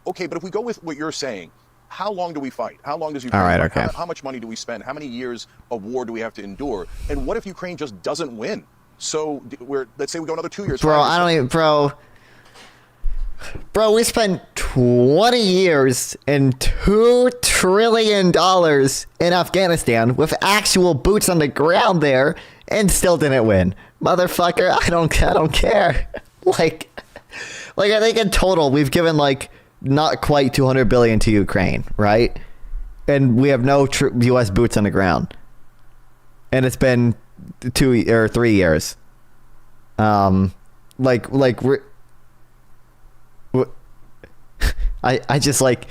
okay, but if we go with what you're saying, how long do we fight? How long does Ukraine fight? Okay. How much money do we spend? How many years of war do we have to endure? And what if Ukraine just doesn't win? So let's say we go another 2 years. Bro, I don't even, bro, we spent 20 years and $2 trillion in Afghanistan with actual boots on the ground there and still didn't win. Motherfucker, I don't care. Like I think in total we've given like not quite 200 billion to Ukraine, right? And we have no U.S. boots on the ground. And it's been 2 or 3 years. I just don't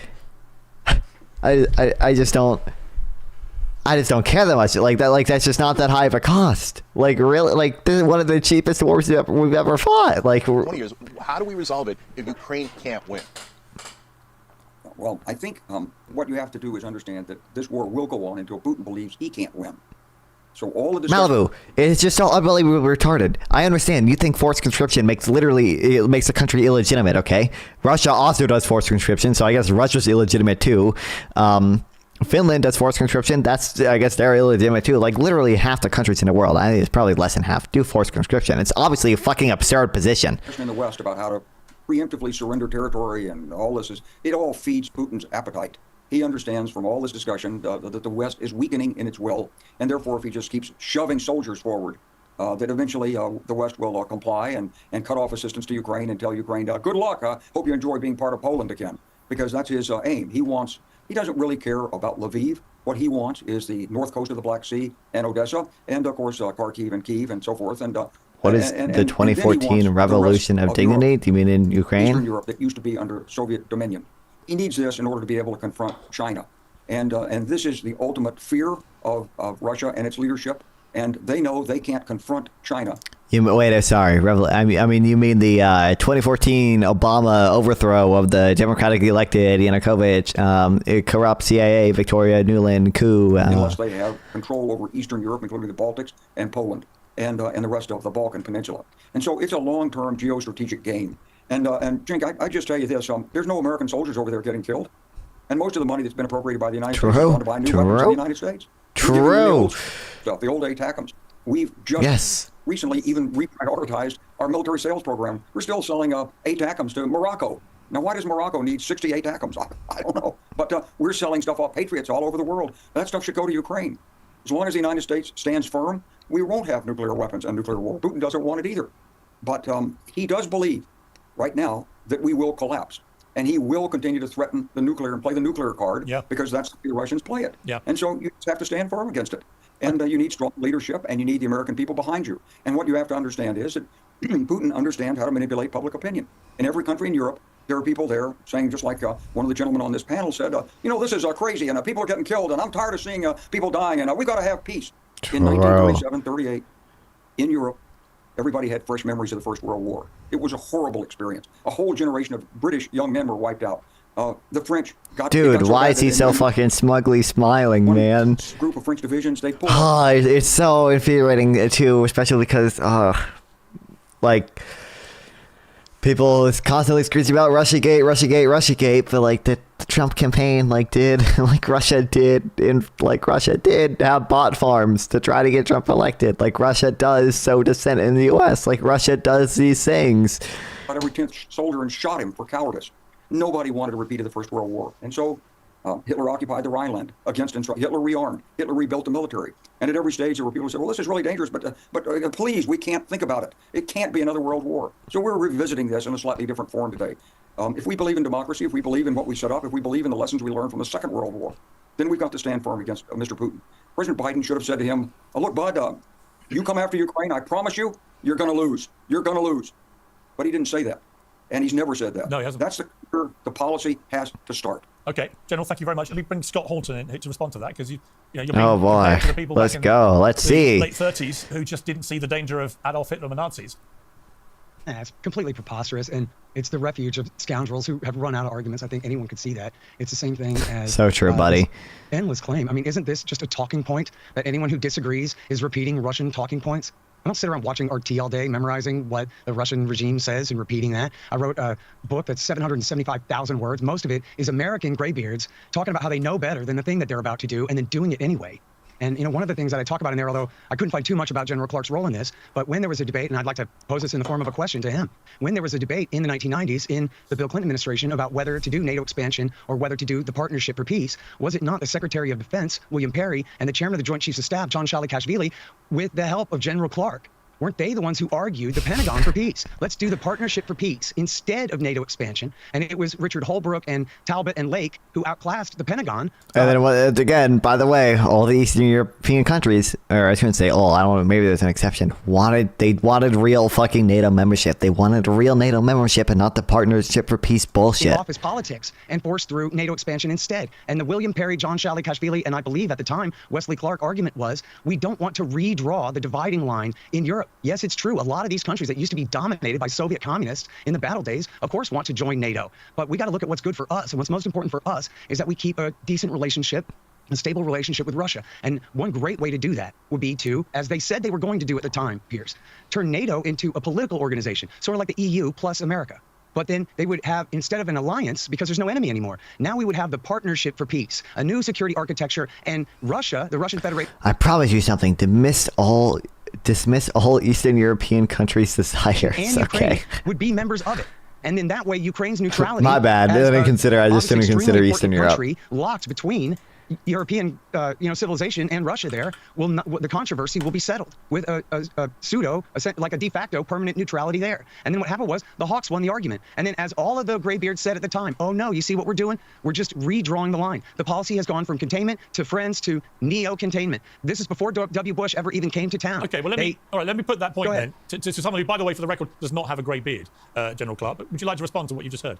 care that much. Like that, that's just not that high of a cost. Like really, like this is one of the cheapest wars we've ever fought. Like 20 years. How do we resolve it if Ukraine can't win? Well, I think what you have to do is understand that this war will go on until Putin believes he can't win. So all of this Malibu, it's just all unbelievably retarded. I understand. You think forced conscription makes a country illegitimate, okay? Russia also does forced conscription, so I guess Russia's illegitimate too. Finland does forced conscription. I guess they're illegitimate too. Like literally half the countries in the world, I think it's probably less than half, do forced conscription. It's obviously a fucking absurd position. In the West about how to preemptively surrender territory and all this it all feeds Putin's appetite. He understands from all this discussion that the West is weakening in its will, and therefore if he just keeps shoving soldiers forward, that eventually the West will comply and cut off assistance to Ukraine and tell Ukraine, good luck, hope you enjoy being part of Poland again, because that's his aim. He doesn't really care about Lviv. What he wants is the north coast of the Black Sea and Odessa, and of course Kharkiv and Kyiv and so forth. And what is the 2014 Revolution of Dignity? Europe, do you mean in Ukraine? Eastern Europe that used to be under Soviet dominion. He needs this in order to be able to confront China. And this is the ultimate fear of Russia and its leadership. And they know they can't confront China. You mean the 2014 Obama overthrow of the democratically elected Yanukovych, corrupt CIA, Victoria Nuland coup. Unless they have control over Eastern Europe, including the Baltics and Poland and the rest of the Balkan Peninsula. And so it's a long-term geostrategic game. And Cenk, I just tell you this, there's no American soldiers over there getting killed. And most of the money that's been appropriated by the United States is going to buy new weapons in the United States. True. The old ATACMs. We've just recently even reprioritized our military sales program. We're still selling ATACMs to Morocco. Now, why does Morocco need 68 ATACMs? I don't know. But we're selling stuff off Patriots all over the world. That stuff should go to Ukraine. As long as the United States stands firm, we won't have nuclear weapons and nuclear war. Putin doesn't want it either. But he does believe right now that we will collapse. And he will continue to threaten the nuclear and play the nuclear card because that's the way the Russians play it. And so you just have to stand firm against it. And you need strong leadership, and you need the American people behind you. And what you have to understand is that Putin understands how to manipulate public opinion. In every country in Europe, there are people there saying, just like one of the gentlemen on this panel said, this is crazy, and people are getting killed, and I'm tired of seeing people dying, and we got to have peace. In 1937, 38, in Europe, everybody had fresh memories of the First World War. It was a horrible experience. A whole generation of British young men were wiped out. The French got... Dude, why is he so fucking smugly smiling, man? Group of French divisions, they pulled... Oh, it's so infuriating, too, especially because, like... People is constantly screeching about Russiagate, Russiagate, Russiagate, but like the Trump campaign Russia did have bot farms to try to get Trump elected. Like Russia does sow dissent in the US. Like Russia does these things. But every 10th soldier and shot him for cowardice. Nobody wanted a repeat of the First World War. And so Hitler occupied the Rhineland against instruction. Hitler rearmed. Hitler rebuilt the military. And at every stage, there were people who said, well, this is really dangerous, but please, we can't think about it. It can't be another world war. So we're revisiting this in a slightly different form today. If we believe in democracy, if we believe in what we set up, if we believe in the lessons we learned from the Second World War, then we've got to stand firm against Mr. Putin. President Biden should have said to him, look, bud, you come after Ukraine, I promise you, you're going to lose. You're going to lose. But he didn't say that. And he's never said that. No, he hasn't. That's the policy has to start. Okay, General, thank you very much. Let me bring Scott Horton in to respond to that, because you're being oh boy, to the people let's back in go. Let's the see. Late 30s who just didn't see the danger of Adolf Hitler and the Nazis. Yeah, it's completely preposterous, and it's the refuge of scoundrels who have run out of arguments. I think anyone could see that. It's the same thing as... So true, buddy. Endless claim. I mean, isn't this just a talking point that anyone who disagrees is repeating Russian talking points? I don't sit around watching RT all day, memorizing what the Russian regime says and repeating that. I wrote a book that's 775,000 words. Most of it is American graybeards talking about how they know better than the thing that they're about to do and then doing it anyway. And, one of the things that I talk about in there, although I couldn't find too much about General Clark's role in this, but when there was a debate, and I'd like to pose this in the form of a question to him, when there was a debate in the 1990s in the Bill Clinton administration about whether to do NATO expansion or whether to do the Partnership for Peace, was it not the Secretary of Defense, William Perry, and the Chairman of the Joint Chiefs of Staff, John Shalikashvili, with the help of General Clark? Weren't they the ones who argued the Pentagon for peace? Let's do the Partnership for Peace instead of NATO expansion. And it was Richard Holbrooke and Talbot and Lake who outclassed the Pentagon. And then again, by the way, all the Eastern European countries, or I shouldn't say all, I don't know, maybe there's an exception, they wanted real fucking NATO membership. They wanted real NATO membership and not the Partnership for Peace bullshit. Office politics and forced through NATO expansion instead. And the William Perry, John Shalikashvili, and I believe at the time Wesley Clark argument was, we don't want to redraw the dividing line in Europe. Yes, it's true. A lot of these countries that used to be dominated by Soviet communists in the battle days, of course, want to join NATO. But we got to look at what's good for us. And what's most important for us is that we keep a decent relationship, a stable relationship with Russia. And one great way to do that would be to, as they said they were going to do at the time, Piers, turn NATO into a political organization, sort of like the EU plus America. But then they would have, instead of an alliance, because there's no enemy anymore, now we would have the Partnership for Peace, a new security architecture, and Russia, the Russian Federation... I promise you something. Dismiss all Eastern European countries' desires. And Ukraine would be members of it. And then that way, Ukraine's neutrality... My bad. I just didn't consider Eastern Europe. ...country locked between European, civilization and Russia there, the controversy will be settled with a pseudo, like a de facto permanent neutrality there. And then what happened was the Hawks won the argument. And then as all of the graybeards said at the time, oh no, you see what we're doing? We're just redrawing the line. The policy has gone from containment to friends to neo-containment. This is before W. Bush ever even came to town. Okay, well, let me put that point then to someone who, by the way, for the record, does not have a grey beard, General Clark. But would you like to respond to what you just heard?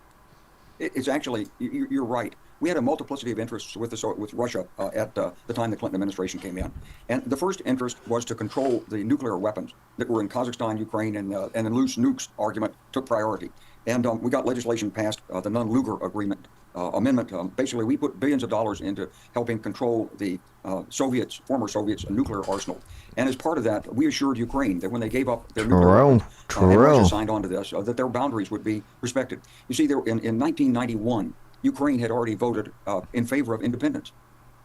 It's actually, you're right. We had a multiplicity of interests with Russia at the time the Clinton administration came in. And the first interest was to control the nuclear weapons that were in Kazakhstan, Ukraine, and the loose nukes argument took priority. And we got legislation passed, the Non-Lugar Agreement amendment. Basically, we put billions of dollars into helping control the former Soviets' nuclear arsenal. And as part of that, we assured Ukraine that when they gave up their nuclear weapons, and Russia signed on to this, that their boundaries would be respected. You see, in 1991, Ukraine had already voted in favor of independence.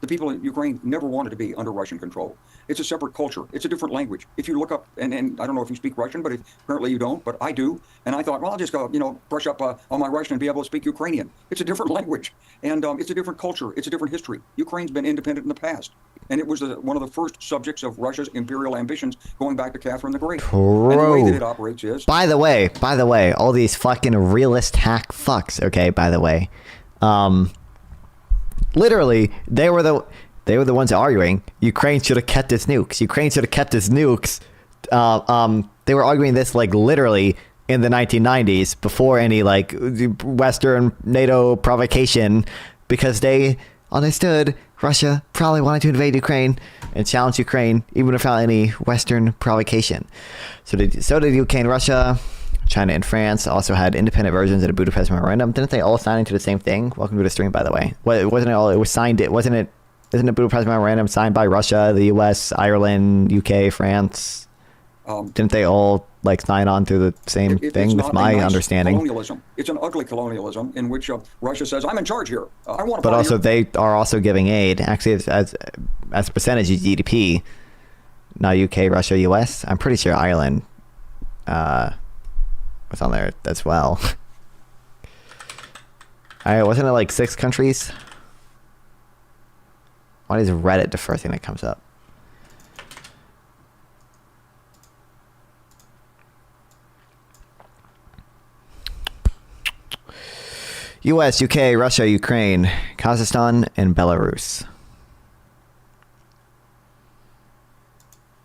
The people in Ukraine never wanted to be under Russian control. It's a separate culture. It's a different language. If you look up, and I don't know if you speak Russian, but apparently you don't, but I do. And I thought, well, I'll just go, brush up on my Russian and be able to speak Ukrainian. It's a different language, and it's a different culture. It's a different history. Ukraine's been independent in the past, and it was one of the first subjects of Russia's imperial ambitions going back to Catherine the Great. And the way that it operates is... By the way, all these fucking realist hack fucks, okay, by the way. Literally, they were the ones arguing Ukraine should have kept its nukes. Ukraine should have kept its nukes. They were arguing this like literally in the 1990s before any like Western NATO provocation, because they understood Russia probably wanted to invade Ukraine and challenge Ukraine even without any Western provocation. So did UK and Russia. China and France also had independent versions of the Budapest Memorandum. Didn't they all sign into the same thing? Welcome to the stream, by the way. Wasn't it all? It was signed. Isn't the Budapest Memorandum signed by Russia, the U.S., Ireland, UK, France? Didn't they all like sign on to the same thing? That's my understanding. Colonialism. It's an ugly colonialism in which Russia says, "I'm in charge here. I want to." But also, they are also giving aid. Actually, as a percentage of GDP. Not UK, Russia, US. I'm pretty sure Ireland. Was on there as well. Wasn't it like 6 countries? Why is Reddit the first thing that comes up? US, UK, Russia, Ukraine, Kazakhstan, and Belarus.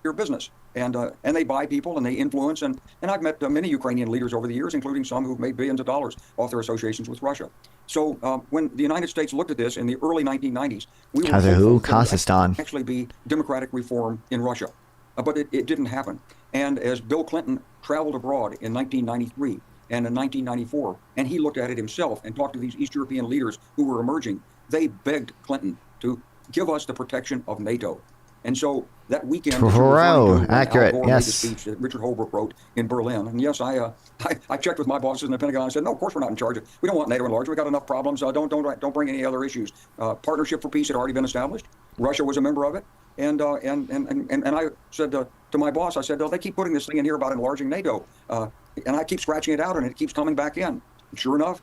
Your business. And they buy people and they influence. And I've met many Ukrainian leaders over the years, including some who've made billions of dollars off their associations with Russia. So when the United States looked at this in the early 1990s, we were hopeful Kazakhstan. Actually be democratic reform in Russia. But it didn't happen. And as Bill Clinton traveled abroad in 1993 and in 1994, and he looked at it himself and talked to these East European leaders who were emerging, they begged Clinton to give us the protection of NATO. And so that weekend, accurate, Al Gore yes. made the speech that Richard Holbrooke wrote in Berlin. And yes, I checked with my bosses in the Pentagon. I said, no, of course we're not in charge. We don't want NATO enlarged. We got enough problems. Don't bring any other issues. Partnership for Peace had already been established. Russia was a member of it. And I said to my boss, I said, they keep putting this thing in here about enlarging NATO. And I keep scratching it out, and it keeps coming back in. And sure enough,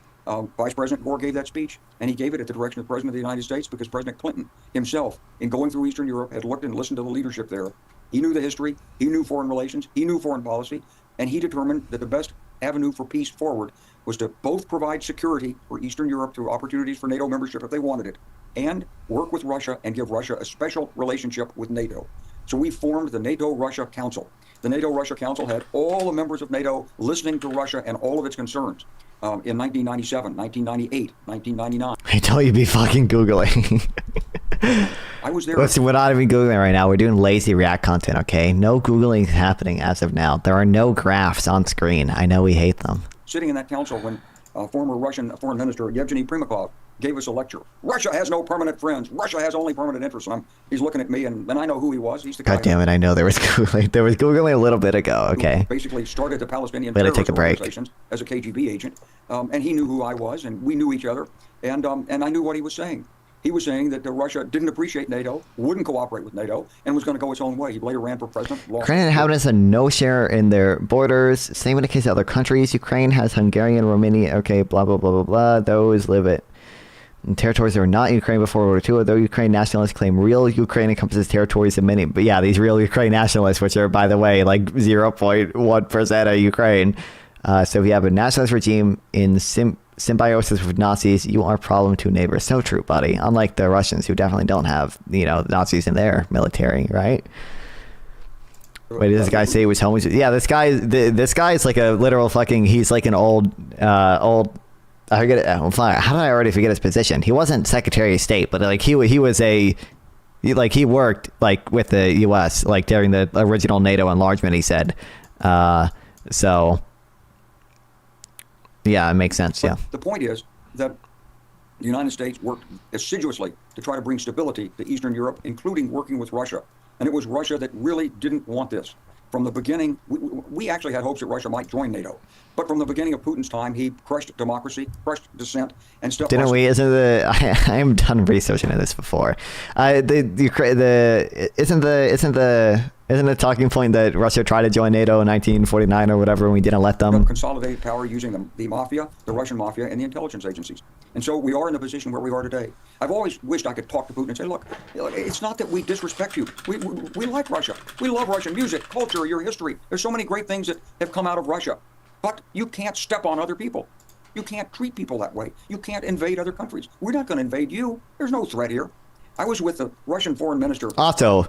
Vice President Gore gave that speech, and he gave it at the direction of the President of the United States because President Clinton himself, in going through Eastern Europe, had looked and listened to the leadership there. He knew the history, he knew foreign relations, he knew foreign policy, and he determined that the best avenue for peace forward was to both provide security for Eastern Europe through opportunities for NATO membership if they wanted it, and work with Russia and give Russia a special relationship with NATO. So we formed the NATO-Russia Council. The NATO-Russia Council had all the members of NATO listening to Russia and all of its concerns. In 1997, 1998, 1999. I told you be fucking Googling. I was there. Listen, we're not even Googling right now. We're doing lazy React content, okay? No Googling is happening as of now. There are no graphs on screen. I know we hate them. Sitting in that council when former Russian Foreign Minister Yevgeny Primakov gave us a lecture. Russia has no permanent friends. Russia has only permanent interests. He's looking at me, and I know who he was. He's the guy. God damn it, I know there was Googling. There was Googling a little bit ago, okay? Basically started the Palestinian terrorist take a break. Organizations as a KGB agent. And he knew who I was, and we knew each other. And I knew what he was saying. He was saying that Russia didn't appreciate NATO, wouldn't cooperate with NATO, and was going to go its own way. He later ran for president. Ukrainian inhabitants have no share in their borders. Same in the case of other countries. Ukraine has Hungarian, Romania, okay, blah, blah, blah, blah, blah. Those live it. In territories that were not Ukraine before World War II, though Ukraine nationalists claim real Ukraine encompasses territories of many. But yeah, these real Ukraine nationalists, which are, by the way, like 0.1% of Ukraine. So if you have a nationalist regime in symbiosis with Nazis, you are a problem to neighbors. So true, buddy. Unlike the Russians, who definitely don't have, Nazis in their military, right? Wait, did this guy say he was homeless? Yeah, this guy is like a literal fucking. He's like an old. I forget it. How did I already forget his position? He wasn't Secretary of State, but like he was he worked like with the U.S. like during the original NATO enlargement. He said, so. Yeah, it makes sense. Yeah. The point is that the United States worked assiduously to try to bring stability to Eastern Europe, including working with Russia. And it was Russia that really didn't want this. From the beginning, we actually had hopes that Russia might join NATO. But from the beginning of Putin's time, he crushed democracy, crushed dissent, and stuff. Didn't we? Isn't the I am done researching this before. Isn't the talking point that Russia tried to join NATO in 1949 or whatever, and we didn't let them? Consolidated power using the mafia, the Russian mafia, and the intelligence agencies. And so we are in the position where we are today. I've always wished I could talk to Putin and say, look, it's not that we disrespect you. We like Russia. We love Russian music, culture, your history. There's so many great things that have come out of Russia. But you can't step on other people. You can't treat people that way. You can't invade other countries. We're not going to invade you. There's no threat here. I was with the Russian foreign minister. Also,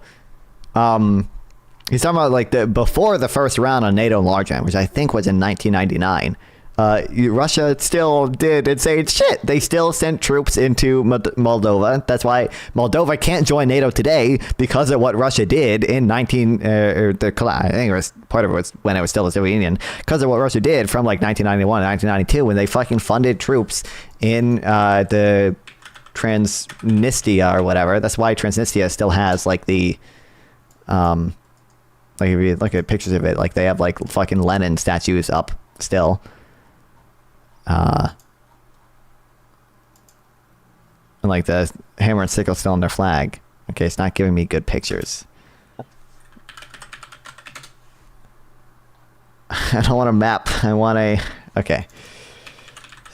he's talking about before the first round on NATO enlargement, which I think was in 1999. Russia still did insane shit. They still sent troops into Moldova. That's why Moldova can't join NATO today, because of what Russia did in I think it was part of it was when it was still the Soviet Union, because of what Russia did from 1991 to 1992 when they fucking funded troops in the Transnistria or whatever. That's why Transnistria still has the if you look at pictures of it, they have fucking Lenin statues up still. And the hammer and sickle still on their flag. Okay, it's not giving me good pictures. I don't want a map. I want a... Okay.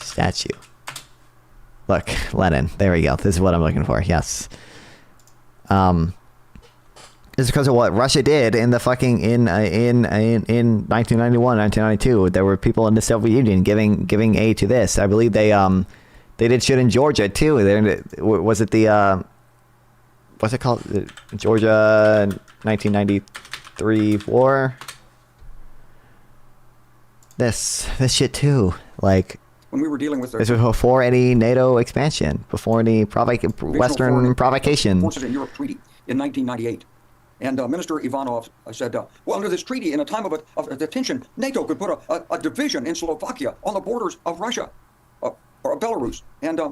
Statue. Look, Lenin. There we go. This is what I'm looking for. Yes. This is because of what Russia did in the fucking in 1991, 1992. There were people in the Soviet Union giving aid to this. I believe they did shit in Georgia too. Was it the what's it called? The Georgia 1993 war. This shit too. When we were dealing with this was before any NATO expansion, before any Western provocation. Forces in Europe treaty in 1998. And Minister Ivanov said, well, under this treaty, in a time of tension, NATO could put a division in Slovakia on the borders of Russia or Belarus. And I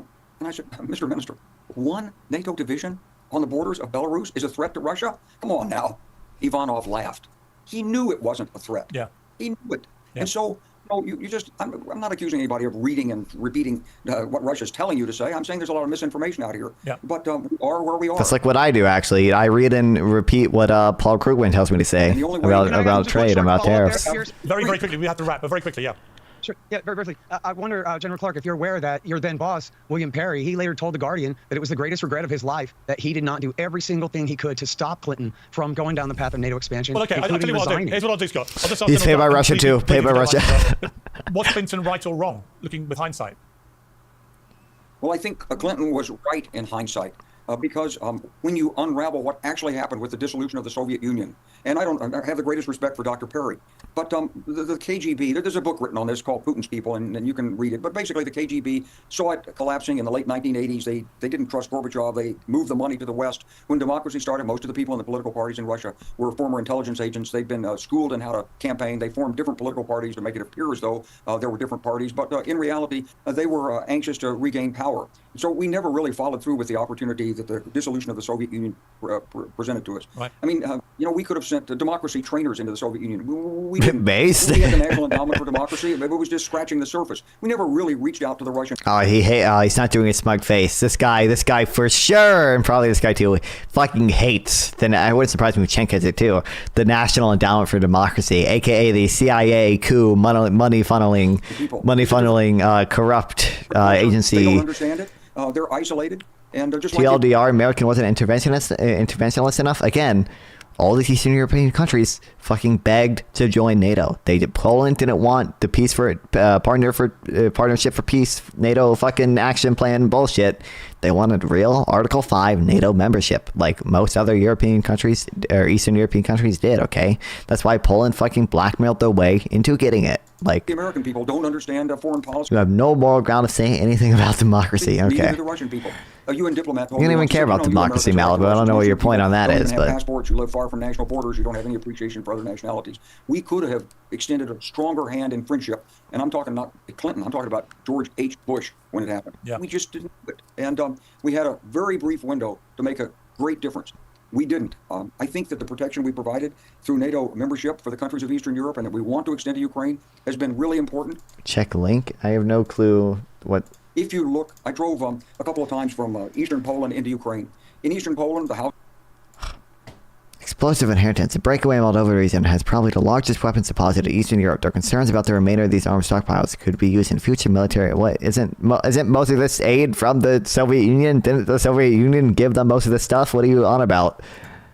said, Mr. Minister, one NATO division on the borders of Belarus is a threat to Russia? Come on now. Ivanov laughed. He knew it wasn't a threat. Yeah. He knew it. Yeah. And so, I'm not accusing anybody of reading and repeating what Russia's telling you to say. I'm saying there's a lot of misinformation out here. Yeah. But we are where we are. That's what I do, actually. I read and repeat what Paul Krugman tells me to say about trade, about tariffs. Very quickly. We have to wrap, but very quickly, yeah. Sure. Yeah, very briefly. I wonder, General Clark, if you're aware that your then boss, William Perry, he later told The Guardian that it was the greatest regret of his life that he did not do every single thing he could to stop Clinton from going down the path of NATO expansion. Well, okay, I'll tell you what I'll do. Here's what I'll do, Scott. I'll just ask He's paid by Russia, too. Paid by Russia. Was Clinton right or wrong, looking with hindsight? Well, I think Clinton was right in hindsight. Because when you unravel what actually happened with the dissolution of the Soviet Union, and I have the greatest respect for Dr. Perry, but the KGB, there's a book written on this called Putin's People, and you can read it. But basically, the KGB saw it collapsing in the late 1980s. They didn't trust Gorbachev. They moved the money to the West. When democracy started, most of the people in the political parties in Russia were former intelligence agents. They'd been schooled in how to campaign. They formed different political parties to make it appear as though there were different parties. But in reality, they were anxious to regain power. So we never really followed through with the opportunity that the dissolution of the Soviet Union presented to us. Right. I mean, we could have sent democracy trainers into the Soviet Union. We had Based. the National Endowment for Democracy. It was just scratching the surface. We never really reached out to the Russian. Oh, he's not doing a smug face. This guy for sure, and probably this guy too, fucking hates. Then I wouldn't surprise me if Chen gets it too. The National Endowment for Democracy, aka the CIA coup money funneling, corrupt agency. They don't understand it. They're isolated. And just TLDR, American wasn't interventionist enough. Again, all these Eastern European countries fucking begged to join NATO. Poland didn't want the peace for partnership for peace, NATO fucking action plan bullshit. They wanted real Article 5 NATO membership, like most other European countries or Eastern European countries did. Okay, that's why Poland fucking blackmailed their way into getting it. Like, the American people don't understand foreign policy. You have no moral ground to say anything about democracy. Okay. Neither do the Russian people. You and diplomat. You don't even care about democracy, Malibu. I don't know what your point on that is, but passports. You live far from national borders. You don't have any appreciation for other nationalities. We could have extended a stronger hand in friendship, and I'm talking not Clinton. I'm talking about George H. Bush when it happened. Yeah. We just didn't do it, and we had a very brief window to make a great difference. We didn't. I think that the protection we provided through NATO membership for the countries of Eastern Europe and that we want to extend to Ukraine has been really important. Check link. I have no clue what. If you look, I drove a couple of times from Eastern Poland into Ukraine. In Eastern Poland, the house. Explosive inheritance. The breakaway Moldova region has probably the largest weapons deposit in Eastern Europe. There are concerns about the remainder of these arms stockpiles could be used in future military. What isn't most of this aid from the Soviet Union? Didn't the Soviet Union give them most of this stuff? What are you on about?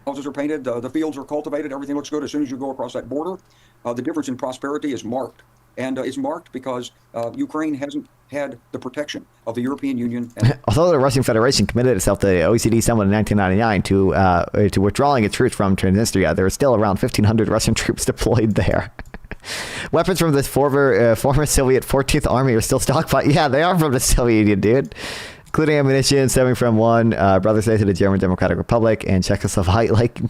Houses are painted, the fields are cultivated, everything looks good. As soon as you go across that border, the difference in prosperity is marked. And it's marked because Ukraine hasn't had the protection of the European Union. And although the Russian Federation committed itself to the OECD summit in 1999 to withdrawing its troops from Transnistria, there are still around 1,500 Russian troops deployed there. Weapons from the former Soviet 14th Army are still stockpiled. Yeah, they are from the Soviet Union, dude. Including ammunition stemming from one brother state to the German Democratic Republic and Czechoslovakia. Like,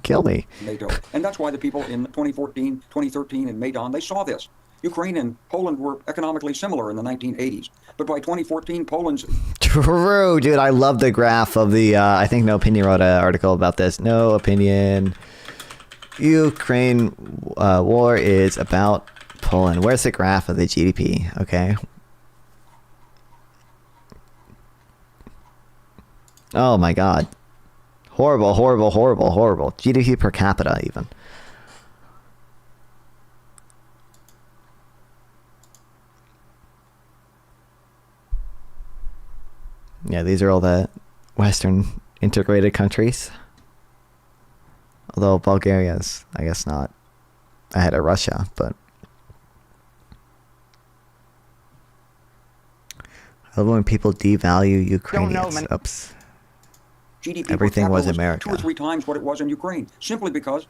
kill me. NATO. And that's why the people in 2014, 2013 in Maidan, they saw this. Ukraine and Poland were economically similar in the 1980s. But by 2014, Poland's... True, dude. I love the graph of the... I think No Opinion wrote an article about this. No Opinion. Ukraine war is about Poland. Where's the graph of the GDP? Okay. Oh my god. Horrible, horrible, horrible, horrible. GDP per capita even. Yeah, these are all the Western integrated countries. Although Bulgaria's, I guess, not ahead of Russia, but... I love when people devalue Ukrainians. Oops. GDP everything was two America. or three times what it was in Ukraine, simply because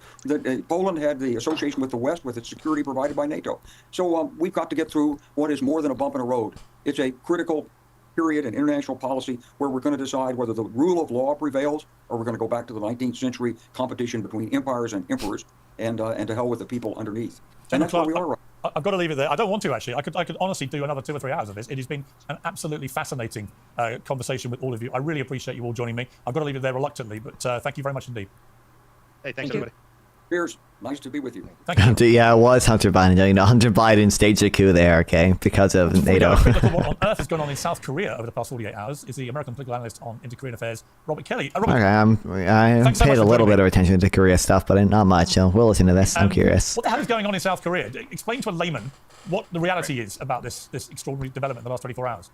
Poland had the association with the West with its security provided by NATO. So we've got to get through what is more than a bump in a road. It's a critical period in international policy where we're going to decide whether the rule of law prevails or we're going to go back to the 19th century competition between empires and emperors and to hell with the people underneath. And that's where we are right. I've got to leave it there. I don't want to, actually. I could honestly do another 2 or 3 hours of this. It has been an absolutely fascinating conversation with all of you. I really appreciate you all joining me. I've got to leave it there reluctantly, but thank you very much indeed. Hey, thanks, everybody. Cheers. Nice to be with you. Thank you. Yeah, it was Hunter Biden. You know, Hunter Biden staged a coup there, okay, because of NATO. What on earth has gone on in South Korea over the past 48 hours is the American political analyst on inter-Korean affairs, Robert Kelly. Robert, Okay, I paid a little bit of attention to Korea stuff, but not much. So we'll listen to this. I'm curious. What the hell is going on in South Korea? Explain to a layman what the reality is about this extraordinary development in the last 24 hours.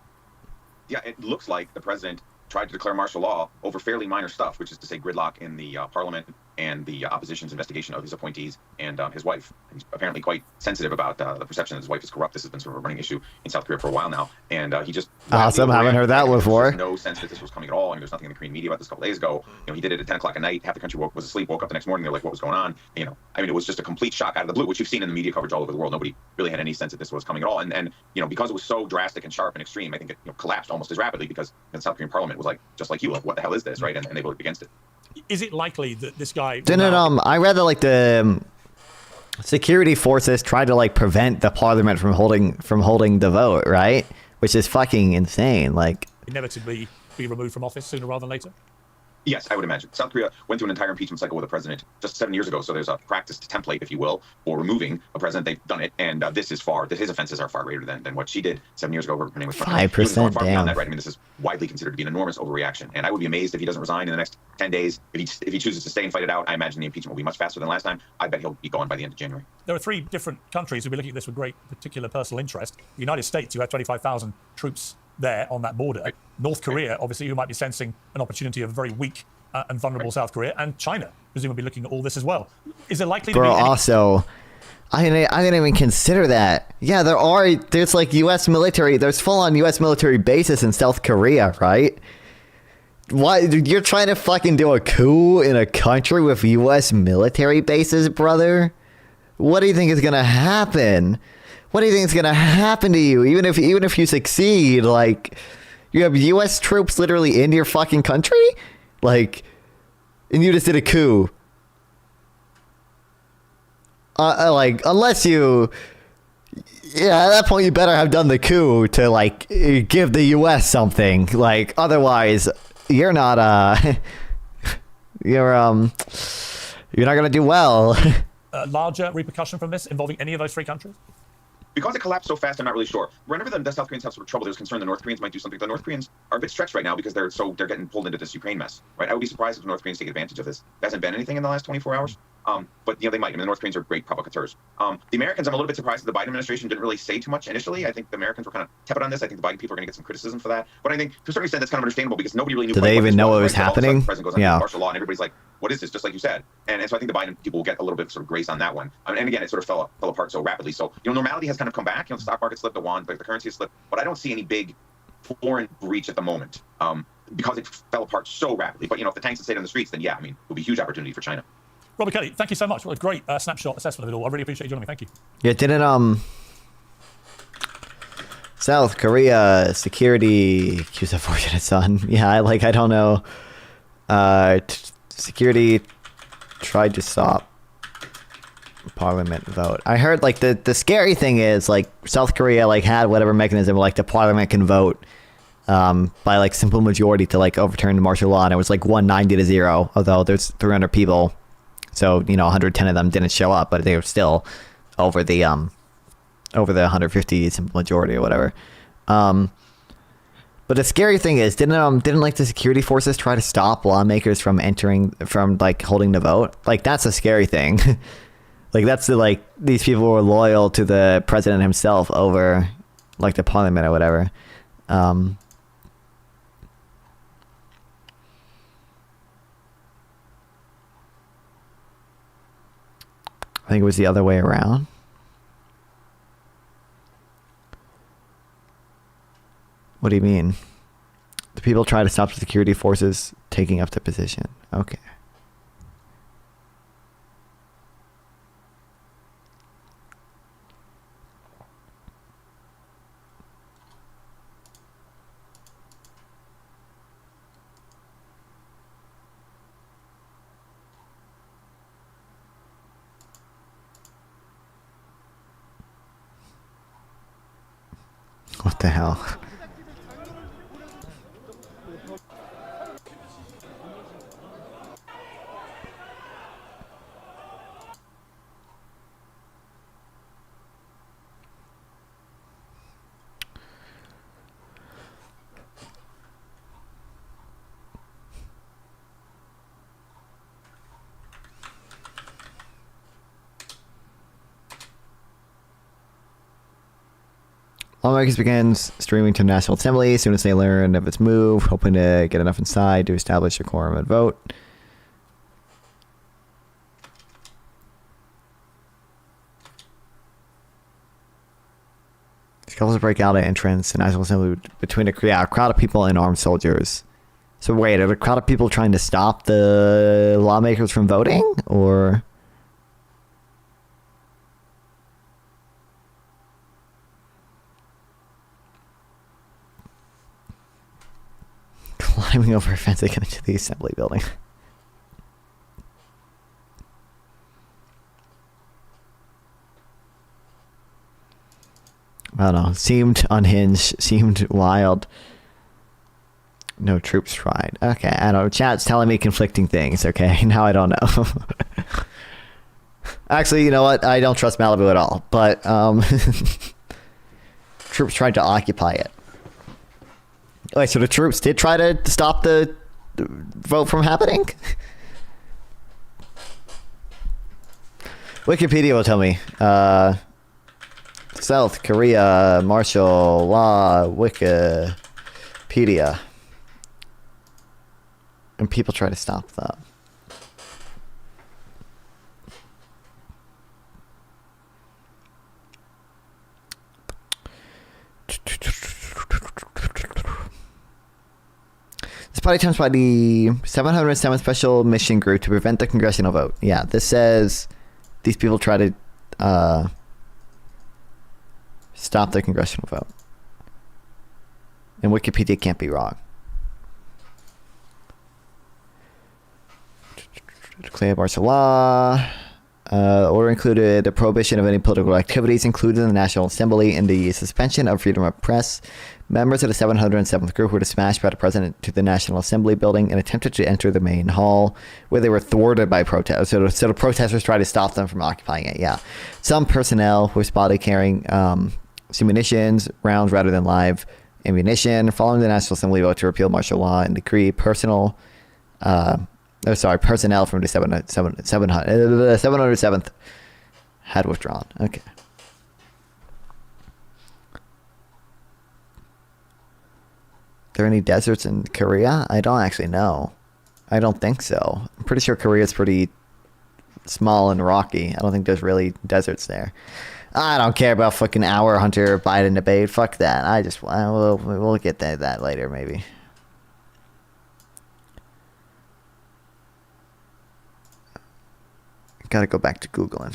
Yeah, it looks like the president tried to declare martial law over fairly minor stuff, which is to say gridlock in the parliament and the opposition's investigation of his appointees and his wife. He's apparently quite sensitive about the perception that his wife is corrupt. This has been sort of a running issue in South Korea for a while now. And he just... Awesome. Haven't heard that before. There's no sense that this was coming at all. I mean, there's nothing in the Korean media about this a couple days ago. You know, he did it at 10 o'clock at night. Half the country was asleep, woke up the next morning. They're like, what was going on? You know, I mean, it was just a complete shock out of the blue, which you've seen in the media coverage all over the world. Nobody really had any sense that this was coming at all. And you know, because it was so drastic and sharp and extreme, I think it collapsed almost as rapidly because the South Korean parliament was like, just like you, like, what the hell is this, right? And they voted against it. Is it likely that this guy... Didn't I read that like the security forces tried to like prevent the parliament from holding the vote, right? Which is fucking insane. Like inevitably be removed from office sooner rather than later? Yes, I would imagine. South Korea went through an entire impeachment cycle with a president just 7 years ago, so there's a practiced template, if you will, for removing a president. They've done it, and his offenses are far greater than what she did 7 years ago. Her name was 5%. Far beyond that, right? I mean, this is widely considered to be an enormous overreaction, and I would be amazed if he doesn't resign in the next 10 days. If he chooses to stay and fight it out, I imagine the impeachment will be much faster than last time. I bet he'll be gone by the end of January. There are 3 different countries who'll be looking at this with great particular personal interest. The United States, who have 25,000 troops there on that border. Right. North Korea, obviously, who might be sensing an opportunity of a very weak and vulnerable South Korea, and China, presumably looking at all this as well. Is there likely to be also, I didn't even consider that. Yeah, there's like U.S. military, there's full-on U.S. military bases in South Korea, right? Why, you're trying to fucking do a coup in a country with U.S. military bases, brother? What do you think is gonna happen? What do you think is gonna happen to you? Even if you succeed, like, you have U.S. troops literally in your fucking country? Like, and you just did a coup. Like, unless you... Yeah, at that point you better have done the coup to, like, give the U.S. something. Like, otherwise, you're not, you're not gonna do well. Larger repercussion from this involving any of those three countries? Because it collapsed so fast, I'm not really sure. Whenever the South Koreans have sort of trouble, there's concern the North Koreans might do something. The North Koreans are a bit stretched right now because they're getting pulled into this Ukraine mess, right? I would be surprised if the North Koreans take advantage of this. There hasn't been anything in the last 24 hours, but they might. I mean, the North Koreans are great provocateurs. The Americans, I'm a little bit surprised that the Biden administration didn't really say too much initially. I think the Americans were kind of tepid on this. I think the Biden people are going to get some criticism for that. But I think to a certain extent that's kind of understandable because nobody really knew. Did they even know what was happening? The president goes Yeah. under martial law, and everybody's like, "What is this?" Just like you said. And so I think the Biden people will get a little bit of sort of grace on that one. And again, it sort of fell apart so rapidly. So normality has kind of come back. The stock market slipped, the won, the currency slipped, but I don't see any big foreign breach at the moment because it fell apart so rapidly. But if the tanks had stayed on the streets, then yeah, I mean, it would be a huge opportunity for China. Robert Kelly, thank you so much. What a great snapshot assessment of it all. I really appreciate you joining me. Thank you. Yeah, didn't South Korea security accuse a fortunate son? Yeah, I don't know. Security tried to stop parliament vote. I heard the scary thing is South Korea had whatever mechanism the parliament can vote by simple majority to overturn the martial law, and it was 190 to 0, although there's 300 people, so 110 of them didn't show up, but they were still over the 150 simple majority or whatever. But the scary thing is, didn't the security forces try to stop lawmakers from holding the vote? That's a scary thing. That's these people were loyal to the president himself over the parliament or whatever. I think it was the other way around. What do you mean? The people try to stop the security forces taking up the position. Okay. What the hell? Lawmakers begins streaming to National Assembly as soon as they learn of its move, hoping to get enough inside to establish a quorum and vote. Scuffles break out at entrance to National Assembly between a crowd of people and armed soldiers. So wait, are the crowd of people trying to stop the lawmakers from voting, or? Climbing over a fence to get into the assembly building. I don't know. Seemed unhinged. Seemed wild. No troops tried. Okay, I don't know. Chat's telling me conflicting things. Okay, now I don't know. Actually, you know what? I don't trust Malibu at all. But troops tried to occupy it. Wait, so the troops did try to stop the vote from happening? Wikipedia will tell me. South Korea martial law Wikipedia. And people try to stop that. This party attempts by the 707 Special Mission Group to prevent the congressional vote. Yeah, this says these people try to stop the congressional vote. And Wikipedia can't be wrong. Declare martial law. Order included a prohibition of any political activities included in the National Assembly and the suspension of freedom of press. Members of the 707th group were smashed by the president to the National Assembly building and attempted to enter the main hall, where they were thwarted by protesters. So the protesters tried to stop them from occupying it, yeah. Some personnel were spotted carrying some munitions, rounds rather than live ammunition. Following the National Assembly vote to repeal martial law and decree, personnel from the 707th had withdrawn. Okay. Are there any deserts in Korea? I don't actually know. I don't think so. I'm pretty sure Korea's pretty small and rocky. I don't think there's really deserts there. I don't care about fucking our Hunter Biden debate. Fuck that. We'll get to that later, maybe. Gotta go back to Googling.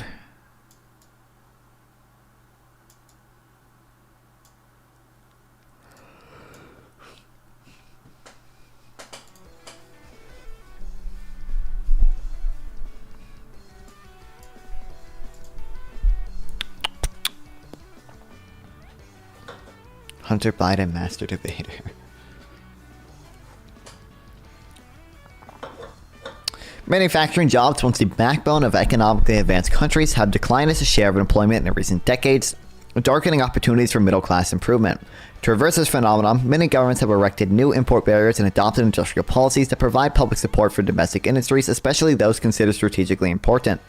Hunter Biden master debater. Manufacturing jobs, once the backbone of economically advanced countries, have declined as a share of employment in recent decades, darkening opportunities for middle-class improvement. To reverse this phenomenon, many governments have erected new import barriers and adopted industrial policies that provide public support for domestic industries, especially those considered strategically important.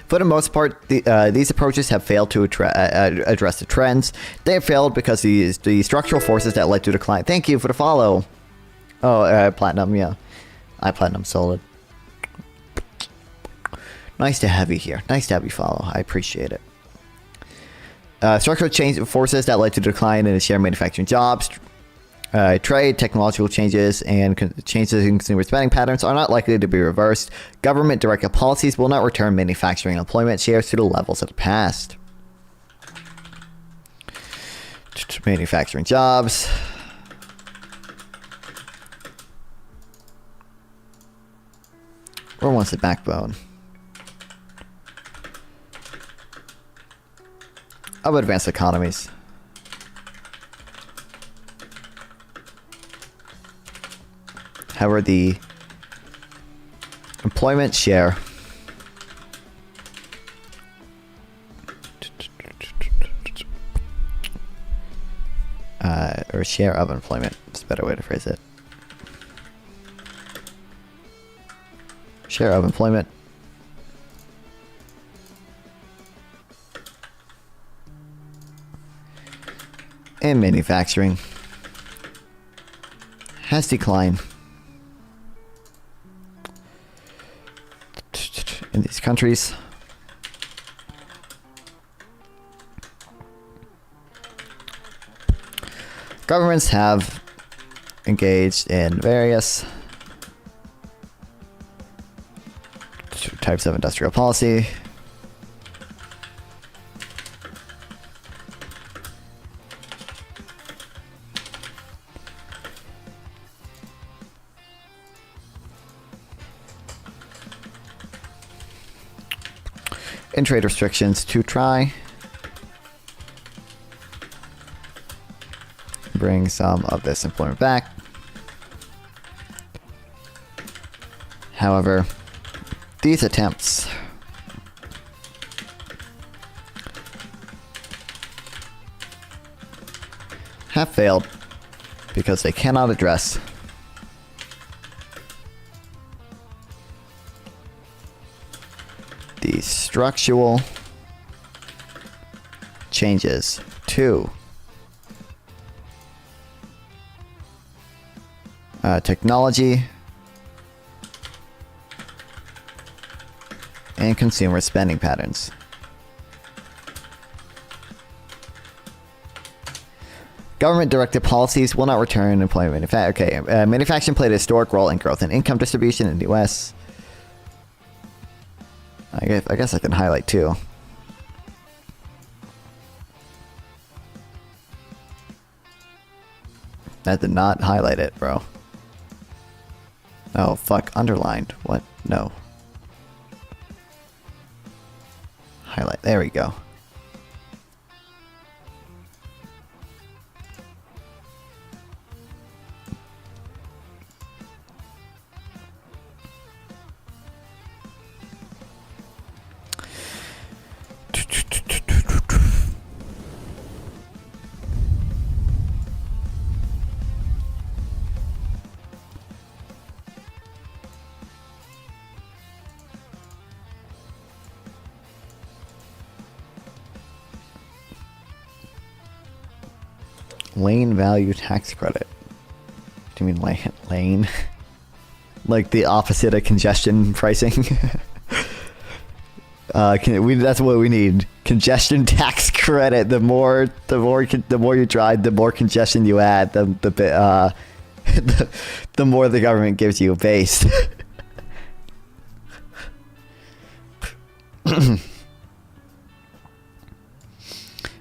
For the most part, these approaches have failed to address the trends. They have failed because the structural forces that led to decline. Thank you for the follow. Oh, Platinum, yeah. Platinum Solid. Nice to have you here. Nice to have you follow. I appreciate it. Structural change forces that led to decline in the share of manufacturing jobs, trade, technological changes, and changes in consumer spending patterns are not likely to be reversed. Government-directed policies will not return manufacturing employment shares to the levels of the past. Manufacturing jobs. Where wants the backbone of advanced economies? However, the employment share or share of employment is a better way to phrase it. Share of employment in manufacturing has declined in these countries. Governments have engaged in various types of industrial policy. And trade restrictions to try bring some of this employment back. However, these attempts have failed because they cannot address the structural changes to technology and consumer spending patterns. Government-directed policies will not return employment. Manufacturing played a historic role in growth and income distribution in the U.S. I guess I can highlight too. That did not highlight it, bro. Oh, fuck. Underlined. What? No. highlight. There we go. Lane value tax credit. Do you mean lane? Like the opposite of congestion pricing? That's what we need. Congestion tax credit. The more you drive, the more congestion you add. The more the government gives you base.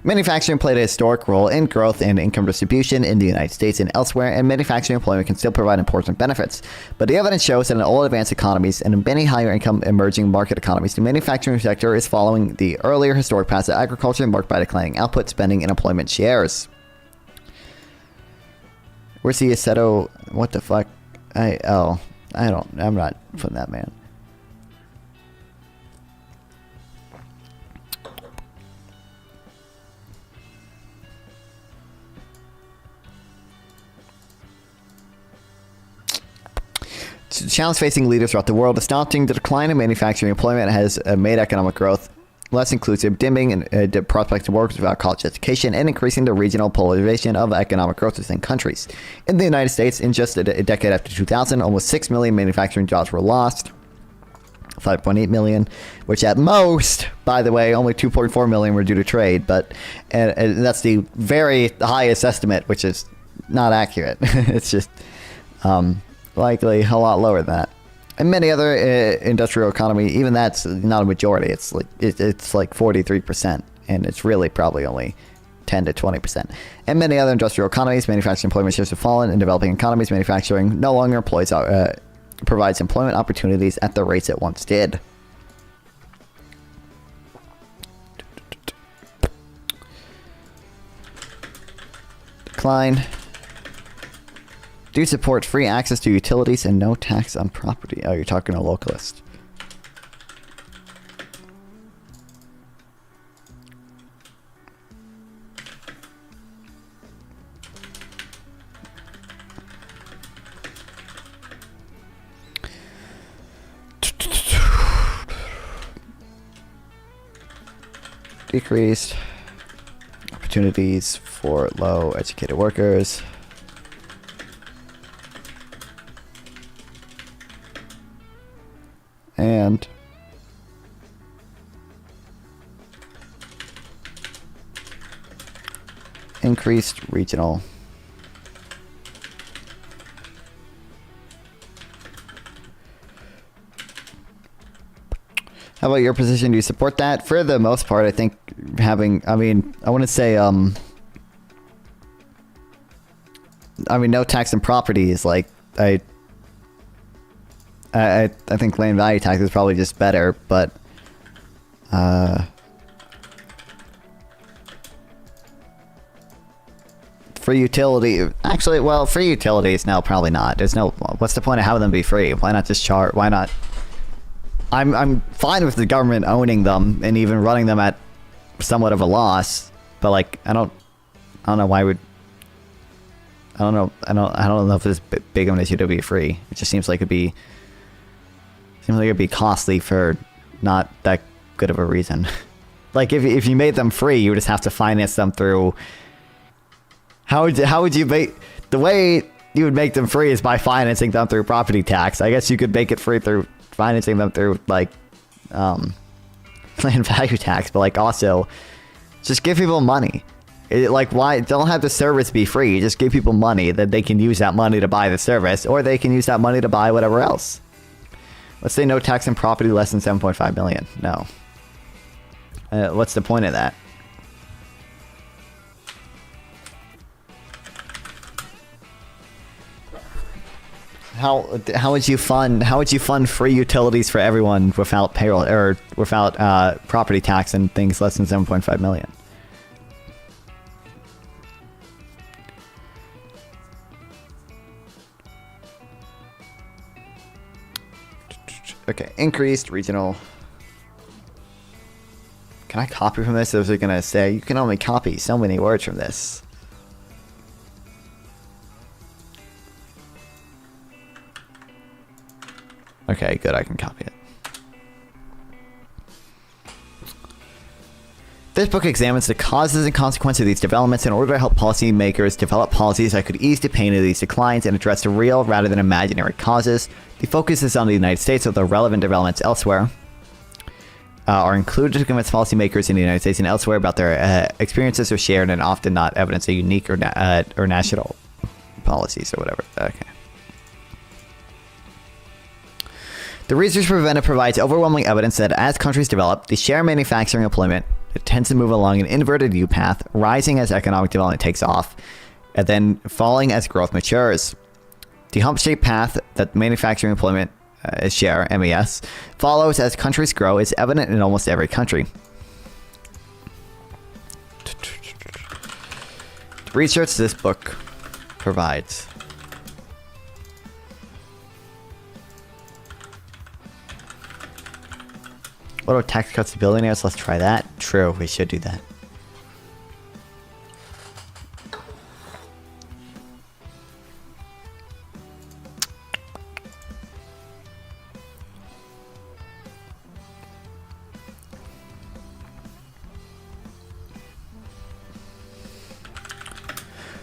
Manufacturing played a historic role in growth and income distribution in the United States and elsewhere, and manufacturing employment can still provide important benefits. But the evidence shows that in all advanced economies and in many higher-income emerging market economies, the manufacturing sector is following the earlier historic path of agriculture, marked by declining output, spending, and employment shares. Where's the Aceto? What the fuck? I'm not putting that, man. The challenge facing leaders throughout the world is stopping the decline in manufacturing employment has made economic growth less inclusive, dimming the prospects of workers without college education, and increasing the regional polarization of economic growth within countries. In the United States, in just a decade after 2000, almost 6 million manufacturing jobs were lost. 5.8 million, which at most, by the way, only 2.4 million were due to trade, but and that's the very highest estimate, which is not accurate. It's just likely a lot lower than that. And many other industrial economy, even that's not a majority. It's like 43%, and it's really probably only 10 to 20%. And many other industrial economies, manufacturing employment shares have fallen. In developing economies, manufacturing no longer provides employment opportunities at the rates it once did. Decline. Do you support free access to utilities and no tax on property? Oh, you're talking to a localist. Decreased opportunities for low educated workers. And increased regional How about your position? Do you support that? For the most part, I think I want to say, no tax on property is like, I think land value tax is probably just better, but free utility, actually, well, free utilities, no, probably not. What's the point of having them be free? Why not just charge? Why not? I'm fine with the government owning them and even running them at somewhat of a loss, but like I don't know why would. I don't know if it's big of an issue to be free. It just seems like it'd be costly for not that good of a reason. Like if you made them free, you would just have to finance them through. How would you make the way you would make them free is by financing them through property tax. I guess you could make it free through financing them through like land value tax, but like also just give people money. Why don't have the service be free? Just give people money that they can use that money to buy the service, or they can use that money to buy whatever else. Let's say no tax on property less than 7.5 million. No. What's the point of that? How would you fund free utilities for everyone without payroll or without property tax and things less than 7.5 million? Okay, increased regional. Can I copy from this? Or is it gonna say you can only copy so many words from this? Okay, good, I can copy it. This book examines the causes and consequences of these developments in order to help policymakers develop policies that could ease the pain of these declines and address the real rather than imaginary causes. The focus is on the United States, although relevant developments elsewhere are included to convince policymakers in the United States and elsewhere about their experiences are shared and often not evidence of unique or national policies or whatever. Okay. The research presented provides overwhelming evidence that as countries develop, the share of manufacturing employment tends to move along an inverted U path, rising as economic development takes off, and then falling as growth matures. The hump-shaped path that manufacturing employment share, MES, follows as countries grow is evident in almost every country. The research this book provides. What are tax cuts to billionaires? Let's try that. True, we should do that.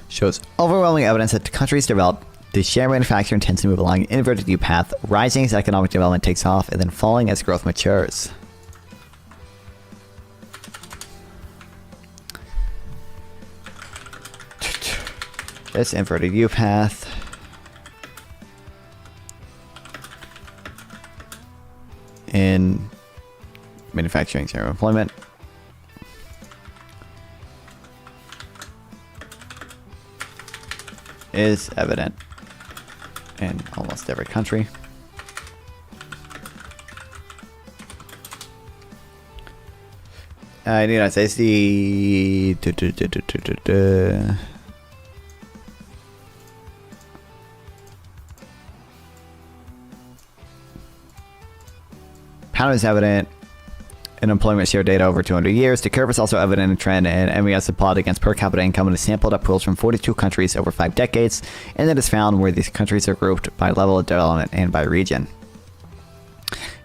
Shows overwhelming evidence that countries develop, the share manufacturing tends to move along an inverted U path, rising as economic development takes off, and then falling as growth matures. This inverted U path in manufacturing share of employment is evident in almost every country. In the United States, the pattern is evident in employment share data over 200 years. The curve is also evident in trend in MES plot against per capita income and is sampled at pools from 42 countries over 5 decades, and it is found where these countries are grouped by level of development and by region.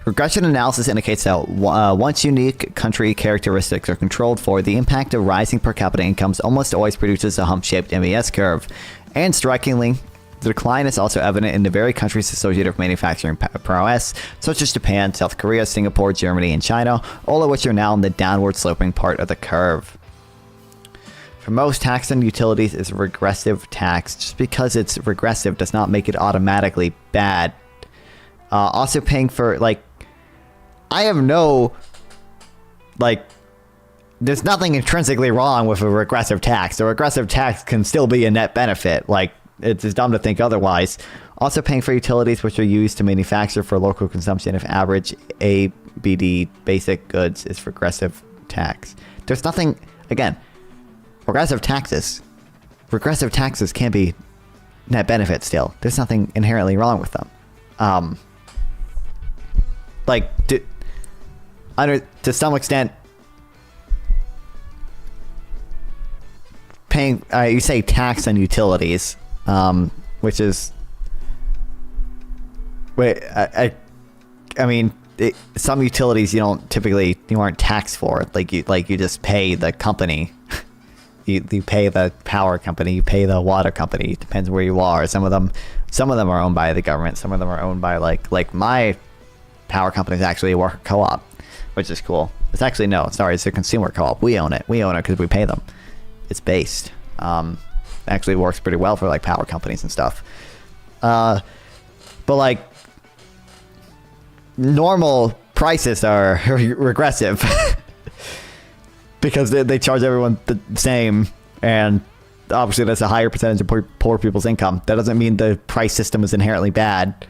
Regression analysis indicates that once unique country characteristics are controlled for, the impact of rising per capita incomes almost always produces a hump-shaped MES curve. And strikingly, the decline is also evident in the very countries associated with manufacturing prowess, such as Japan, South Korea, Singapore, Germany, and China, all of which are now in the downward sloping part of the curve. For most, tax on utilities is regressive tax. Just because it's regressive does not make it automatically bad. Also paying for, I have no, there's nothing intrinsically wrong with a regressive tax. A regressive tax can still be a net benefit. It's dumb to think otherwise. Also paying for utilities which are used to manufacture for local consumption if average ABD basic goods is regressive tax. There's nothing, again, regressive taxes can be net benefit still. There's nothing inherently wrong with them. To some extent, paying, you say tax on utilities, which is, I mean, some utilities you aren't taxed for. You just pay the company. You pay the power company, you pay the water company. It depends where you are. Some of them are owned by the government. Some of them are owned by like my power company is actually a worker co-op, which is cool. It's actually it's a consumer co-op. We own it because we pay them. It's based. Actually works pretty well for power companies and stuff. But normal prices are regressive because they charge everyone the same, and obviously that's a higher percentage of poor people's income. That doesn't mean the price system is inherently bad.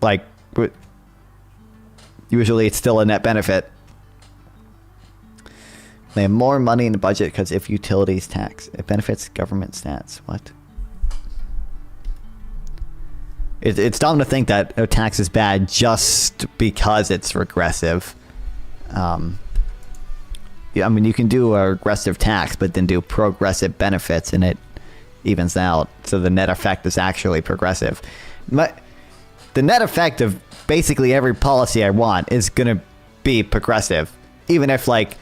Like, usually it's still a net benefit. They have more money in the budget because if utilities tax, it benefits government stats. What? It's dumb to think that a tax is bad just because it's regressive. Yeah, I mean, you can do a regressive tax, but then do progressive benefits, and it evens out. So the net effect is actually progressive. The net effect of basically every policy I want is going to be progressive. Even if, like,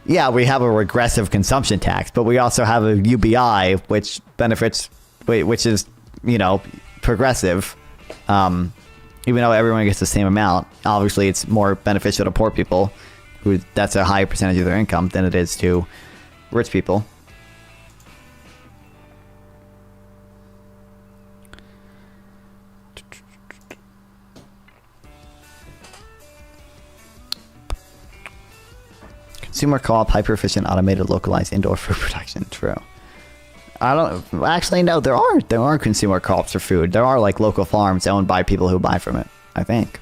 yeah, we have a regressive consumption tax, but we also have a UBI, which benefits, which is, you know, progressive. Even though everyone gets the same amount, obviously it's more beneficial to poor people, who that's a higher percentage of their income, than it is to rich people. Consumer co-op, hyper-efficient, automated, localized indoor food production. True. I don't actually know. There are consumer co-ops for food. There are like local farms owned by people who buy from it. I think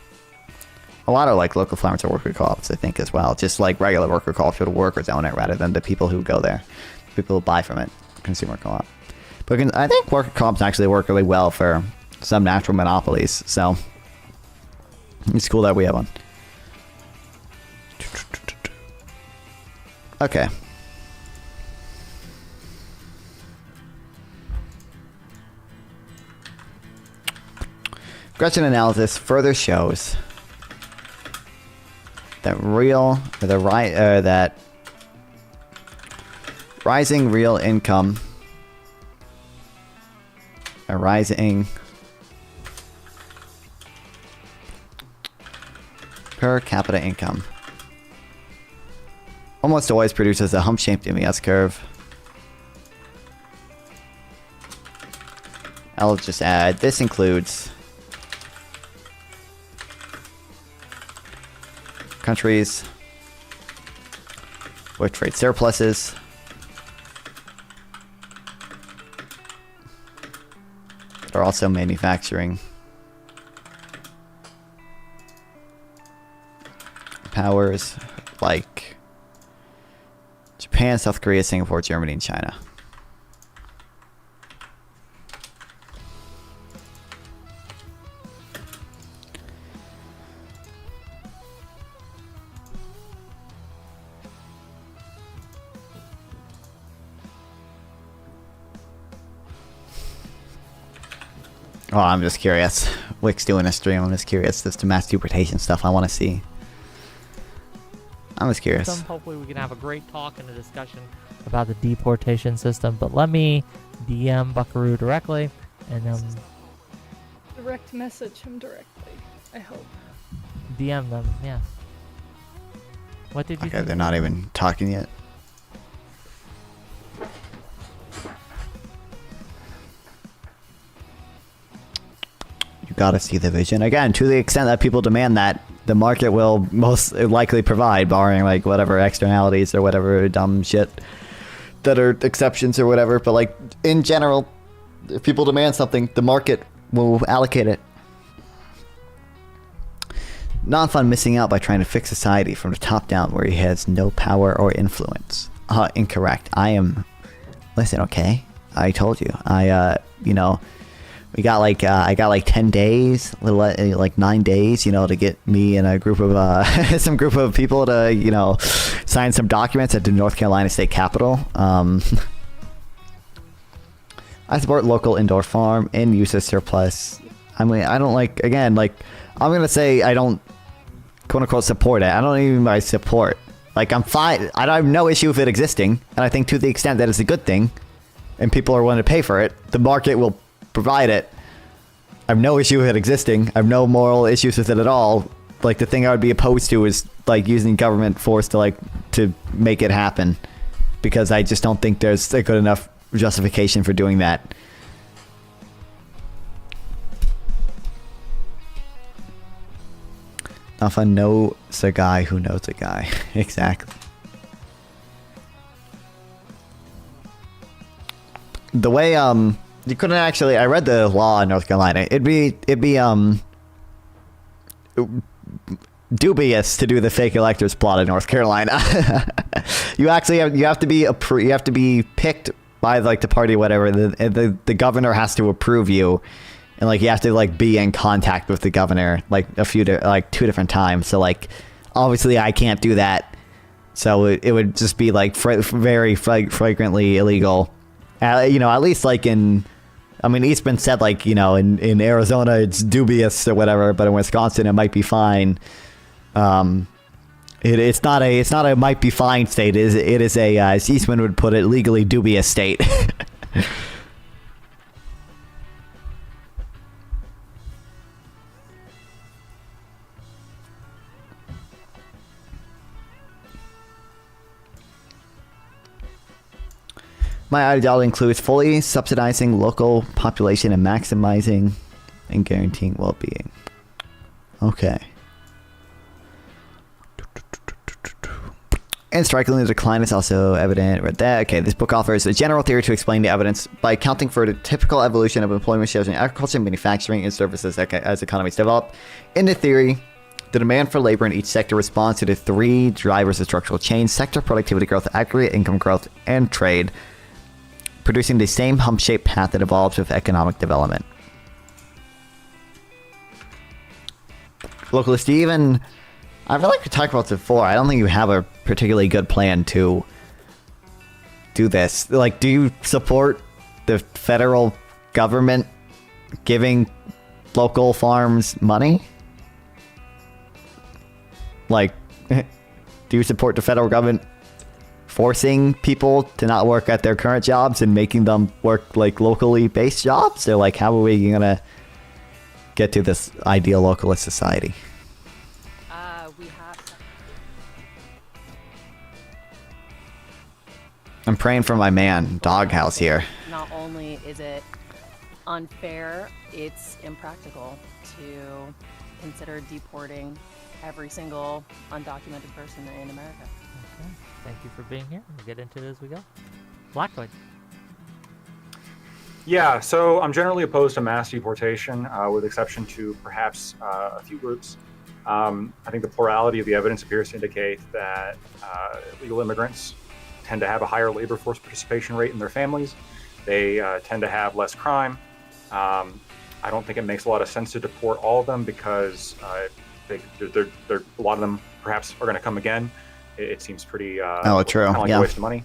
a lot of like local farms are worker co-ops. I think as well. Just like regular worker co-ops, where the workers own it rather than the people who go there. People who buy from it. Consumer co-op. But I think worker co-ops actually work really well for some natural monopolies. So it's cool that we have one. Okay. Gretchen analysis further shows that that rising real income, a rising per capita income almost always produces a hump-shaped MES curve. I'll just add, this includes countries with trade surpluses, that are also manufacturing powers like Japan, South Korea, Singapore, Germany, and China. Oh, I'm just curious. Wick's doing a stream. I'm just curious. This to mass duplication stuff I want to see. I'm just curious. Hopefully we can have a great talk and a discussion about the deportation system. But let me DM Buckaroo directly and direct message him directly. I hope. DM them, yeah. What did you Okay, they're not even talking yet. You gotta see the vision. Again, to the extent that people demand that, the market will most likely provide, barring like whatever externalities or whatever dumb shit that are exceptions or whatever. But like in general, if people demand something, the market will allocate it. Not fun missing out by trying to fix society from the top down where he has no power or influence. Incorrect. Listen, okay? I told you. We got like I got like 10 days, like 9 days, to get me and a group of some group of people to sign some documents at the North Carolina State Capitol. I support local indoor farm and use of surplus. I mean, I don't I'm gonna say I don't quote unquote support it. I don't even by support. Like I'm fine. I have no issue with it existing, and I think to the extent that it's a good thing, and people are willing to pay for it, the market will provide it. I have no issue with it existing. I have no moral issues with it at all. Like the thing I would be opposed to is like using government force to make it happen, because I just don't think there's a good enough justification for doing that. If I know a guy who knows a guy. Exactly. the way you couldn't actually. I read the law in North Carolina. It'd be dubious to do the fake electors plot in North Carolina. You have to be picked by like the party, whatever. The governor has to approve you, and like you have to like be in contact with the governor like two different times. So like obviously I can't do that. So it would just be like very flagrantly illegal. At least like Eastman said like, in Arizona it's dubious or whatever, but in Wisconsin it might be fine. It's not a might be fine state. It is a, as Eastman would put it, legally dubious state. My ideology includes fully subsidizing local population and maximizing and guaranteeing well-being. Okay. And strikingly, the decline is also evident. Read that. Okay, this book offers a general theory to explain the evidence by accounting for the typical evolution of employment shares in agriculture, manufacturing, and services as economies develop. In the theory, the demand for labor in each sector responds to the three drivers of structural change: sector productivity growth, aggregate income growth, and trade, producing the same hump-shaped path that evolves with economic development. Localist Steven, I feel like we talked about this before. I don't think you have a particularly good plan to do this. Like, do you support the federal government giving local farms money? Like, do you support the federal government forcing people to not work at their current jobs and making them work like locally based jobs? Or like, how are we gonna get to this ideal localist society? I'm praying for my man Doghouse here. Not only is it unfair, it's impractical to consider deporting every single undocumented person in America. Okay. Thank you for being here. We'll get into it as we go. Blackwood. Yeah, so I'm generally opposed to mass deportation, with exception to perhaps a few groups. I think the plurality of the evidence appears to indicate that illegal immigrants tend to have a higher labor force participation rate in their families. They tend to have less crime. I don't think it makes a lot of sense to deport all of them because a lot of them perhaps are going to come again. It seems pretty true. Kind of like Yeah. a waste of money.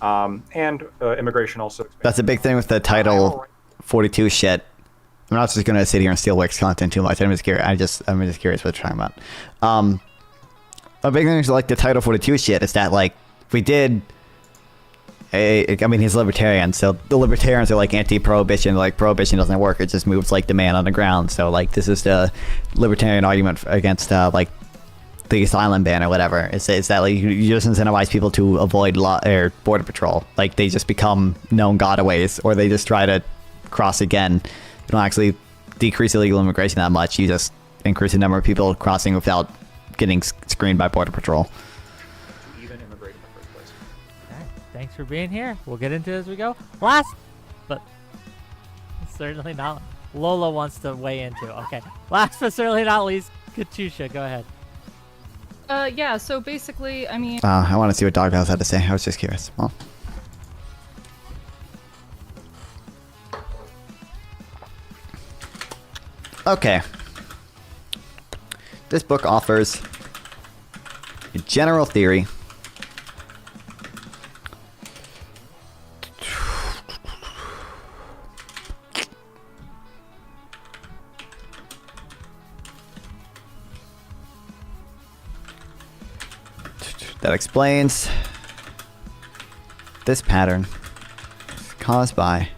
And immigration also. That's a big thing with the Title 42 shit. I'm not just gonna sit here and steal Wick's content too much. I'm just curious. I'm just curious what you're talking about. A big thing is like the Title 42 shit is that like we did. He's libertarian, so the libertarians are like anti-prohibition. Like prohibition doesn't work; it just moves like demand on the ground. So like this is the libertarian argument against like the asylum ban or whatever. Is that like you just incentivize people to avoid law or border patrol? Like they just become known gotaways, or they just try to cross again. You don't actually decrease illegal immigration that much. You just increase the number of people crossing without getting screened by border patrol. Thanks for being here. We'll get into it as we go. Last, but certainly not. Lola wants to weigh into. Okay. Last but certainly not least, Katusha, go ahead. Yeah, so basically, I mean... I want to see what Doghouse had to say. I was just curious. Well. Okay. This book offers a general theory that explains this pattern caused by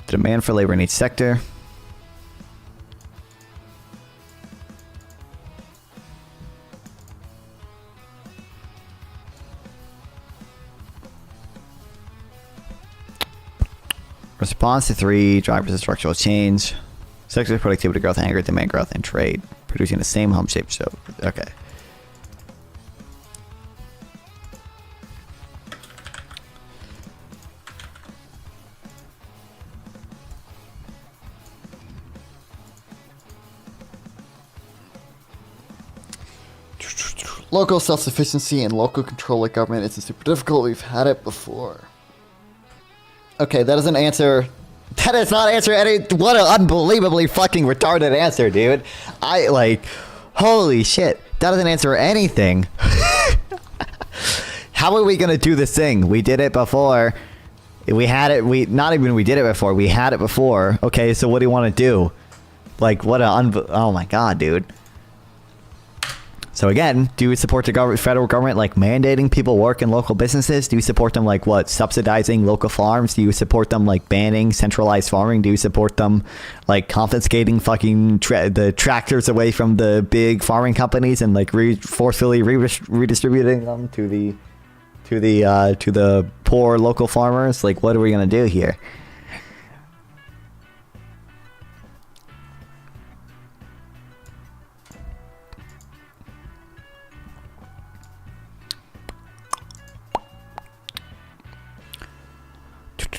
the demand for labor in each sector, response to three drivers of structural change: sector productivity growth, aggregate demand growth, and trade, producing the same hump shape. So, okay. Local self-sufficiency and local control of government isn't super difficult. We've had it before. Okay, that doesn't answer... That does not answer any... What an unbelievably fucking retarded answer, dude. Holy shit. That doesn't answer anything. How are we gonna do this thing? We did it before. We had it... Not even we did it before. We had it before. Okay, so what do you want to do? What a... Oh my god, dude. So again, do you support the federal government mandating people work in local businesses? Do you support them subsidizing local farms? Do you support them banning centralized farming? Do you support them confiscating fucking the tractors away from the big farming companies and forcefully redistributing them to the poor local farmers? What are we gonna do here?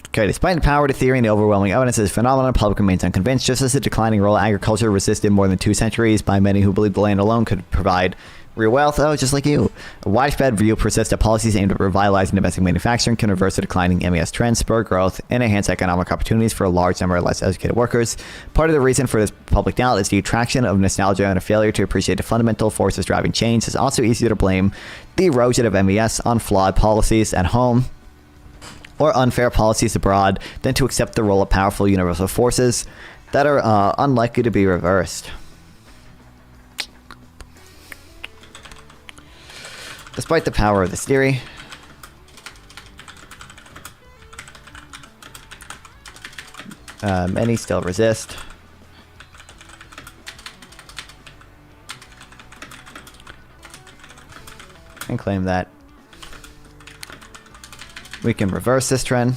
Okay, despite the power to theory and the overwhelming evidence of this phenomenon, the public remains unconvinced. Just as the declining role of agriculture resisted more than 2 centuries by many who believed the land alone could provide real wealth, just like you. A widespread view persists that policies aimed at revitalizing domestic manufacturing can reverse the declining MES trend, spur growth, and enhance economic opportunities for a large number of less educated workers. Part of the reason for this public doubt is the attraction of nostalgia and a failure to appreciate the fundamental forces driving change. It's also easier to blame the erosion of MES on flawed policies at home or unfair policies abroad than to accept the role of powerful universal forces that are unlikely to be reversed. Despite the power of this theory, many still resist. And claim that we can reverse this trend.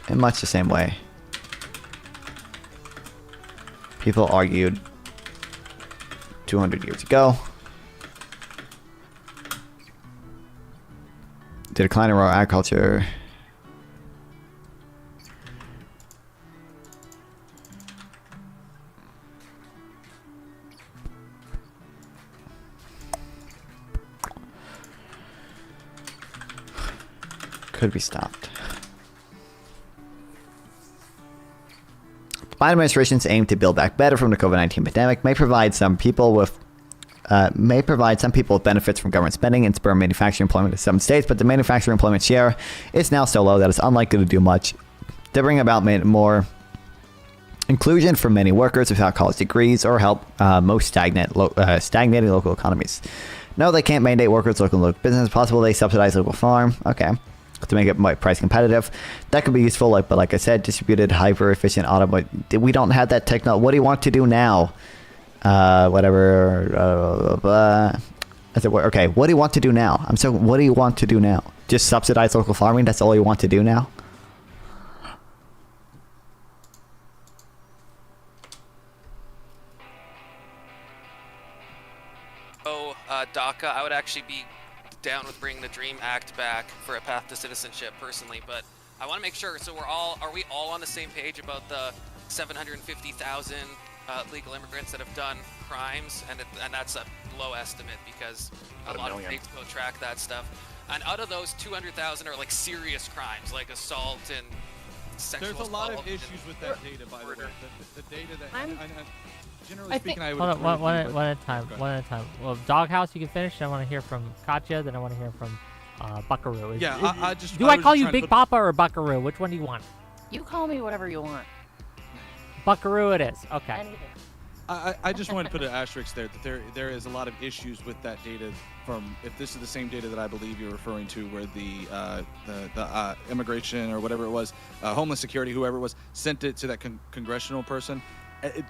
In much the same way people argued 200 years ago. The decline of rural agriculture could be stopped. Biden administration's aim to build back better from the COVID-19 pandemic may provide some people with benefits from government spending and spur manufacturing employment in some states, but the manufacturing employment share is now so low that it's unlikely to do much to bring about more inclusion for many workers without college degrees or help most stagnating local economies. No, they can't mandate workers local business. Possible they subsidize local farm. Okay. To make it price competitive. That could be useful, but like I said, distributed, hyper-efficient automobile. We don't have that technology. What do you want to do now? Okay, what do you want to do now? What do you want to do now? Just subsidize local farming? That's all you want to do now? DACA, I would actually be down with bringing the DREAM Act back for a path to citizenship personally, but I want to make sure, so are we all on the same page about the 750,000 legal immigrants that have done crimes, and that's a low estimate because a lot of states will track that stuff. And out of those, 200,000 are serious crimes, like assault and sexual assault. There's a lot of issues with that data, by the way. The data that generally speaking, I would. Hold on, one at a time. Well, Doghouse, you can finish. I want to hear from Katya. Then I want to hear from Buckaroo. Do I call you Big Papa or Buckaroo? Which one do you want? You call me whatever you want. Buckaroo it is. Okay. Anything. I just wanted to put an asterisk there that there is a lot of issues with that data. From if this is the same data that I believe you're referring to, where the immigration or whatever it was, Homeland Security, whoever it was, sent it to that congressional person.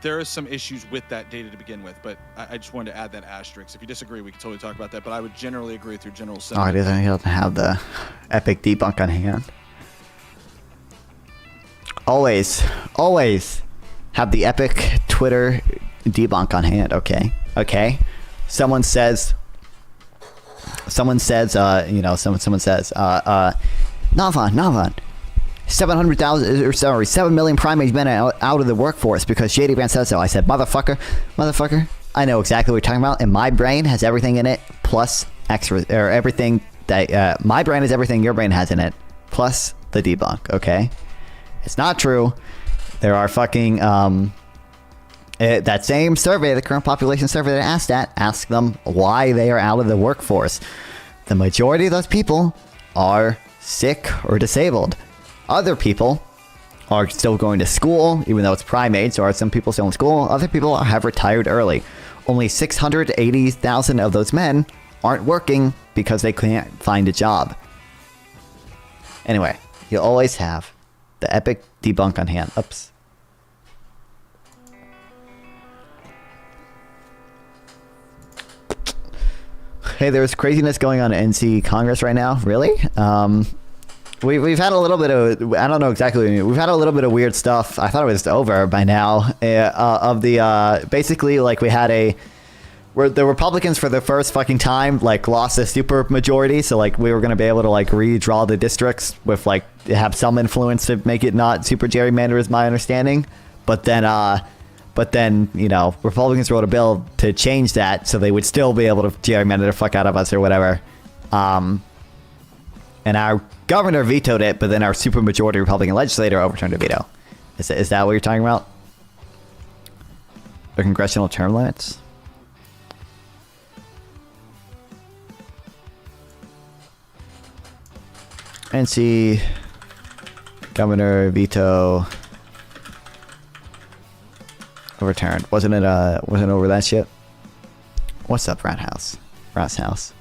There is some issues with that data to begin with, but I just wanted to add that asterisk. If you disagree, we can totally talk about that, but I would generally agree with your general sentiment. Oh, he doesn't have the epic debunk on hand. Always have the epic Twitter debunk on hand, okay? Someone says, Navan, 7 million prime age men out of the workforce because Shady Brand says so. I said, motherfucker, I know exactly what you're talking about, and my brain has everything in it, plus extra, or everything that, my brain has everything your brain has in it, plus the debunk, okay? It's not true. There are fucking, that same survey, the current population survey that I asked at, ask them why they are out of the workforce. The majority of those people are sick or disabled. Other people are still going to school, even though it's primate, so are some people still in school. Other people have retired early. Only 680,000 of those men aren't working because they can't find a job. Anyway, you'll always have the epic debunk on hand. Oops. Hey, there's craziness going on in NC Congress right now. Really? We've had a little bit of, I don't know exactly, we've had a little bit of weird stuff. I thought it was over by now. Basically, like, we had where the Republicans for the first fucking time, like, lost a super majority. So, like, we were going to be able to, like, redraw the districts with, like, have some influence to make it not super gerrymander is my understanding. But then, you know, Republicans wrote a bill to change that so they would still be able to gerrymander the fuck out of us or whatever. And our governor vetoed it, but then our supermajority Republican legislator overturned the veto. Is that what you're talking about? The congressional term limits? NC governor veto overturned. Wasn't it over that shit? What's up, Rat House? Rat's House.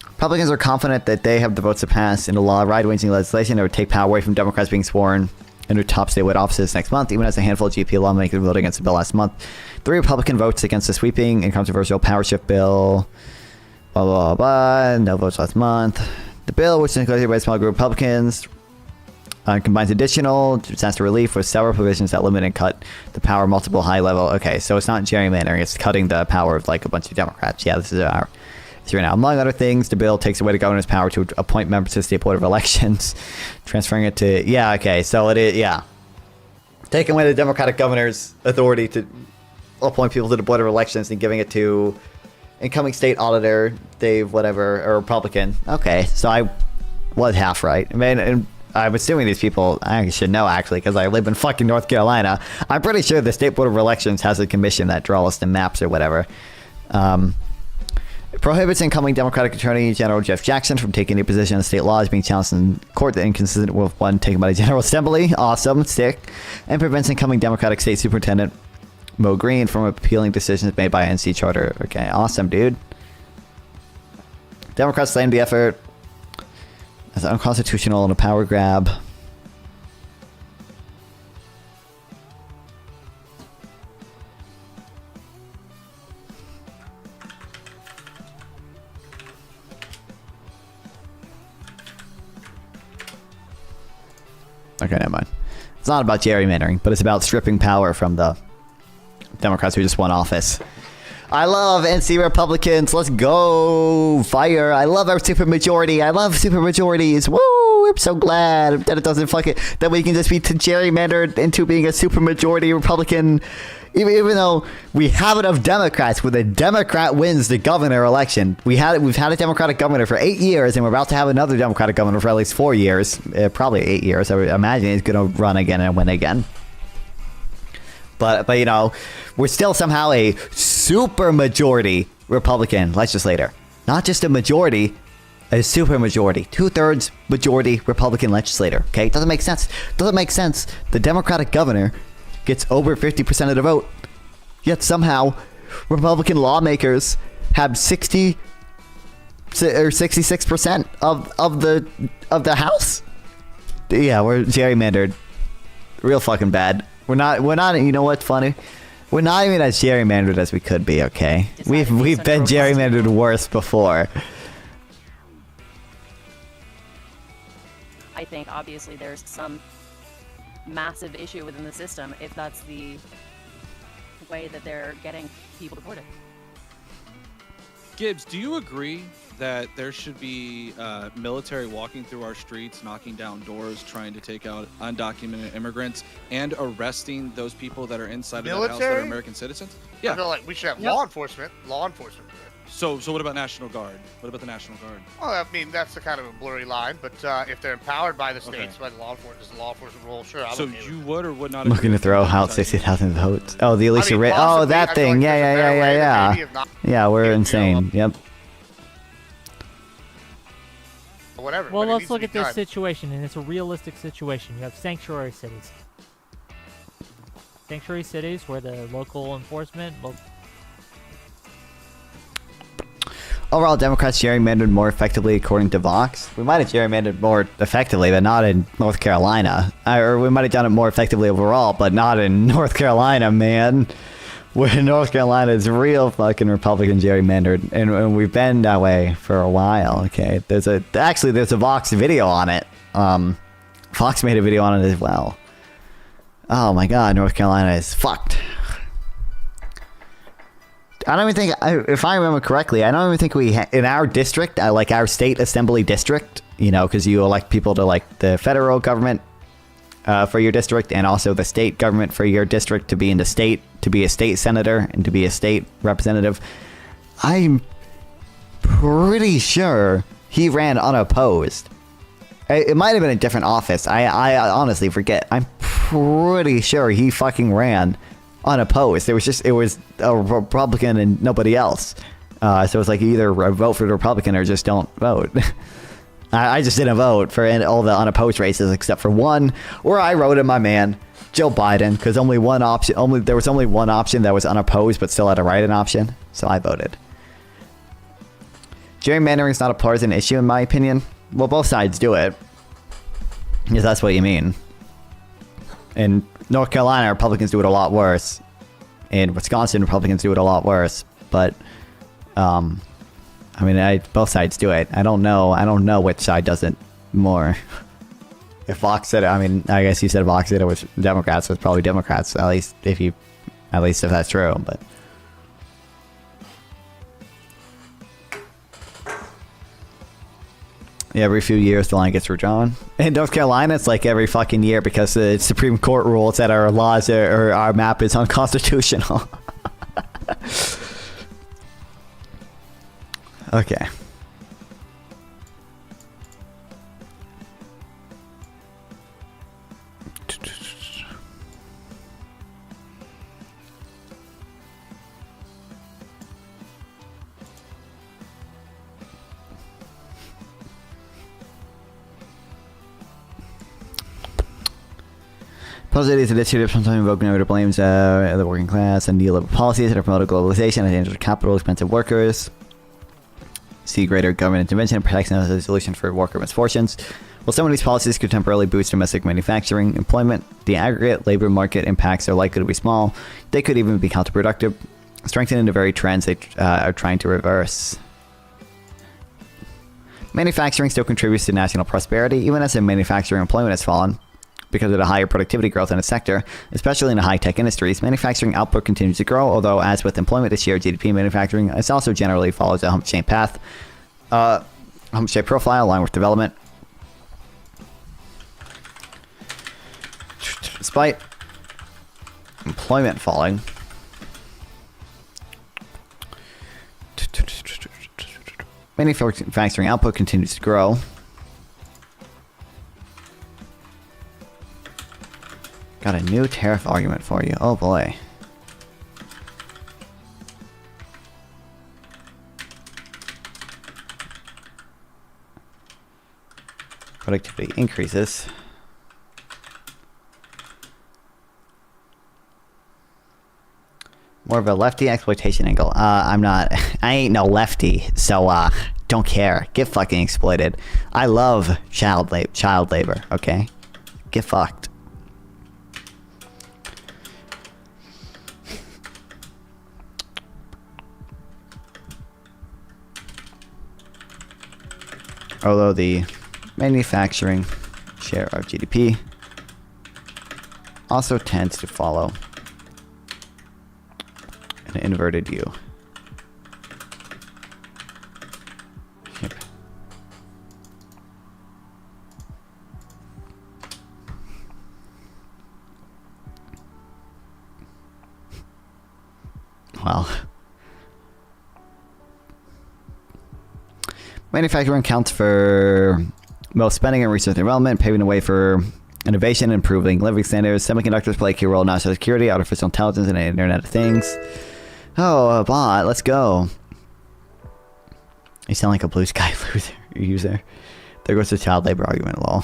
Republicans are confident that they have the votes to pass into law right-wing legislation that would take power away from Democrats being sworn into top statewide offices next month, even as a handful of GP lawmakers voted against the bill last month. 3 Republican votes against the sweeping and controversial power shift bill. Blah, blah, blah. No votes last month. The bill, which is negotiated by a small group of Republicans, combines additional disaster relief with several provisions that limit and cut the power of multiple high-level. Okay, so it's not gerrymandering; it's cutting the power of like a bunch of Democrats. Yeah, this is our. Right now, among other things, the bill takes away the governor's power to appoint members to the state board of elections, transferring it to okay. So it is taking away the Democratic governor's authority to appoint people to the board of elections and giving it to incoming state auditor Dave whatever, or Republican. Okay, so I was half right. I mean, and I'm assuming these people, I should know actually, because I live in fucking North Carolina. I'm pretty sure the state board of elections has a commission that draws the maps or whatever. Prohibits incoming Democratic Attorney General Jeff Jackson from taking any position on state laws being challenged in court that inconsistent with one taken by the General Assembly. Awesome, sick. And prevents incoming Democratic State Superintendent Mo Green from appealing decisions made by NC Charter. Okay, awesome, dude. Democrats claim the effort as unconstitutional and a power grab. Okay, never mind. It's not about gerrymandering, but it's about stripping power from the Democrats who just won office. I love NC Republicans. Let's go. Fire. I love our supermajority. I love supermajorities. Woo! I'm so glad that it doesn't that we can just be gerrymandered into being a supermajority Republican. Even though we have enough Democrats, where the Democrat wins the governor election. We've had a Democratic governor for 8 years, and we're about to have another Democratic governor for at least 4 years, probably 8 years. I would imagine he's going to run again and win again. But you know, we're still somehow a super majority Republican legislator, not just a majority, a super majority, 2/3 majority Republican legislator. Okay, it doesn't make sense. Doesn't make sense. The Democratic governor gets over 50% of the vote, yet somehow Republican lawmakers have 60 or 66% of the House. Yeah, we're gerrymandered real fucking bad. We're not, you know what's funny? We're not even as gerrymandered as we could be, okay? We've been gerrymandered worse before. I think obviously there's some massive issue within the system if that's the way that they're getting people deported. Gibbs, do you agree that there should be military walking through our streets, knocking down doors, trying to take out undocumented immigrants, and arresting those people that are inside of that house that are Military? American citizens? I Yeah. feel like we should have Yep. law enforcement. Law enforcement. So what about National Guard? What about the National Guard? Well, I mean, that's a kind of a blurry line, but if they're empowered by the Okay. states, by the law enforcement, is the law enforcement role, sure. I'm So okay with you would or would not? I'm looking to throw out 60,000 votes. Oh, the Alicia Ray. Oh, possibly, that I feel thing. like Yeah, there's a yeah, better yeah, way than yeah, maybe yeah. of not Yeah, we're insane. Yep. whatever. Well, but it let's needs to look be at this done. situation, and it's a realistic situation. You have sanctuary cities. Sanctuary cities where the local enforcement, Overall, Democrats gerrymandered more effectively, according to Vox. We might have gerrymandered more effectively, but not in North Carolina. Or we might have done it more effectively overall, but not in North Carolina, man. Where North Carolina is real fucking Republican gerrymandered, and we've been that way for a while. Okay, there's a Vox video on it. Fox made a video on it as well. Oh my God, North Carolina is fucked. I don't even think, if I remember correctly, I don't even think we, in our district, like our state assembly district, you know, because you elect people to like the federal government for your district and also the state government for your district to be in the state, to be a state senator and to be a state representative. I'm pretty sure he ran unopposed. It might have been a different office. I honestly forget. I'm pretty sure he fucking ran unopposed. It was a Republican and nobody else. So it's like either vote for the Republican or just don't vote. I just didn't vote for all the unopposed races except for one where I wrote in my man Joe Biden because there was only one option that was unopposed but still had a write-in option, so I voted. Gerrymandering is not a partisan issue in my opinion. Well, both sides do it, if that's what you mean. In North Carolina, Republicans do it a lot worse. In Wisconsin, Republicans do it a lot worse. But, I mean, both sides do it. I don't know which side does it more. If Vox said it, I mean, I guess you said Vox said it was Democrats, so it's probably Democrats. At least if that's true. But yeah, every few years the line gets redrawn. In North Carolina, it's like every fucking year because the Supreme Court rules that our laws or our map is unconstitutional. Okay. Positive initiatives sometimes invoke narrative blames the working class and neoliberal policies that promote globalization and endanger capital, expensive workers. See greater government intervention and protection as a solution for worker misfortunes. While some of these policies could temporarily boost domestic manufacturing employment, the aggregate labor market impacts are likely to be small. They could even be counterproductive, strengthening the very trends they are trying to reverse. Manufacturing still contributes to national prosperity, even as the manufacturing employment has fallen. Because of the higher productivity growth in the sector, especially in the high-tech industries, manufacturing output continues to grow, although as with employment this year, GDP manufacturing is also generally follows a hump-shaped path. Hump-shaped profile along with development. Despite employment falling, manufacturing output continues to grow. Got a new tariff argument for you. Oh boy. Productivity increases. More of a lefty exploitation angle. I ain't no lefty, so don't care. Get fucking exploited. I love child labor, okay? Get fucked. Although the manufacturing share of GDP also tends to follow an inverted U. Well. Manufacturing counts for most spending in research and development, paving the way for innovation, improving living standards. Semiconductors play a key role in national security, artificial intelligence, and the Internet of Things. Oh, a bot. Let's go. You sound like a blue sky loser user. There goes the child labor argument, lol.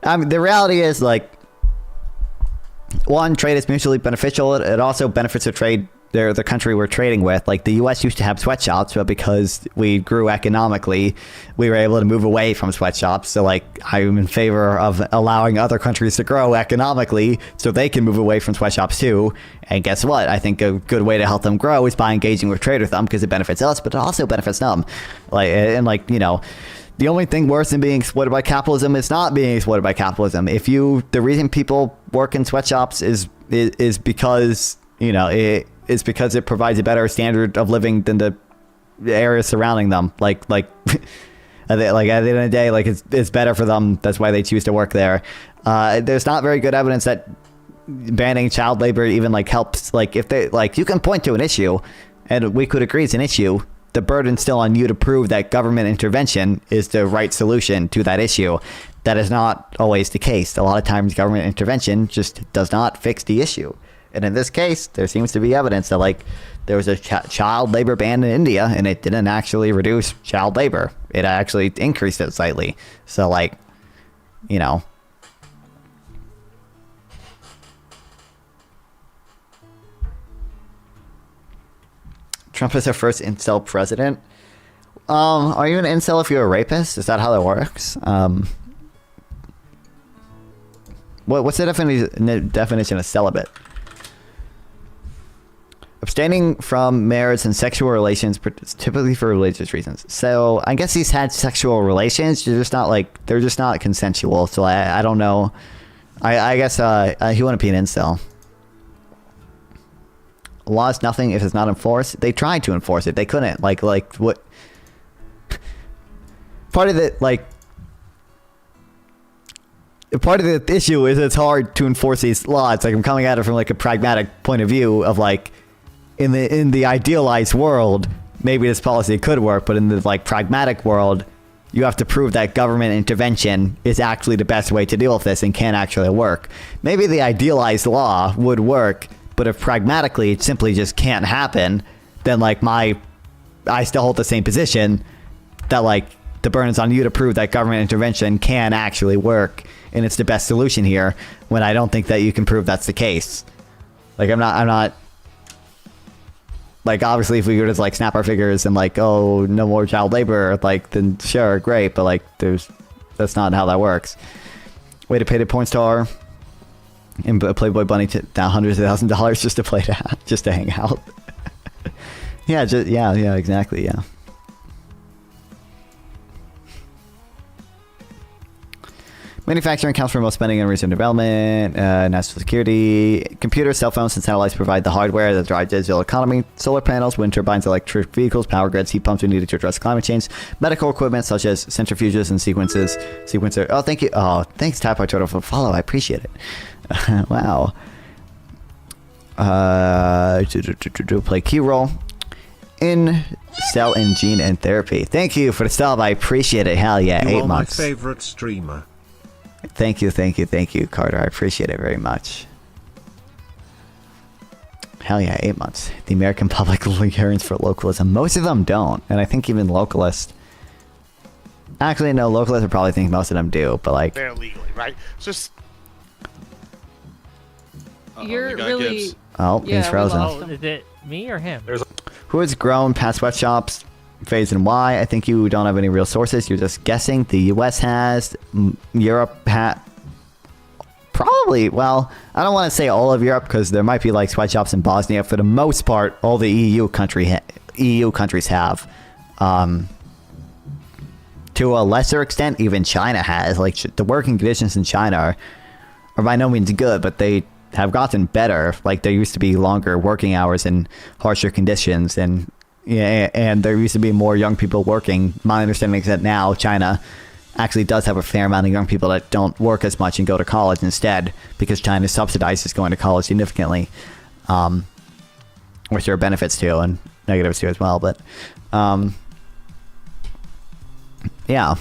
I mean, the reality is, like, one, trade is mutually beneficial. It also benefits the trade, the country we're trading with. Like, the U.S. used to have sweatshops, but because we grew economically, we were able to move away from sweatshops. So, like, I'm in favor of allowing other countries to grow economically so they can move away from sweatshops too. And guess what? I think a good way to help them grow is by engaging with trade with them, because it benefits us, but it also benefits them. Like, you know, the only thing worse than being exploited by capitalism is not being exploited by capitalism. The reason people work in sweatshops is because, you know, is because it provides a better standard of living than the areas surrounding them. Like at the end of the day, like, it's better for them. That's why they choose to work there. There's not very good evidence that banning child labor even, like, helps. Like, if they, like, you can point to an issue, and we could agree it's an issue. The burden's still on you to prove that government intervention is the right solution to that issue. That is not always the case. A lot of times government intervention just does not fix the issue. And in this case, there seems to be evidence that, like, there was a child labor ban in India, and it didn't actually reduce child labor. It actually increased it slightly. So, like, you know. Trump is our first incel president. Are you an incel if you're a rapist? Is that how that works? What's the definition of celibate? Abstaining from marriage and sexual relations, typically for religious reasons. So I guess he's had sexual relations. They're just not consensual. So I don't know. I guess he wouldn't be an incel. Law is nothing if it's not enforced. They tried to enforce it. They couldn't. Like what? Part of the issue is it's hard to enforce these laws. Like, I'm coming at it from, like, a pragmatic point of view of, like, in the idealized world, maybe this policy could work, but in the, like, pragmatic world, you have to prove that government intervention is actually the best way to deal with this and can actually work. Maybe the idealized law would work, but if pragmatically it simply just can't happen, then, like, I still hold the same position that, like, the burden is on you to prove that government intervention can actually work and it's the best solution here, when I don't think that you can prove that's the case. Like, I'm not like, obviously if we could just, like, snap our fingers and, like, oh, no more child labor, like, then sure, great, but, like, that's not how that works. Way to pay the porn star and Playboy Bunny down hundreds of $1,000s just to hang out. yeah, exactly, yeah. Manufacturing accounts for most spending in research and development, national security. Computers, cell phones, and satellites provide the hardware that drive digital economy. Solar panels, wind turbines, electric vehicles, power grids, heat pumps are needed to address climate change. Medical equipment such as centrifuges and sequencer. Oh, thank you. Oh, thanks, Typo Turtle, for the follow. I appreciate it. Wow. Play key role in cell and gene and therapy. Thank you for the sub. I appreciate it. Hell yeah, you 8 months. My favorite streamer. Thank you, Carter. I appreciate it very much. Hell yeah, 8 months. The American public yearns for localism. Most of them don't, and I think even localists. Actually, no, localists would probably think most of them do, but, like, they're legally, right? It's just you're really. Gibbs. Oh, he's frozen. Oh, is it me or him? Who has grown past sweatshops? Phase and why? I think you don't have any real sources. You're just guessing. The U.S. has. Europe has. Probably. Well, I don't want to say all of Europe because there might be, like, sweatshops in Bosnia. For the most part, all the EU countries have. To a lesser extent, even China has. Like, the working conditions in China are by no means good, but they have gotten better. Like, there used to be longer working hours and harsher conditions, and there used to be more young people working. My understanding is that now China actually does have a fair amount of young people that don't work as much and go to college instead, because China subsidizes going to college significantly. which there are benefits to and negatives to as well. But yeah.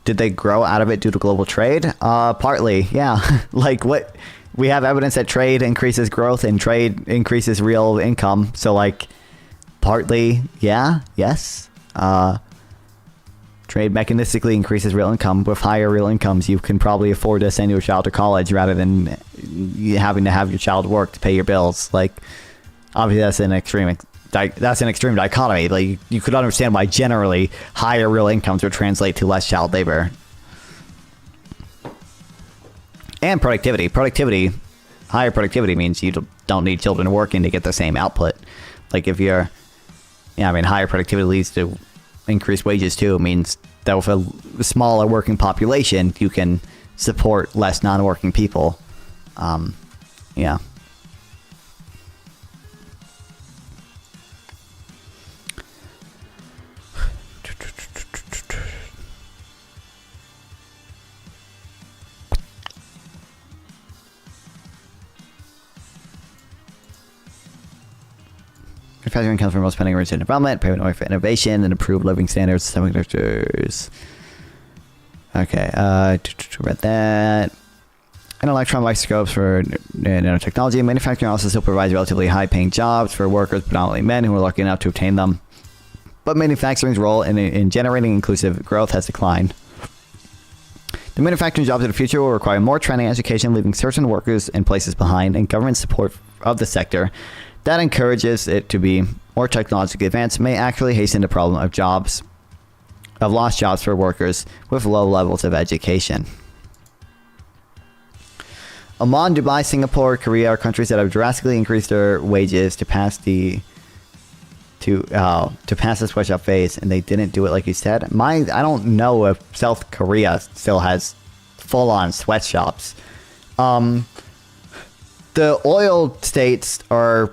Did they grow out of it due to global trade? Partly, yeah. Like what we have evidence that trade increases growth and trade increases real income. So like partly, yeah, yes. Trade mechanistically increases real income. With higher real incomes, you can probably afford to send your child to college rather than having to have your child work to pay your bills. Like obviously that's an extreme dichotomy. Like you could understand why generally higher real incomes would translate to less child labor. And productivity. Higher productivity means you don't need children working to get the same output. Like if you're, higher productivity leads to increased wages too. It means that with a smaller working population, you can support less non-working people. Yeah. Manufacturing comes from most spending rich in development, paving the way for innovation, and improved living standards of semiconductors. Okay, read that. And electron microscopes for nanotechnology. Manufacturing also still provides relatively high-paying jobs for workers, predominantly men, who are lucky enough to obtain them. But manufacturing's role in generating inclusive growth has declined. The manufacturing jobs of the future will require more training and education, leaving certain workers and places behind, and government support of the sector that encourages it to be more technologically advanced may actually hasten the problem of lost jobs for workers with low levels of education. Oman, Dubai, Singapore, Korea are countries that have drastically increased their wages to pass the sweatshop phase, and they didn't do it like you said. I don't know if South Korea still has full-on sweatshops. The oil states are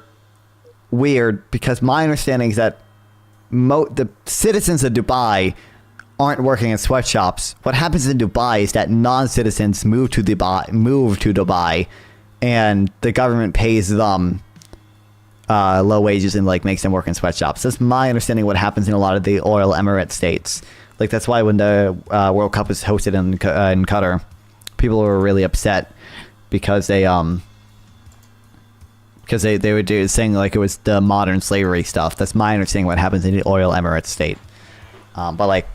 weird because my understanding is that the citizens of Dubai aren't working in sweatshops. What happens in Dubai is that non-citizens move to Dubai, and the government pays them low wages and like makes them work in sweatshops. That's my understanding of what happens in a lot of the oil emirate states. Like that's why when the World Cup was hosted in Qatar, people were really upset because they were saying like it was the modern slavery stuff. That's my understanding of what happens in the oil emirate state. But like,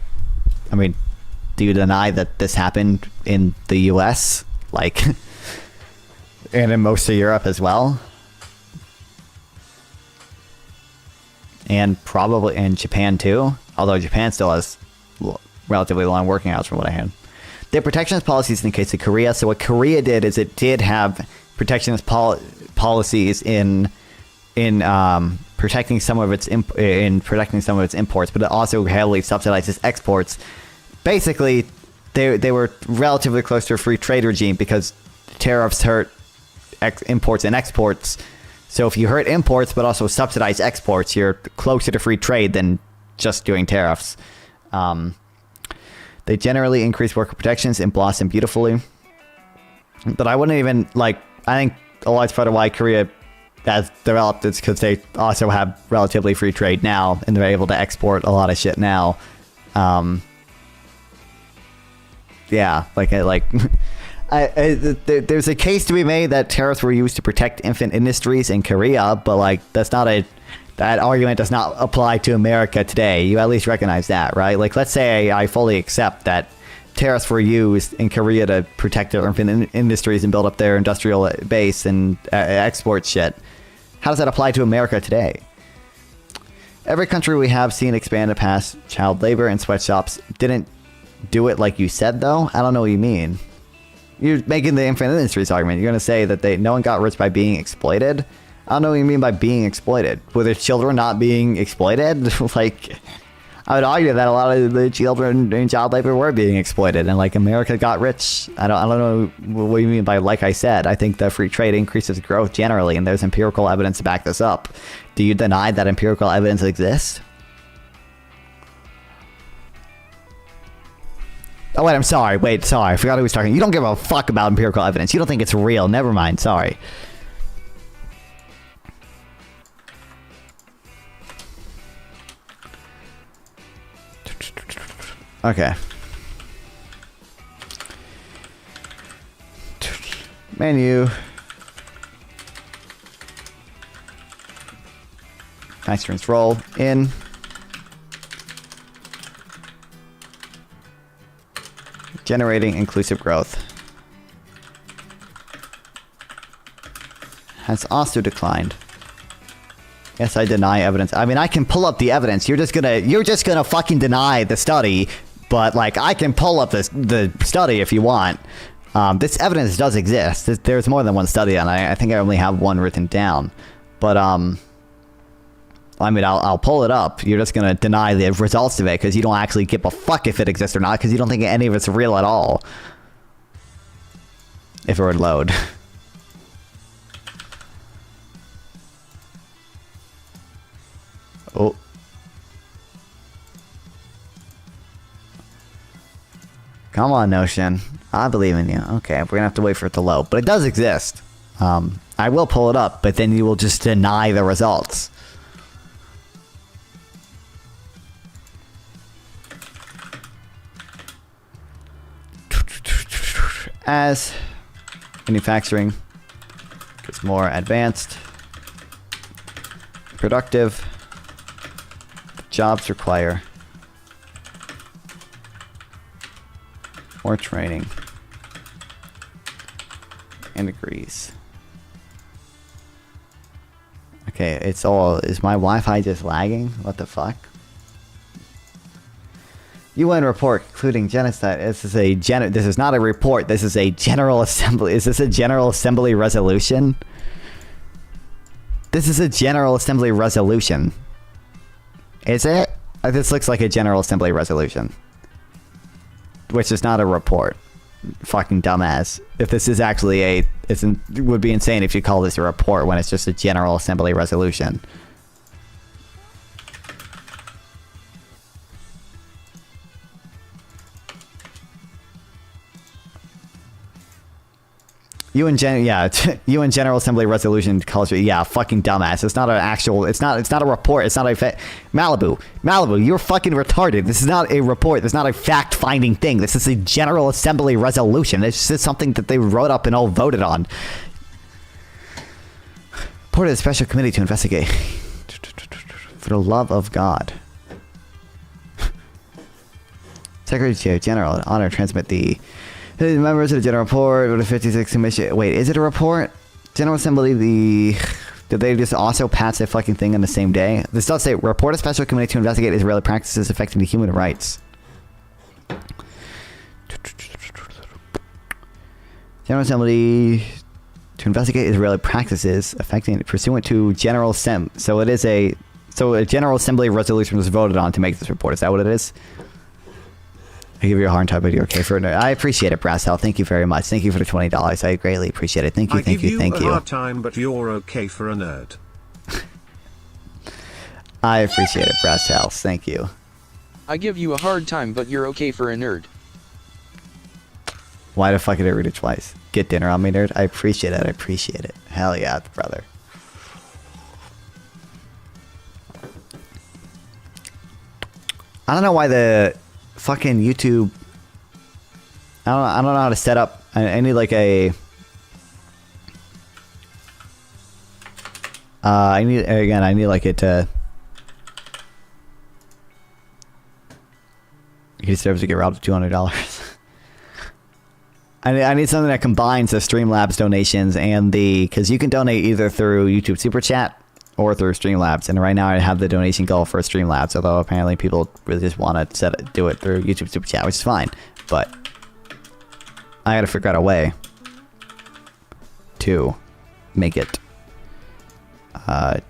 do you deny that this happened in the U.S. like, and in most of Europe as well? And probably in Japan too, although Japan still has relatively long working hours from what I heard. Their protectionist policies in the case of Korea. So what Korea did is it did have protectionist policies in protecting some of its imports, but it also heavily subsidizes exports. Basically, they were relatively close to a free trade regime because tariffs hurt imports and exports. So if you hurt imports but also subsidize exports, you're closer to free trade than just doing tariffs. They generally increase worker protections and blossom beautifully. But I wouldn't even I think a large part of why Korea has developed is because they also have relatively free trade now, and they're able to export a lot of shit now. Yeah, there's a case to be made that tariffs were used to protect infant industries in Korea, but that argument does not apply to America today. You at least recognize that, right? Like, let's say I fully accept that tariffs were used in Korea to protect their infant industries and build up their industrial base and export shit. How does that apply to America today? Every country we have seen expand to pass child labor and sweatshops didn't do it like you said, though. I don't know what you mean. You're making the infant industries argument. You're going to say that no one got rich by being exploited? I don't know what you mean by being exploited. Were their children not being exploited? I would argue that a lot of the children in child labor were being exploited, and America got rich. I don't know what you mean by like I said. I think the free trade increases growth generally, and there's empirical evidence to back this up. Do you deny that empirical evidence exists? Oh, wait, I'm sorry. Wait, sorry. I forgot who was talking. You don't give a fuck about empirical evidence. You don't think it's real. Never mind. Sorry. Okay. Menu. Nice roll in. Generating inclusive growth. Has also declined. Yes, I deny evidence. I mean, I can pull up the evidence. You're just gonna fucking deny the study, but like I can pull up the study if you want. This evidence does exist. There's more than one study on it. I think I only have one written down, but I mean, I'll pull it up. You're just gonna deny the results of it because you don't actually give a fuck if it exists or not because you don't think any of it's real at all. If it would load. Oh. Come on, Notion. I believe in you. Okay, we're gonna have to wait for it to load. But it does exist. I will pull it up, but then you will just deny the results. As manufacturing gets more advanced, productive, jobs require more training and degrees. Okay, is my Wi-Fi just lagging? What the fuck? UN report concluding genocide. This is not a report. This is a General Assembly. Is this a General Assembly resolution? This is a General Assembly resolution. Is it? This looks like a General Assembly resolution. Which is not a report. Fucking dumbass. If this is actually it would be insane if you call this a report when it's just a General Assembly resolution. UN General Assembly resolution calls you, yeah, fucking dumbass. It's not an actual, it's not a report. It's not a Malibu, you're fucking retarded. This is not a report. This is not a fact-finding thing. This is a General Assembly resolution. This is something that they wrote up and all voted on. Reported a special committee to investigate. For the love of God. Secretary General, honor transmit the members of the General Report of the 56th Commission. Wait, is it a report? General Assembly, did they just also pass the fucking thing on the same day? This does say, report a special committee to investigate Israeli practices affecting the human rights. General Assembly to investigate Israeli practices affecting, pursuant to General Assembly. So a General Assembly resolution was voted on to make this report. Is that what it is? I give you a hard time, but you're okay for it. I appreciate it, Brasshell. Thank you very much. Thank you for the $20. I greatly appreciate it. Thank you, thank you, thank you. I give you a hard time, but you're okay for a nerd. I appreciate it, Brasshell. Thank you. I give you a hard time, but you're okay for a nerd. Why the fuck did I read it twice? Get dinner on me, nerd. I appreciate it. I appreciate it. Hell yeah, brother. I don't know why the fucking YouTube. I don't know how to set up. I need like a. I need like it to. He deserves to get robbed of $200. I need something that combines the Streamlabs donations and because you can donate either through YouTube Super Chat or through Streamlabs, and right now I have the donation goal for Streamlabs, although apparently people really just want to do it through YouTube Super Chat, which is fine, but I gotta figure out a way to make it I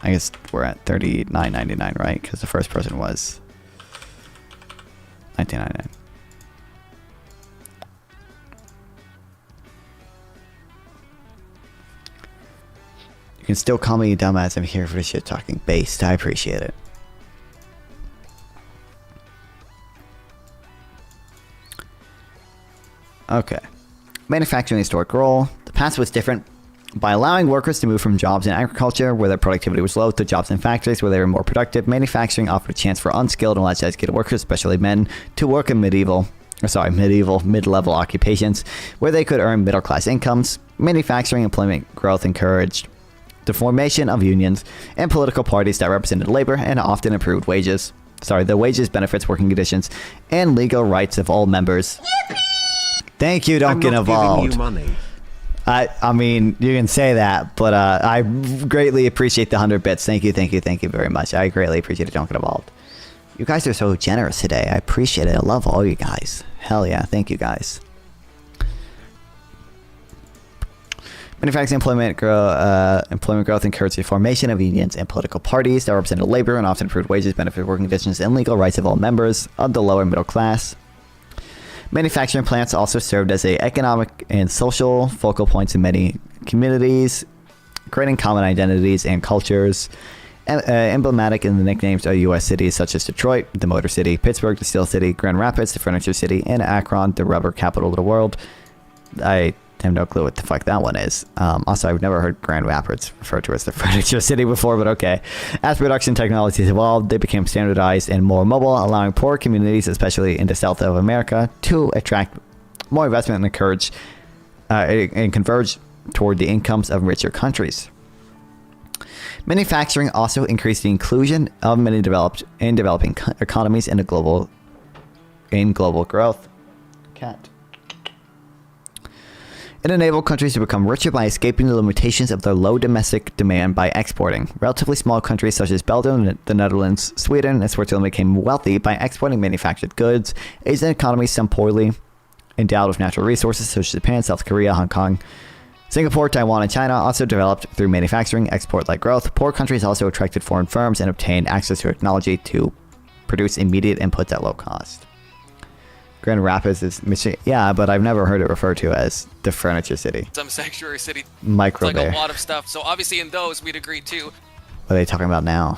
guess we're at $39.99, right? Because the first person was $19.99. You can still call me dumbass. I'm here for the shit talking based. I appreciate it. Okay. Manufacturing historic role. The past was different. By allowing workers to move from jobs in agriculture, where their productivity was low, to jobs in factories, where they were more productive, manufacturing offered a chance for unskilled and less educated workers, especially men, to work in mid-level occupations, where they could earn middle-class incomes. Manufacturing employment growth encouraged the formation of unions and political parties that represented labor and often improved wages. The wages, benefits, working conditions, and legal rights of all members. Yippee! Thank you, don't get involved. Giving you money. I mean, you can say that, but I greatly appreciate the 100 bits. Thank you very much. I greatly appreciate it. Don't get involved. You guys are so generous today. I appreciate it. I love all you guys. Hell yeah. Thank you guys. Manufacturing employment growth encouraged the formation of unions and political parties that represented labor and often improved wages, benefit, working conditions, and legal rights of all members of the lower middle class. Manufacturing plants also served as an economic and social focal points in many communities, creating common identities and cultures. Emblematic in the nicknames of U.S. cities such as Detroit, the Motor City, Pittsburgh, the Steel City, Grand Rapids, the Furniture City, and Akron, the rubber capital of the world. I have no clue what the fuck that one is. Also, I've never heard Grand Rapids referred to as the Furniture City before, but okay. As production technologies evolved, they became standardized and more mobile, allowing poor communities, especially in the South of America, to attract more investment and encourage and converge toward the incomes of richer countries. Manufacturing also increased the inclusion of many developing economies in global growth. Cat. It enabled countries to become richer by escaping the limitations of their low domestic demand by exporting. Relatively small countries such as Belgium, the Netherlands, Sweden, and Switzerland became wealthy by exporting manufactured goods. Asian economies, some poorly endowed with natural resources such as Japan, South Korea, Hong Kong, Singapore, Taiwan, and China, also developed through manufacturing export-like growth. Poor countries also attracted foreign firms and obtained access to technology to produce immediate inputs at low cost. Grand Rapids is Michigan. Yeah, but I've never heard it referred to as the Furniture City. Some sanctuary city. Micro it's like Bear. a lot of stuff. So obviously in those we'd agree too. What are they talking about now?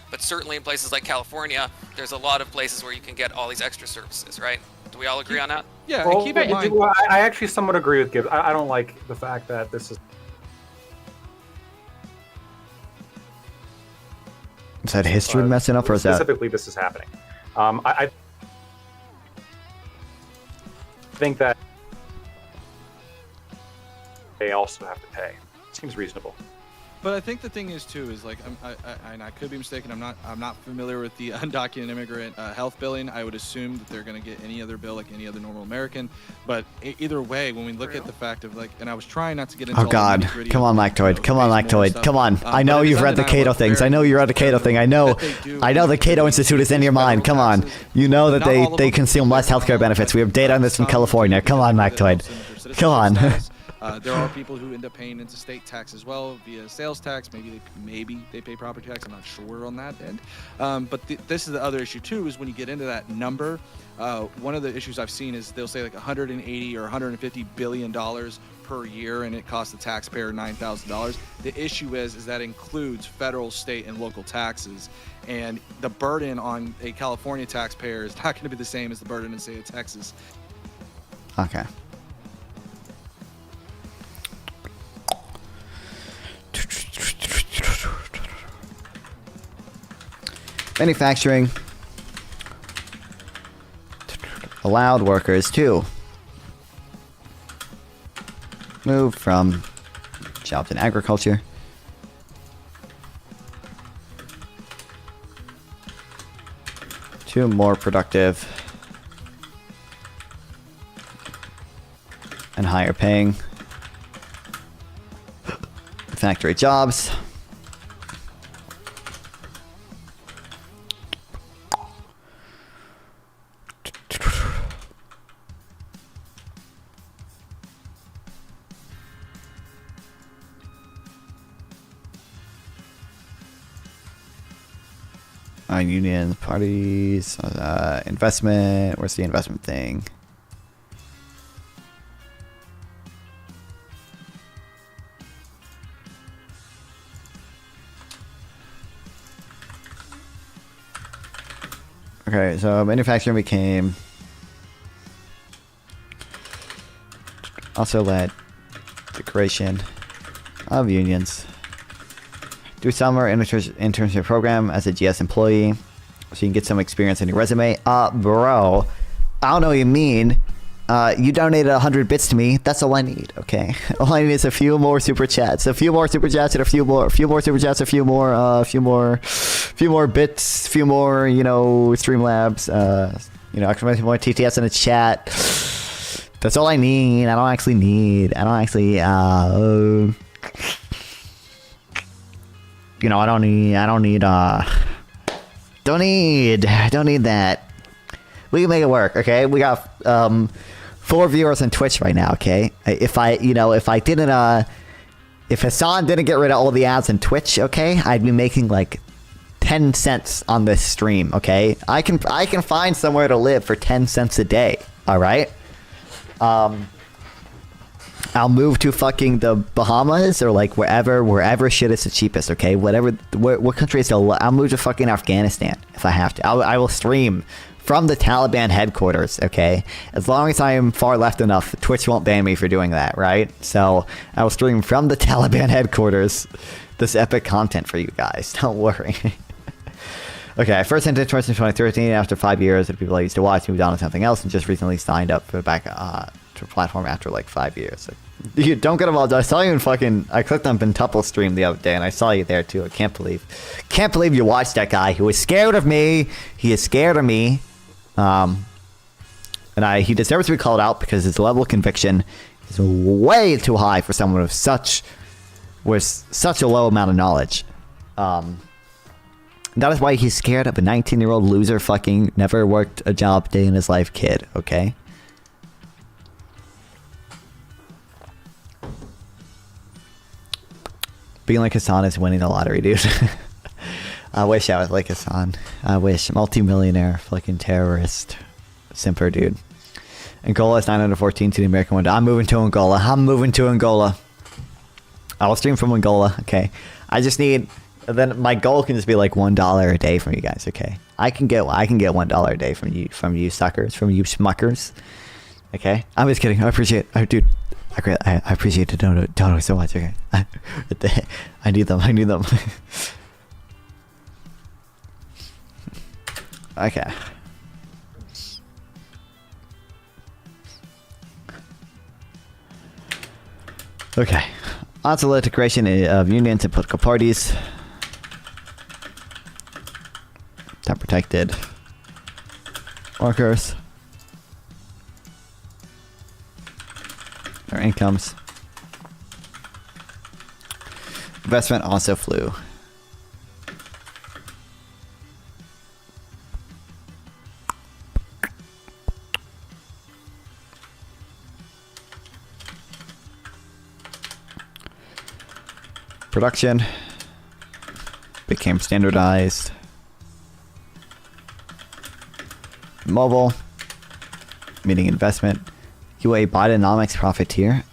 But certainly in places like California, there's a lot of places where you can get all these extra services, right? Do we all agree on that? Yeah, Well, keep in mind. I actually somewhat agree with Gibbs. I don't like the fact that this is. Is that history messing up, or is that specifically this is happening? I think that they also have to pay. Seems reasonable. But I think the thing is too is like and I could be mistaken. I'm not familiar with the undocumented immigrant health billing. I would assume that they're going to get any other bill like any other normal American. But either way, when we look at the fact of like, and I was trying not to get into. Oh God! Come on, Lactoid! Come on, Lactoid! Come on! I know you've read the Cato things. I know you read the Cato thing. I know the Cato Institute is in your mind. Come on! You know that they consume less healthcare benefits. We have data on this from California. Come on, Lactoid! Come on! There are people who end up paying into state tax as well via sales tax. Maybe they pay property tax. I'm not sure on that end. But this is the other issue too, is when you get into that number. One of the issues I've seen is they'll say like 180 or 150 billion dollars per year, and it costs the taxpayer $9,000. The issue is that includes federal, state, and local taxes, and the burden on a California taxpayer is not going to be the same as the burden in, say, Texas. Okay. Manufacturing allowed workers to move from jobs in agriculture to more productive and higher paying factory jobs. Union parties, investment. Where's the investment thing? Okay, so manufacturing became Also led the creation of unions. Do summer internship program as a GS employee, so you can get some experience in your resume. Bro, I don't know what you mean. You donated 100 bits to me. That's all I need. Okay, all I need is a few more super chats, a few more super chats, and a few more super chats, a few more bits, few more, you know, Streamlabs, you know, exclamation point TTS in the chat. That's all I need. I don't actually need. You know, I don't need that. We can make it work, okay? We got 4 viewers on Twitch right now, okay? If Hassan didn't get rid of all the ads on Twitch, okay, I'd be making like 10 cents on this stream, okay? I can find somewhere to live for 10 cents a day, all right? I'll move to fucking the Bahamas or like wherever shit is the cheapest, okay? What country is I'll move to fucking Afghanistan if I have to. I will stream from the Taliban headquarters, okay? As long as I am far left enough, Twitch won't ban me for doing that, right? So I will stream from the Taliban headquarters this epic content for you guys. Don't worry. Okay, I first entered Twitch in 2013. After 5 years, the people I used to watch moved on to something else and just recently signed up for the back to a platform after like 5 years. You don't get involved. I saw you in fucking. I clicked on Bentupple's stream the other day, and I saw you there too. I can't believe you watched that guy who was scared of me. He is scared of me, and he deserves to be called out because his level of conviction is way too high for someone with such a low amount of knowledge. That is why he's scared of a 19-year-old loser fucking never worked a job day in his life kid. Okay. Being like Hassan is winning the lottery, dude. I wish I was like Hassan. I wish. Multi-millionaire, fucking terrorist. Simper, dude. Angola is 914 to the American window. I'm moving to Angola. I will stream from Angola, okay? I just need... Then my goal can just be like $1 a day from you guys, okay? I can get $1 a day from you suckers, from you schmuckers. Okay? I'm just kidding. I appreciate it. Dude. I appreciate the donor so much. Okay, I need them. Okay. Okay. On to the creation of unions and political parties. Time protected workers. Their incomes. Investment also flew. Production became standardized. Mobile, meaning investment. UA Bidenomics profiteer.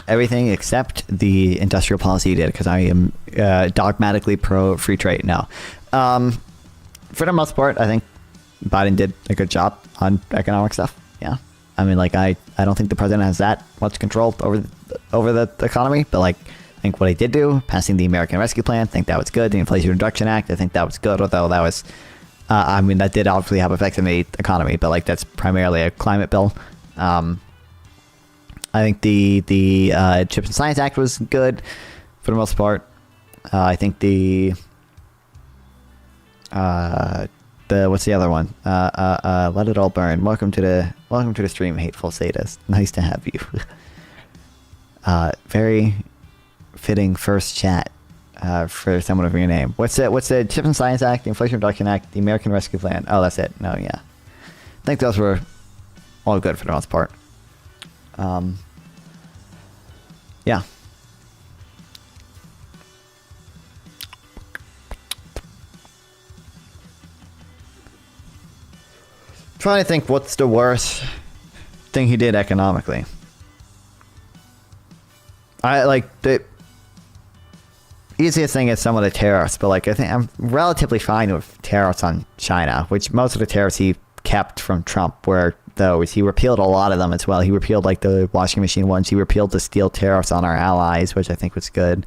Everything except the industrial policy he did, because I am dogmatically pro free trade now. For the most part, I think Biden did a good job on economic stuff. Yeah, I mean, like I don't think the president has that much control over the economy, but like I think what he did do, passing the American Rescue Plan, I think that was good. The Inflation Reduction Act, I think that was good, although that was, I mean, that did obviously have effects on the economy, but like that's primarily a climate bill. I think the Chips and Science Act was good for the most part. I think the what's the other one? Let It All Burn. Welcome to the stream, hateful sadist. Nice to have you. Very fitting first chat for someone of your name. What's the Chips and Science Act, the Inflation Reduction Act, the American Rescue Plan? Oh, that's it. No, yeah. I think those were all good for the most part. Yeah. Trying to think what's the worst thing he did economically. I like the easiest thing is some of the tariffs, but like I think I'm relatively fine with tariffs on China, which most of the tariffs he kept from Trump were those. He repealed a lot of them as well. He repealed like the washing machine ones. He repealed the steel tariffs on our allies, which I think was good.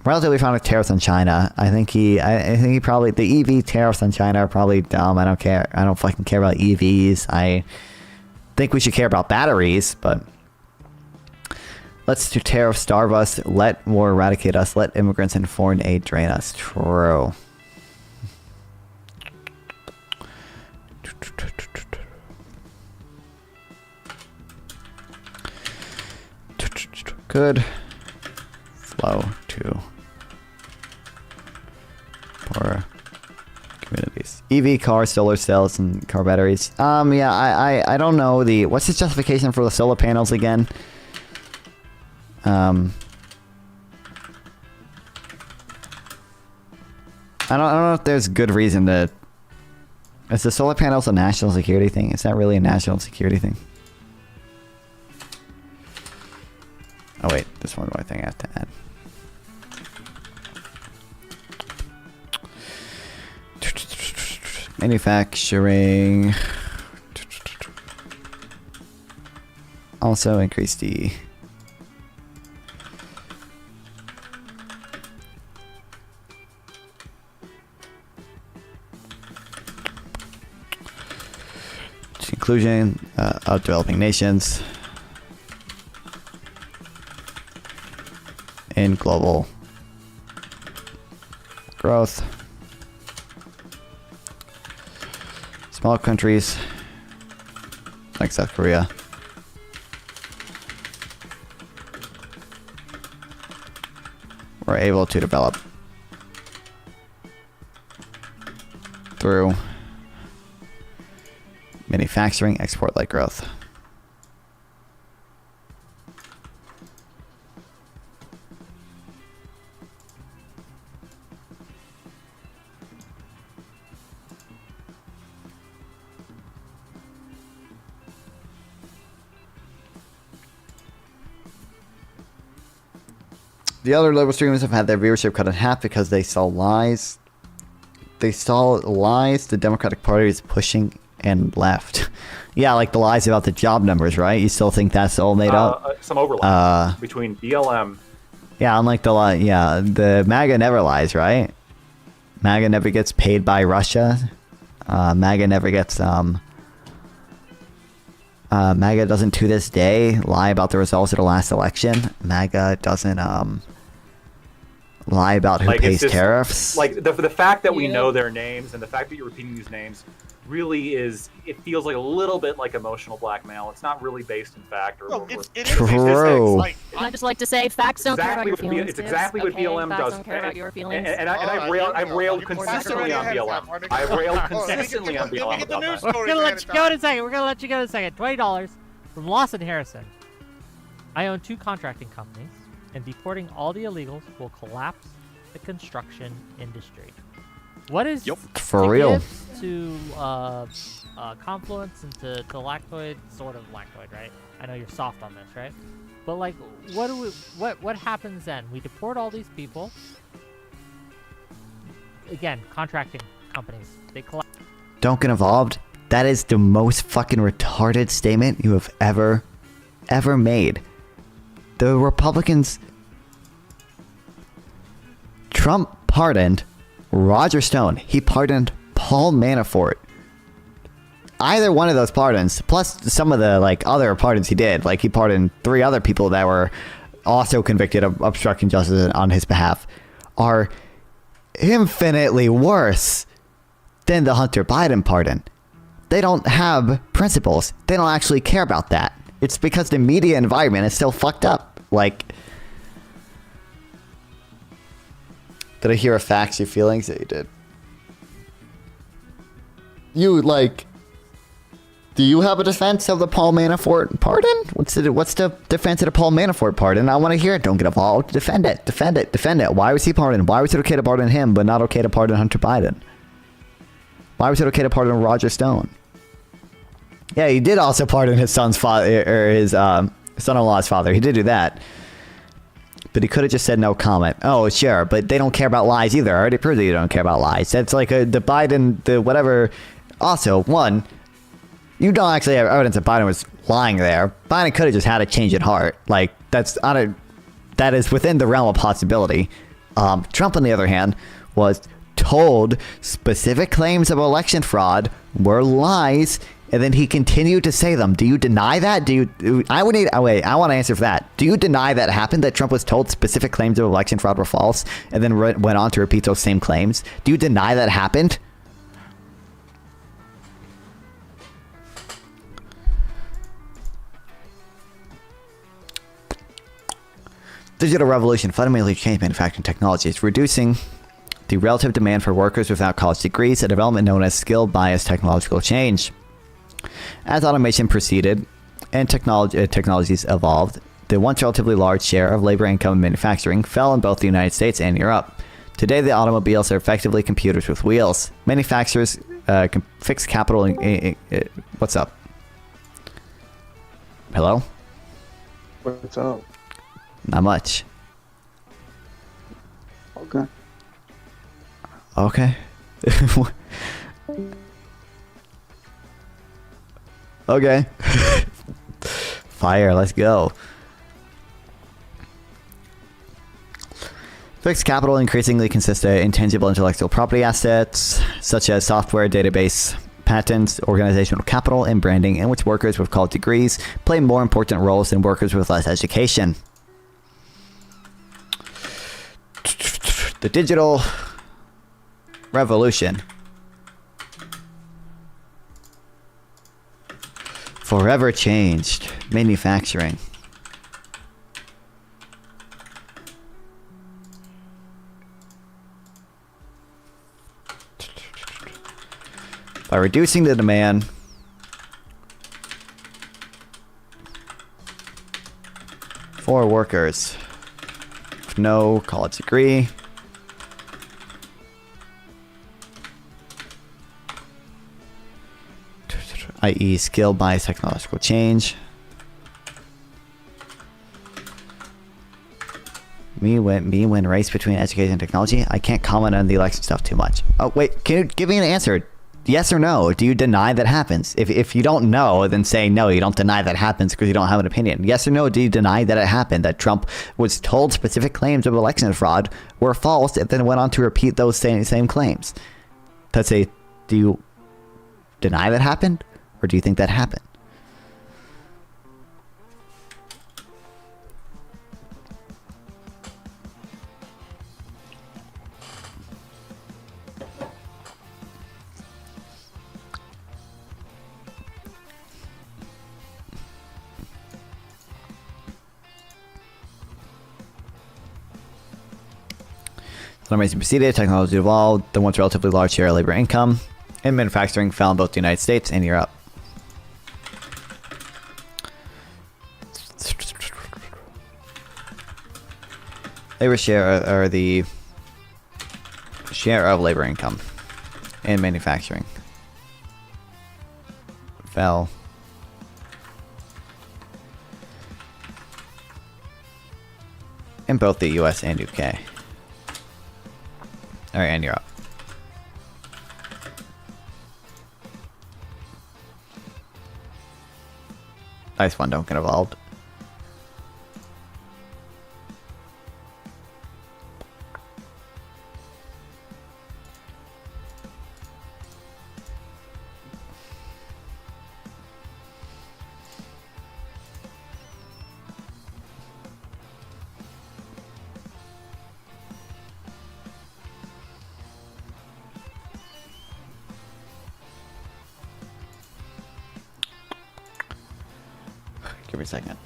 Relatively fond of tariffs on China. I think he probably, the EV tariffs on China are probably dumb. I don't care. I don't fucking care about EVs. I think we should care about batteries, but let's do tariff starve us. Let war eradicate us. Let immigrants and foreign aid drain us. True. Good. Flow to poor communities. EV cars, solar cells, and car batteries. Yeah, I don't know what's the justification for the solar panels again? I don't know if there's good reason to. Is the solar panels a national security thing? Is that really a national security thing? Oh wait, there's one more thing I have to add. Manufacturing. Also increase the inclusion of developing nations in global growth. Small countries like South Korea were able to develop through manufacturing, export-like growth. The other liberal streamers have had their viewership cut in half because they saw lies. They saw lies the Democratic Party is pushing and left. Yeah, like the lies about the job numbers, right? You still think that's all made up? Some overlap between BLM. Yeah, unlike the lie. Yeah, the MAGA never lies, right? MAGA never gets paid by Russia. MAGA never gets. MAGA doesn't to this day lie about the results of the last election. MAGA doesn't lie about who pays tariffs. Like the fact that we know their names and the fact that you're repeating these names really is, it feels like a little bit like emotional blackmail. It's not really based in fact. Or True. I just like to say facts don't care about your feelings. It's exactly what BLM facts does. Don't care about your feelings. And I've railed consistently on BLM. I've railed consistently on BLM about that. We're gonna let you go in a second. We're gonna let you go in a second. $20 from Lawson Harrison. I own 2 contracting companies, and deporting all the illegals will collapse the construction industry. What is for real to Confluence and to Lactoid, sort of Lactoid, right? I know you're soft on this, right? But like, what happens then? We deport all these people. Again, contracting companies, they collapse. Don't get involved. That is the most fucking retarded statement you have ever made. The Republicans. Trump pardoned Roger Stone. He pardoned Paul Manafort. Either one of those pardons, plus some of the like other pardons he did, like he pardoned 3 other people that were also convicted of obstructing justice on his behalf, are infinitely worse than the Hunter Biden pardon. They don't have principles. They don't actually care about that. It's because the media environment is still fucked up. Like, did I hear a facts your feelings? That you did. You like. Do you have a defense of the Paul Manafort pardon? What's the defense of the Paul Manafort pardon? I want to hear it. Don't get involved. Defend it. Defend it. Defend it. Why was he pardoned? Why was it okay to pardon him, but not okay to pardon Hunter Biden? Why was it okay to pardon Roger Stone? Yeah, he did also pardon his son's father, or his son-in-law's father. He did do that. But he could have just said no comment. Oh, sure, but they don't care about lies either. I already proved that you don't care about lies. That's like the Biden, the whatever. Also, one, You don't actually have evidence that Biden was lying there. Biden could have just had a change at heart. Like, that is within the realm of possibility. Trump, on the other hand, was told specific claims of election fraud were lies, and then he continued to say them. Do you deny that? I want to answer for that. Do you deny that happened, that Trump was told specific claims of election fraud were false, and then went on to repeat those same claims? Do you deny that happened? Digital revolution fundamentally changed manufacturing technologies, reducing the relative demand for workers without college degrees, a development known as skill-biased technological change. As automation proceeded and technologies evolved, the once relatively large share of labor income in manufacturing fell in both the United States and Europe. Today, the automobiles are effectively computers with wheels. Manufacturers fix capital. What's up? Hello? What's up? Not much. Okay. Okay. Okay. Fire, let's go. Fixed capital increasingly consists of intangible intellectual property assets, such as software, database, patents, organizational capital, and branding, in which workers with college degrees play more important roles than workers with less education. The digital revolution forever changed manufacturing. By reducing the demand for workers with no college degree, i.e. skill bias technological change. Me when race between education and technology. I can't comment on the election stuff too much. Oh wait, can you give me an answer? Yes or no? Do you deny that happens? If you don't know, then say no, you don't deny that happens because you don't have an opinion. Yes or no, do you deny that it happened, that Trump was told specific claims of election fraud were false and then went on to repeat those same claims? Do you deny that happened? Or do you think that happened? Automation proceeded, technology evolved, the once relatively large share of labor income in manufacturing fell in both the United States and Europe. Labor share, or the share of labor income in manufacturing, fell in both the US and UK. And Europe. Nice one, don't get involved. Give me a second.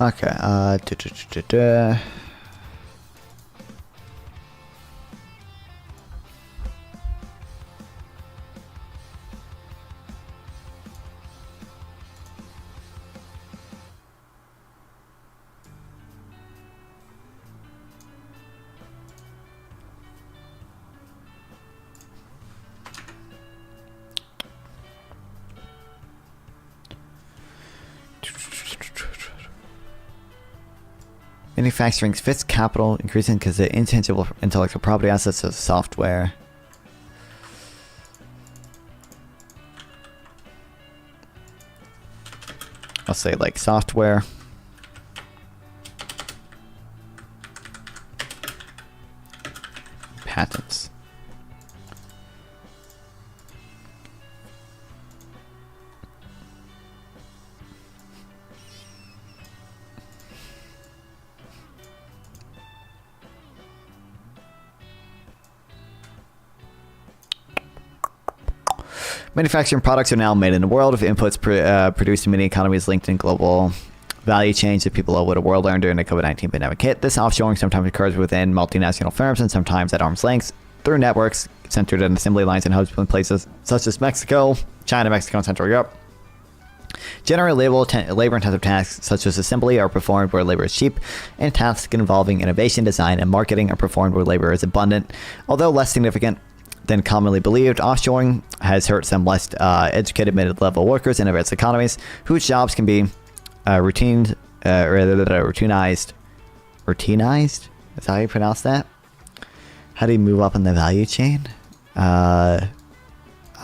Okay. Manufacturing's fixed capital increasing because the intangible intellectual property assets of software. I'll say like software. Patents. Manufacturing products are now made in the world of inputs produced in many economies linked in global value chains that people over the world learned during the COVID-19 pandemic hit. This offshoring sometimes occurs within multinational firms and sometimes at arm's length through networks centered in assembly lines and hubs in places such as Mexico, China, Mexico, and Central Europe. Generally, labor-intensive tasks such as assembly are performed where labor is cheap, and tasks involving innovation, design, and marketing are performed where labor is abundant. Although less significant than commonly believed, offshoring has hurt some less educated mid-level workers in advanced economies whose jobs can be routinized. Routinized? Is that how you pronounce that? How do you move up in the value chain? I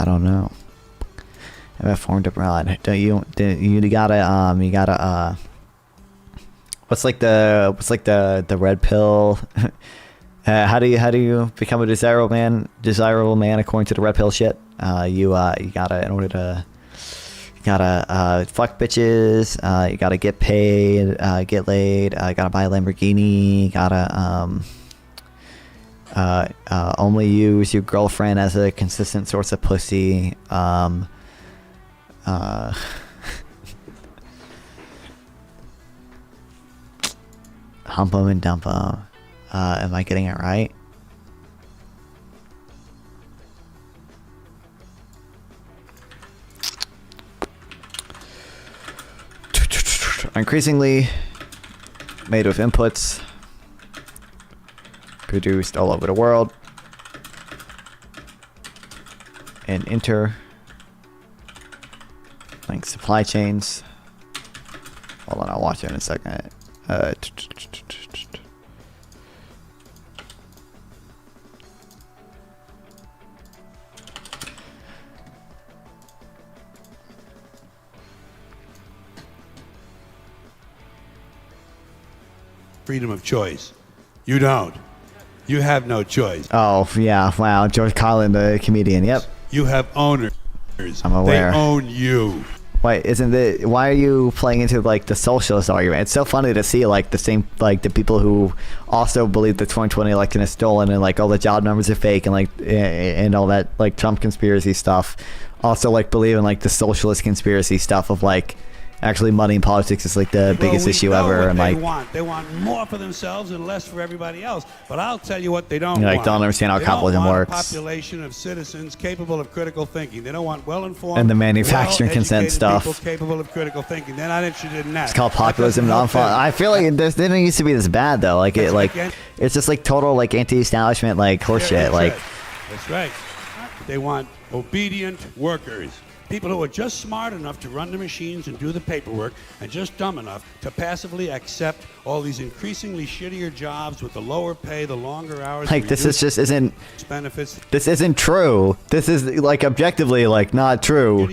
don't know. Formed abroad. You gotta what's like the red pill? How do you become a desirable man according to the red pill shit? You gotta, in order to, you gotta fuck bitches, you gotta get paid, get laid, gotta buy a Lamborghini, gotta only use your girlfriend as a consistent source of pussy, hump 'em and dump 'em. Am I getting it right? Increasingly made with inputs produced all over the world and interlinked supply chains. Hold on, I'll watch it in a second. Freedom of choice. You don't. You have no choice. Oh, yeah. Wow. George Carlin, the comedian. Yep. You have owners. I'm aware. They own you. Wait, why are you playing into like the socialist argument? It's so funny to see like the same, like the people who also believe the 2020 election is stolen and like all the job numbers are fake and like and all that like Trump conspiracy stuff, also like believe in like the socialist conspiracy stuff of like actually money in politics is like the biggest issue ever, and like they want more for themselves and less for everybody else. But I'll tell you what they don't like want. Don't understand how capitalism works. A population of citizens capable of critical thinking. They don't want well-informed and the manufacturing consent stuff. People capable of critical thinking. They're not interested in that. It's called populism, non-fun. I feel like this didn't used to be this bad though. Like it, like it's just like total like anti-establishment like horseshit. Like that's right. They want obedient workers. People who are just smart enough to run the machines and do the paperwork and just dumb enough to passively accept all these increasingly shittier jobs with the lower pay, the longer hours. Like this is just isn't benefits. This isn't true. This is like objectively like not true.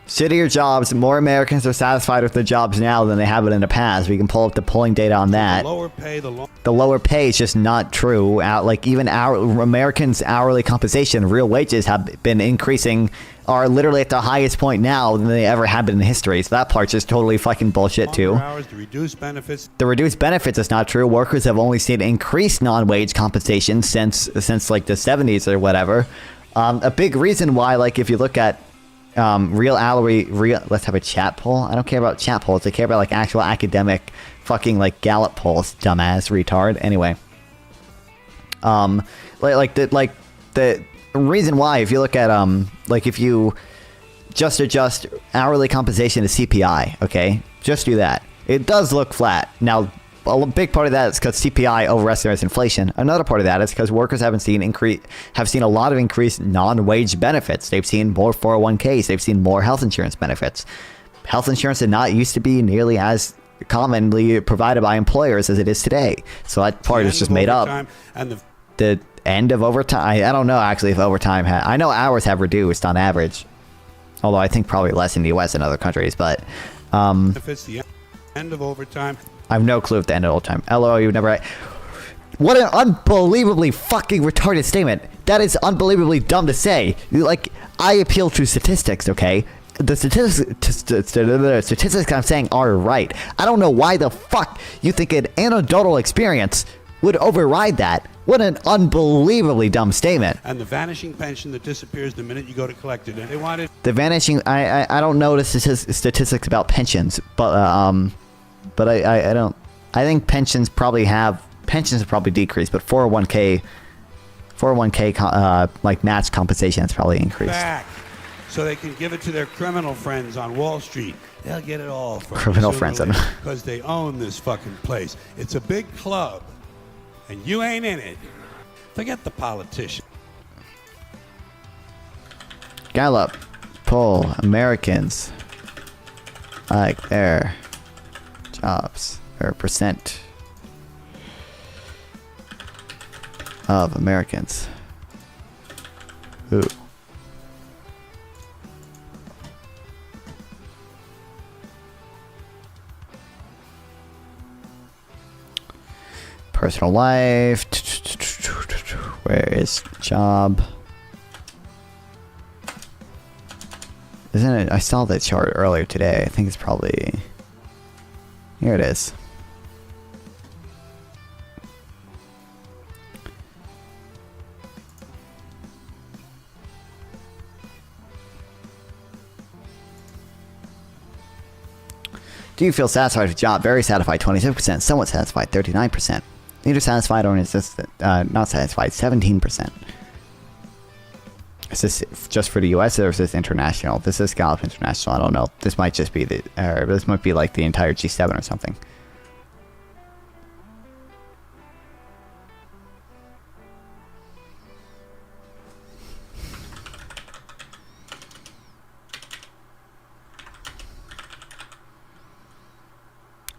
Shittier jobs. More Americans are satisfied with their jobs now than they have been in the past. We can pull up the polling data on that. The lower pay, the lower pay is just not true. Like even our Americans' hourly compensation, real wages have been increasing, are literally at the highest point now than they ever have been in history. So that part's just totally fucking bullshit too. Hours to reduce benefits. The reduced benefits is not true. Workers have only seen increased non-wage compensation since like the 70s or whatever. A big reason why, like if you look at let's have a chat poll. I don't care about chat polls. I care about like actual academic fucking like Gallup polls, dumbass retard. Anyway, the reason why, if you look at like if you just adjust hourly compensation to CPI, okay, just do that. It does look flat. Now, a big part of that is because CPI overestimates inflation. Another part of that is because workers have seen a lot of increased non-wage benefits. They've seen more 401ks. They've seen more health insurance benefits. Health insurance did not used to be nearly as commonly provided by employers as it is today. So that part is just made up. And the end of overtime. I don't know actually if overtime I know hours have reduced on average, although I think probably less in the U.S. and other countries. But if it's the end of overtime, I have no clue if the end of overtime. LOL, you've never. What an unbelievably fucking retarded statement. That is unbelievably dumb to say. Like, I appeal to statistics, okay? The statistics I'm saying are right. I don't know why the fuck you think an anecdotal experience would override that. What an unbelievably dumb statement. and the vanishing pension that disappears the minute you go to collect it. And they wanted The vanishing. I don't know the statistics about pensions, but I don't. I think pensions have probably decreased, but 401k like match compensation has probably increased. back so they can give it to their criminal friends on Wall Street. They'll get it all from Criminal friends, I know. because they own this fucking place. It's a big club, and you ain't in it. Forget the politician. Gallup poll Americans like their jobs or percent of Americans who personal life. Where is job? Isn't it? I saw that chart earlier today. I think it's probably here. It is. Do you feel satisfied with your job? Very satisfied, 26%. Somewhat satisfied, 39%. Neither satisfied or not satisfied, 17%. Is this just for the U.S. or is this international? This is Gallup International. I don't know. This might just be this might be like the entire G7 or something.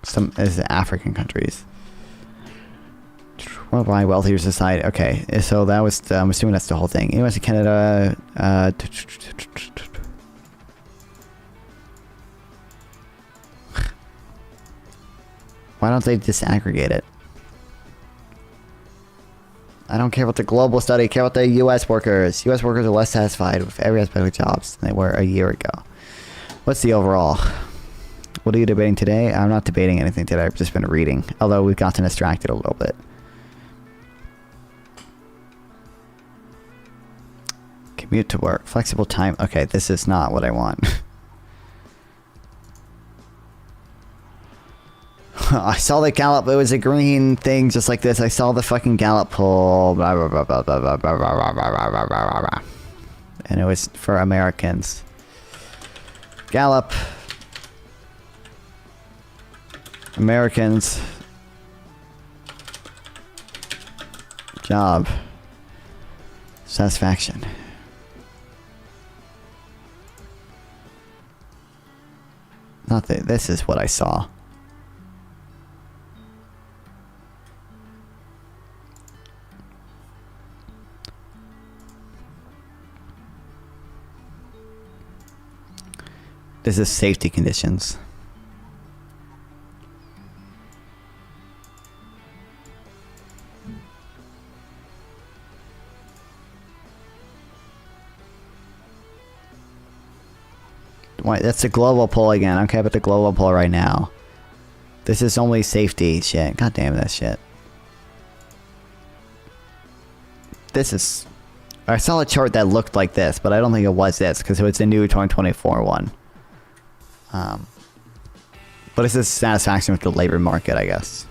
Some is African countries. One of my wealthier society. Okay, so that was. I'm assuming that's the whole thing. U.S. and Canada. Why don't they disaggregate it? I don't care about the global study. I care about the U.S. workers. U.S. workers are less satisfied with every aspect of jobs than they were a year ago. What's the overall? What are you debating today? I'm not debating anything today. I've just been reading. Although we've gotten distracted a little bit. Commute to work. Flexible time. Okay, this is not what I want. I saw the Gallup. It was a green thing just like this. I saw the fucking Gallup poll. Blah, blah, blah, blah, blah, blah, blah, blah, blah, blah, blah, blah. And it was for Americans. Gallup. Americans. Job. Satisfaction. Not that this is what I saw. This is safety conditions. Why, that's a global poll again. I don't care about the global poll right now. This is only safety shit. God damn that shit. This is I saw a chart that looked like this, but I don't think it was this because it was the new 2024 one. But it's dissatisfaction with the labor market, I guess.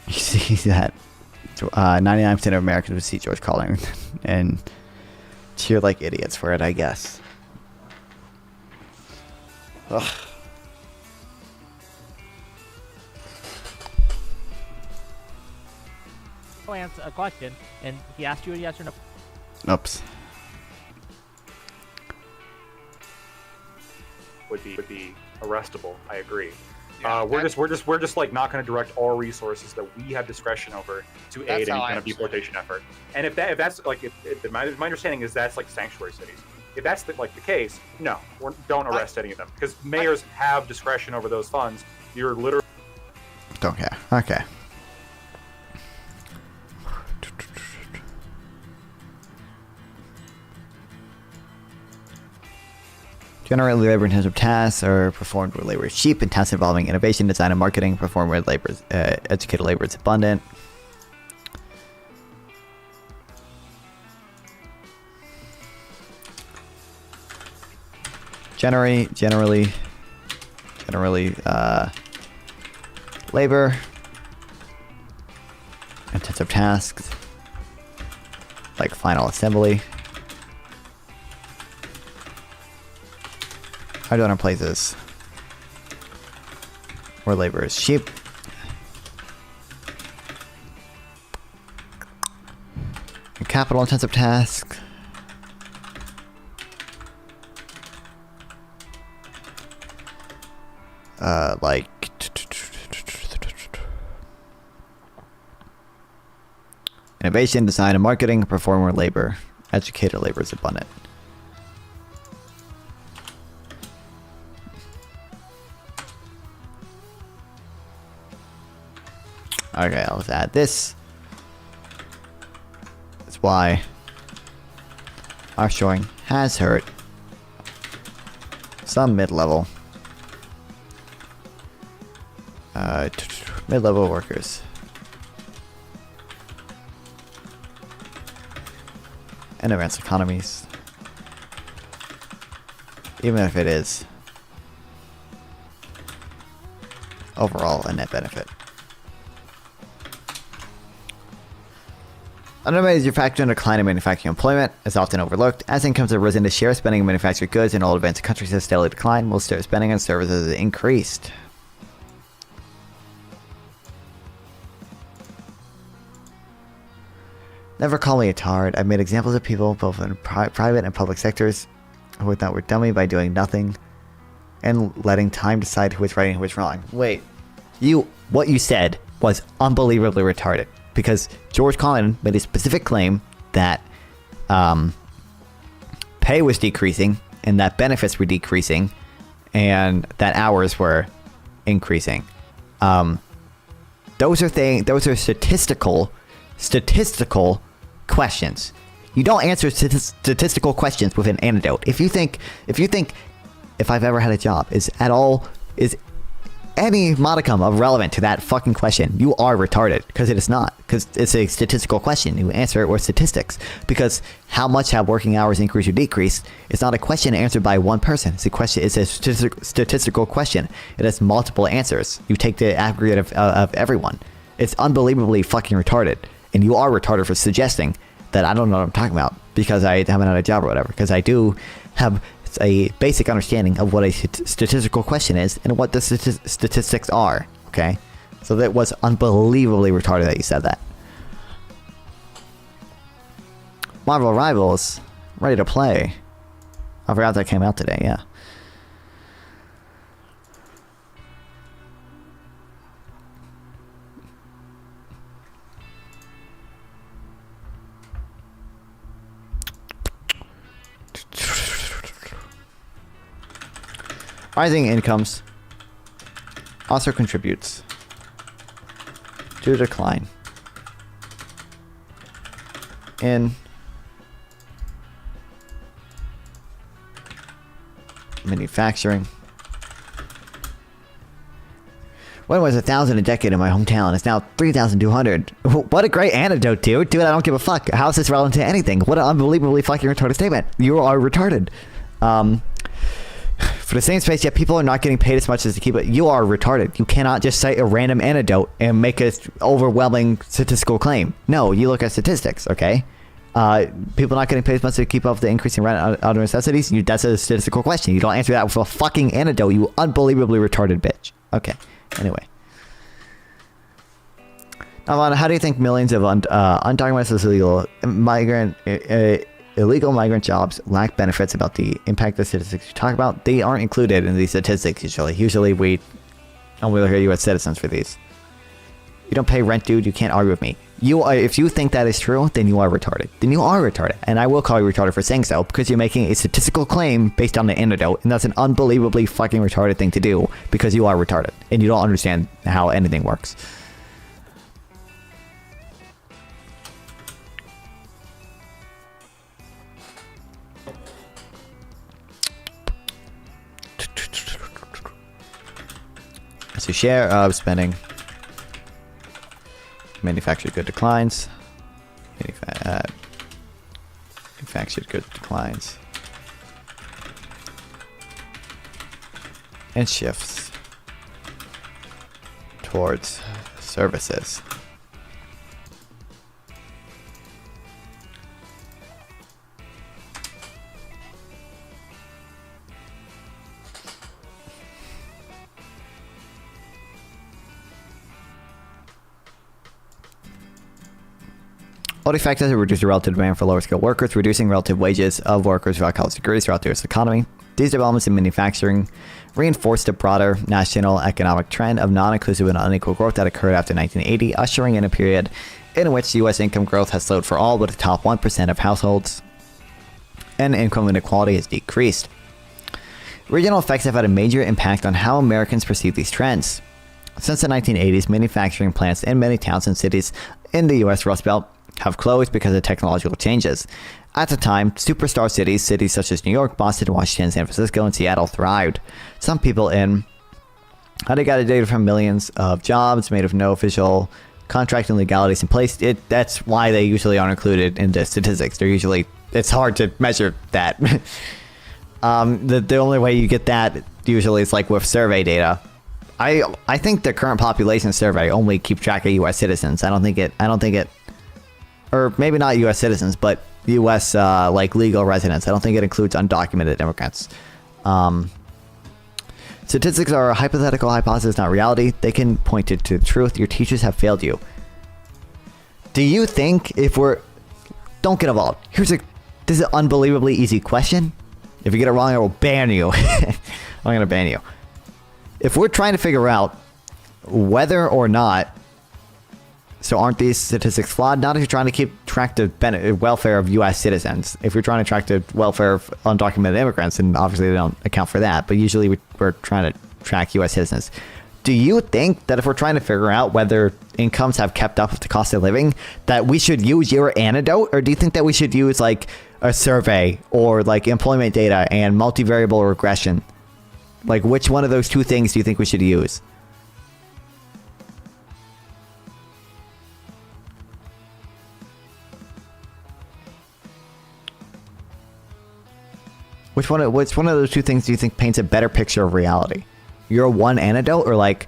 You see that 99% of Americans would see George Carlin and cheer like idiots for it, I guess. Ugh. Answer a question, and he asked you a yes or no. Oops. Would be arrestable. I agree. We're just like not going to direct all resources that we have discretion over to aid any kind of deportation effort. And if that's like, my understanding is that's like sanctuary cities. If that's the case, no, don't arrest any of them because mayors have discretion over those funds. You're literally don't care. Okay. Generally, labor-intensive tasks are performed where labor is cheap, and tasks involving innovation, design, and marketing performed where educated labor is abundant. Generally, labor-intensive tasks like final assembly. Are done in places where labor is cheap. And capital intensive tasks like innovation, design, and marketing perform where labor, educated labor is abundant. Okay, let's add this. That's why offshoring has hurt some mid-level workers. And advanced economies. Even if it is overall a net benefit. Another major factor in decline in manufacturing employment is often overlooked. As incomes have risen, the share of spending in manufactured goods in all advanced countries has steadily declined, while share of spending on services has increased. Never call me a tard. I've made examples of people, both in private and public sectors, who thought were dummy by doing nothing and letting time decide who is right and who is wrong. Wait, what you said was unbelievably retarded. Because George Carlin made a specific claim that pay was decreasing and that benefits were decreasing and that hours were increasing. Those are statistical questions. You don't answer statistical questions with an anecdote. If you think if I've ever had a job is any modicum of relevant to that fucking question, you are retarded, because it is not, because it's a statistical question. You answer it with statistics, because how much have working hours increased or decreased is not a question answered by one person. It's a statistical question. It has multiple answers. You take the aggregate of everyone. It's unbelievably fucking retarded, and you are retarded for suggesting that I don't know what I'm talking about because I haven't had a job or whatever, because I do have a basic understanding of what a statistical question is and what the statistics are. Okay, so that was unbelievably retarded that you said that. Marvel Rivals, ready to play. I forgot that came out today. Yeah. Rising incomes also contributes to a decline in manufacturing. When it was 1,000 a decade in my hometown, it's now 3,200. What a great anecdote, dude. Dude, I don't give a fuck. How is this relevant to anything? What an unbelievably fucking retarded statement. You are retarded. For the same space, yet people are not getting paid as much as to keep it. You are retarded. You cannot just cite a random anecdote and make an overwhelming statistical claim. No, you look at statistics, okay? People not getting paid as much to keep up with the increasing rent and other necessities. That's a statistical question. You don't answer that with a fucking anecdote, you unbelievably retarded bitch. Okay, anyway. Alana, how do you think millions of undocumented illegal migrant jobs lack benefits about the impact of statistics you talk about? They aren't included in these statistics usually. Usually we only look at U.S. citizens for these. You don't pay rent, dude. You can't argue with me. If you think that is true, then you are retarded. Then you are retarded. And I will call you retarded for saying so, because you're making a statistical claim based on the anecdote, and that's an unbelievably fucking retarded thing to do, because you are retarded, and you don't understand how anything works. So share of spending. Manufactured good declines. Manufactured good declines. And shifts towards services. All these factors have reduced the relative demand for lower skilled workers, reducing relative wages of workers without college degrees throughout the U.S. economy. These developments in manufacturing reinforced the broader national economic trend of non-inclusive and unequal growth that occurred after 1980, ushering in a period in which U.S. income growth has slowed for all but the top 1% of households, and income inequality has decreased. Regional effects have had a major impact on how Americans perceive these trends. Since the 1980s, manufacturing plants in many towns and cities in the U.S. Rust Belt have closed because of technological changes. At the time, superstar cities such as New York, Boston, Washington, San Francisco, and Seattle thrived. Some people they got data from millions of jobs made of no official contracting legalities in place. That's why they usually aren't included in the statistics. It's hard to measure that. The only way you get that usually is like with survey data. I think the current population survey only keep track of U.S. citizens. I don't think it, or maybe not U.S. citizens, but U.S. Like legal residents. I don't think it includes undocumented immigrants. Statistics are a hypothetical hypothesis, not reality. They can point to the truth. Your teachers have failed you. Do you think don't get involved. This is an unbelievably easy question. If you get it wrong, I will ban you. I'm gonna ban you. If we're trying to figure out whether or not, so aren't these statistics flawed? Not if you're trying to keep track of welfare of U.S. citizens. If you're trying to track the welfare of undocumented immigrants, and obviously they don't account for that, but usually we're trying to track U.S. citizens. Do you think that if we're trying to figure out whether incomes have kept up with the cost of living, that we should use your anecdote? Or do you think that we should use like a survey or like employment data and multivariable regression? Like which one of those two things do you think we should use? Which one of those two things do you think paints a better picture of reality? Your one anecdote or like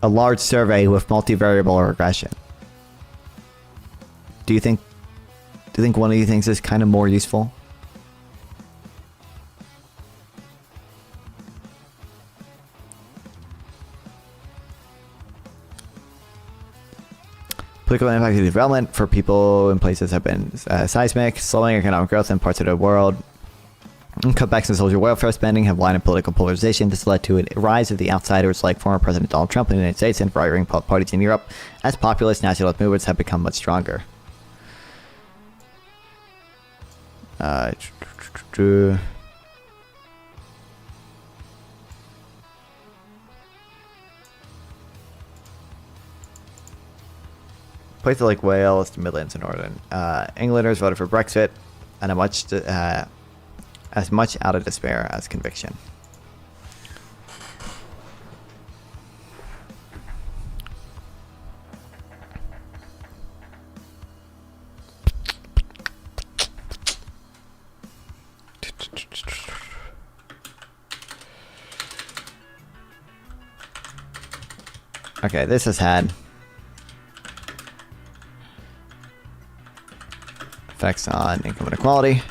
a large survey with multivariable regression? Do you think one of these things is kind of more useful? Political impact of development for people in places have been seismic, slowing economic growth in parts of the world. Cutbacks in social welfare spending have widened political polarization. This led to a rise of the outsiders like former President Donald Trump in the United States and right-wing parties in Europe, as populist nationalist movements have become much stronger. Places like Wales, the Midlands, and Northern Englanders voted for Brexit, and as much out of despair as conviction. Okay, this has had effects on income inequality.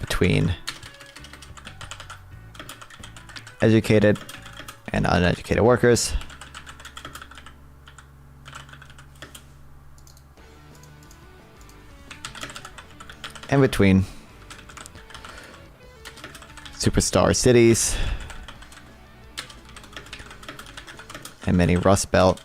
Between educated and uneducated workers. And between superstar cities and many Rust Belt.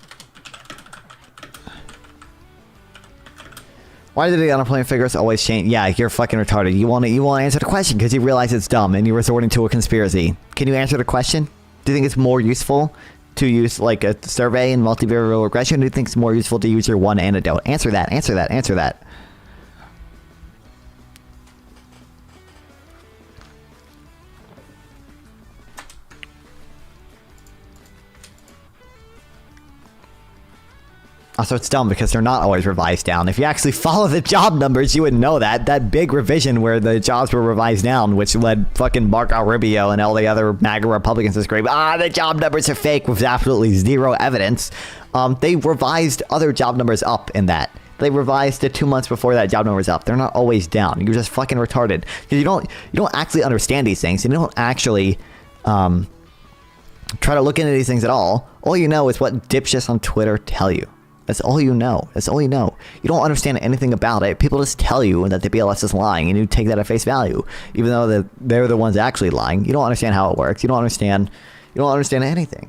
Why do the unemployment figures always change? Yeah, you're fucking retarded. You want to answer the question because you realize it's dumb and you're resorting to a conspiracy. Can you answer the question? Do you think it's more useful to use like a survey and multivariate regression? Or do you think it's more useful to use your one antidote? Answer that. Answer that. Answer that. Also, it's dumb because they're not always revised down. If you actually follow the job numbers, you would know that. That big revision where the jobs were revised down, which led fucking Marco Rubio and all the other MAGA Republicans to scream, the job numbers are fake with absolutely zero evidence. They revised other job numbers up in that. They revised it 2 months before that job number was up. They're not always down. You're just fucking retarded. Because you don't actually understand these things. You don't actually try to look into these things at all. All you know is what dipshits on Twitter tell you. That's all you know. That's all you know. You don't understand anything about it. People just tell you that the BLS is lying, and you take that at face value, even though they're the ones actually lying. You don't understand how it works. You don't understand anything.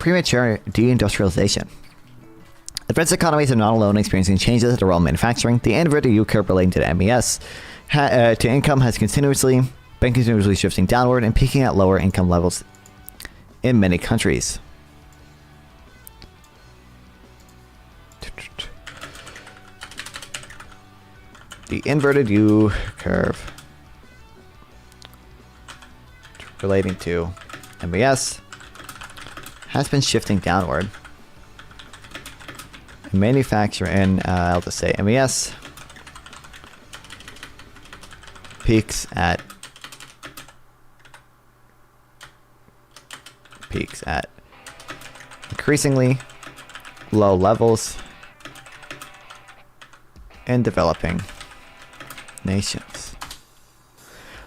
Premature deindustrialization. Advanced economies are not alone experiencing changes at the realm of manufacturing. The inverted U curve relating to the MES to income has been continuously shifting downward and peaking at lower income levels in many countries. The inverted U curve relating to MES has been shifting downward. Manufacturing, I'll just say MES peaks at increasingly low levels in developing nations.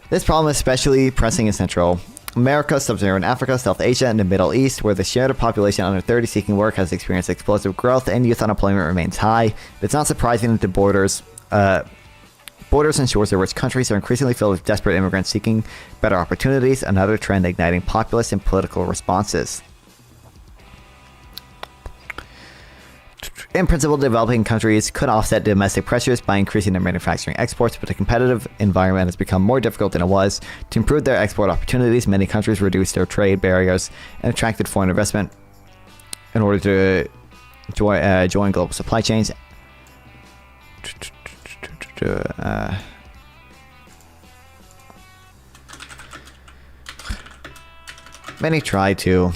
This problem is especially pressing in Central America, Sub-Saharan Africa, South Asia, and the Middle East, where the share of population under 30 seeking work has experienced explosive growth and youth unemployment remains high. It's not surprising that the borders and shores of rich countries are increasingly filled with desperate immigrants seeking better opportunities, another trend igniting populist and political responses. In principle, developing countries could offset domestic pressures by increasing their manufacturing exports, but the competitive environment has become more difficult than it was. To improve their export opportunities, many countries reduced their trade barriers and attracted foreign investment in order to join global supply chains. Many try to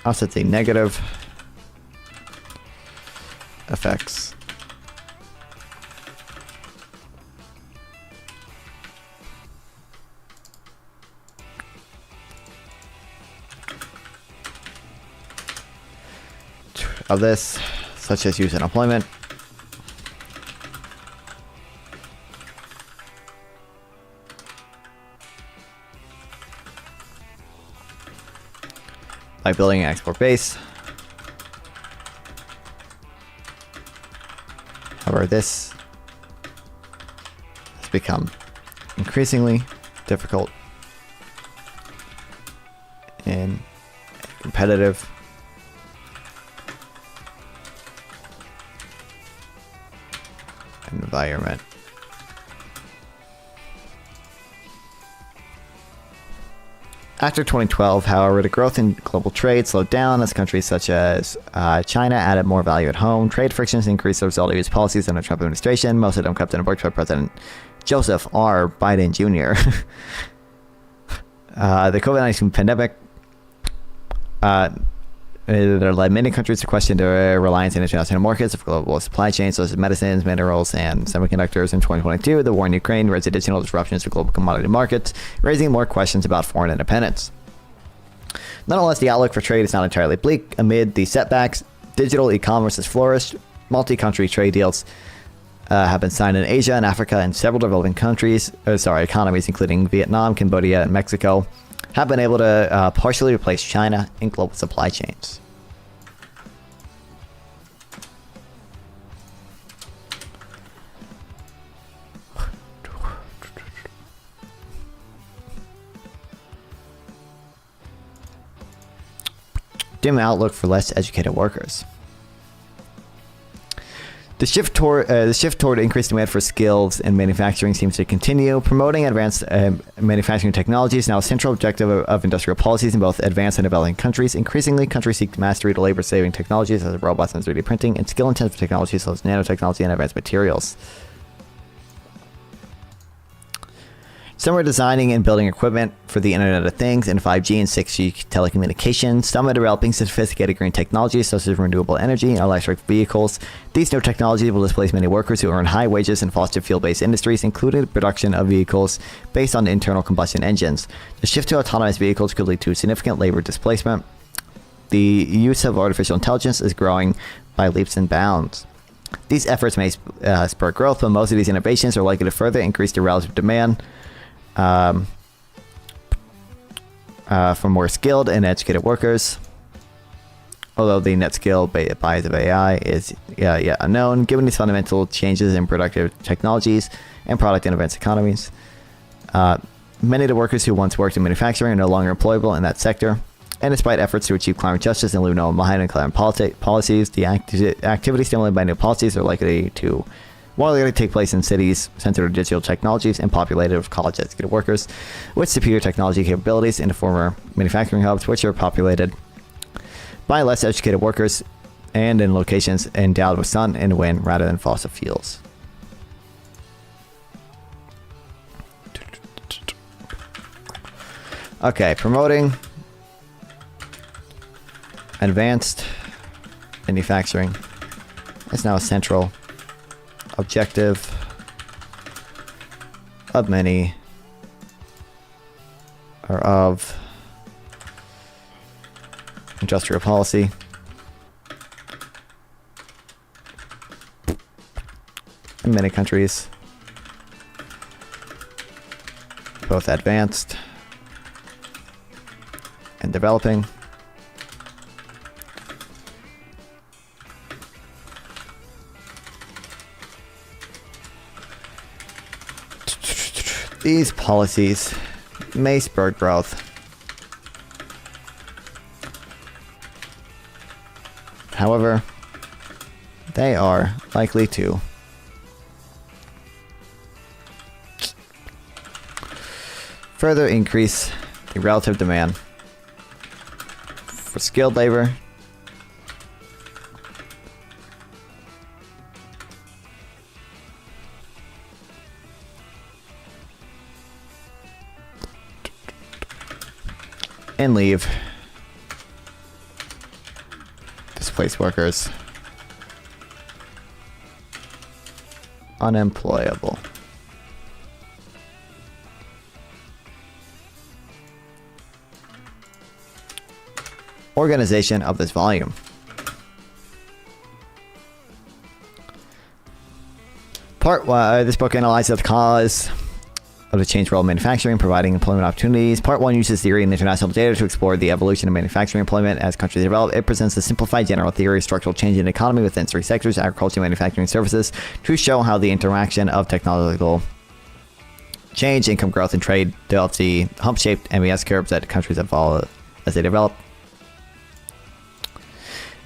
offset the negative effects of this, such as youth unemployment, by building an export base. However, this has become increasingly difficult in a competitive environment. After 2012, however, the growth in global trade slowed down as countries such as China added more value at home. Trade frictions increased as a result of these policies under the Trump administration, most of them kept in work by President Joseph R. Biden Jr. The COVID-19 pandemic led many countries to question their reliance on international markets of global supply chains such as medicines, minerals, and semiconductors. In 2022, the war in Ukraine raised additional disruptions to global commodity markets, raising more questions about foreign independence. Nonetheless, the outlook for trade is not entirely bleak. Amid these setbacks, digital e-commerce has flourished. Multi-country trade deals have been signed in Asia and Africa, and several developing economies, including Vietnam, Cambodia, and Mexico, have been able to partially replace China in global supply chains. Dim outlook for less educated workers. The shift toward increased demand for skills in manufacturing seems to continue. Promoting advanced manufacturing technology is now a central objective of industrial policies in both advanced and developing countries. Increasingly, countries seek mastery to labor-saving technologies such as robots and 3D printing, and skill-intensive technologies such as nanotechnology and advanced materials. Some are designing and building equipment for the Internet of Things and 5G and 6G telecommunications. Some are developing sophisticated green technologies such as renewable energy and electric vehicles. These new technologies will displace many workers who earn high wages and foster fuel-based industries, including the production of vehicles based on internal combustion engines. The shift to autonomous vehicles could lead to significant labor displacement. The use of artificial intelligence is growing by leaps and bounds. These efforts may spur growth, but most of these innovations are likely to further increase the relative demand for more skilled and educated workers. Although the net skill bias of AI is yet unknown, given these fundamental changes in productive technologies and product and advanced economies. Many of the workers who once worked in manufacturing are no longer employable in that sector. And despite efforts to achieve climate justice and leave no one behind in climate policies, the activity stimulated by new policies are likely to take place in cities centered on digital technologies and populated with college-educated workers with superior technology capabilities in the former manufacturing hubs, which are populated by less educated workers and in locations endowed with sun and wind rather than fossil fuels. Okay, promoting advanced manufacturing is now a central objective of many, or of industrial policy. In many countries, both advanced and developing. These policies may spur growth. However, they are likely to further increase the relative demand for skilled labor and leave displaced workers unemployable. Organization of this volume. Part 1. This book analyzes the cause of the change role of manufacturing, providing employment opportunities. Part 1 uses theory and international data to explore the evolution of manufacturing employment as countries develop. It presents a simplified general theory of structural change in the economy within 3 sectors: agriculture, manufacturing, services, to show how the interaction of technological change, income growth, and trade develops the hump-shaped MES curves that countries follow as they develop.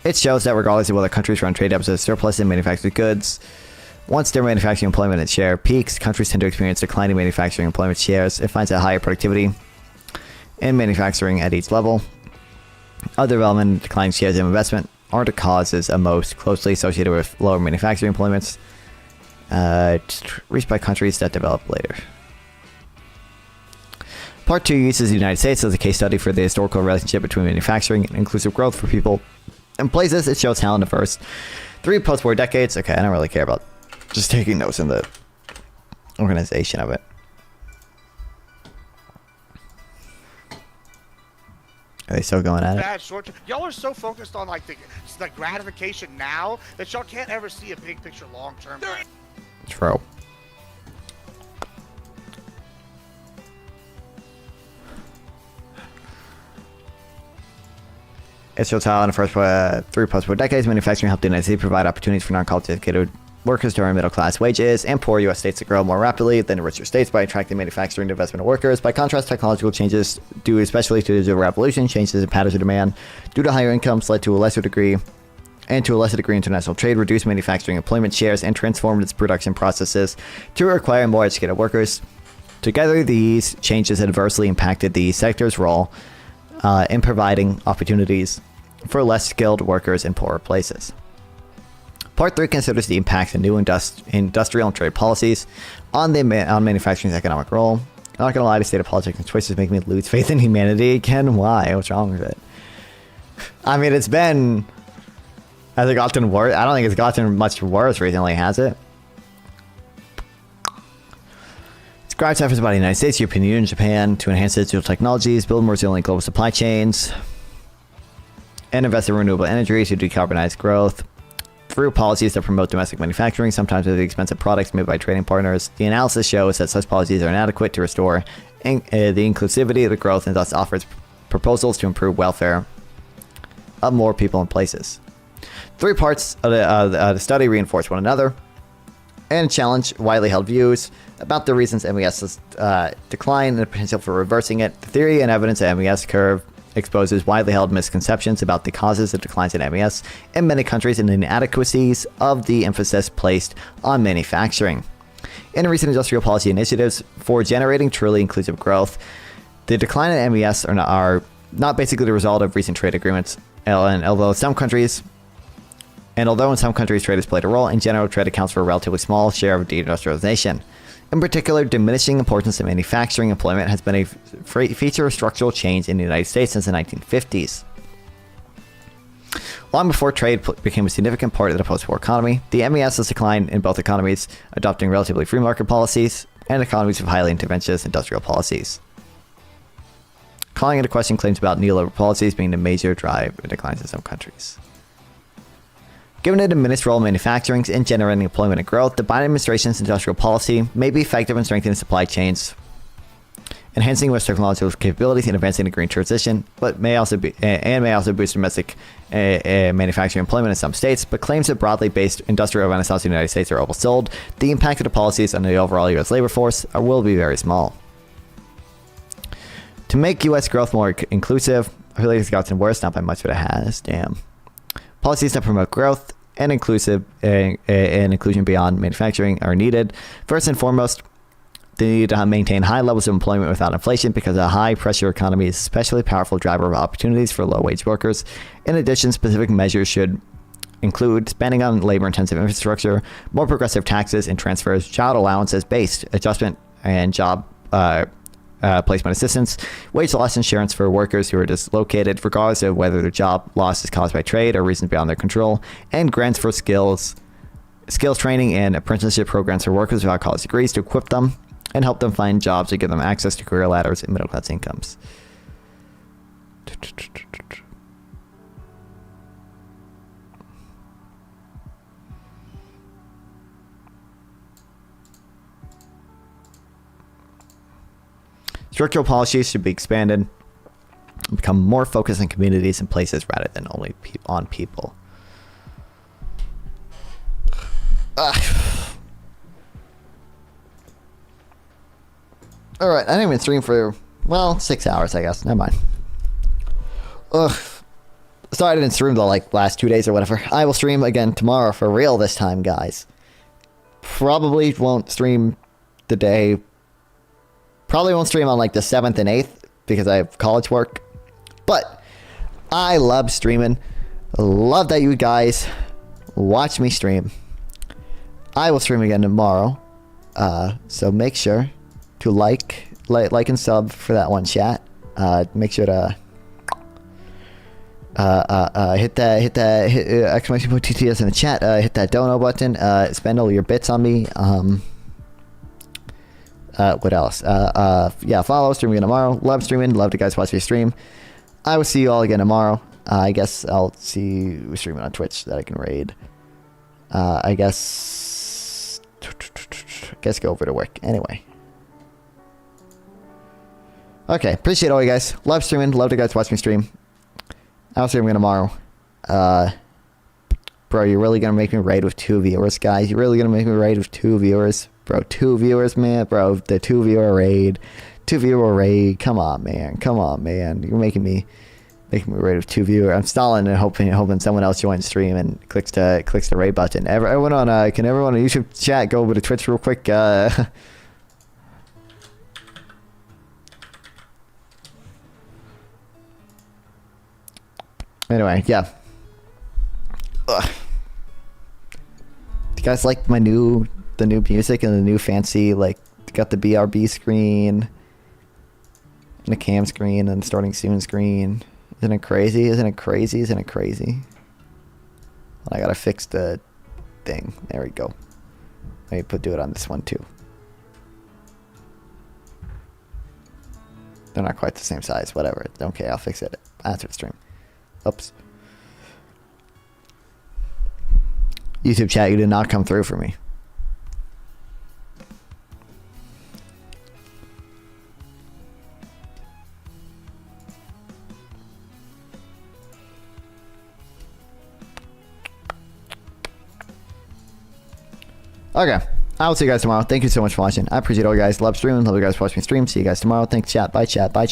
It shows that regardless of whether countries run trade deficits, surplus in manufactured goods, once their manufacturing employment share peaks, countries tend to experience declining manufacturing employment shares. It finds that higher productivity in manufacturing at each level. Other development and declining shares of investment are the causes of most closely associated with lower manufacturing employments reached by countries that develop later. Part 2 uses the United States as a case study for the historical relationship between manufacturing and inclusive growth for people and places. It shows how in the first 3 post-war decades, okay, I don't really care about just taking notes in the organization of it. Are they still going at it? Bad short term. Y'all are so focused on like the gratification now that y'all can't ever see a big picture long term. True. It shows how in the first 3 post-war decades, manufacturing helped the United States provide opportunities for non-college educated workers to earn middle-class wages and poor U.S. states to grow more rapidly than the richer states by attracting manufacturing and investment workers. By contrast, technological changes, due especially to the digital revolution, changes in patterns of demand due to higher incomes led to a lesser degree international trade, reduced manufacturing employment shares, and transformed its production processes to require more educated workers. Together, these changes adversely impacted the sector's role in providing opportunities for less skilled workers in poorer places. Part 3 considers the impact of new industrial and trade policies on manufacturing's economic role. I'm not gonna lie, the state of politics and choices make me lose faith in humanity again. Why? What's wrong with it? I mean, has it gotten worse? I don't think it's gotten much worse recently, has it? Describes efforts by the United States, European Union, and Japan to enhance digital technologies, build more resilient global supply chains, and invest in renewable energy to decarbonize growth through policies that promote domestic manufacturing, sometimes at the expense of products made by trading partners. The analysis shows that such policies are inadequate to restore the inclusivity of the growth and thus offers proposals to improve welfare of more people and places. 3 parts of the study reinforce one another and challenge widely held views about the reasons MES's decline and the potential for reversing it. The theory and evidence of MES curve exposes widely held misconceptions about the causes of declines in MES in many countries and the inadequacies of the emphasis placed on manufacturing. In recent industrial policy initiatives for generating truly inclusive growth, the decline in MES are not basically the result of recent trade agreements, and although in some countries trade has played a role, in general trade accounts for a relatively small share of deindustrialization. In particular, diminishing importance of manufacturing employment has been a feature of structural change in the United States since the 1950s. Long before trade became a significant part of the post-war economy, the MES has declined in both economies adopting relatively free market policies and economies with highly interventionist industrial policies. Calling into question claims about neoliberal policies being the major drive of declines in some countries. Given the diminished role of manufacturing in generating employment and growth, the Biden administration's industrial policy may be effective in strengthening supply chains, enhancing U.S. technological capabilities, and advancing the green transition, but may also boost domestic manufacturing employment in some states. But claims that broadly based industrial renaissance in the United States are oversold. The impact of the policies on the overall U.S. labor force will be very small. To make U.S. growth more inclusive, I feel like it's gotten worse, not by much, but it has. Damn. Policies that promote growth and inclusion beyond manufacturing are needed. First and foremost, they need to maintain high levels of employment without inflation, because a high-pressure economy is especially a powerful driver of opportunities for low-wage workers. In addition, specific measures should include spending on labor-intensive infrastructure, more progressive taxes and transfers, child allowances-based adjustment, and job placement assistance, wage loss insurance for workers who are dislocated, regardless of whether their job loss is caused by trade or reasons beyond their control, and grants for skills training and apprenticeship programs for workers without college degrees to equip them and help them find jobs to give them access to career ladders and middle-class incomes. Structural policies should be expanded and become more focused on communities and places rather than only on people. Alright, I didn't even stream for, 6 hours, I guess. Never mind. Sorry I didn't stream the last 2 days or whatever. I will stream again tomorrow for real this time, guys. Probably won't stream on the 7th and 8th because I have college work. But I love streaming. Love that you guys watch me stream. I will stream again tomorrow. So make sure to like and sub for that one, chat. Make sure to hit exclamation point TTS in the chat. Hit that dono button. Spend all your bits on me. What else? Yeah, follow. Stream again tomorrow. Love streaming. Love to guys watch me stream. I will see you all again tomorrow. I guess I'll see you streaming on Twitch that I can raid. I guess go over to work anyway. Okay, appreciate all you guys. Love streaming. Love to guys watch me stream. I'll stream again tomorrow. Bro, you're really gonna make me raid with 2 viewers, guys? You're really gonna make me raid with 2 viewers? Bro, 2 viewers, man? Bro, the 2 viewer raid. 2 viewer raid. Come on, man. Come on, man. You're making me raid with 2 viewers. I'm stalling and hoping someone else joins stream and clicks the raid button. Everyone on can everyone on YouTube chat go over to Twitch real quick? Anyway, yeah. Ugh. Do you guys like the new music and the new fancy, like, got the BRB screen and the cam screen and starting soon screen? Isn't it crazy? Isn't it crazy? Isn't it crazy? I gotta fix the thing. There we go. Maybe do it on this one too. They're not quite the same size. Whatever. Okay, I'll fix it after the stream. Oops. YouTube chat, you did not come through for me. Okay. I will see you guys tomorrow. Thank you so much for watching. I appreciate all you guys. Love streaming. Love you guys watching me stream. See you guys tomorrow. Thanks, chat. Bye, chat. Bye, chat.